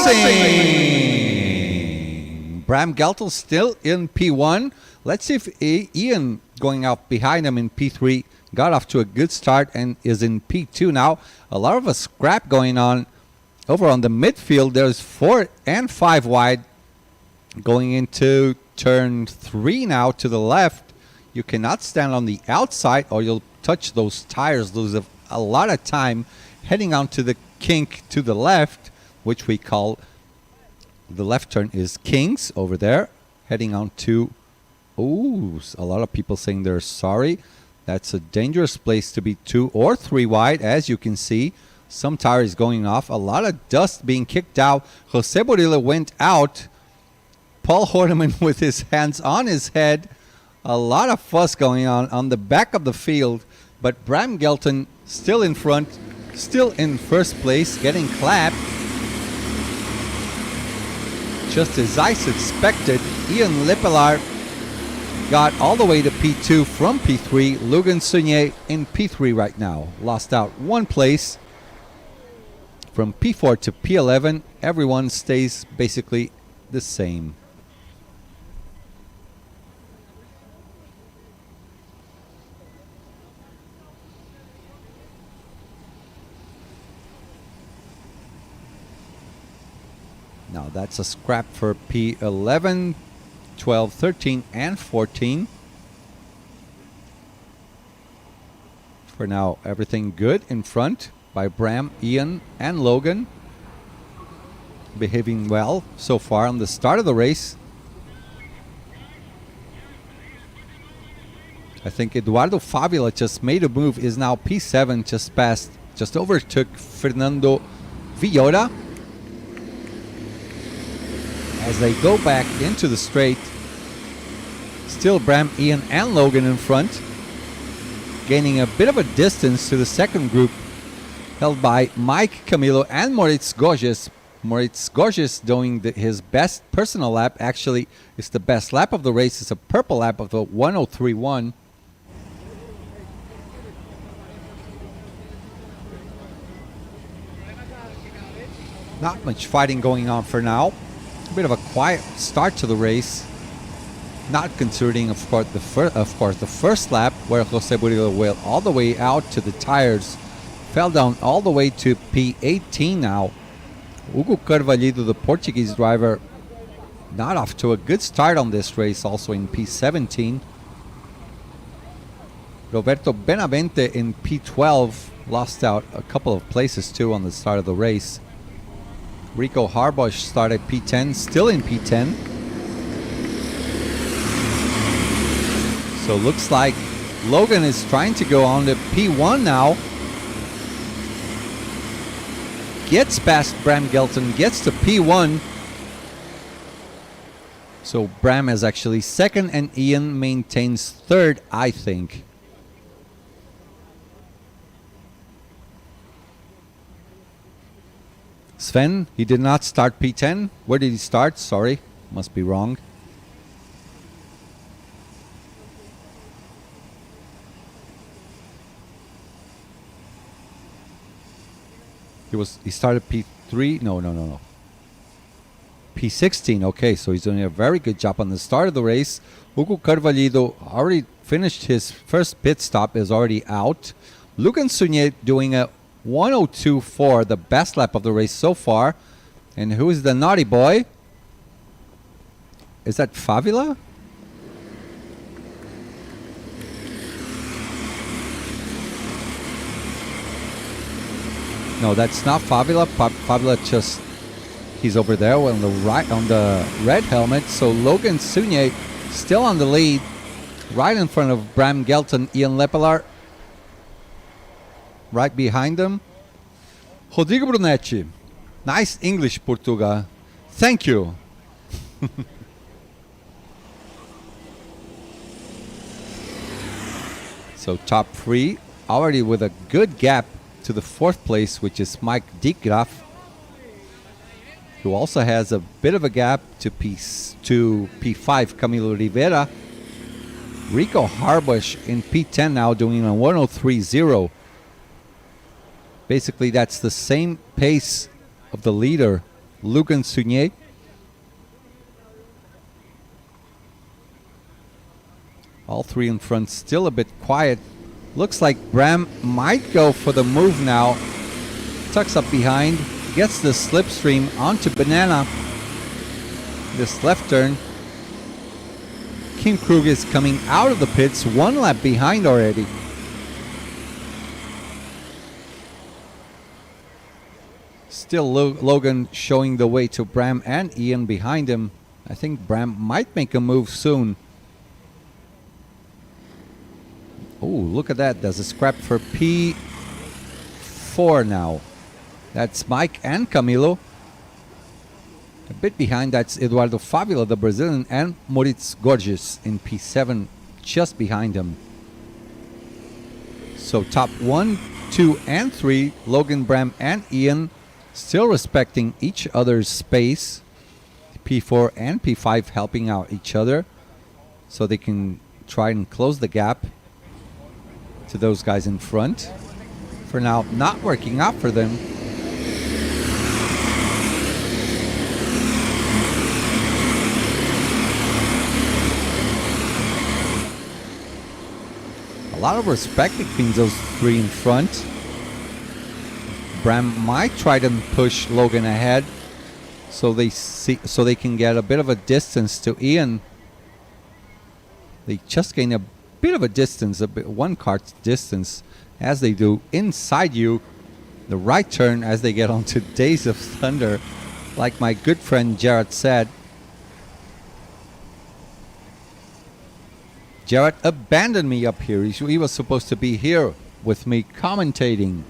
racing! Bram Geltel still in P1. Let's see if Ian, going out behind him in P3, got off to a good start and is in P2 now. A lot of a scrap going on over on the midfield. There's 4 and 5 wide going into turn 3 now to the left. You cannot stand on the outside or you'll touch those tires, lose a lot of time heading onto the kink to the left, which we call the left turn is Kings over there, heading on to, ooh, a lot of people saying they're sorry. That's a dangerous place to be 2 or 3 wide, as you can see. Some tires going off, a lot of dust being kicked out. Jose Borilla went out. Paul Horneman with his hands on his head. A lot of fuss going on the back of the field. But Bram Gelton still in front, still in first place, getting clapped. Just as I suspected, Ian Lipelar got all the way to P2 from P3. Logan Sunier in P3 right now. Lost out 1 place. From P4 to P11, everyone stays basically the same. Now that's a scrap for P11, 12, 13, and 14. For now, everything good in front by Bram, Ian, and Logan. Behaving well so far on the start of the race. I think Eduardo Favila just made a move, is now P7, just overtook Fernando Villora. As they go back into the straight, still Bram, Ian, and Logan in front, gaining a bit of a distance to the second group, held by Mike Camilo and Moritz Gorges. Moritz Gorges doing his best personal lap. Actually, it's the best lap of the race. It's a purple lap of the 1:03.1. Not much fighting going on for now. A bit of a quiet start to the race. Not considering, of course, the first lap where Jose Burillo went all the way out to the tires. Fell down all the way to P18 now. Hugo Carvalho, the Portuguese driver, not off to a good start on this race, also in P17. Roberto Benavente in P12, lost out a couple of places too on the start of the race. Rico Harbosch started P10, still in P10. So looks like Logan is trying to go on to P1 now. Gets past Bram Gelton, gets to P1. So Bram is actually second and Ian maintains third, I think. Sven, he did not start P10. Where did he start? Sorry, must be wrong. He started P3. No. P16. Okay, so he's doing a very good job on the start of the race. Hugo Carvalho already finished his first pit stop, is already out. Lucan Sunier doing a 102.4, the best lap of the race so far. And who is the naughty boy? Is that Favila? No, that's not Favila. Favila just, he's over there on the right, on the red helmet. So Logan Sunier still on the lead, right in front of Bram Gelton, Ian Lepelaar. Right behind them, Rodrigo Brunetti. Nice English, Portuga. Thank you. So top three, already with a good gap to the fourth place, which is Mike Diekgraaf, who also has a bit of a gap to P5, Camilo Rivera. Rico Harbush in P10 now doing a 103.0. Basically, that's the same pace of the leader, Lucan Sunier. All three in front, still a bit quiet. Looks like Bram might go for the move now. Tucks up behind, gets the slipstream onto Banana. This left turn. Kim Krug is coming out of the pits, one lap behind already. Still Logan showing the way to Bram and Ian behind him. I think Bram might make a move soon. Oh, look at that. There's a scrap for P4 now. That's Mike and Camilo. A bit behind, that's Eduardo Favila, the Brazilian, and Moritz Gorges in P7, just behind him. So top 1, 2, and 3, Logan, Bram, and Ian, still respecting each other's space. P4 and P5 helping out each other so they can try and close the gap to those guys in front. For now, not working out for them. A lot of respect between those three in front. Bram might try to push Logan ahead so they can get a bit of a distance to Ian. They just gain a bit of a distance, one kart's distance, as they do inside you. The right turn as they get onto Days of Thunder, like my good friend Jared said. Jared abandoned me up here. He was supposed to be here with me commentating.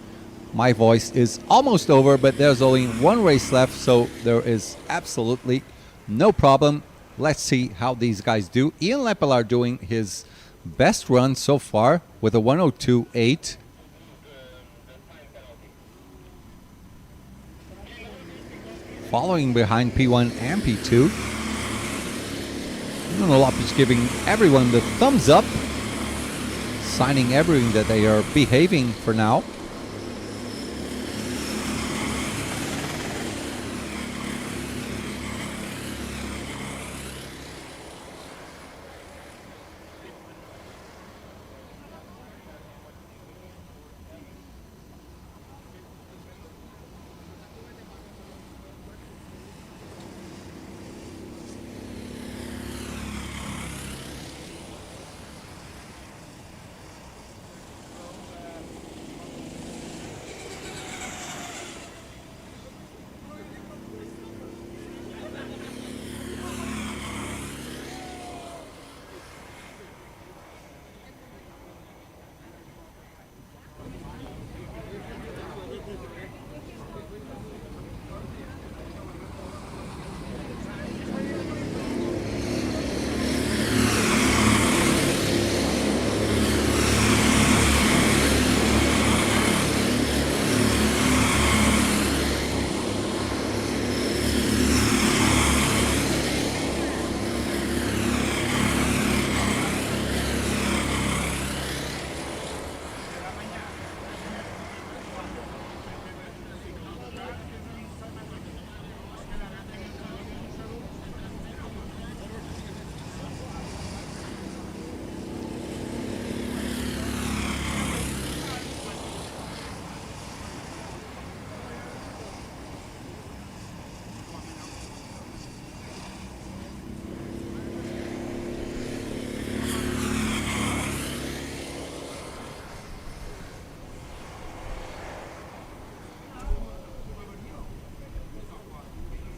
My voice is almost over, but there's only one race left, so there is absolutely no problem. Let's see how these guys do. Ian Lepelaar doing his best run so far with a 102.8. Following behind P1 and P2. Bruno Lopes giving everyone the thumbs up, signing everything that they are behaving for now.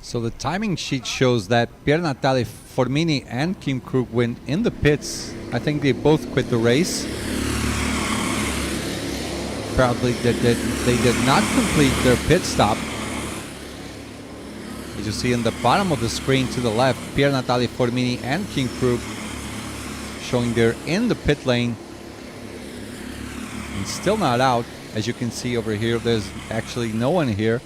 So the timing sheet shows that Pier Natale Formini and Kim Krug went in the pits. I think they both quit the race. Apparently they did not complete their pit stop. As you see in the bottom of the screen to the left, Pier Natale Formini and Kim Krug showing they're in the pit lane. And still not out. As you can see over here, there's actually no one here.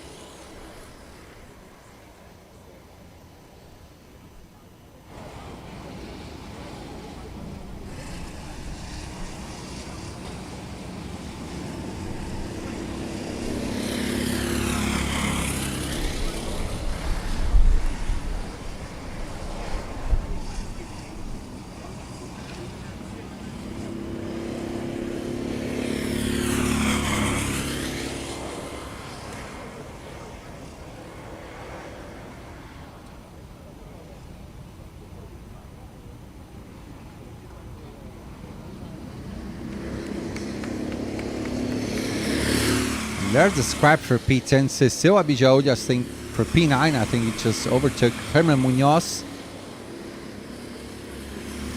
There's the scrap for P10. Cecil Abijao, just think for P9, I think he just overtook Herman Munoz.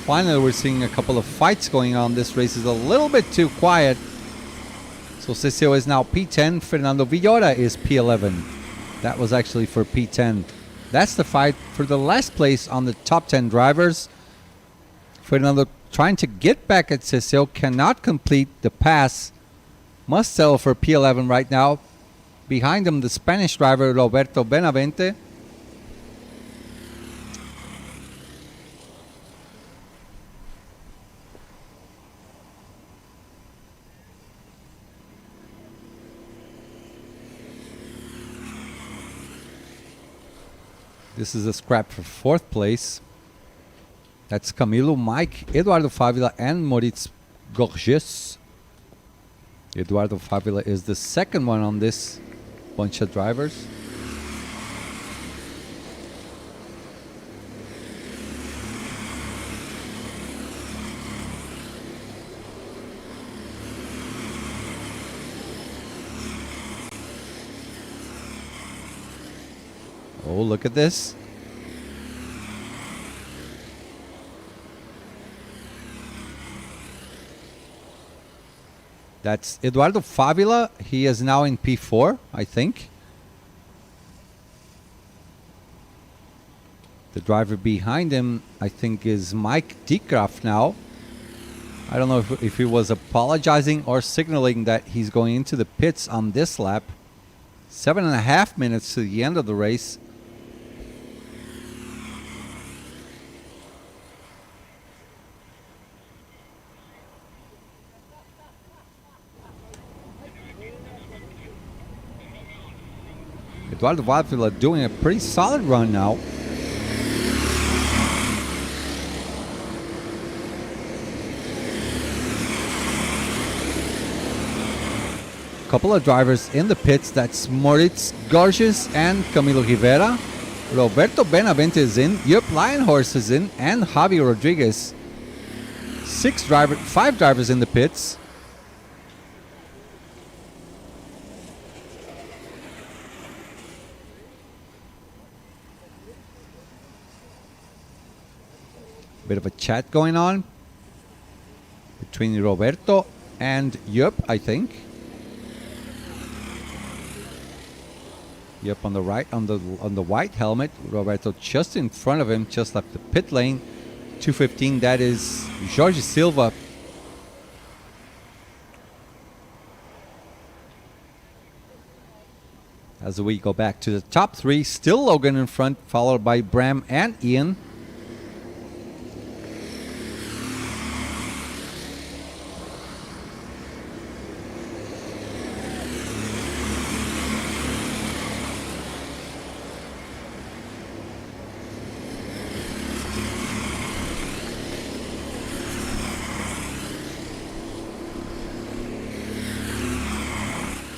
Finally, we're seeing a couple of fights going on. This race is a little bit too quiet. So Cecil is now P10. Fernando Villora is P11. That was actually for P10. That's the fight for the last place on the top 10 drivers. Fernando trying to get back at Cecil, cannot complete the pass. Must settle for P11 right now. Behind him, the Spanish driver Roberto Benavente. This is a scrap for fourth place. That's Camilo, Mike, Eduardo Favila, and Moritz Gorges. Eduardo Favila is the second one on this bunch of drivers. Oh, look at this. That's Eduardo Favila. He is now in P4, I think. The driver behind him, I think, is Mike Diekraft now. I don't know if he was apologizing or signaling that he's going into the pits on this lap. 7.5 minutes to the end of the race. Eduardo Favila doing a pretty solid run now. Couple of drivers in the pits. That's Moritz Gorges and Camilo Rivera. Roberto Benavente is in. Yup, Lionhorse is in. And Javi Rodriguez. 5 drivers in the pits. Bit of a chat going on between Roberto and Yup, I think. Yup on the right, on the white helmet. Roberto just in front of him, just left the pit lane. 215. That is Jorge Silva. As we go back to the top 3, still Logan in front, followed by Bram and Ian.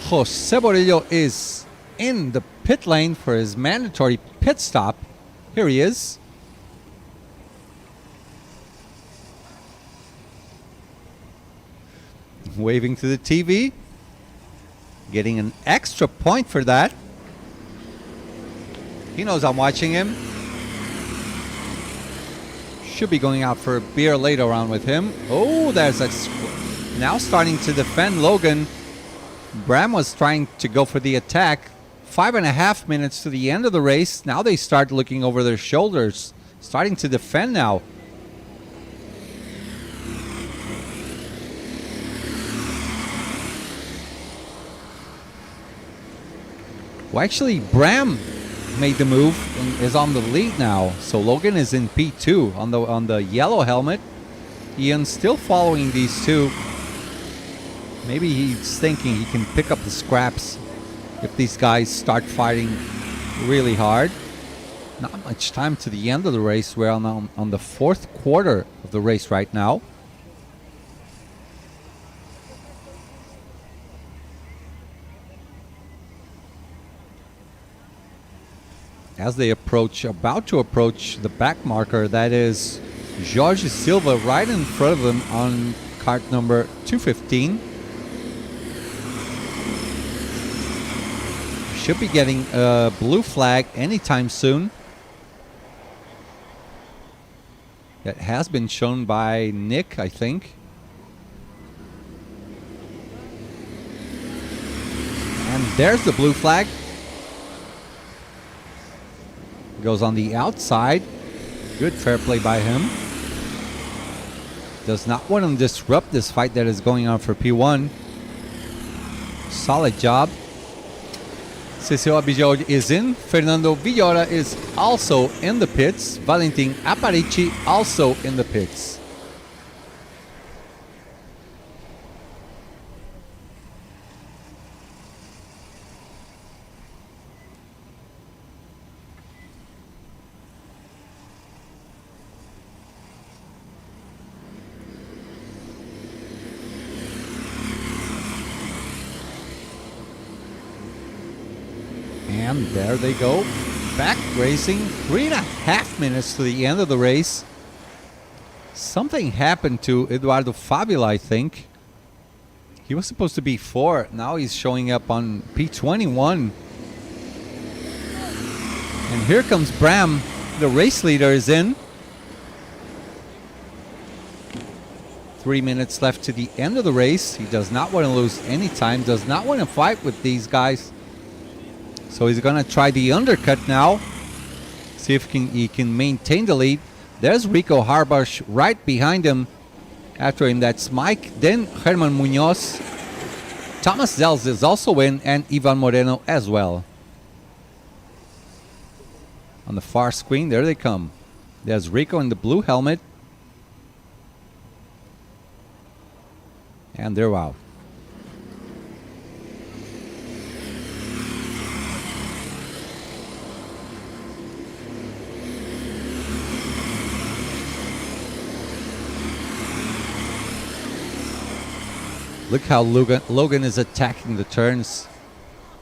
Jose Borillo is in the pit lane for his mandatory pit stop. Here he is. Waving to the TV. Getting an extra point for that. He knows I'm watching him. Should be going out for a beer later on with him. Oh, there's a... Now starting to defend Logan. Bram was trying to go for the attack. 5.5 minutes to the end of the race. Now they start looking over their shoulders. Starting to defend now. Well, actually, Bram made the move and is on the lead now. So Logan is in P2 on the yellow helmet. Ian's still following these two. Maybe he's thinking he can pick up the scraps if these guys start fighting really hard. Not much time to the end of the race. We're on the fourth quarter of the race right now. As they about to approach the back marker, that is Jorge Silva right in front of them on kart number 215. Should be getting a blue flag anytime soon. That has been shown by Nick, I think. And there's the blue flag. Goes on the outside. Good fair play by him. Does not want to disrupt this fight that is going on for P1. Solid job. Cecil Abijod is in. Fernando Villora is also in the pits. Valentin Aparici also in the pits. And there they go, back racing. 3.5 minutes to the end of the race. Something happened to Eduardo Fabiola, I think. He was supposed to be 4. Now he's showing up on P21. And here comes Bram. The race leader is in. 3 minutes left to the end of the race. He does not want to lose any time. Does not want to fight with these guys. So he's going to try the undercut now. See if he can maintain the lead. There's Rico Harbash right behind him. After him, that's Mike. Then Herman Munoz. Thomas Zels is also in. And Ivan Moreno as well. On the far screen, there they come. There's Rico in the blue helmet. And they're out. Look how Logan is attacking the turns.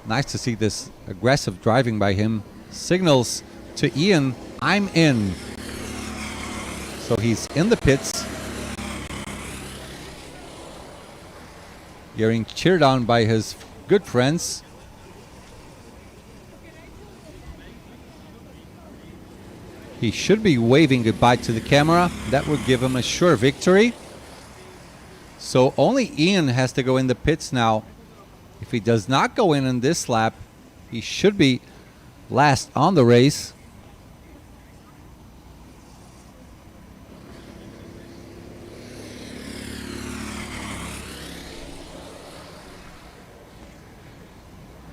Nice to see this aggressive driving by him. Signals to Ian, I'm in. So he's in the pits. Getting cheered on by his good friends. He should be waving goodbye to the camera. That would give him a sure victory. So only Ian has to go in the pits now. If he does not go in this lap, he should be last on the race.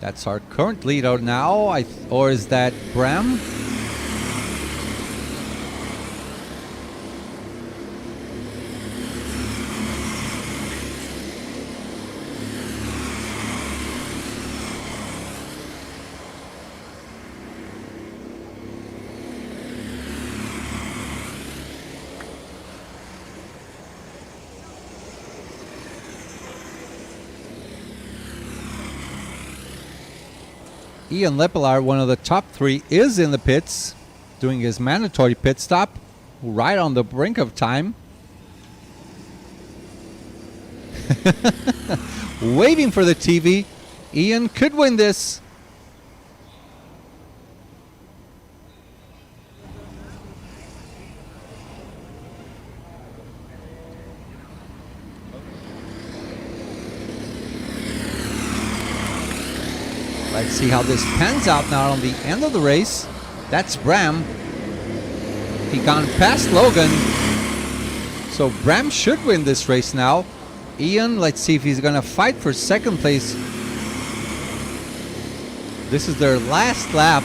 That's our current leader now, or is that Bram? Ian Lepelaar, one of the top 3, is in the pits, doing his mandatory pit stop, right on the brink of time. Waiting for the TV. Ian could win this. Let's see how this pans out now on the end of the race. That's Bram. He gone past Logan. So Bram should win this race now. Ian, let's see if he's going to fight for second place. This is their last lap.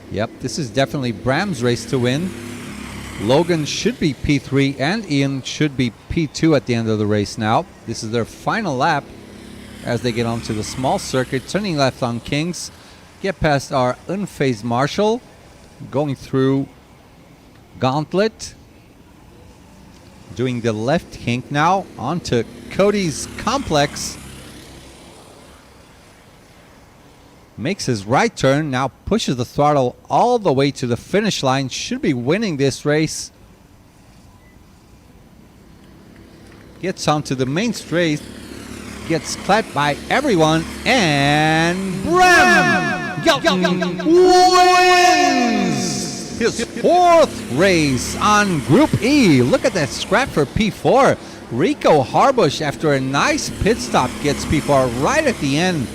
Yep, this is definitely Bram's race to win. Logan should be P3 and Ian should be P2 at the end of the race now. This is their final lap as they get onto the small circuit, turning left on Kings. Get past our unfazed Marshall, going through Gauntlet, doing the left kink now, onto Cody's Complex. Makes his right turn, now pushes the throttle all the way to the finish line. Should be winning this race. Gets onto the main straight, gets clapped by everyone, and Bram Gelton wins his fourth race on Group E. Look at that scrap for P4. Rico Harbush, after a nice pit stop, gets P4 right at the end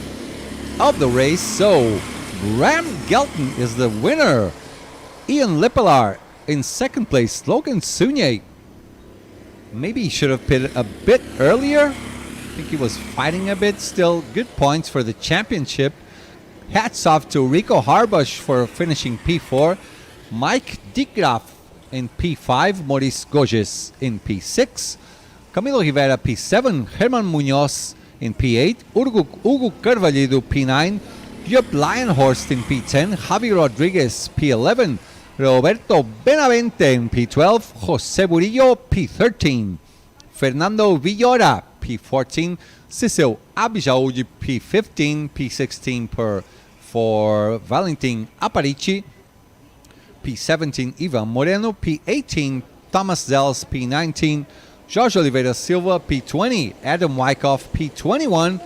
of the race. So Bram Gelton is the winner. Ian Lippelar in second place. Logan Sunye, maybe he should have pitted a bit earlier. I think he was fighting a bit. Still good points for the championship. Hats off to Rico Harbush for finishing P4. Mike Digraf in P5. Maurice Goges in P6. Camilo Rivera P7. Herman Munoz in P8, Hugo Carvalho P9, Job Lionhorst in P10, Javi Rodriguez P11, Roberto Benavente in P12, Jose Burillo P13, Fernando Villora P14, Cecil Abjaoud P15, P16 for Valentin Aparici, P17 Ivan Moreno, P18 Thomas Zels, P19 Jorge Oliveira Silva, P20. Adam Wyckoff, P21.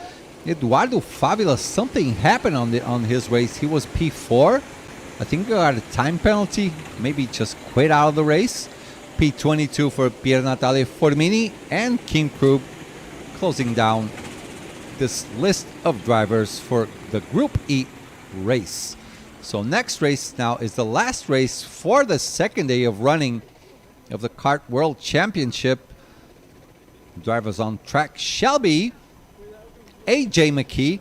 Eduardo Favila, something happened on his race. He was P4. I think he got a time penalty. Maybe just quit out of the race. P22 for Pier Natale Formini. And Kim Krug closing down this list of drivers for the Group E race. So next race now is the last race for the second day of running of the Kart World Championship. Drivers on track shall be AJ McKee,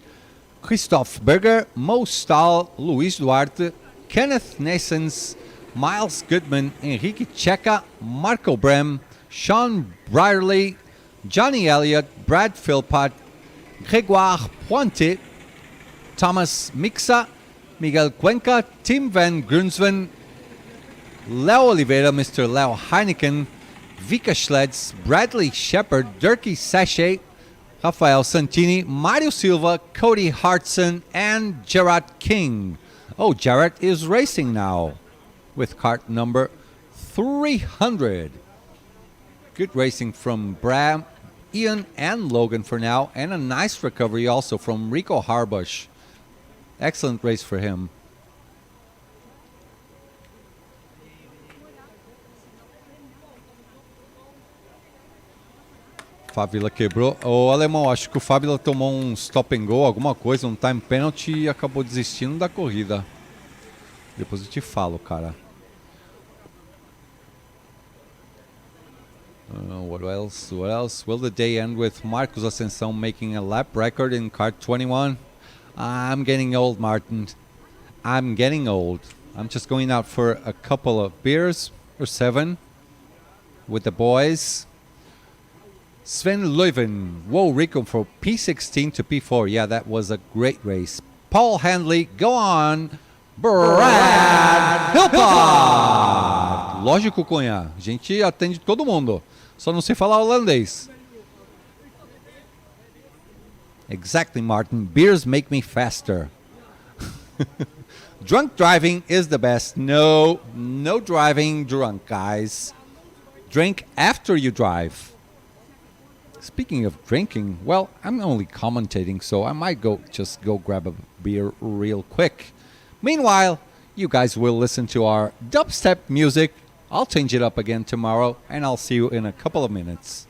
Christoph Berger, Mo Stahl, Luis Duarte, Kenneth Naessens, Miles Goodman, Enrique Checa, Marco Brem, Sean Brierley, Johnny Elliott, Brad Philpott, Grégoire Pointe, Thomas Mixa, Miguel Cuenca, Tim Van Grunsven, Leo Oliveira, Mr. Leo Heineken, Vika Schledz, Bradley Shepard, Durkee Sachet, Rafael Santini, Mario Silva, Cody Hartson, and Gerard King. Oh, Gerard is racing now with kart number 300. Good racing from Bram, Ian, and Logan for now, and a nice recovery also from Rico Harbush. Excellent race for him. Fávila quebrou. Ô, Alemão, acho que o Fávila tomou um stop and go, alguma coisa, um time penalty e acabou desistindo da corrida. Depois eu te falo, cara. What else? What else? Will the day end with Marcos Ascensão making a lap record in Kart 21? I'm getting old, Martin. I'm getting old. I'm just going out for a couple of beers or 7 with the boys. Sven Leuven, whoa, Rico, for P16 to P4. Yeah, that was a great race. Paul Handley, go on. Brad Hilpott. Lógico, Cunha. A gente atende todo mundo. Só não sei falar holandês. Exactly, Martin. Beers make me faster. Drunk driving is the best. No driving drunk, guys. Drink after you drive. Speaking of drinking, well, I'm only commentating, so I might just go grab a beer real quick. Meanwhile, you guys will listen to our dubstep music. I'll change it up again tomorrow, and I'll see you in a couple of minutes.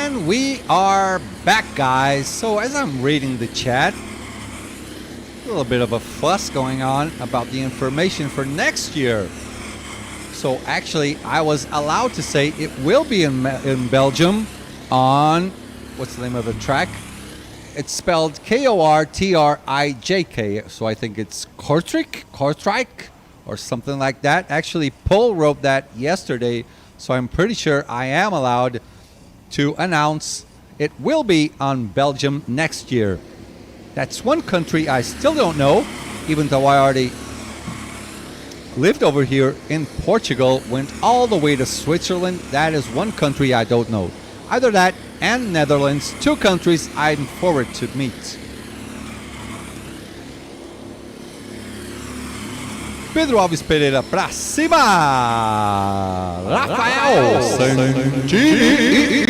And we are back, guys. So as I'm reading the chat, a little bit of a fuss going on about the information for next year. So actually, I was allowed to say it will be in Belgium on, what's the name of the track? It's spelled Kortrijk, so I think it's Kortrijk, or something like that. Actually, Paul wrote that yesterday, so I'm pretty sure I am allowed to announce it will be on Belgium next year. That's one country I still don't know, even though I already lived over here in Portugal, went all the way to Switzerland. That is one country I don't know. Either that and Netherlands, two countries I'm forward to meet. Pedro Alves Pereira pra cima! Rafael Santini!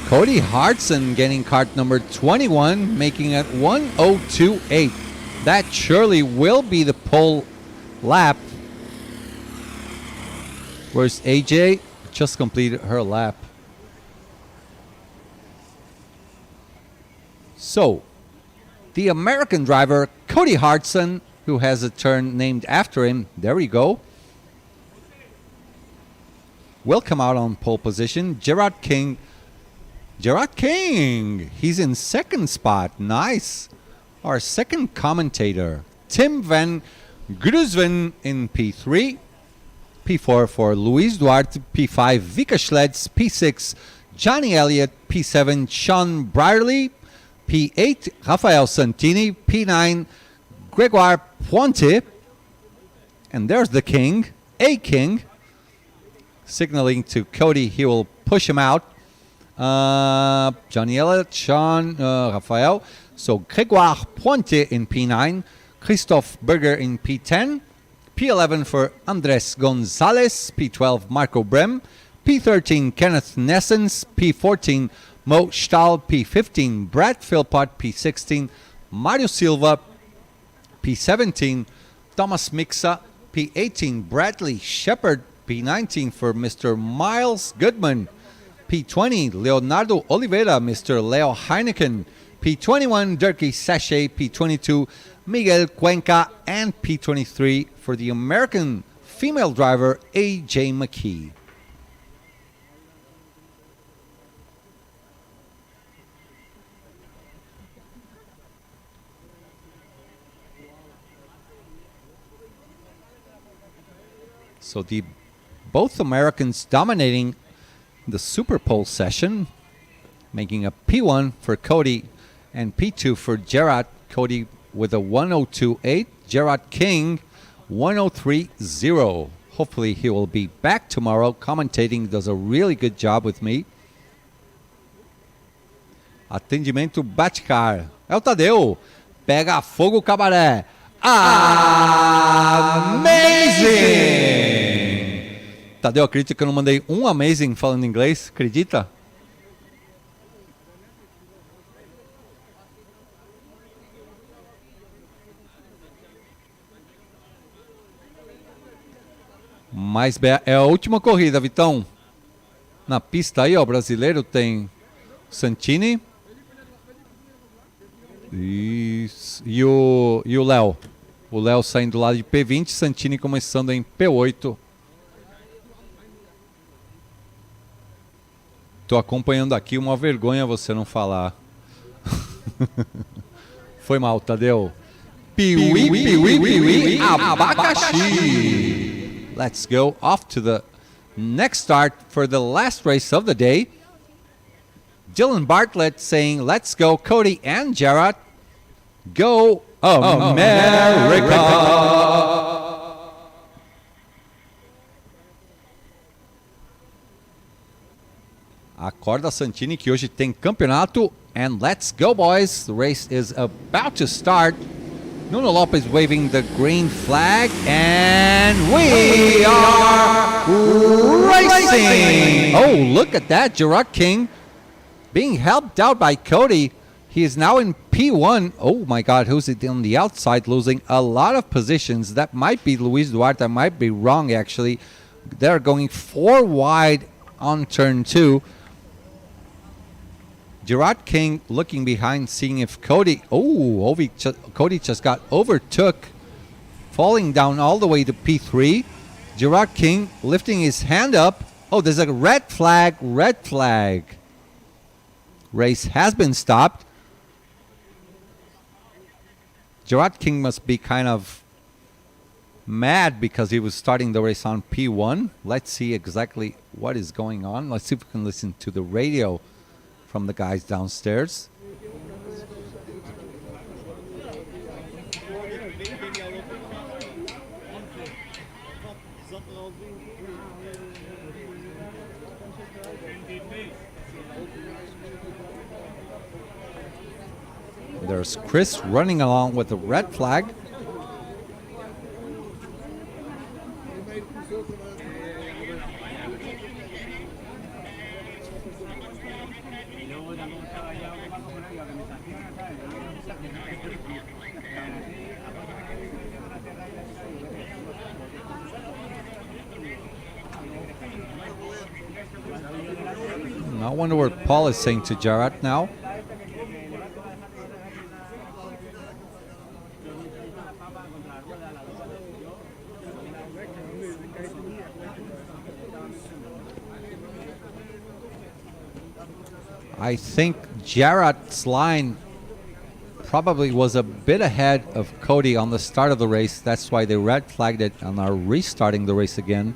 Cody Hartson getting kart number 21, making it 1:02.8. That surely will be the pole lap. Where's AJ? Just completed her lap. So, the American driver, Cody Hartson, who has a turn named after him, there we go, will come out on pole position. Gerard King, he's in second spot. Nice. Our second commentator, Tim van Grusven in P3. P4 for Luis Duarte. P5, Vika Schleds. P6, Johnny Elliott. P7, Sean Brierley. P8, Rafael Santini. P9, Gregoire Pointe. And there's the king, a king, signaling to Cody he will push him out. Johnny Elliott, Sean, Rafael. So Grégoire Pointe in P9, Christophe Berger in P10, P11 for Andres Gonzalez, P12 Marco Brem, P13 Kenneth Nessens, P14 Mo Stahl, P15 Brad Philpott, P16 Mario Silva, P17 Thomas Mixa, P18 Bradley Shepard, P19 for Mr. Miles Goodman, P20 Leonardo Oliveira, Mr. Leo Heineken, P21 Dirkie Sachet, P22 Miguel Cuenca, and P23 for the American female driver AJ McKee. So both Americans dominating the Super Pole session, making a P1 for Cody and P2 for Gerard. Cody with a 1:02.8. Gerard King 1:03.0. Hopefully he will be back tomorrow commentating. Does a really good job with me. Atendimento Batcar. É o Tadeu. Pega fogo, cabaré. Amazing! Tadeu, acredita que eu não mandei um amazing falando inglês? Acredita? Mas é a última corrida, Vitão. Na pista aí, ó, o brasileiro tem Santini e o Léo. O Léo saindo lá de P20, Santini começando em P8. Tô acompanhando aqui, uma vergonha você não falar. Foi mal, Tadeu. Piuí, piuí, piuí, abacaxi. Let's go off to the next start for the last race of the day. Dylan Bartlett saying, let's go, Cody and Gerard. Go America! Acorda Santini que hoje tem campeonato. And let's go, boys. The race is about to start. Nuno Lopez waving the green flag. And we are racing! Oh, look at that. Gerard King being helped out by Cody. He is now in P1. Oh my God, who's it on the outside, losing a lot of positions. That might be Luis Duarte. I might be wrong, actually. They're going 4 wide on turn 2. Gerard King looking behind, seeing if Cody... Oh, Cody just got overtook, falling down all the way to P3. Gerard King lifting his hand up. Oh, there's a red flag. Red flag. Race has been stopped. Gerard King must be kind of mad because he was starting the race on P1. Let's see exactly what is going on. Let's see if we can listen to the radio from the guys downstairs. There's Chris running along with the red flag. I wonder what Paul is saying to Gerard now. I think Gerard's line probably was a bit ahead of Cody on the start of the race. That's why they red flagged it and are restarting the race again.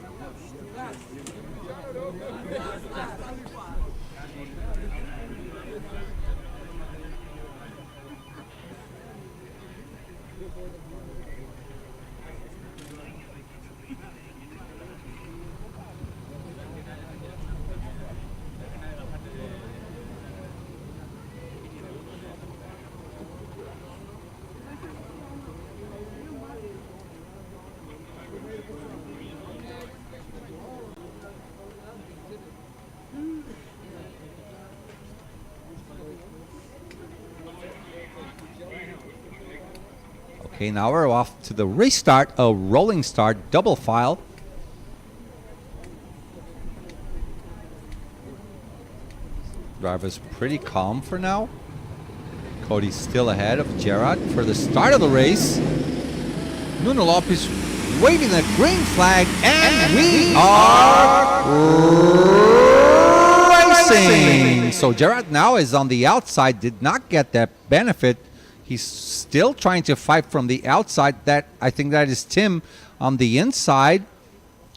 Okay, now we're off to the restart, a rolling start, double file. Driver's pretty calm for now. Cody's still ahead of Gerard for the start of the race. Nuno Lopez waving the green flag, and we are racing. So Gerard now is on the outside, did not get that benefit. He's still trying to fight from the outside. That I think that is Tim on the inside.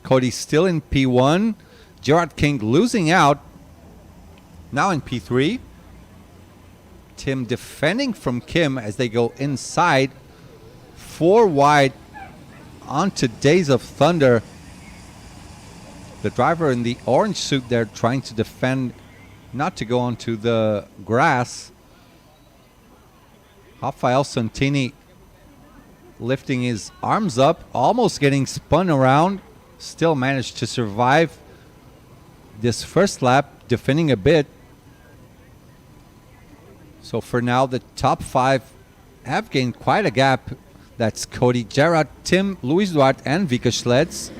Cody's still in P1. Gerard King losing out. Now in P3. Tim defending from Kim as they go inside. 4 wide onto Days of Thunder. The driver in the orange suit there trying to defend not to go onto the grass. Rafael Santini lifting his arms up, almost getting spun around. Still managed to survive this first lap, defending a bit. So for now, the top 5 have gained quite a gap. That's Cody, Gerard, Tim, Luis Duarte, and Vika Schleds.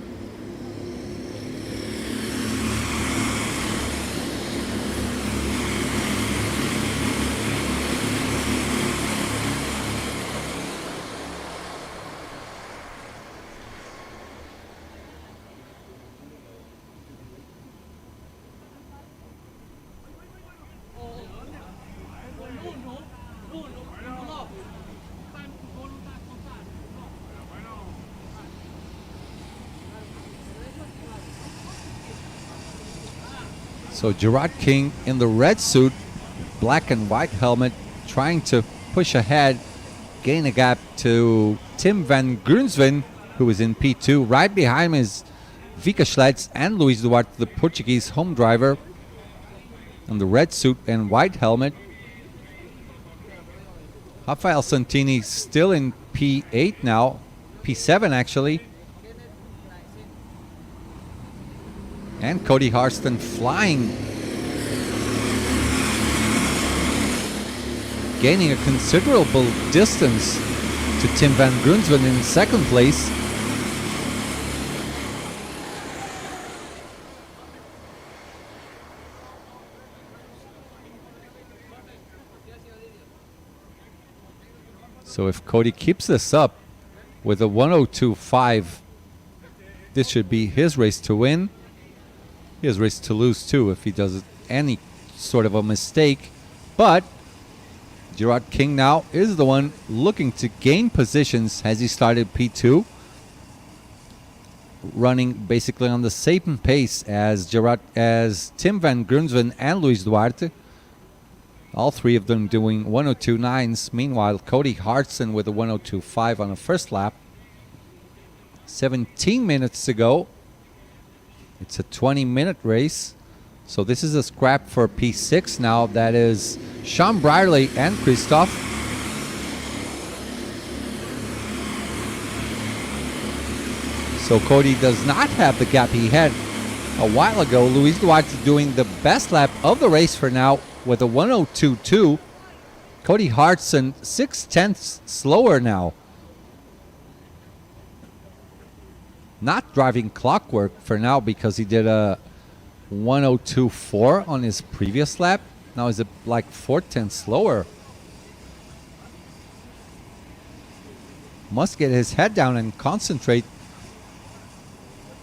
So Gerard King in the red suit, black and white helmet, trying to push ahead, gain a gap to Tim van Grunsven, who is in P2. Right behind him is Vika Schleds and Luis Duarte, the Portuguese home driver, in the red suit and white helmet. Rafael Santini still in P8 now, P7 actually. And Cody Harston flying. gaining a considerable distance to Tim van Grunsven in second place. So if Cody keeps this up with a 102.5, this should be his race to win. His race to lose too if he does any sort of a mistake. But Gerard King now is the one looking to gain positions as he started P2. Running basically on the same pace as Tim van Grunsven and Luis Duarte. All three of them doing 102.9s. Meanwhile, Cody Hartson with a 102.5 on the first lap. 17 minutes to go. It's a 20-minute race. So this is a scrap for P6 now. That is Sean Brierley and Christoph. So Cody does not have the gap he had a while ago. Luis Duarte doing the best lap of the race for now with a 102.2. Cody Hartson 0.6 slower now. Not driving clockwork for now because he did a 102.4 on his previous lap. Now he's like 4/10 slower. Must get his head down and concentrate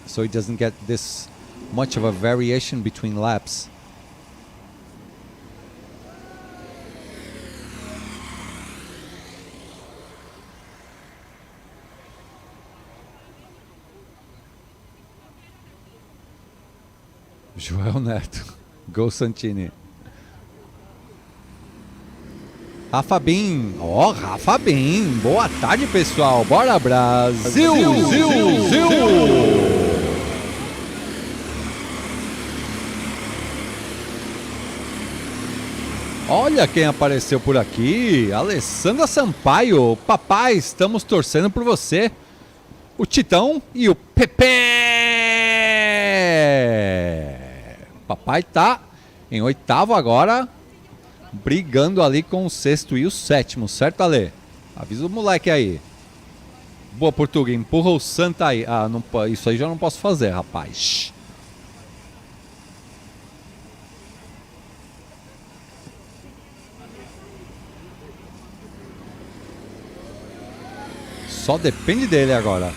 so he doesn't get this much of a variation between laps. Joel Neto. Go Santini. Rafa Bin. Ó, Rafa Bin. Boa tarde, pessoal. Bora, Brasil! Olha quem apareceu por aqui. Alessandra Sampaio. Papai, estamos torcendo por você. O Titão e o Pepe. Papai tá em oitavo agora, brigando ali com o sexto e o sétimo, certo, Ale? Avisa o moleque aí. Boa, Portuga, empurra o Santa aí. Ah, não, isso aí já não posso fazer, rapaz. Só depende dele agora.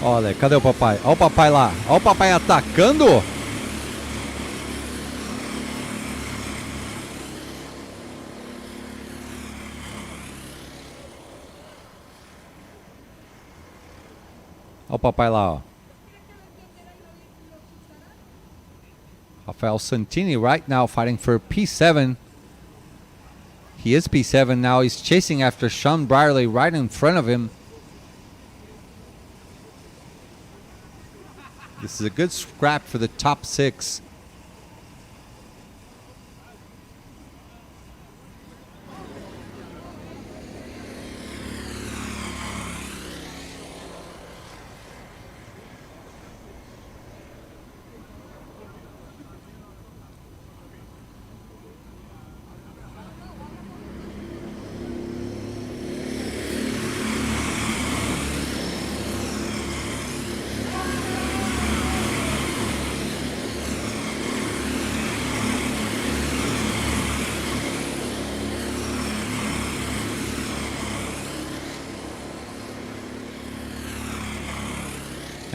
Olha, cadê o papai? Olha o papai lá. Olha o papai atacando. Olha o papai lá, ó. Rafael Santini right now fighting for P7. He is P7 now. He's chasing after Sean Brierley right in front of him. This is a good scrap for the top six.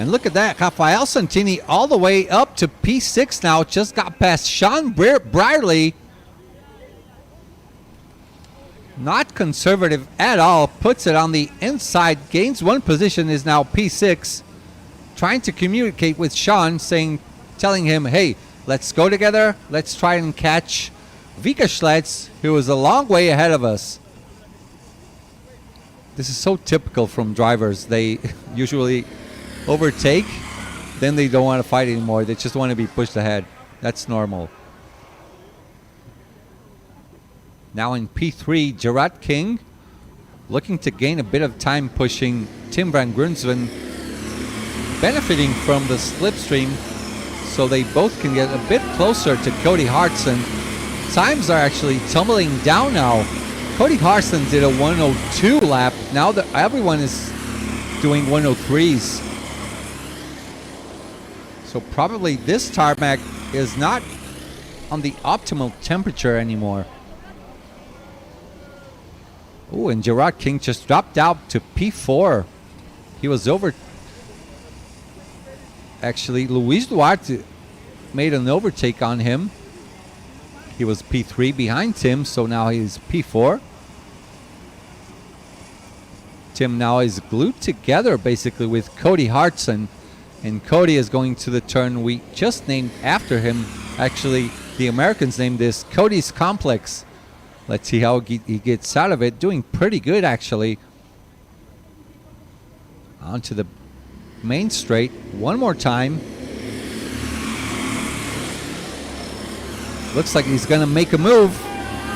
And look at that, Rafael Santini all the way up to P6 now. Just got past Sean Brierley. Not conservative at all. Puts it on the inside. Gains one position, is now P6. Trying to communicate with Sean, telling him, hey, let's go together. Let's try and catch Vika Schletz, who is a long way ahead of us. This is so typical from drivers. They usually overtake, then they don't want to fight anymore. They just want to be pushed ahead. That's normal. Now in P3, Gerard King looking to gain a bit of time pushing Tim van Grunsven, benefiting from the slipstream so they both can get a bit closer to Cody Hartson. Times are actually tumbling down now. Cody Hartson did a 102 lap. Now that everyone is doing 103s. So probably this tarmac is not on the optimal temperature anymore. Oh, and Gerard King just dropped out to P4. He was over. Actually, Luis Duarte made an overtake on him. He was P3 behind Tim, so now he's P4. Tim now is glued together basically with Cody Hartson. And Cody is going to the turn we just named after him. Actually, the Americans named this Cody's Complex. Let's see how he gets out of it. Doing pretty good, actually. Onto the main straight one more time. Looks like he's going to make a move.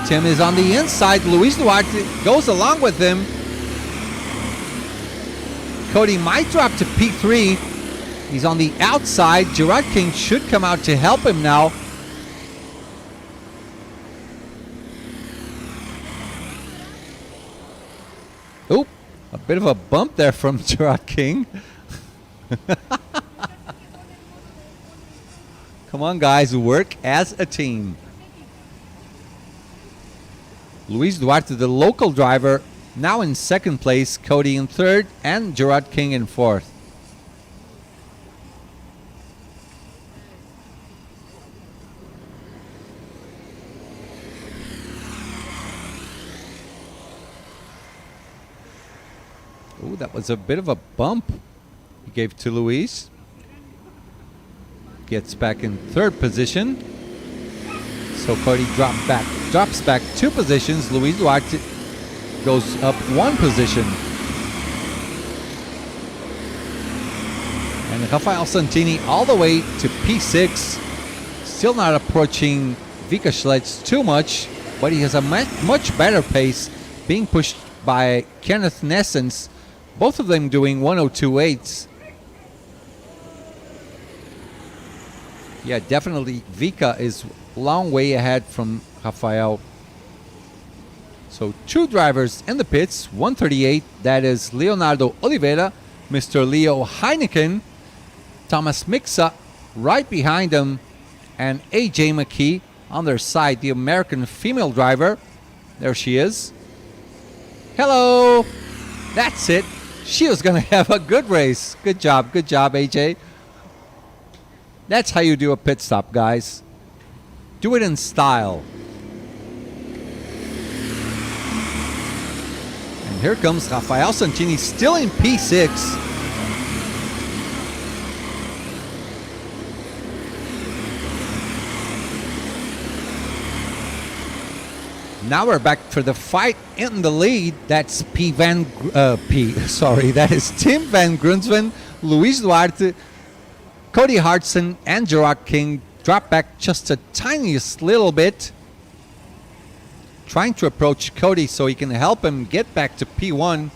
Tim is on the inside. Luis Duarte goes along with him. Cody might drop to P3. He's on the outside. Gerard King should come out to help him now. Oop, a bit of a bump there from Gerard King. Come on, guys, work as a team. Luis Duarte, the local driver, now in second place. Cody in third, and Gerard King in fourth. Oh, that was a bit of a bump he gave to Luis. Gets back in third position. So Cody drops back 2 positions. Luis Duarte goes up 1 position. And Rafael Santini all the way to P6. Still not approaching Vika Schletz too much, but he has a much better pace, being pushed by Kenneth Nessens. Both of them doing 102.8s. Yeah, definitely Vika is a long way ahead from Rafael. So 2 drivers in the pits, 138. That is Leonardo Oliveira, Mr. Leo Heineken, Thomas Mixa right behind him, and AJ McKee on their side, the American female driver. There she is. Hello. That's it. She was going to have a good race. Good job, AJ. That's how you do a pit stop, guys. Do it in style. And here comes Rafael Santini, still in P6. Now we're back for the fight in the lead. That's that is Tim van Grunsven, Luis Duarte, Cody Hartson, and Gerard King drop back just a tiniest little bit. Trying to approach Cody so he can help him get back to P1.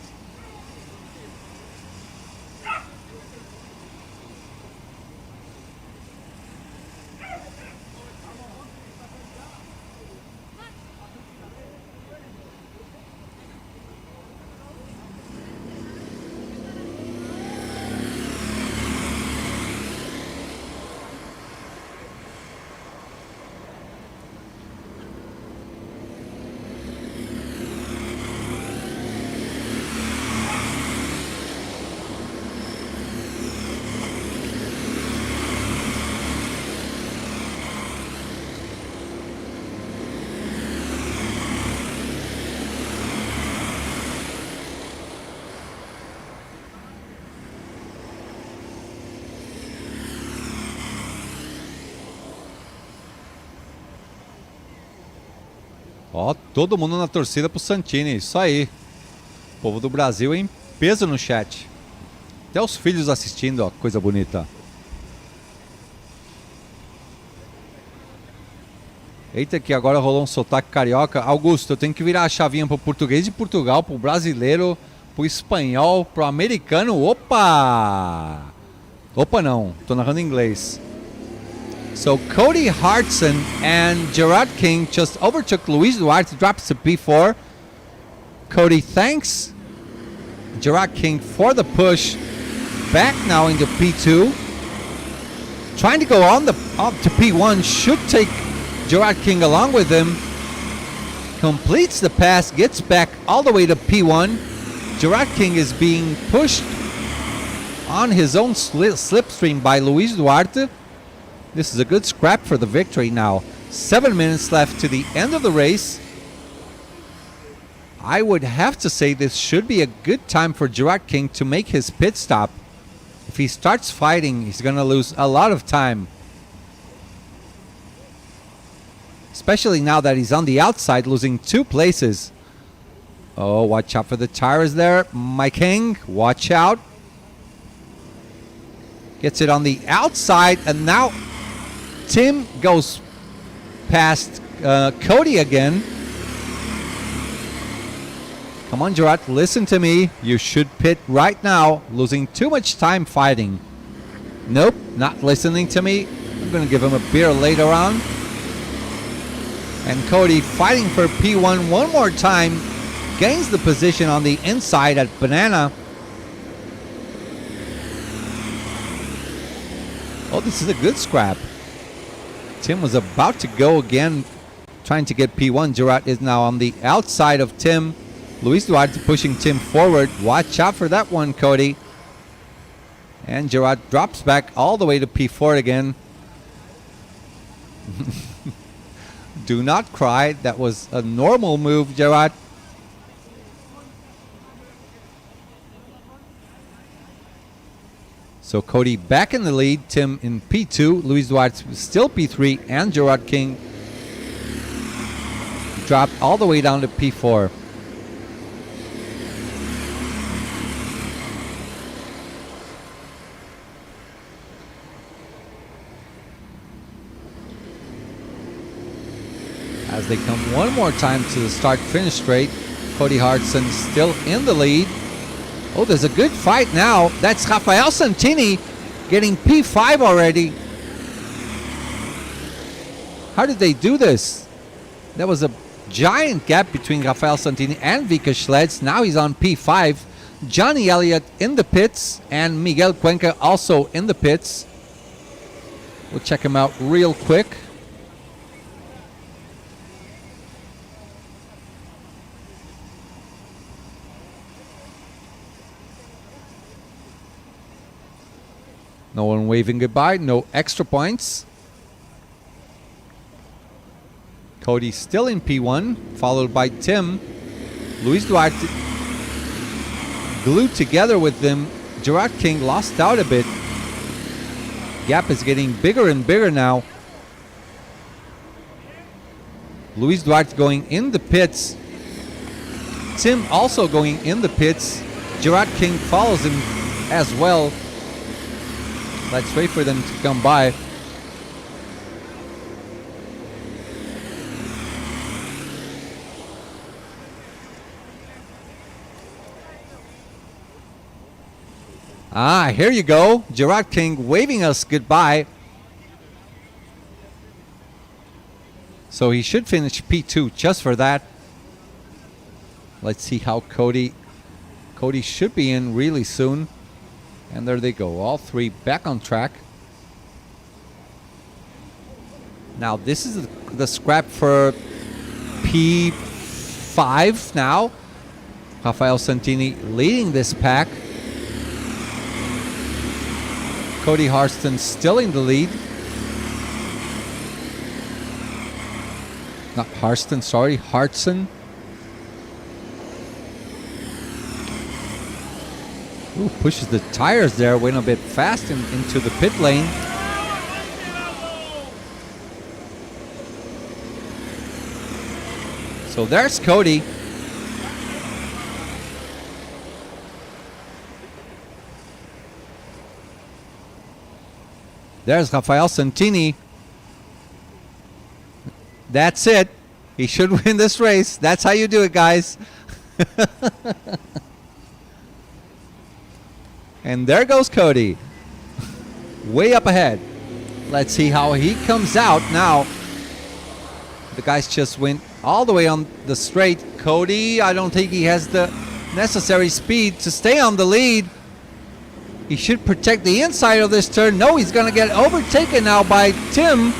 Ó, todo mundo na torcida pro Santini, isso aí. O povo do Brasil em peso no chat. Até os filhos assistindo, ó, coisa bonita. Eita, que agora rolou um sotaque carioca. Augusto, eu tenho que virar a chavinha pro português de Portugal, pro brasileiro, pro espanhol, pro americano. Opa! Opa não, tô narrando em inglês. So Cody Hartson and Gerard King just overtook Luis Duarte, drops to P4. Cody thanks Gerard King for the push. Back now into P2. Trying to go on up to P1. Should take Gerard King along with him. Completes the pass. Gets back all the way to P1. Gerard King is being pushed on his own slipstream by Luis Duarte. This is a good scrap for the victory now. 7 minutes left to the end of the race. I would have to say this should be a good time for Gerard King to make his pit stop. If he starts fighting, he's going to lose a lot of time. Especially now that he's on the outside, losing 2 places. Oh, watch out for the tires there. My King, watch out. Gets it on the outside, and now Tim goes past Cody again. Come on, Gerard, listen to me. You should pit right now. Losing too much time fighting. Nope, not listening to me. I'm going to give him a beer later on. And Cody fighting for P1 one more time. Gains the position on the inside at Banana. Oh, this is a good scrap. Tim was about to go again, trying to get P1. Gerard is now on the outside of Tim. Luis Duarte pushing Tim forward. Watch out for that one, Cody. And Gerard drops back all the way to P4 again. Do not cry. That was a normal move, Gerard. So Cody back in the lead, Tim in P2, Luis Duarte still P3, and Gerard King dropped all the way down to P4. As they come one more time to the start-finish straight, Cody Hartson still in the lead. Oh, there's a good fight now. That's Rafael Santini getting P5 already. How did they do this? There was a giant gap between Rafael Santini and Vika Schlitz. Now he's on P5. Johnny Elliott in the pits and Miguel Cuenca also in the pits. We'll check him out real quick. No one waving goodbye, no extra points. Cody still in P1, followed by Tim. Luis Duarte glued together with them. Gerard King lost out a bit. Gap is getting bigger and bigger now. Luis Duarte going in the pits. Tim also going in the pits. Gerard King follows him as well. Let's wait for them to come by. Ah, here you go. Gerard King waving us goodbye. So he should finish P2 just for that. Let's see how Cody should be in really soon. And there they go, all three back on track. Now this is the scrap for P5 now. Rafael Santini leading this pack. Cody Harston still in the lead. Not Harston, sorry, Hartson. Ooh, pushes the tires there, went a bit fast into the pit lane. So there's Cody. There's Rafael Santini. That's it. He should win this race. That's how you do it, guys. And there goes Cody. Way up ahead. Let's see how he comes out now. The guys just went all the way on the straight. Cody, I don't think he has the necessary speed to stay on the lead. He should protect the inside of this turn. No, he's going to get overtaken now by Tim.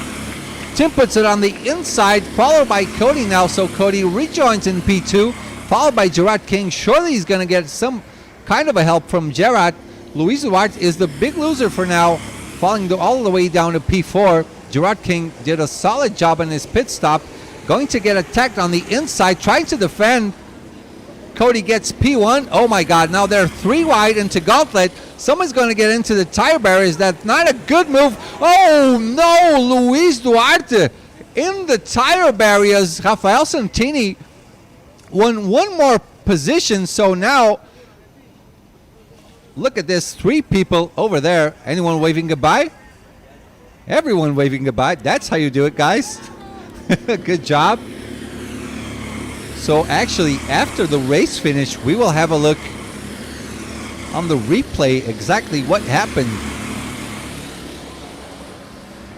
Tim puts it on the inside, followed by Cody now. So Cody rejoins in P2, followed by Gerard King. Surely he's going to get some kind of a help from Gerard. Luis Duarte is the big loser for now, falling all the way down to P4. Gerard King did a solid job in his pit stop. Going to get attacked on the inside, trying to defend. Cody gets P1. Oh my God, now they're 3 wide into Gauntlet. Someone's going to get into the tire barriers. That's not a good move. Oh no, Luis Duarte in the tire barriers. Rafael Santini won one more position. So now, look at this, 3 people over there. Anyone waving goodbye? Everyone waving goodbye. That's how you do it, guys. Good job. So actually, after the race finish, we will have a look on the replay exactly what happened.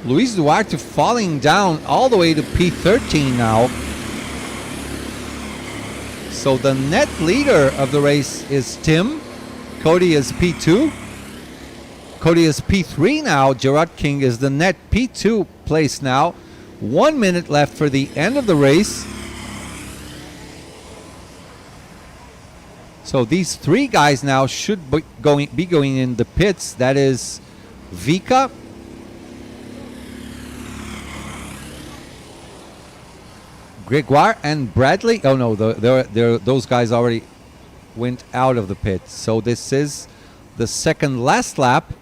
Luis Duarte falling down all the way to P13 now. So the net leader of the race is Tim. Cody is P2. Cody is P3 now. Gerard King is the net P2 place now. 1 minute left for the end of the race. So these 3 guys now should be going in the pits. That is Vika, Gregoire, and Bradley. Oh no, those guys already went out of the pit. So this is the second last lap.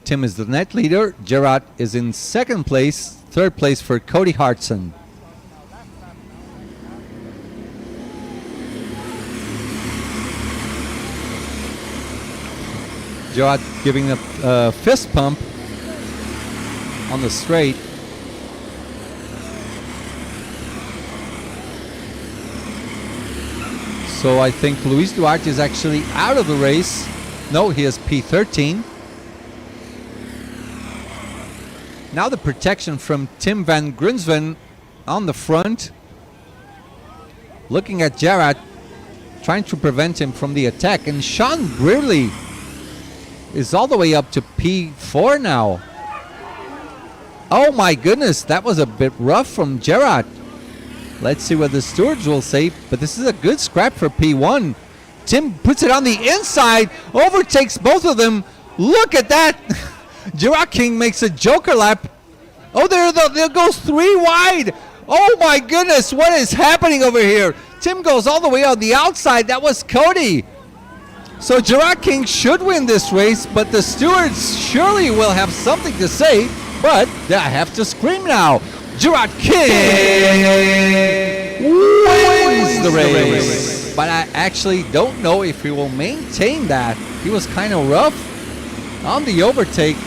Tim is the net leader. Gerard is in second place. Third place for Cody Hartson. Gerard giving a fist pump on the straight. So I think Luis Duarte is actually out of the race. No, he is P13. Now the protection from Tim van Grunsven on the front. Looking at Gerard, trying to prevent him from the attack. And Sean Brearley is all the way up to P4 now. Oh my goodness, that was a bit rough from Gerard. Let's see what the stewards will say, but this is a good scrap for P1. Tim puts it on the inside, overtakes both of them. Look at that. Gerard King makes a joker lap. Oh, there goes 3 wide. Oh my goodness, what is happening over here? Tim goes all the way on the outside. That was Cody. So Gerard King should win this race, but the stewards surely will have something to say. But I have to scream now. Gerard King wins the race. But I actually don't know if he will maintain that. He was kind of rough on the overtake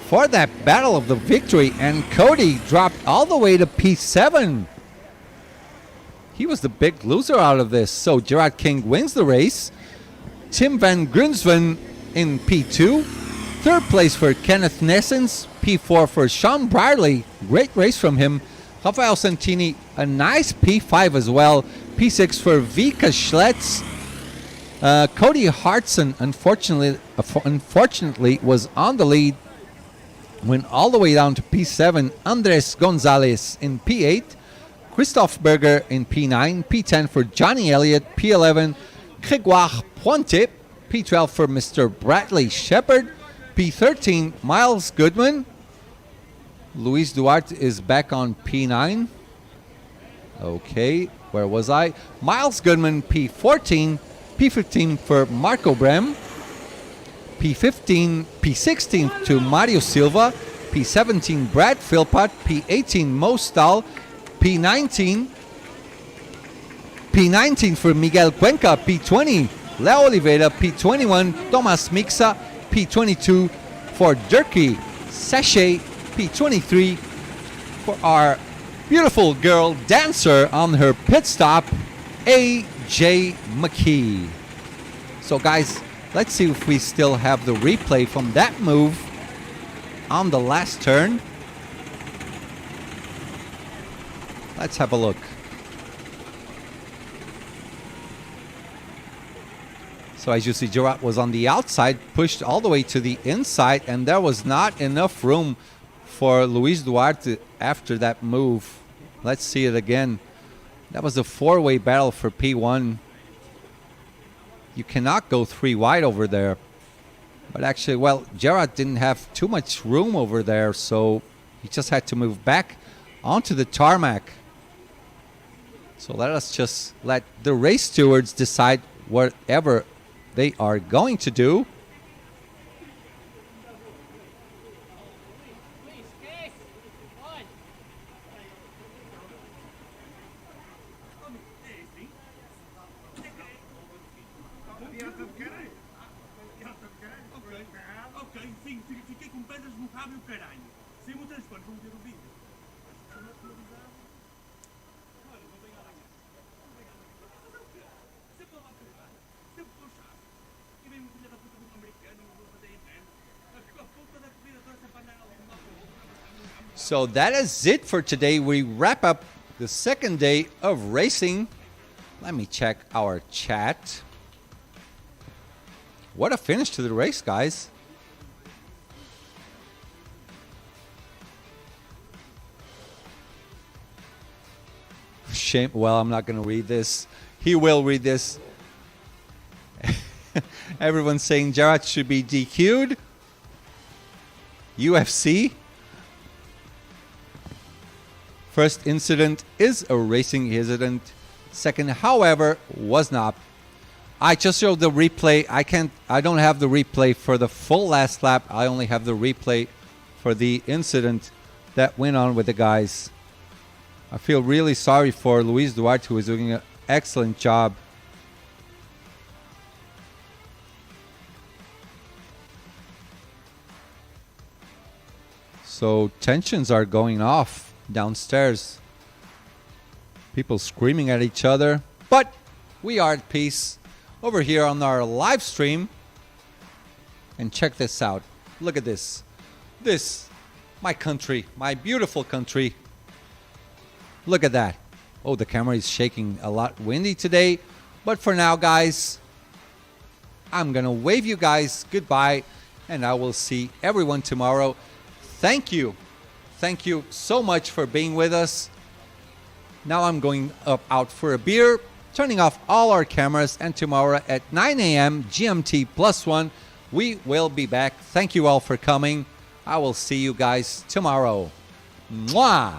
for that battle of the victory. And Cody dropped all the way to P7. He was the big loser out of this. So Gerard King wins the race. Tim van Grunsven in P2. Third place for Kenneth Nessens. P4 for Sean Brierley. Great race from him. Rafael Santini, a nice P5 as well. P6 for Vika Schletz. Cody Hartson, unfortunately, was on the lead. Went all the way down to P7. Andres Gonzalez in P8. Christoph Berger in P9, P10 for Johnny Elliott, P11 Grégoire Pointe, P12 for Mr. Bradley Shepard, P13 Miles Goodman. Luis Duarte is back on P9. Okay, where was I? Miles Goodman, P14, P15 for Marco Brem, P16 to Mario Silva, P17 Brad Philpott, P18 Mo Stahl, P19 for Miguel Cuenca, P20 Leo Oliveira, P21 Tomas Mixa, P22 for Dirkie Sachet P23 for our beautiful girl dancer on her pit stop, AJ McKee. So guys, let's see if we still have the replay from that move on the last turn. Let's have a look. So as you see, Gerard was on the outside, pushed all the way to the inside, and there was not enough room for Luis Duarte after that move. Let's see it again. That was a four-way battle for P1. You cannot go three wide over there. But actually, well, Gerard didn't have too much room over there, so he just had to move back onto the tarmac. So let us just let the race stewards decide whatever they are going to do. So that is it for today. We wrap up the second day of racing. Let me check our chat. What a finish to the race, guys. Shame. Well, I'm not going to read this. He will read this. Everyone's saying Gerard should be DQ'd. UFC. First incident is a racing incident. Second, however, was not. I just showed the replay. I don't have the replay for the full last lap. I only have the replay for the incident that went on with the guys. I feel really sorry for Luis Duarte, who is doing an excellent job. So tensions are going off downstairs. People screaming at each other. But we are at peace over here on our live stream. And check this out. Look at this. This, my country, my beautiful country. Look at that. Oh, the camera is shaking, a lot windy today. But for now, guys, I'm going to wave you guys goodbye. And I will see everyone tomorrow. Thank you. Thank you so much for being with us. Now I'm going out for a beer, turning off all our cameras, and tomorrow at 9 a.m. GMT +1, we will be back. Thank you all for coming. I will see you guys tomorrow. Mwah!